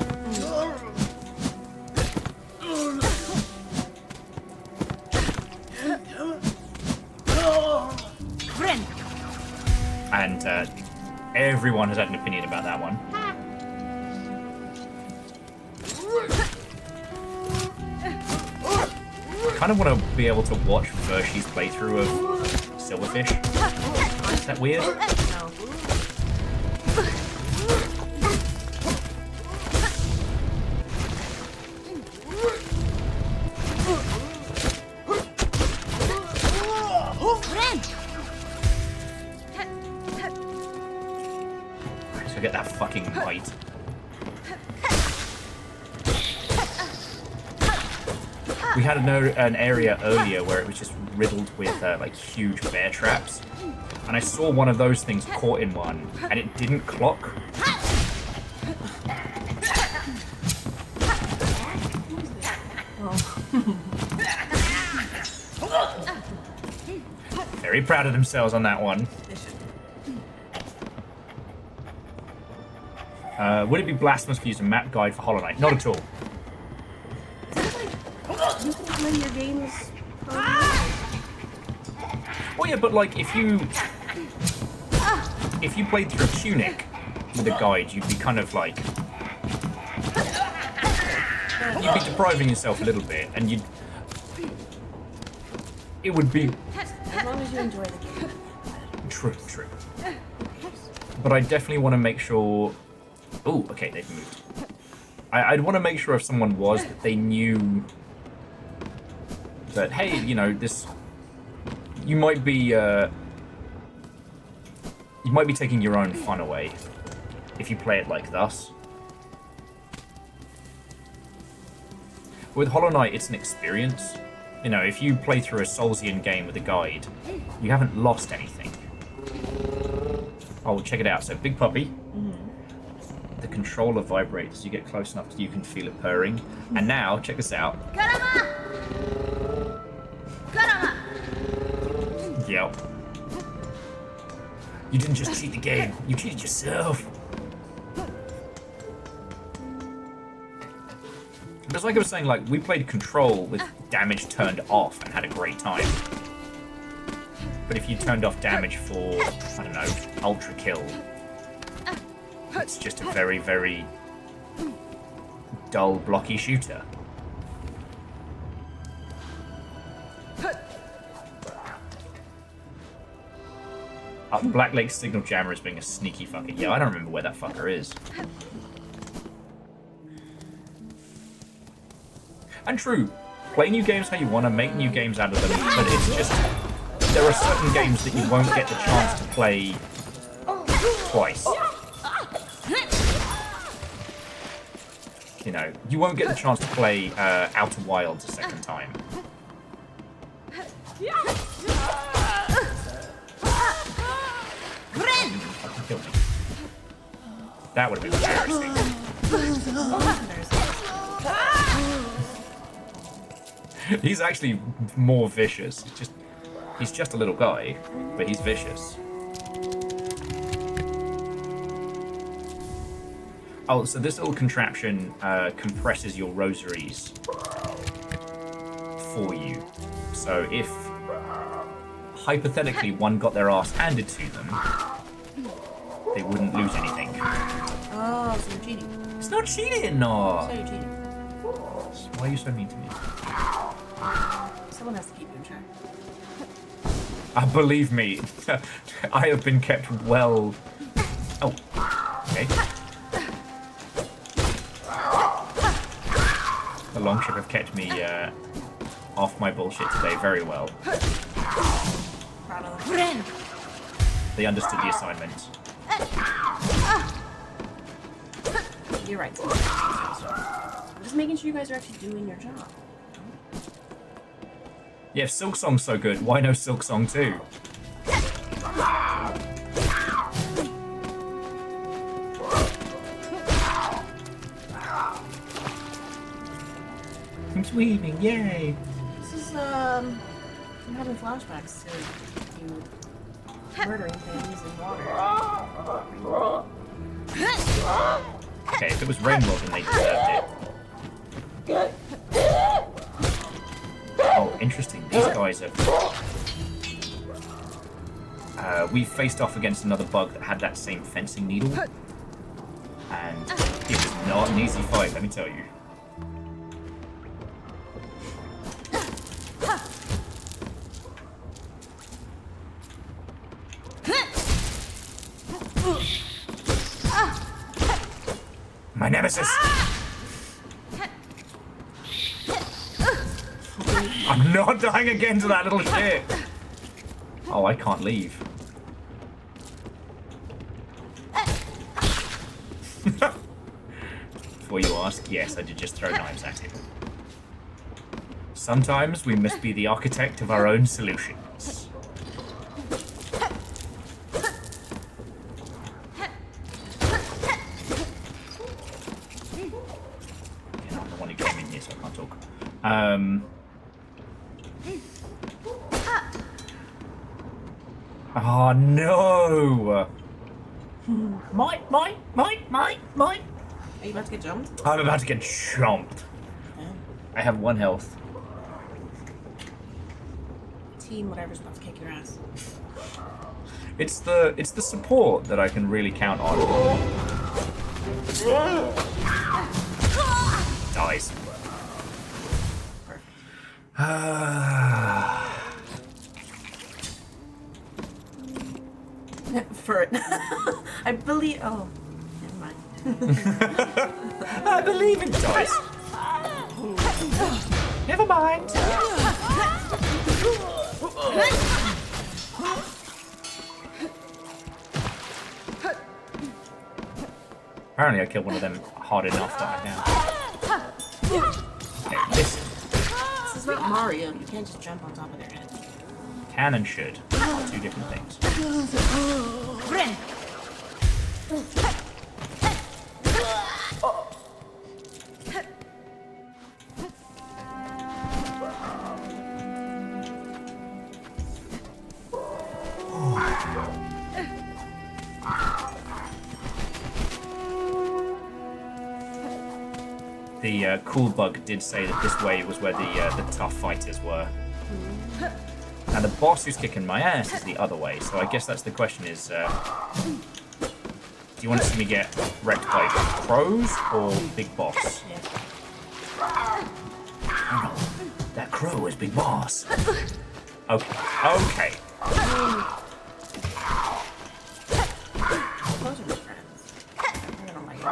And everyone has had an opinion about that one. I kind of want to be able to watch Vershi's playthrough of Silverfish. Is that weird? No. Look at that fucking bite. We had an area earlier where it was just riddled with like huge bear traps, and I saw one of those things caught in one, and it didn't clock. Very proud of themselves on that one. Would it be blasphemous to use a map guide for Hollow Knight? Not at all. You can play your games. Well, yeah, but like if you played through Tunic with a guide, you'd be kind of like you'd be depriving yourself a little bit, and it would be As long as you enjoy the game. true. But I definitely want to make sure. Oh, okay, they've moved. I'd want to make sure if someone was that they knew that, hey, you know, this. You might be taking your own fun away if you play it like thus. With Hollow Knight, it's an experience. You know, if you play through a Soulsian game with a guide, you haven't lost anything. Oh, check it out. So, big puppy. The controller vibrates as you get close enough so you can feel it purring. And now, check this out. Yep. You didn't just cheat the game, you cheated yourself. But like I was saying, like, we played Control with damage turned off and had a great time. But if you turned off damage for, I don't know, Ultra Kill, it's just a very, very dull, blocky shooter. Black Lake Signal Jammer is being a sneaky fucker. Yeah, I don't remember where that fucker is. And true, play new games how you want to, make new games out of them, but it's just, there are certain games that you won't get the chance to play twice. You know, you won't get the chance to play Outer Wilds a second time. Kill me. That would have been embarrassing. He's actually more vicious. He's just a little guy, but he's vicious. Oh, so this little contraption compresses your rosaries for you. So if hypothetically one got their ass handed to them, they wouldn't lose anything. Oh, so you're cheating. It's not cheating, no. So you're cheating. Why are you so mean to me? Someone has to keep you in check. Believe me, I have been kept well. Oh, okay. The longship have kept me off my bullshit today very well. Proud of them. They understood the assignment. You're right. I'm just making sure you guys are actually doing your job. Yeah, if Silksong's so good, why no Silksong too? I'm swimming, yay! This is, I'm having flashbacks to you murdering things in water. Okay, if it was Rainbow, then they deserved it. Oh, interesting. These guys have... we faced off against another bug that had that same fencing needle. And it was not an easy fight, let me tell you. My nemesis! I'm not dying again to that little shit! Oh, I can't leave. before you ask? Yes, I did just throw knives at him. Sometimes we must be the architect of our own solutions. Yeah, I'm the one who came in here, so I can't talk. Oh no! Mine! Are you about to get jumped? I'm about to get chomped. Yeah. I have 1 health. Team whatever's about to kick your ass. It's the support that I can really count on. Dies. For it. I believe. Oh, never mind. I believe in dice. Never mind. Apparently I killed one of them hard enough that I can. Okay, listen. This is not Mario. You can't just jump on top of their head. Can and should. 2 different things. The cool bug did say that this way was where the tough fighters were. Now the boss who's kicking my ass is the other way, so I guess that's the question is, do you want to see me get wrecked by crows or big boss? Oh no, that crow is big boss. Okay. Okay. Those are my friends. I don't like it.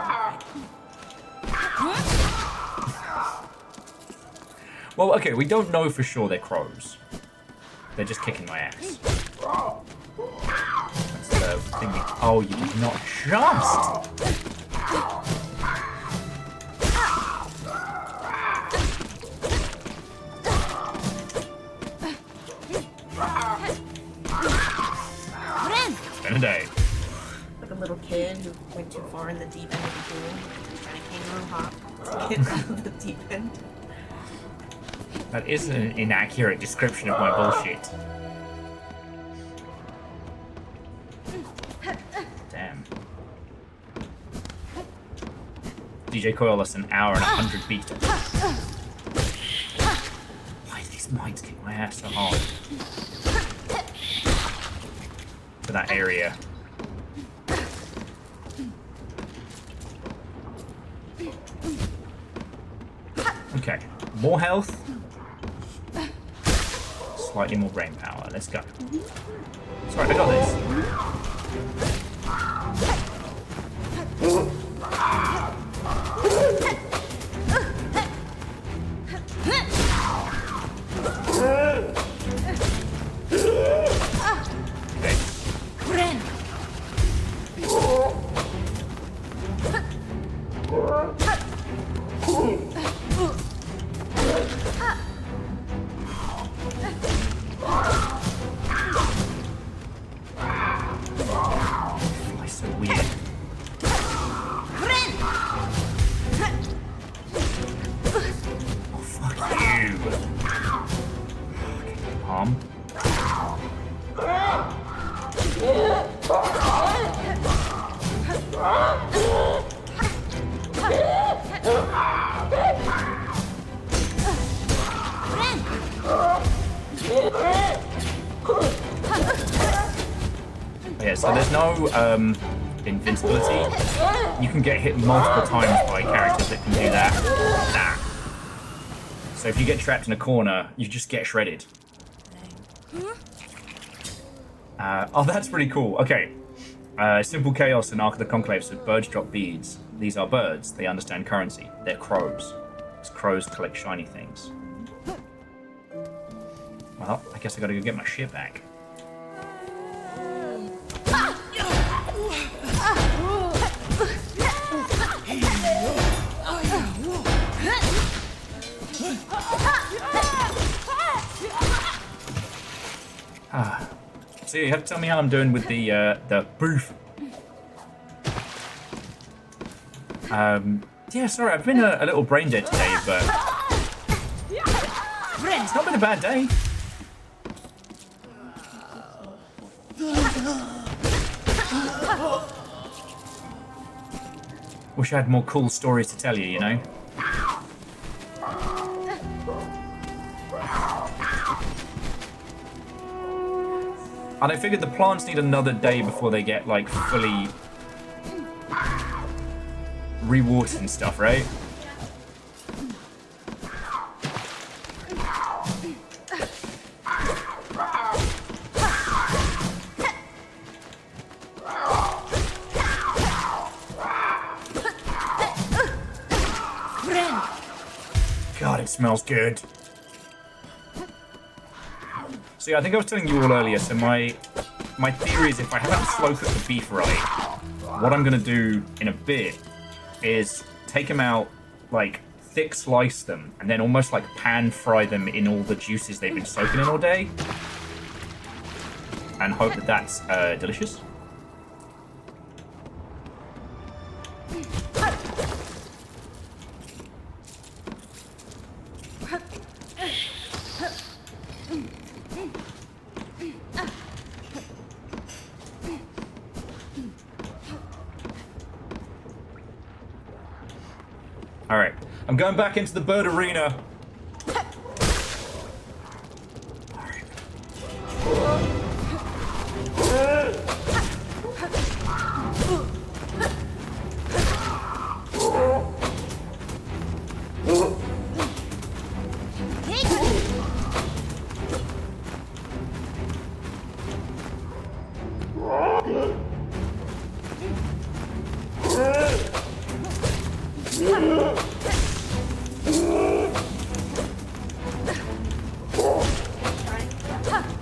Well, okay, we don't know for sure they're crows. They're just kicking my ass. That's the thing we... Oh, you did not just! It's been a day. Like a little kid who went too far in the deep end of the pool. Trying to kangaroo hop to get out of the deep end. That is an inaccurate description of my bullshit. Damn. DJ Coil, that's an hour and 100 beat. Why do these mics kick my ass so hard? To that area. Okay, more health. Slightly more brain power. Let's go. Sorry, I got this. So weird. Oh, fuck you. Okay, palm. Yeah, so there's no invincibility. You can get hit multiple times by characters that can do that. So if you get trapped in a corner, you just get shredded. Oh, that's pretty cool. Okay. Simple Chaos and Ark of the Conclave said birds drop beads. These are birds. They understand currency. They're crows. It's crows collect shiny things. Well, I guess I gotta go get my shit back. So you have to tell me how I'm doing with the booth. Yeah, sorry, I've been a little brain dead today, but it's not been a bad day. Wish I had more cool stories to tell you, you know? And I figured the plants need another day before they get, like, fully rewatered and stuff, right? God, it smells good. So yeah, I think I was telling you all earlier, so my theory is if I haven't slow cooked the beef right, what I'm gonna do in a bit is take them out, like thick slice them, and then almost like pan fry them in all the juices they've been soaking in all day. And hope that that's delicious. Alright, I'm going back into the bird arena.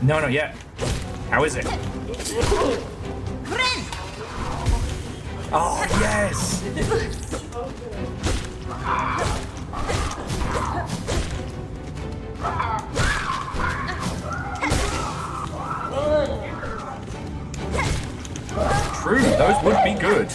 No, not yet. How is it? Oh, yes! True, those would be good.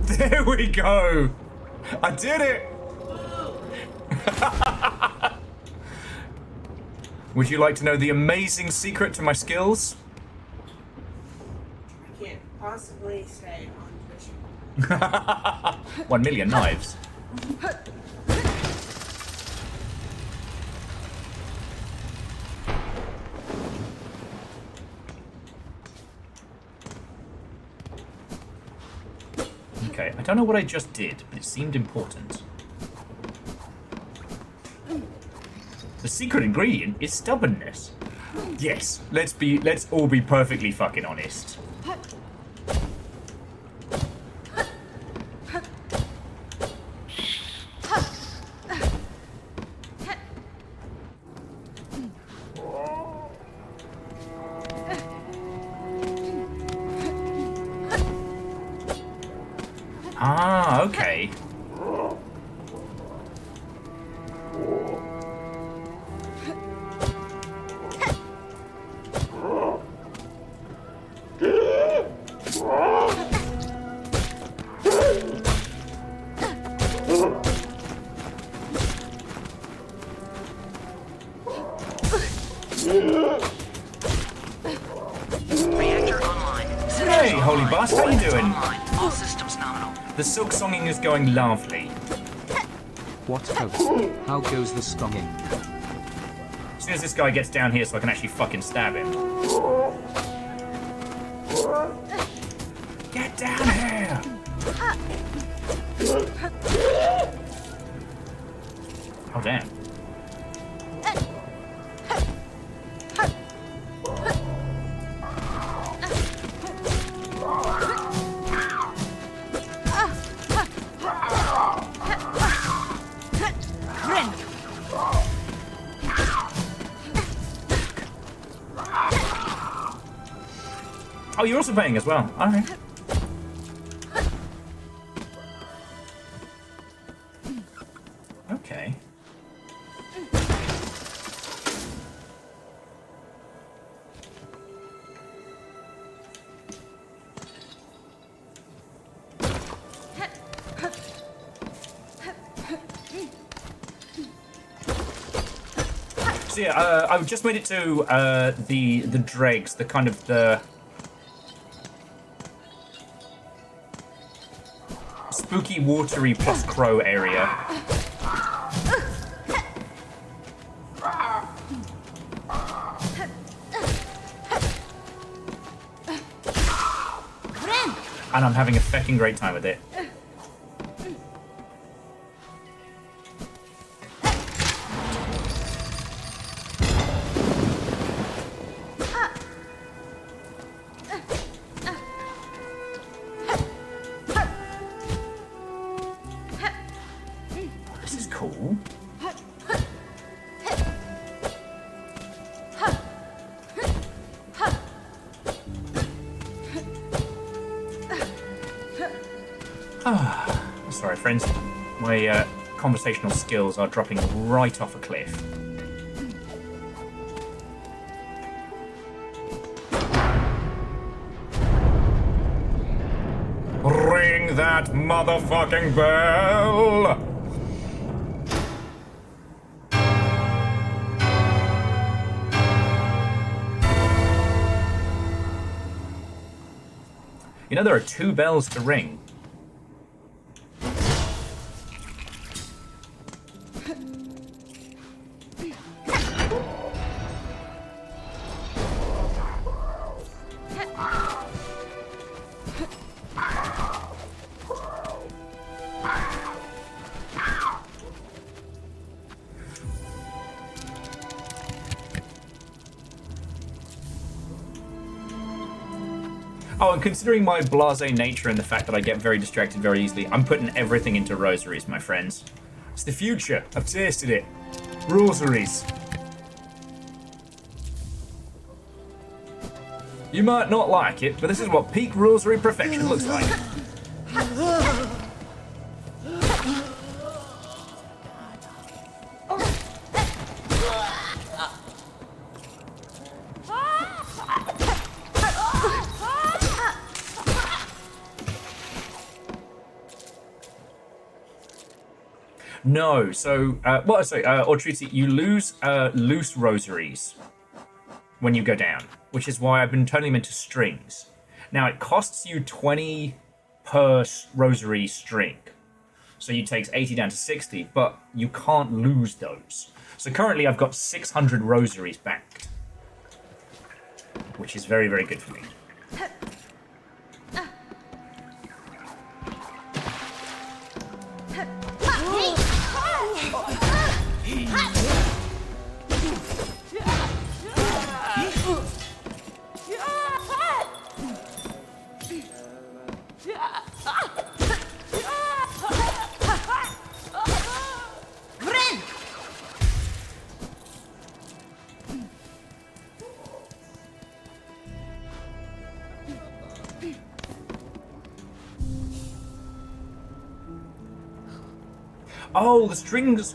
There we go! I did it! Would you like to know the amazing secret to my skills? I can't possibly stay on Twitch. 1 million knives. Okay, I don't know what I just did, but it seemed important. The secret ingredient is stubbornness. Yes, let's all be perfectly fucking honest. Ah, okay. Reactor online. Hey, holy boss, how you doing? Online. All systems nominal. The silk songing is going lovely. What host? How goes the skonging? As soon as this guy gets down here so I can actually fucking stab him. Get down here! Oh, damn. Oh, you're also paying as well. All right. Okay. So yeah, I just made it to the dregs, the kind of the spooky, watery plus crow area. And I'm having a fucking great time with it. This is cool. Sorry, friends. My conversational skills are dropping right off a cliff. Ring that motherfucking bell! You know, there are 2 bells to ring. Oh, and considering my blasé nature and the fact that I get very distracted very easily, I'm putting everything into rosaries, my friends. It's the future. I've tasted it. Rosaries. You might not like it, but this is what peak rosary perfection looks like. No, so, Ortruti, you lose loose rosaries when you go down, which is why I've been turning them into strings. Now, it costs you 20 per rosary string, so you take 80 down to 60, but you can't lose those. So currently I've got 600 rosaries backed, which is very, very good for me. Oh, the strings.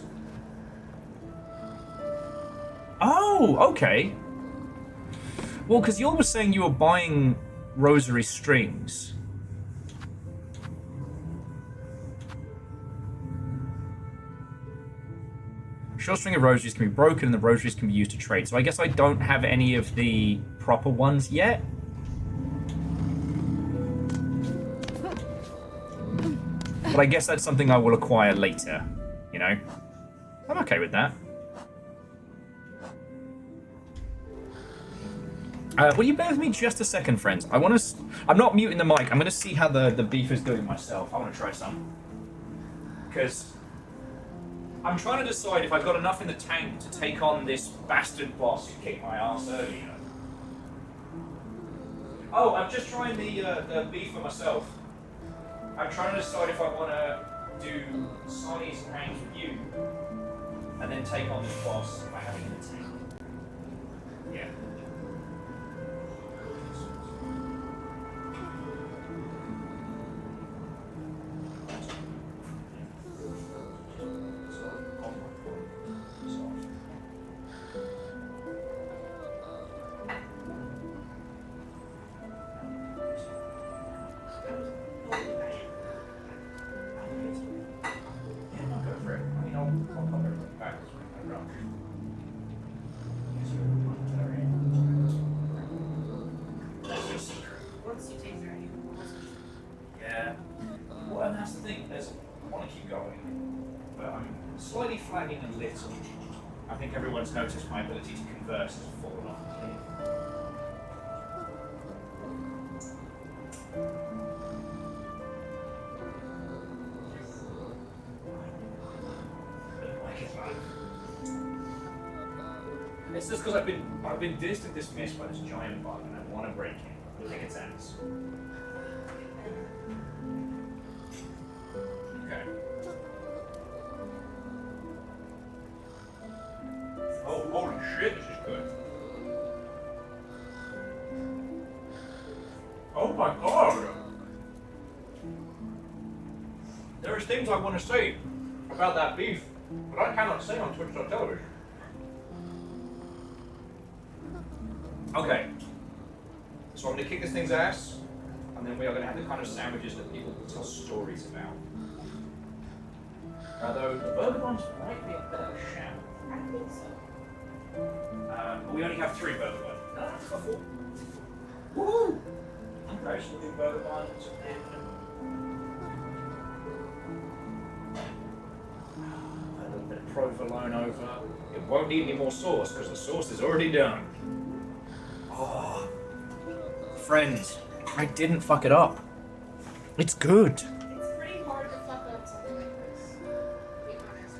Oh, okay. Well, because you were saying you were buying rosary strings. Short string of rosaries can be broken and the rosaries can be used to trade. So I guess I don't have any of the proper ones yet. But I guess that's something I will acquire later, you know? I'm okay with that. Will you bear with me just a second, friends? I'm not muting the mic. I'm going to see how the beef is doing myself. I want to try some. Because I'm trying to decide if I've got enough in the tank to take on this bastard boss who kicked my ass earlier. Oh, I'm just trying the beef for myself. I'm trying to decide if I want to do Sonny's and Hangs with you, and then take on this boss by having the tank. Yeah. Yeah. Well, and that's the thing. I want to keep going, but I'm slightly flagging a little. I think everyone's noticed my ability to converse has fallen off a cliff. It's just because I've been dissed and dismissed by this giant bug, and I want to break it. I think it's ends. Okay. Oh, holy shit! This is good. Oh my god! There is things I want to say about that beef, but I cannot say on Twitch.television. Okay, so I'm going to kick this thing's ass, and then we are going to have the kind of sandwiches that people can tell stories about. Although the burger buns might be a better shout. I think so. But we only have 3 burger buns. No, that's got 4. Woohoo! Okay, so we'll do burger buns and a little bit of provolone over. It won't need any more sauce because the sauce is already done. Oh, friends, I didn't fuck it up. It's good. It's pretty hard to fuck up something like this. To be honest.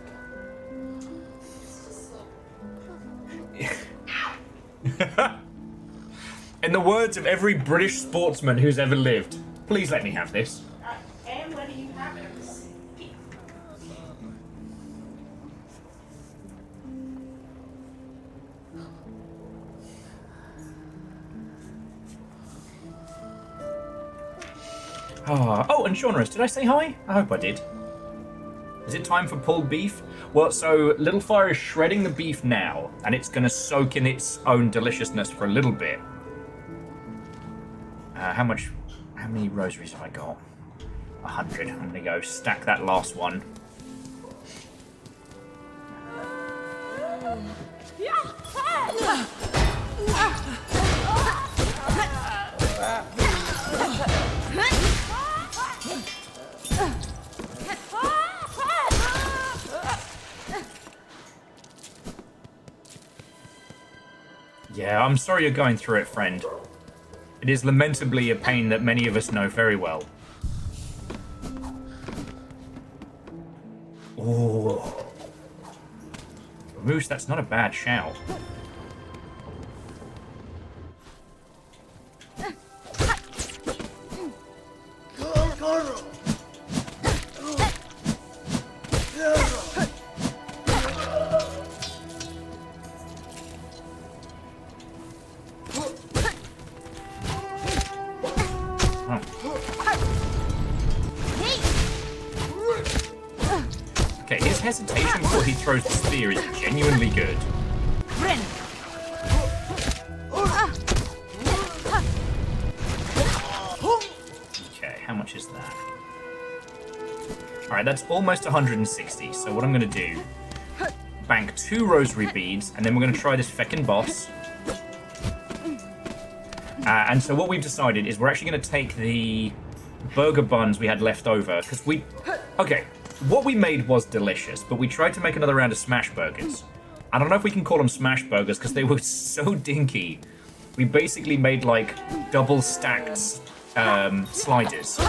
It's just so. In the words of every British sportsman who's ever lived, please let me have this. And when do you have it? Oh, and Shaunaris, did I say hi? I hope I did. Is it time for pulled beef? Well, so Little Fire is shredding the beef now, and it's going to soak in its own deliciousness for a little bit. How many rosaries have I got? 100. I'm going to go stack that last one. Yeah, I'm sorry you're going through it, friend. It is lamentably a pain that many of us know very well. Oh. Moose, that's not a bad shout. Okay, his hesitation before he throws the spear is genuinely good. Okay, how much is that? Alright, that's almost 160, so what I'm going to do, bank 2 rosary beads, and then we're going to try this feckin' boss. And so what we've decided is we're actually going to take the burger buns we had left over, because we... Okay, what we made was delicious, but we tried to make another round of smash burgers. I don't know if we can call them smash burgers because they were so dinky. We basically made like double stacked sliders.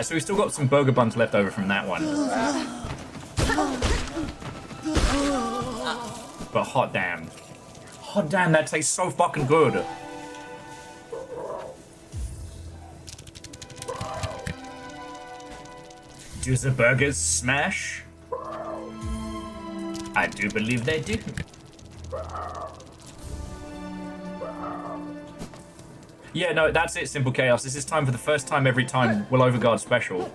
So we've still got some burger buns left over from that one. But hot damn. Hot damn, that tastes so fucking good. Do the burgers smash? I do believe they do. Yeah, no, that's it, Simple Chaos. This is time for the first time every time Will Overguard special.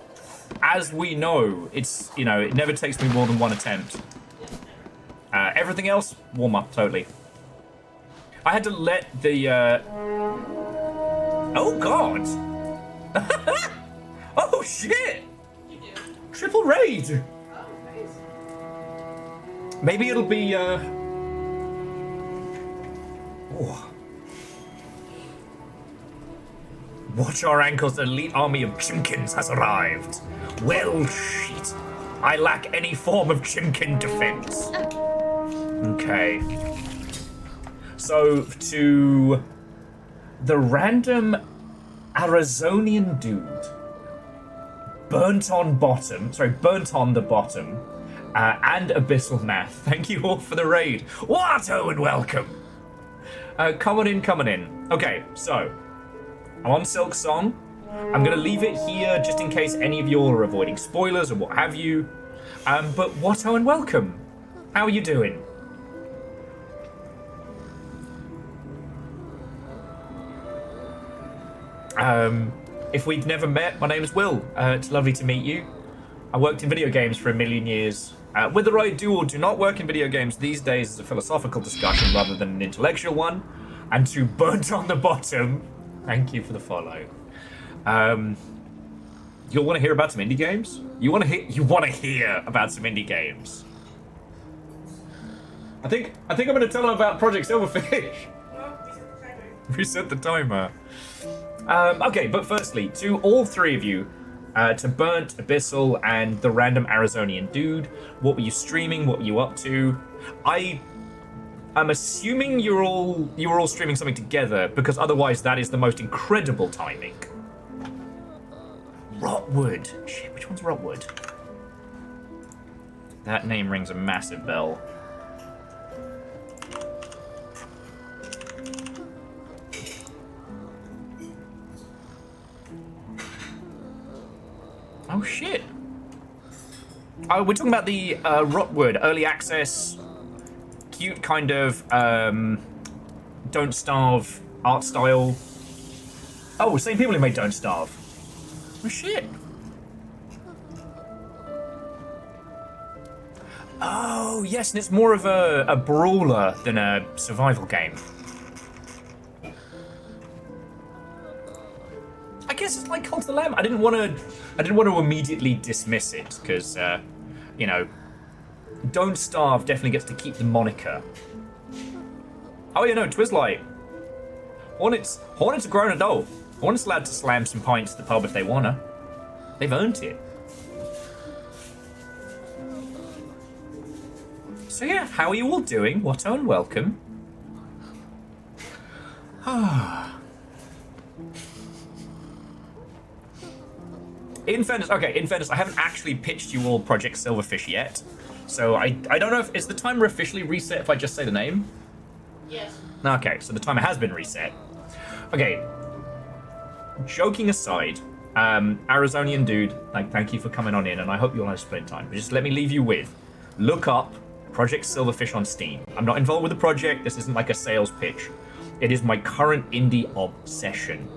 As we know, it's, you know, it never takes me more than one attempt. Everything else, warm up, totally. I had to let the, Oh, God! Oh, shit! Triple raid! Maybe it'll be, Oh. Watch our ankles, the elite army of chimkins has arrived. Well, shit. I lack any form of chimkin defense. Okay. So, to the random Arizonian dude. Burnt on the bottom. And Abyssal Math. Thank you all for the raid. Watto and welcome. Come on in. Okay, so. I'm on Silksong. I'm going to leave it here just in case any of you are avoiding spoilers or what have you. But Watto and welcome. How are you doing? If we've never met, my name is Will. It's lovely to meet you. I worked in video games for a million years. Whether I do or do not work in video games these days is a philosophical discussion rather than an intellectual one. And to Burnt on the Bottom, thank you for the follow. You'll want to hear about some indie games? You want to hear about some indie games? I think I'm going to tell them about Project Silverfish. Reset the timer. Okay, but firstly, to all three of you, to Burnt, Abyssal, and the random Arizonian dude, what were you streaming? What were you up to? I'm assuming you were all streaming something together, because otherwise that is the most incredible timing. Rotwood. Shit, which one's Rotwood? That name rings a massive bell. Oh shit. Oh, we're talking about the Rotwood early access, cute kind of Don't Starve art style. Oh, same people who made Don't Starve. Oh shit. Oh yes, and it's more of a brawler than a survival game. I guess it's like Cult of the Lamb. I didn't want to immediately dismiss it because, you know, Don't Starve definitely gets to keep the moniker. Oh, you know, Twizzlight. Hornets are grown adult. Hornets allowed to slam some pints at the pub if they wanna. They've earned it. So yeah, how are you all doing? Watto and welcome. In fairness, I haven't actually pitched you all Project Silverfish yet. So I don't know if, is the timer officially reset if I just say the name? Yes. Okay, so the timer has been reset. Okay, joking aside, Arizonian dude, thank you for coming on in, and I hope you'll have a split time. But just let me leave you with, look up Project Silverfish on Steam. I'm not involved with the project, this isn't like a sales pitch. It is my current indie obsession.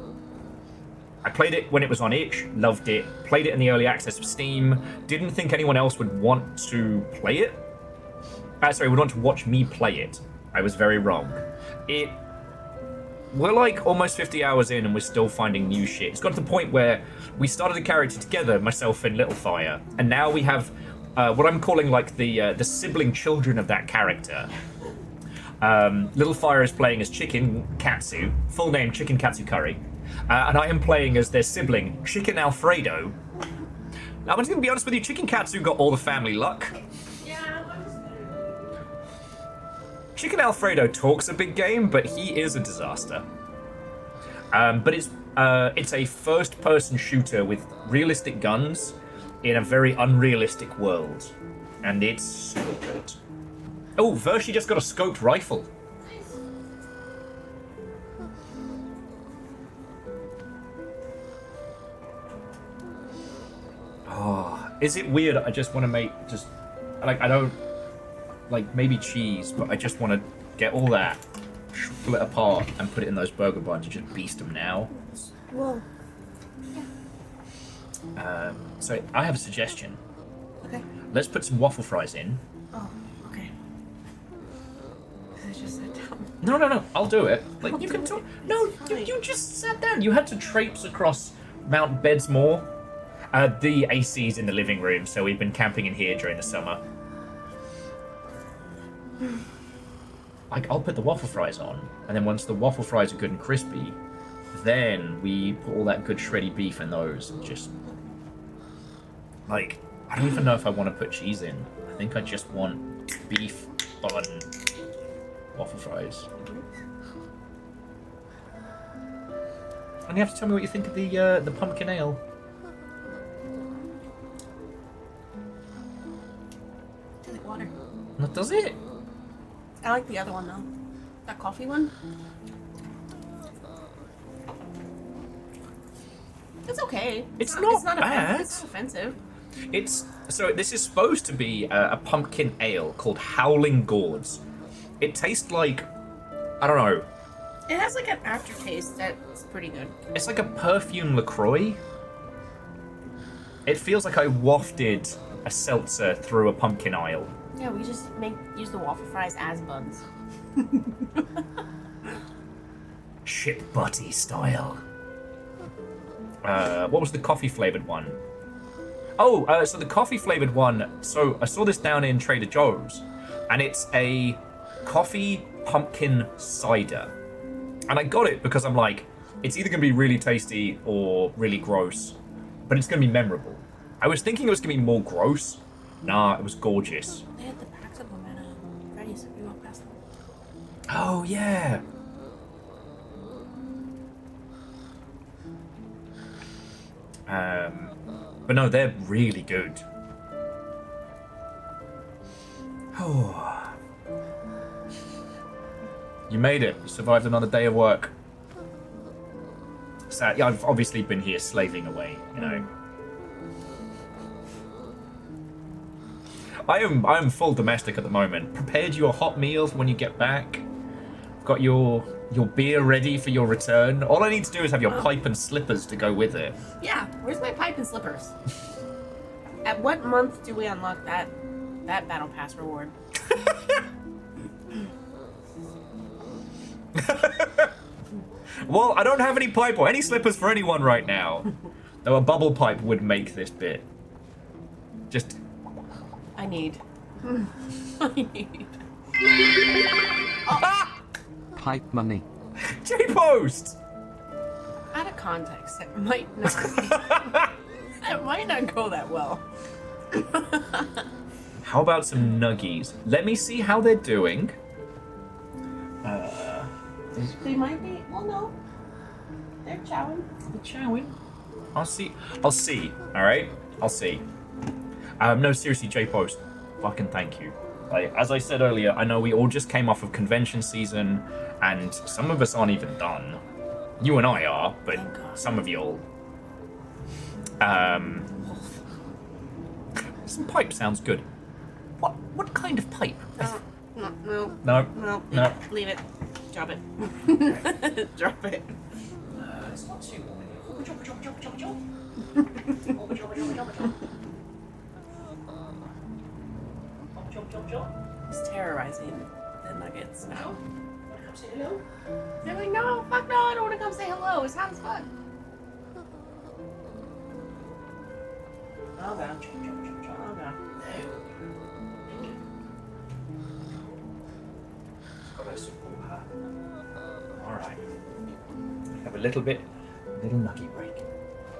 I played it when it was on itch, loved it, played it in the early access of Steam, didn't think anyone else would want to play it. Would want to watch me play it. I was very wrong. We're like almost 50 hours in and we're still finding new shit. It's got to the point where we started the character together, myself and Littlefire, and now we have what I'm calling like the sibling children of that character. Littlefire is playing as Chicken Katsu, full name Chicken Katsu Curry, and I am playing as their sibling, Chicken Alfredo. Now, I'm just going to be honest with you, Chicken Katsu got all the family luck. Chicken Alfredo talks a big game, but he is a disaster. But it's a first-person shooter with realistic guns in a very unrealistic world, and it's so good. Oh, Vershi just got a scoped rifle. Oh, is it weird? I just want to make I don't like maybe cheese, but I just want to get all that, pull it apart, and put it in those burger buns and just beast them now. Whoa. So I have a suggestion. Okay. Let's put some waffle fries in. Oh, okay. I just sat down. No. I'll do it. Like you can talk. No, you just sat down. You had to traipse across Mount Bedsmore. The AC's in the living room, so we've been camping in here during the summer. I'll put the waffle fries on, and then once the waffle fries are good and crispy, then we put all that good shreddy beef in those and just... Like, I don't even know if I want to put cheese in. I think I just want beef, bun, waffle fries. And you have to tell me what you think of the pumpkin ale. I like water. What does it? I like the other one though. That coffee one. It's okay. It's not Offensive. bad. It's not offensive. So this is supposed to be a pumpkin ale called Howling Gourds. It tastes like, I don't know. It has like an aftertaste that's pretty good. It's like a perfume LaCroix. It feels like I wafted a seltzer through a pumpkin aisle. Yeah, we just use the waffle fries as buns. Ship butty style. What was the coffee flavored one? Oh, so the coffee flavored one. So I saw this down in Trader Joe's, and it's a coffee pumpkin cider. And I got it because I'm like, it's either gonna be really tasty or really gross, but it's gonna be memorable. I was thinking it was gonna be more gross. Nah, it was gorgeous. They had the packs of them at Freddy's if you walk past them. Oh yeah. But no, they're really good. Oh. You made it. You survived another day of work. Sad. Yeah, I've obviously been here slaving away, you know. I am full domestic at the moment. Prepared your hot meals when you get back. Got your beer ready for your return. All I need to do is have your pipe and slippers to go with it. Yeah, where's my pipe and slippers? At what month do we unlock that battle pass reward? Well, I don't have any pipe or any slippers for anyone right now. Though a bubble pipe would make this bit. Just... I need. I need. Pipe money. J-Post! Out of context, it might not it might not go that well. How about some nuggies? Let me see how they're doing. They might be. Well, no. They're chowing. They're chowing. I'll see. Alright? I'll see. No, seriously, J-Post. Fucking thank you. Like, as I said earlier, I know we all just came off of convention season, and some of us aren't even done. You and I are, but some of y'all. Some pipe sounds good. What kind of pipe? No. Leave it. Drop it. Drop it. It's not too warm. It's terrorizing the nuggets now. come say hello? They're like, no, fuck no, I don't want to come say hello. It sounds fun. Oh god. Oh god. Gotta support her. Alright. Have a little nuggy break.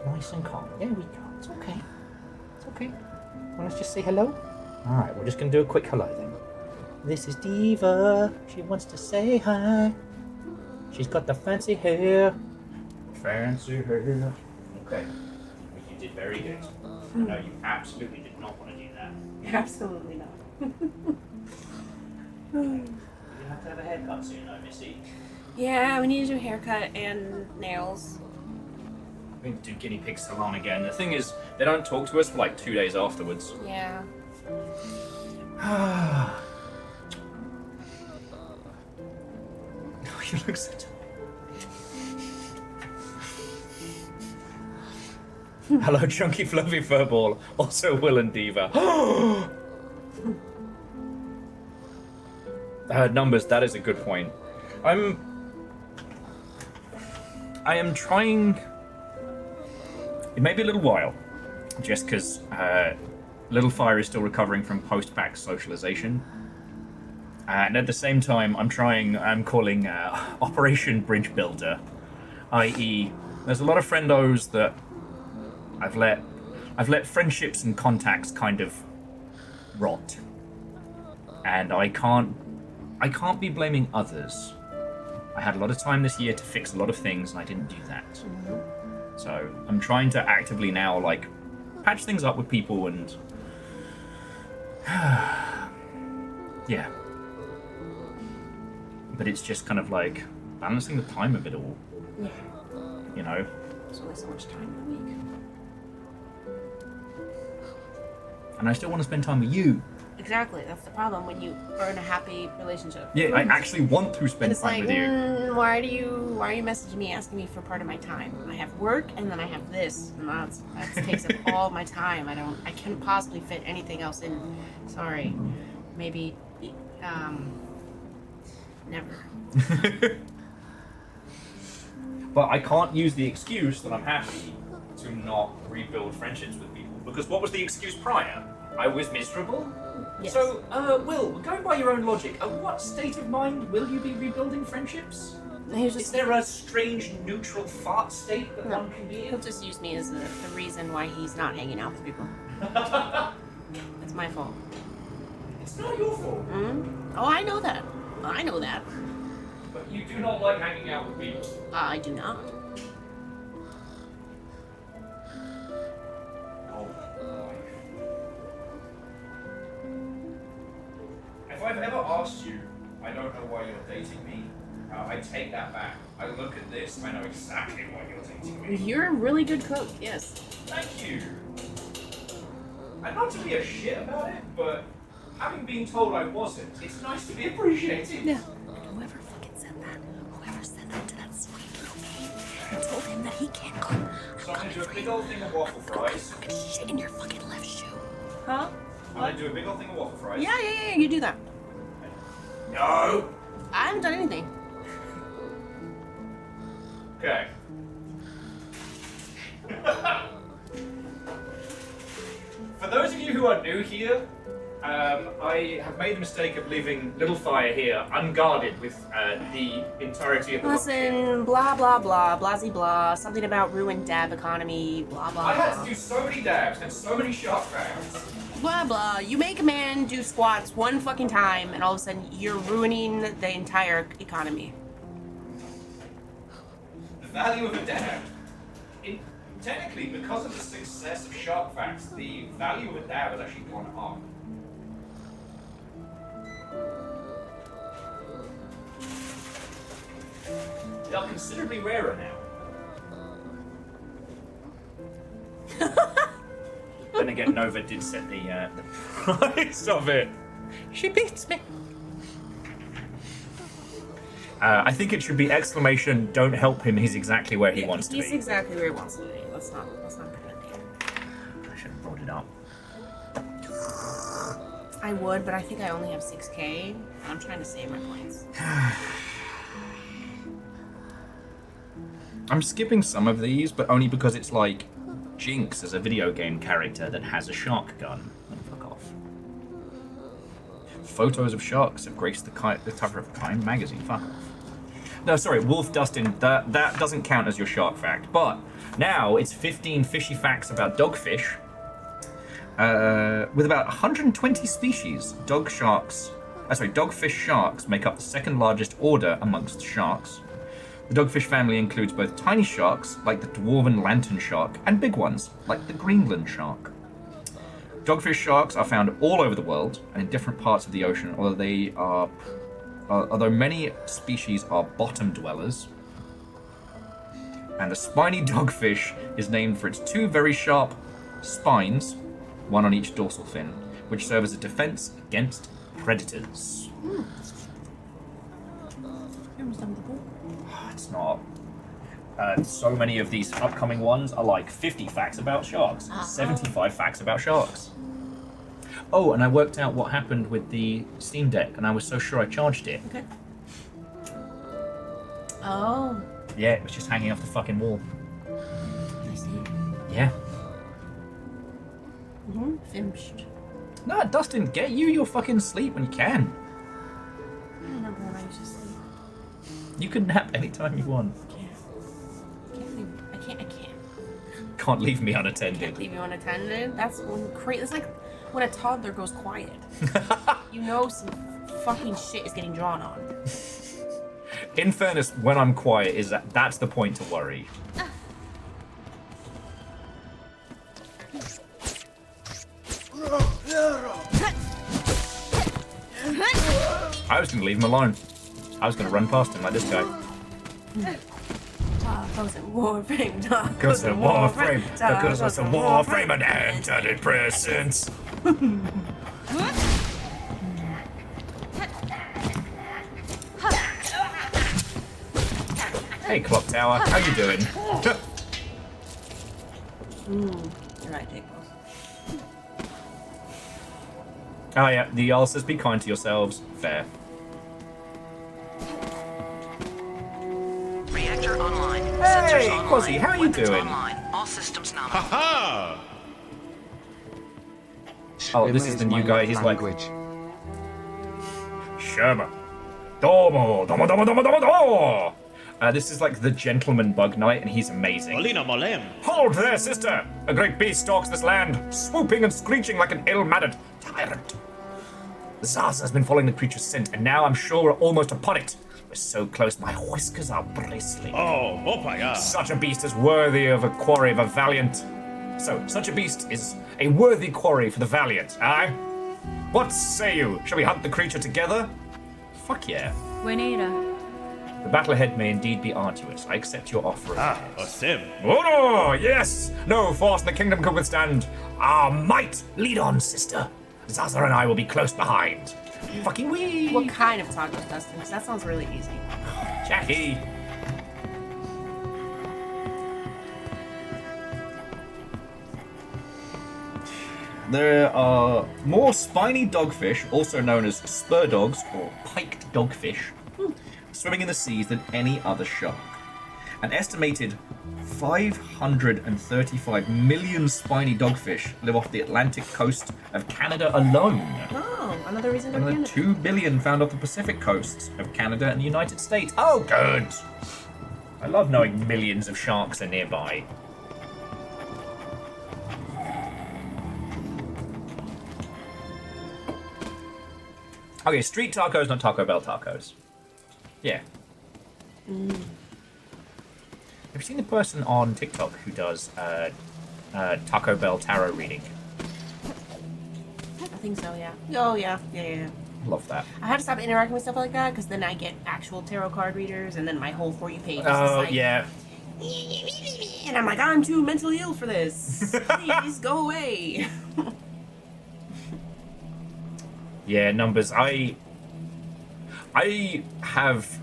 Nice and calm. There we go. It's okay. It's okay. Well, let's just say hello. Alright, we're just gonna do a quick hello then. This is Diva. She wants to say hi. She's got the fancy hair. Fancy hair. Okay. You did very good. No, you absolutely did not want to do that. Absolutely not. You have to have a haircut soon though, Missy. Yeah, we need to do a haircut and nails. We need to do guinea pig salon again. The thing is, they don't talk to us for like 2 days afterwards. Yeah. You look so tired. Hello, chunky fluffy furball. Also Will and Diva. Numbers, that is a good point. I am trying... It may be a little while, just because Little Fire is still recovering from post-pack socialization. And at the same time, I'm calling Operation Bridge Builder, i.e., there's a lot of friendos that I've let friendships and contacts kind of rot, and I can't be blaming others. I had a lot of time this year to fix a lot of things, and I didn't do that. So I'm trying to actively now like patch things up with people and yeah. But it's just kind of like balancing the time of it all. Yeah. You know? There's only so much time in the week. And I still want to spend time with you. Exactly. That's the problem when you are in a happy relationship. Yeah, I actually want to spend time with you. Why are you messaging me asking me for part of my time? I have work and then I have this, and that takes up all my time. I can't possibly fit anything else in. Sorry. Maybe never. But I can't use the excuse that I'm happy to not rebuild friendships with people, because what was the excuse prior? I was miserable? Yes. So, Will, going by your own logic, at what state of mind will you be rebuilding friendships? Is there a strange neutral fart state that one can be in? He'll just use me as the reason why he's not hanging out with people. It's my fault. It's not your fault. Mm-hmm. Oh, I know that. I know that. But you do not like hanging out with people. I do not. Oh, boy. If I've ever asked you, I don't know why you're dating me, I take that back. I look at this, I know exactly why you're dating me. You're a really good cook, yes. Thank you. And not to be a shit about it, but having been told I wasn't, it's nice to be appreciated. Yeah. Whoever fucking said that, whoever said that to that sweet little babe, I told him that he can't cook. So I'm gonna do a big old thing of waffle fries. Fucking shit in your fucking left shoe. Huh? I'm gonna do a big old thing of waffle fries. Yeah, you do that. No! I haven't done anything. Okay. For those of you who are new here, I have made the mistake of leaving Little Fire here unguarded with the entirety of the Listen, blah blah blah, blasey blah, something about ruined dab economy, blah blah. I had blah. to do so many dabs and so many shark facts. Blah blah. You make a man do squats one fucking time, and all of a sudden you're ruining the entire economy. The value of a dab. Technically, because of the success of shark facts, the value of a dab has actually gone up. They are considerably rarer now. Then again, Nova did set the price of it. She beats me. I think it should be exclamation, don't help him, he's exactly where he wants to be. He's exactly where he wants to be. Let's not put it there. I should have brought it up. I would, but I think I only have 6K. I'm trying to save my points. I'm skipping some of these, but only because it's like Jinx as a video game character that has a shark gun. Oh, fuck off. Photos of sharks have graced the cover of Time magazine. Fuck off. No, sorry, Wolf Dustin, that doesn't count as your shark fact. But now it's 15 fishy facts about dogfish. With about 120 species, dogfish sharks make up the second largest order amongst sharks. The dogfish family includes both tiny sharks, like the dwarven lantern shark, and big ones, like the Greenland shark. Dogfish sharks are found all over the world and in different parts of the ocean, although many species are bottom dwellers. And the spiny dogfish is named for its two very sharp spines, one on each dorsal fin, which serve as a defense against predators. It's not. So many of these upcoming ones are like 50 facts about sharks, 75 facts about sharks. Oh, and I worked out what happened with the Steam Deck, and I was so sure I charged it. Okay. Oh. Yeah, it was just hanging off the fucking wall. I see. Yeah. Finished. No, Dustin, get your fucking sleep when you can. I don't remember when I used to sleep. You can nap anytime you want. I can't. Can't leave me unattended. Can't leave you unattended. That's crazy. It's like when a toddler goes quiet. You know some fucking shit is getting drawn on. In fairness, when I'm quiet, that's the point to worry. I was gonna leave him alone. I was gonna run past him like this guy. Tacos and Warframe, tacos Goes to and Warframe, tacos goes to and Warframe and antidepressants. Hey, Clock Tower, how you doing? Right, take those. Oh yeah, the Jarl says be kind to yourselves. Fair. Reactor online. Hey, Sensors online. Quasi, how you Weapons doing? Online. All systems nominal. Haha! Oh, this is the new guy. He's like, language. Sherma. Domo, domo, domo, domo, domo, domo. This is like the gentleman bug knight, and he's amazing. Molina Molem. Hold there, sister! A great beast stalks this land, swooping and screeching like an ill-mannered tyrant. Zaza's been following the creature's scent, and now I'm sure we're almost upon it. We're so close, my whiskers are bristling. Oh, Opaya. Such a beast is worthy of a quarry of a valiant. So, such a beast is a worthy quarry for the valiant, aye? What say you? Shall we hunt the creature together? Fuck yeah. Buenita. The battle ahead may indeed be arduous. I accept your offer. A sim. Oh no! Yes! No force in the kingdom could withstand our might! Lead on, sister. Zaza and I will be close behind. Fucking wee! What kind of tacos, Dustin? Because that sounds really easy. Jackie! There are more spiny dogfish, also known as spur dogs or piked dogfish, swimming in the seas than any other shark. An estimated 535 million spiny dogfish live off the Atlantic coast of Canada alone. Oh, another reason to Another Canada. 2 billion found off the Pacific coasts of Canada and the United States. Oh, good! I love knowing millions of sharks are nearby. Okay, street tacos, not Taco Bell tacos. Yeah. Have you seen the person on TikTok who does Taco Bell tarot reading? I think so, yeah. Oh, yeah. Yeah. Love that. I have to stop interacting with stuff like that because then I get actual tarot card readers and then my whole For You page is just Oh, like, yeah. and I'm like, I'm too mentally ill for this. Please go away. Yeah, numbers. I have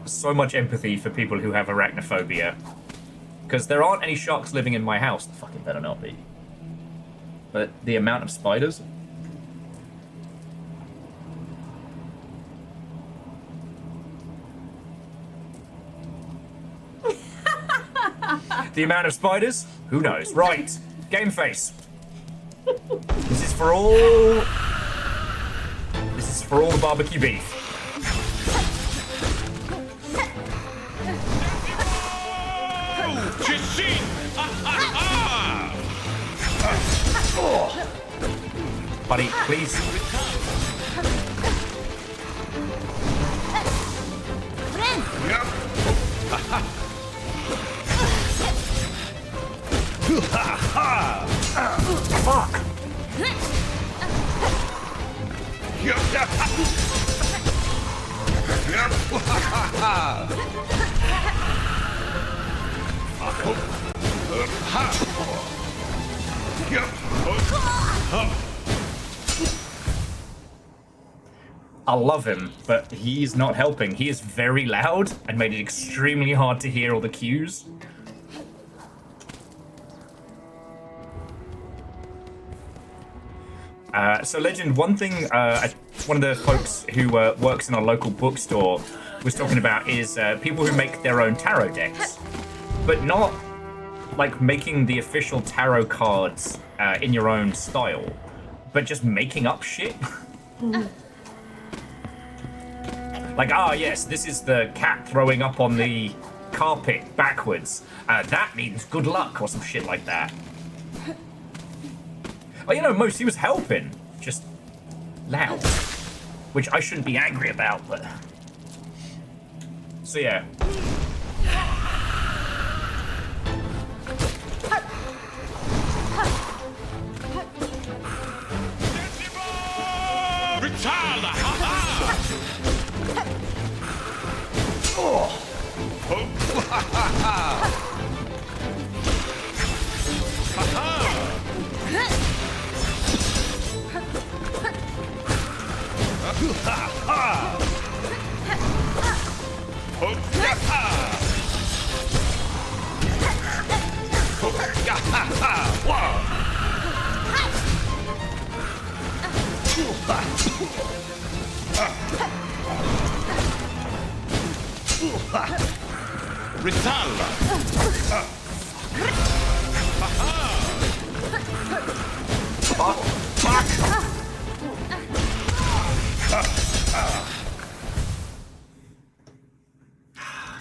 so much empathy for people who have arachnophobia. Because there aren't any sharks living in my house. There fucking better not be. But the amount of spiders. The amount of spiders? Who knows? Right. Game face. This is for all... This is for all the barbecue beef. Buddy, please. Fuck. I love him, but he's not helping. He is very loud and made it extremely hard to hear all the cues. So Legend, one thing one of the folks who works in our local bookstore was talking about is people who make their own tarot decks, but not like making the official tarot cards in your own style, but just making up shit. Like, yes, this is the cat throwing up on the carpet backwards. That means good luck or some shit like that. Oh, you know, most he was helping, just loud, which I shouldn't be angry about, but... So, yeah.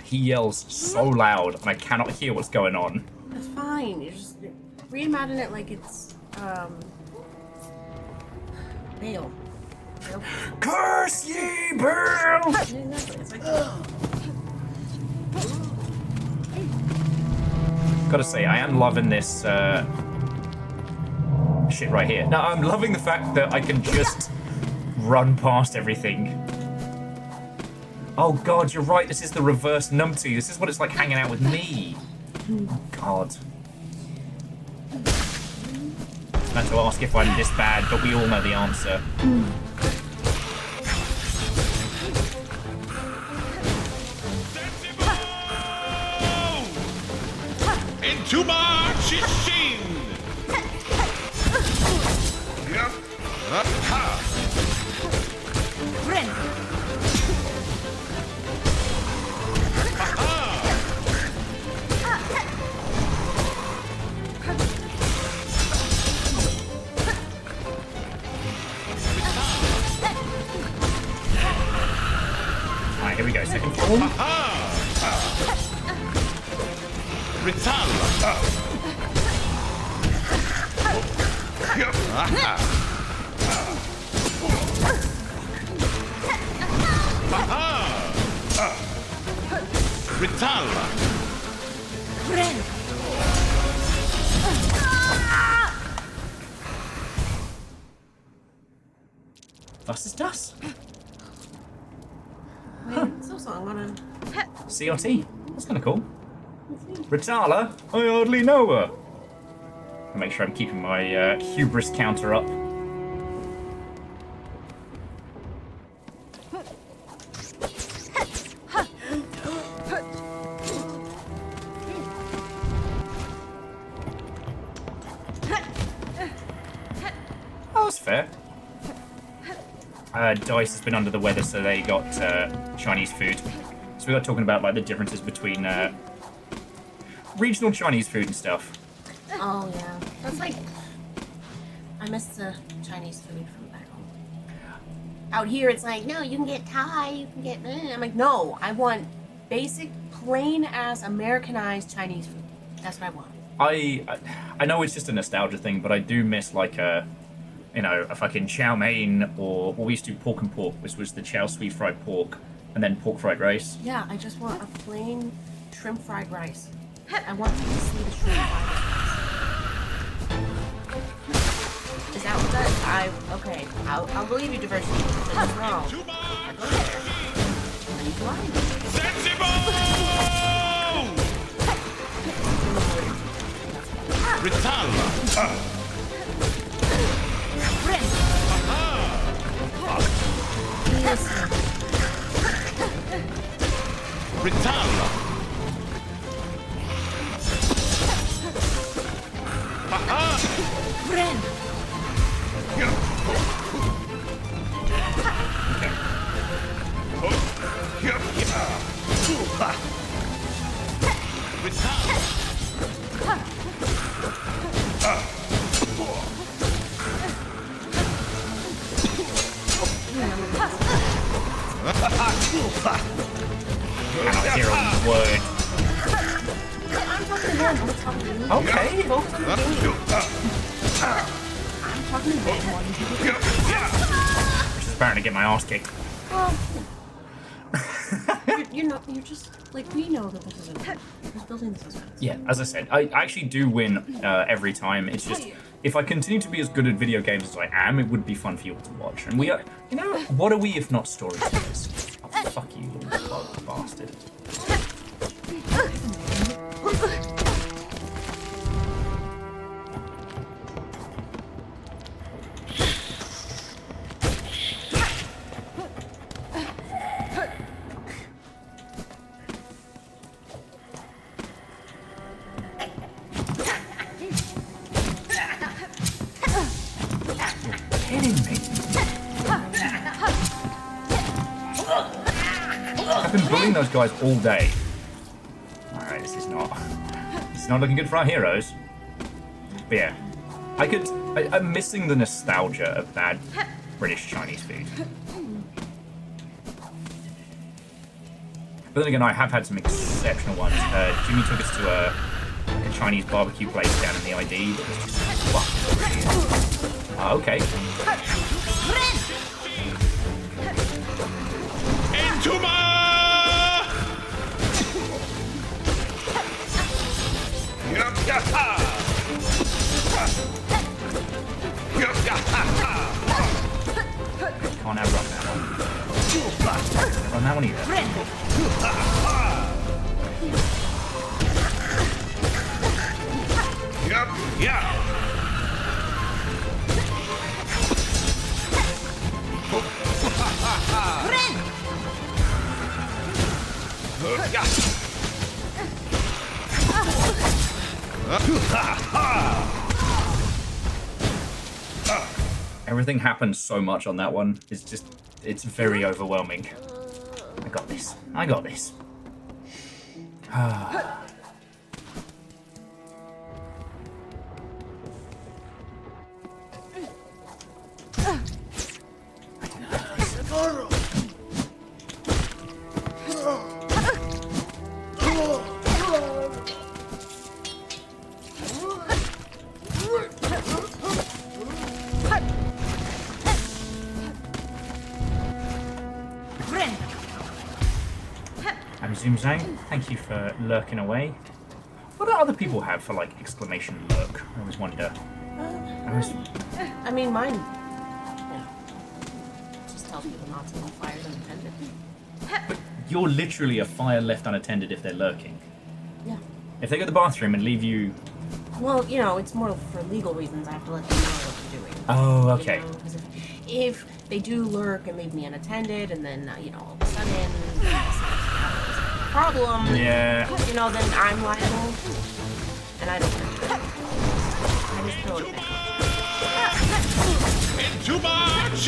He yells so loud, and I cannot hear what's going on. That's fine. You just reimagine it like it's Bale. Curse ye, Bale! It's like, Gotta say, I am loving this shit right here. Now, I'm loving the fact that I can just run past everything. Oh god, you're right, this is the reverse numpty. This is what it's like hanging out with me. Oh god. I was meant to ask if I'm this bad, but we all know the answer. Into Marchishin! Alright, here we go, second form. Dust is dust. wait, Silksong, wanna... CRT. That's kind of cool. Ritala? I hardly know her. I'll make sure I'm keeping my hubris counter up. Oh, that's fair. Dice has been under the weather, so they got Chinese food. So we got talking about like the differences between regional Chinese food and stuff. Oh yeah, that's like I miss the Chinese food from back home. Out here, it's like no, you can get Thai, you can get. I'm like no, I want basic, plain ass Americanized Chinese food. That's what I want. I know it's just a nostalgia thing, but I do miss like a fucking chow mein, or what we used to do, pork and pork, which was the chow sweet fried pork and then pork fried rice. Yeah, I just want a plain shrimp fried rice. I want you to see the shrimp fried rice. Is that what that? Okay. I'll believe you, diversity. That's wrong. I go there. And you lie. Ritalla. Ritalla. Friend. Cannot hear a word. I'm talking to him. I'm talking to you. Okay. Focus on the game. I'm talking to him. Which is apparently get my ass kicked. Well, you're just like we know that this isn't. Who's building this is. Yeah, as I said, I actually do win every time. It's just, if I continue to be as good at video games as I am, it would be fun for you all to watch. And we are, what are we if not storytellers? Oh, fuck you, little bastard. I've been bullying those guys all day. Alright, this is not looking good for our heroes. But yeah, I'm missing the nostalgia of bad British Chinese food. But then again, I have had some exceptional ones. Jimmy took us to a Chinese barbecue place down in the ID that was just fucking brilliant. Okay. Can't outrun that one. Run that one either. Everything happens so much on that one. It's very overwhelming. I got this. I got this. Zoomzang, thank you for lurking away. What do other people have for like exclamation lurk? I always wonder. I mean, mine. Yeah. Just tells people not to fire them unattended. But you're literally a fire left unattended if they're lurking. Yeah. If they go to the bathroom and leave you. Well, it's more for legal reasons. I have to let them know what they're doing. Oh, okay. Because if they do lurk and leave me unattended, and then all of a sudden. Problem. Yeah. Then I'm liable, and I don't want to. I just throw it back. Into March!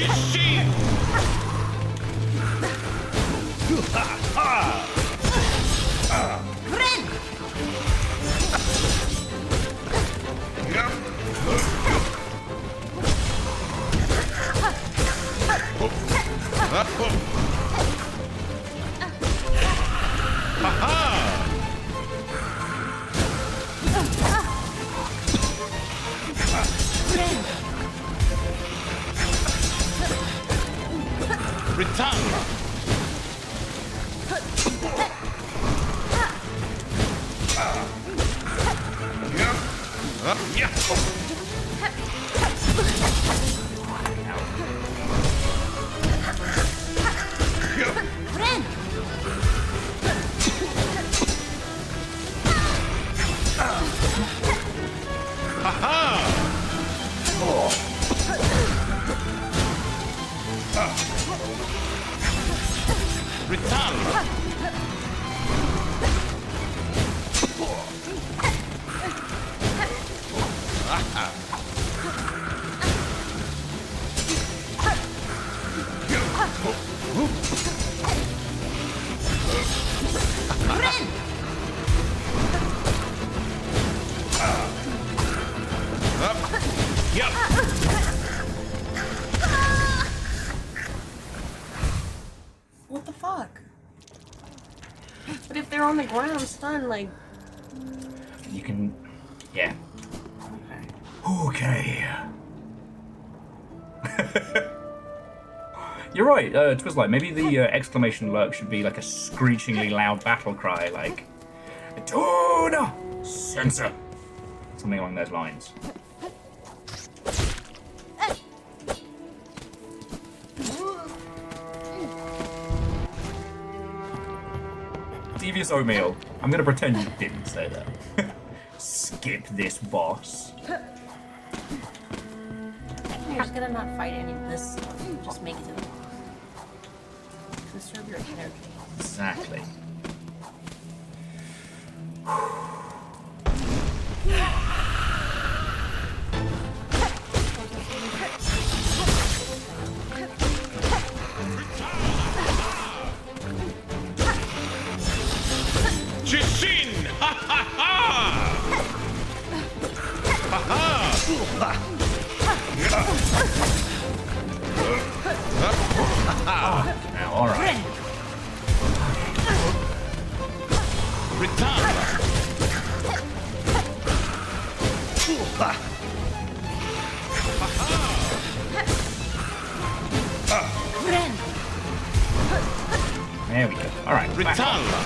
What the fuck? But if they're on the ground stunned, like... You can... Yeah. Okay. You're right, Twizzlight. Maybe the exclamation lurk should be like a screechingly loud battle cry, like... Tuna! Sensor! Something along those lines. Devious Oatmeal. I'm gonna pretend you didn't say that. Skip this boss. You're just gonna not fight any of this stuff. Just make it to the boss. Conserve your energy. Exactly. Jishin! Ha ha ha! Ha ha! Now, alright. Retire! There we go. Alright. Retire!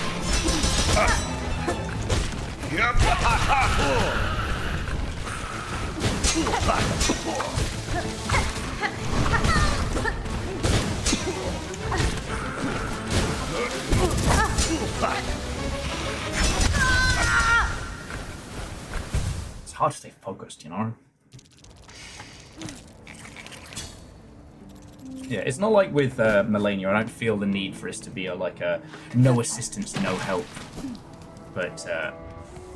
It's hard to stay focused, you know? Yeah, it's not like with Melania. I don't feel the need for this to be a no assistance, no help. But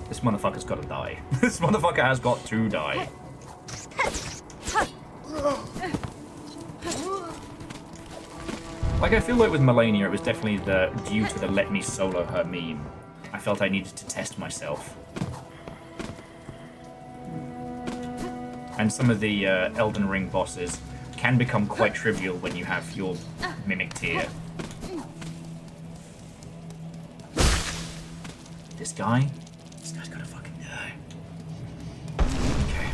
this motherfucker's got to die. This motherfucker has got to die. Like, I feel like with Melania, it was definitely due to the let me solo her meme. I felt I needed to test myself. And some of the Elden Ring bosses can become quite trivial when you have your mimic tier. This guy's gotta fucking die. Okay.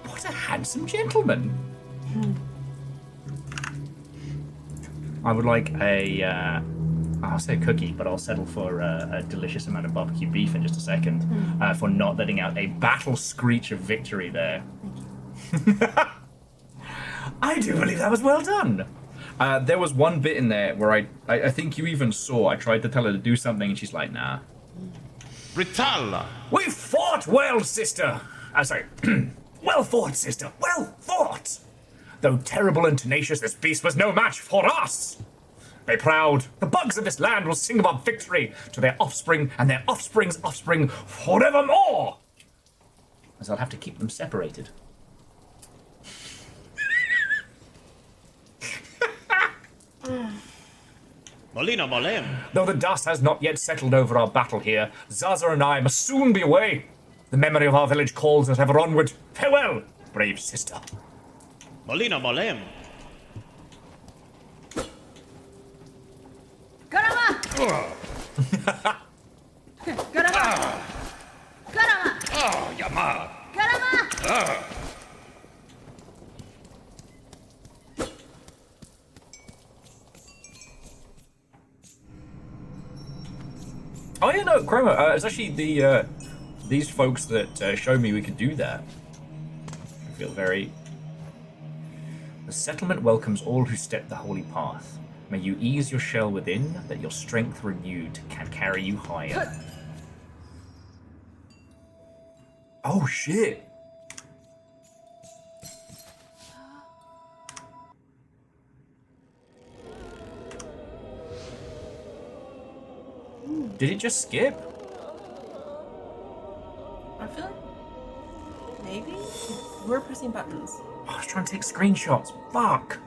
What a handsome gentleman. I would like a, I'll say a cookie, but I'll settle for a delicious amount of barbecue beef in just a second for not letting out a battle screech of victory there. I do believe that was well done. There was one bit in there where I think you even saw, I tried to tell her to do something and she's like, nah. Ritalla! We fought well, sister! Sorry. Well fought, sister. Well fought! Though terrible and tenacious, this beast was no match for us! Be proud. The bugs of this land will sing of our victory to their offspring and their offspring's offspring forevermore! As I'll have to keep them separated. Molina Molem. Though the dust has not yet settled over our battle here, Zaza and I must soon be away. The memory of our village calls us ever onward. Farewell, brave sister. Molina Molem. Caramba! Caramba! Caramba! Oh, Yama. Caramba! Oh yeah, no, Chroma. It's actually these folks that showed me we could do that. I feel very. The settlement welcomes all who step the holy path. May you ease your shell within, that your strength renewed can carry you higher. Oh shit! Did it just skip? I feel like maybe we're pressing buttons. I was trying to take screenshots. Fuck.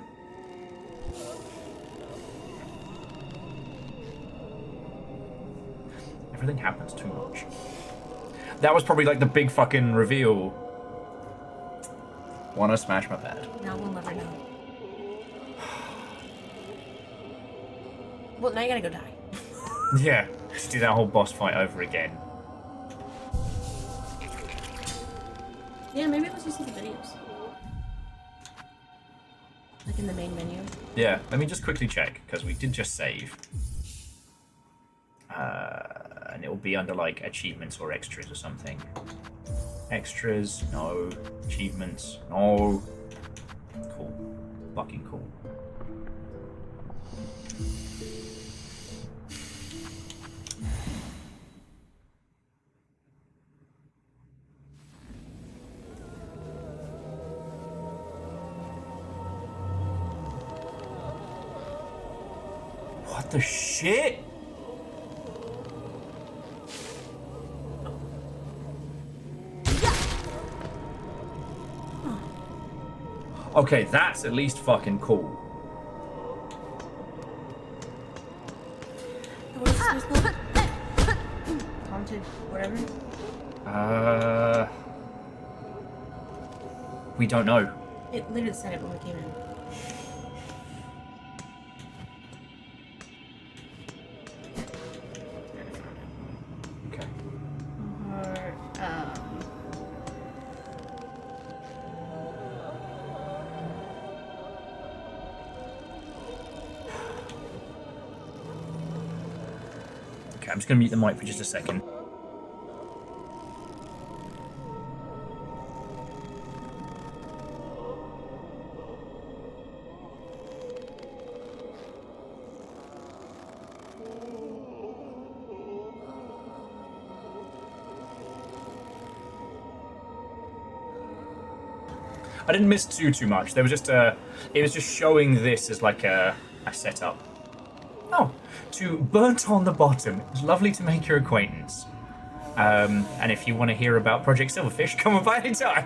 Everything happens too much. That was probably like the big fucking reveal. Wanna smash my pad. Now we'll never know. Well, now you gotta go die. Yeah, just do that whole boss fight over again. Yeah, maybe let's just see the videos. Like in the main menu. Yeah, let me just quickly check, because we did just save. And it will be under like achievements or extras or something. Extras, no. Achievements, no. Cool. Fucking cool. What the shit? Okay, that's at least fucking cool. What is this called? Haunted, whatever. We don't know. It literally said it when we came in. Okay. Okay, I'm just gonna mute the mic for just a second. I didn't miss too much. There was just it was just showing this as like a setup. Oh, to Burnt on the Bottom. It was lovely to make your acquaintance. And if you want to hear about Project Silverfish, come on by anytime.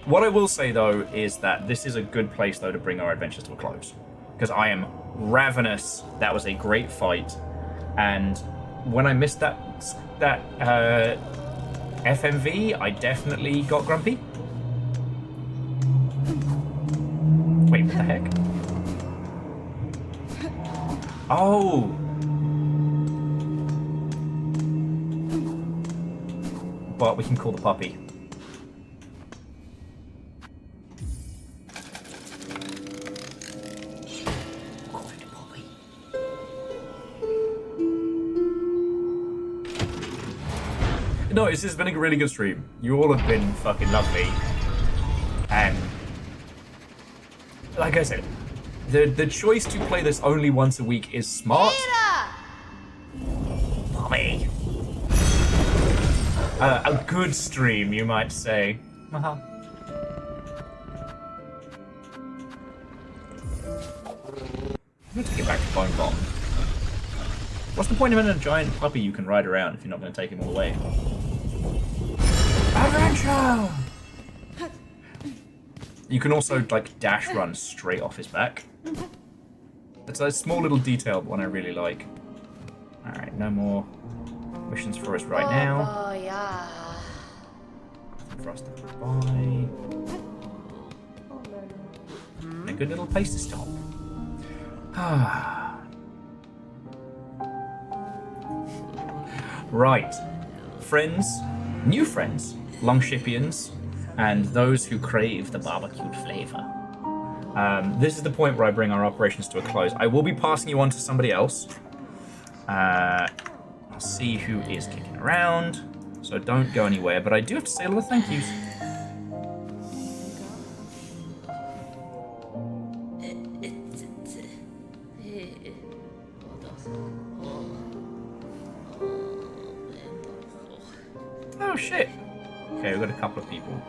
What I will say though is that this is a good place though to bring our adventures to a close, because I am ravenous. That was a great fight, and when I missed that FMV, I definitely got grumpy. Wait, what the heck? Oh. But we can call the puppy. No, this has been a really good stream. You all have been fucking lovely. And like I said, the choice to play this only once a week is smart. Mommy. A good stream, you might say. Uh-huh. I need to get back to Bone Bomb. What's the point of having a giant puppy you can ride around if you're not going to take him all away? Adventure! You can also, like, dash run straight off his back. It's a small little detail, but one I really like. Alright, no more missions for us right now. Oh, yeah. Nothing for us to buy. A good little place to stop. Right. Friends, new friends, Longshipians, and those who crave the barbecued flavor. This is the point where I bring our operations to a close. I will be passing you on to somebody else. I'll see who is kicking around, so don't go anywhere, but I do have to say a lot of thank yous. Oh shit. Okay, we've got a couple of people.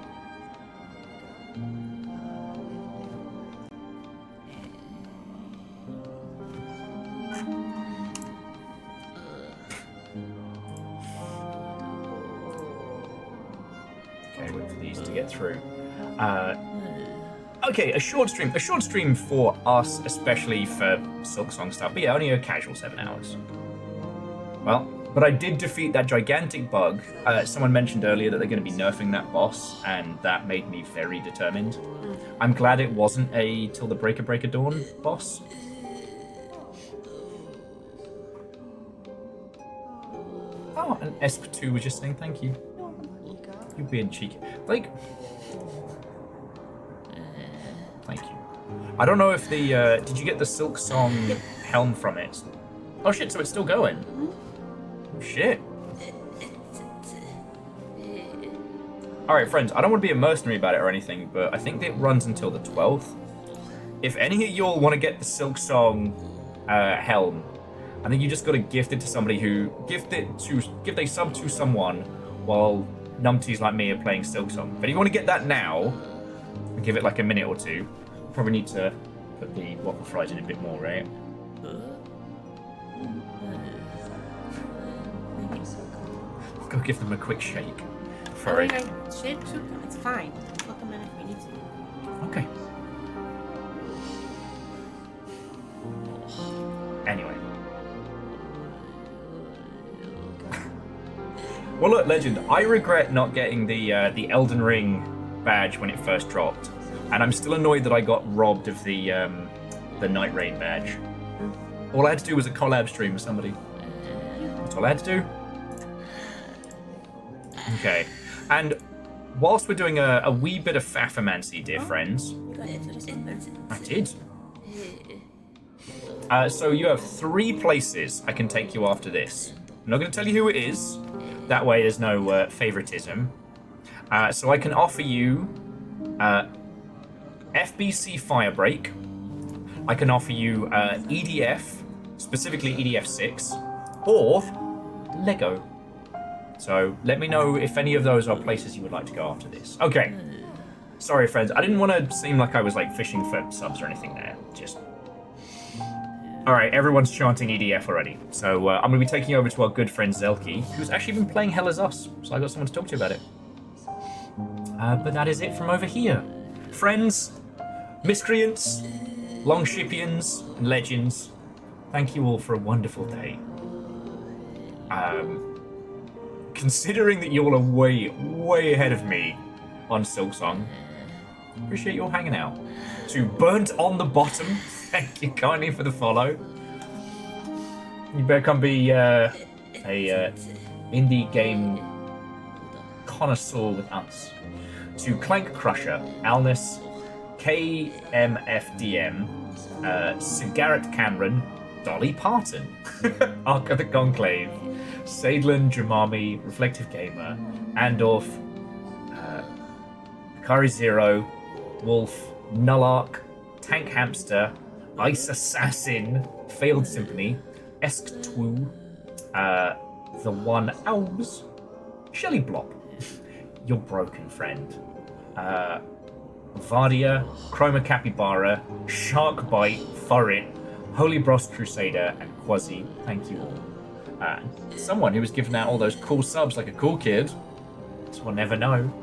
Okay, wait for these to get through. Okay, a short stream for us, especially for Silksong stuff, but yeah, only a casual 7 hours. Well, but I did defeat that gigantic bug. Someone mentioned earlier that they're going to be nerfing that boss, and that made me very determined. I'm glad it wasn't a Till the Break of Dawn boss. Oh, and Esp2 was just saying thank you. You being cheeky. Like, thank you. I don't know if the, did you get the Silksong helm from it? Oh shit, so it's still going. Shit. Alright, friends, I don't want to be a mercenary about it or anything, but I think it runs until the 12th. If any of y'all want to get the Silksong helm, I think you just got to gift it to somebody who gift a sub to someone while numpties like me are playing Silksong. But if you want to get that now, give it like a minute or two. Probably need to put the waffle fries in a bit more, right? Go give them a quick shake. For it. It's fine. Put them in if we need to. Okay. Anyway. Well, look, Legend. I regret not getting the Elden Ring badge when it first dropped, and I'm still annoyed that I got robbed of the Night Rain badge. All I had to do was a collab stream with somebody. That's all I had to do. Okay, and whilst we're doing a wee bit of faffermancy, dear friends, I did. So you have 3 places I can take you after this. I'm not going to tell you who it is. That way there's no favoritism. So I can offer you FBC Firebreak. I can offer you EDF, specifically EDF 6, or Lego. So let me know if any of those are places you would like to go after this. Okay. Sorry, friends. I didn't want to seem like I was like fishing for subs or anything there. Just. All right, everyone's chanting EDF already. So I'm going to be taking over to our good friend Zelki, who's actually been playing Hell As Us. So I got someone to talk to about it. But that is it from over here. Friends, miscreants, longshipians, and legends, thank you all for a wonderful day. Considering that you all are way, way ahead of me on Silksong, appreciate you all hanging out. To Burnt on the Bottom, thank you kindly for the follow. You better come be a indie game connoisseur with us. To Clank Crusher, Alnus, KMFDM, Sigaret Cameron, Dolly Parton, Ark of the Conclave, Sadlin Jamami, Reflective Gamer, Andorf, Kari Zero, Wolf, Nullark, Tank Hamster, Ice Assassin, Failed Symphony, Esktwu, The One Owls, Shelly Blop, Your Broken Friend, Vardia, Chroma Capybara, Sharkbite, Furrit, Holy Bros Crusader, and Quasi. Thank you all. Someone who was giving out all those cool subs like a cool kid. So we'll never know.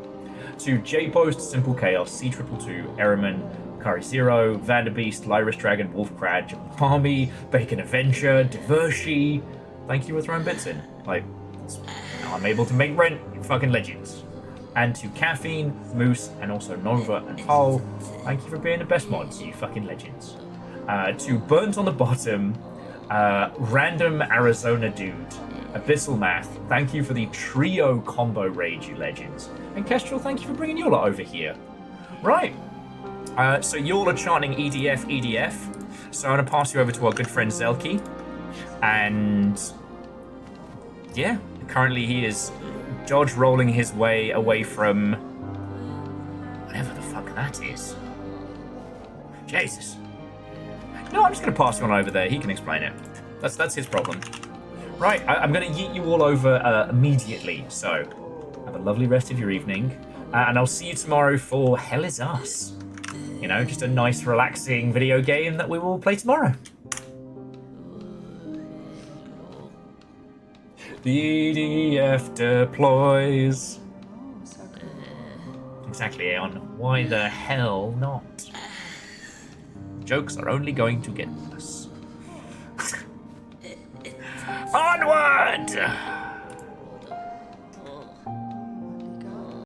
To J-Post, Simple Chaos, C222, Eriman, Kari Zero, Vanderbeast, Lyris Dragon, Wolfcrad, Palmy, Bacon Avenger, Divershi. Thank you for throwing bits in. Like, now I'm able to make rent, you fucking legends. And to Caffeine, Moose, and also Nova and Paul, thank you for being the best mods, you fucking legends. To Burnt on the Bottom, Random Arizona Dude, Abyssal Math, thank you for the trio combo raid, you legends. And Kestrel, thank you for bringing you lot over here. Right, so you all are chanting EDF, EDF. So I'm going to pass you over to our good friend Zelki. And yeah, currently he is dodge rolling his way away from whatever the fuck that is. Jesus. No, I'm just going to pass you on over there. He can explain it. That's his problem. Right, I'm going to yeet you all over immediately. So, have a lovely rest of your evening. And I'll see you tomorrow for Hell Is Us. You know, just a nice, relaxing video game that we will play tomorrow. The EDF deploys. Exactly, Aeon. Why the hell not? Jokes are only going to get worse. Onward!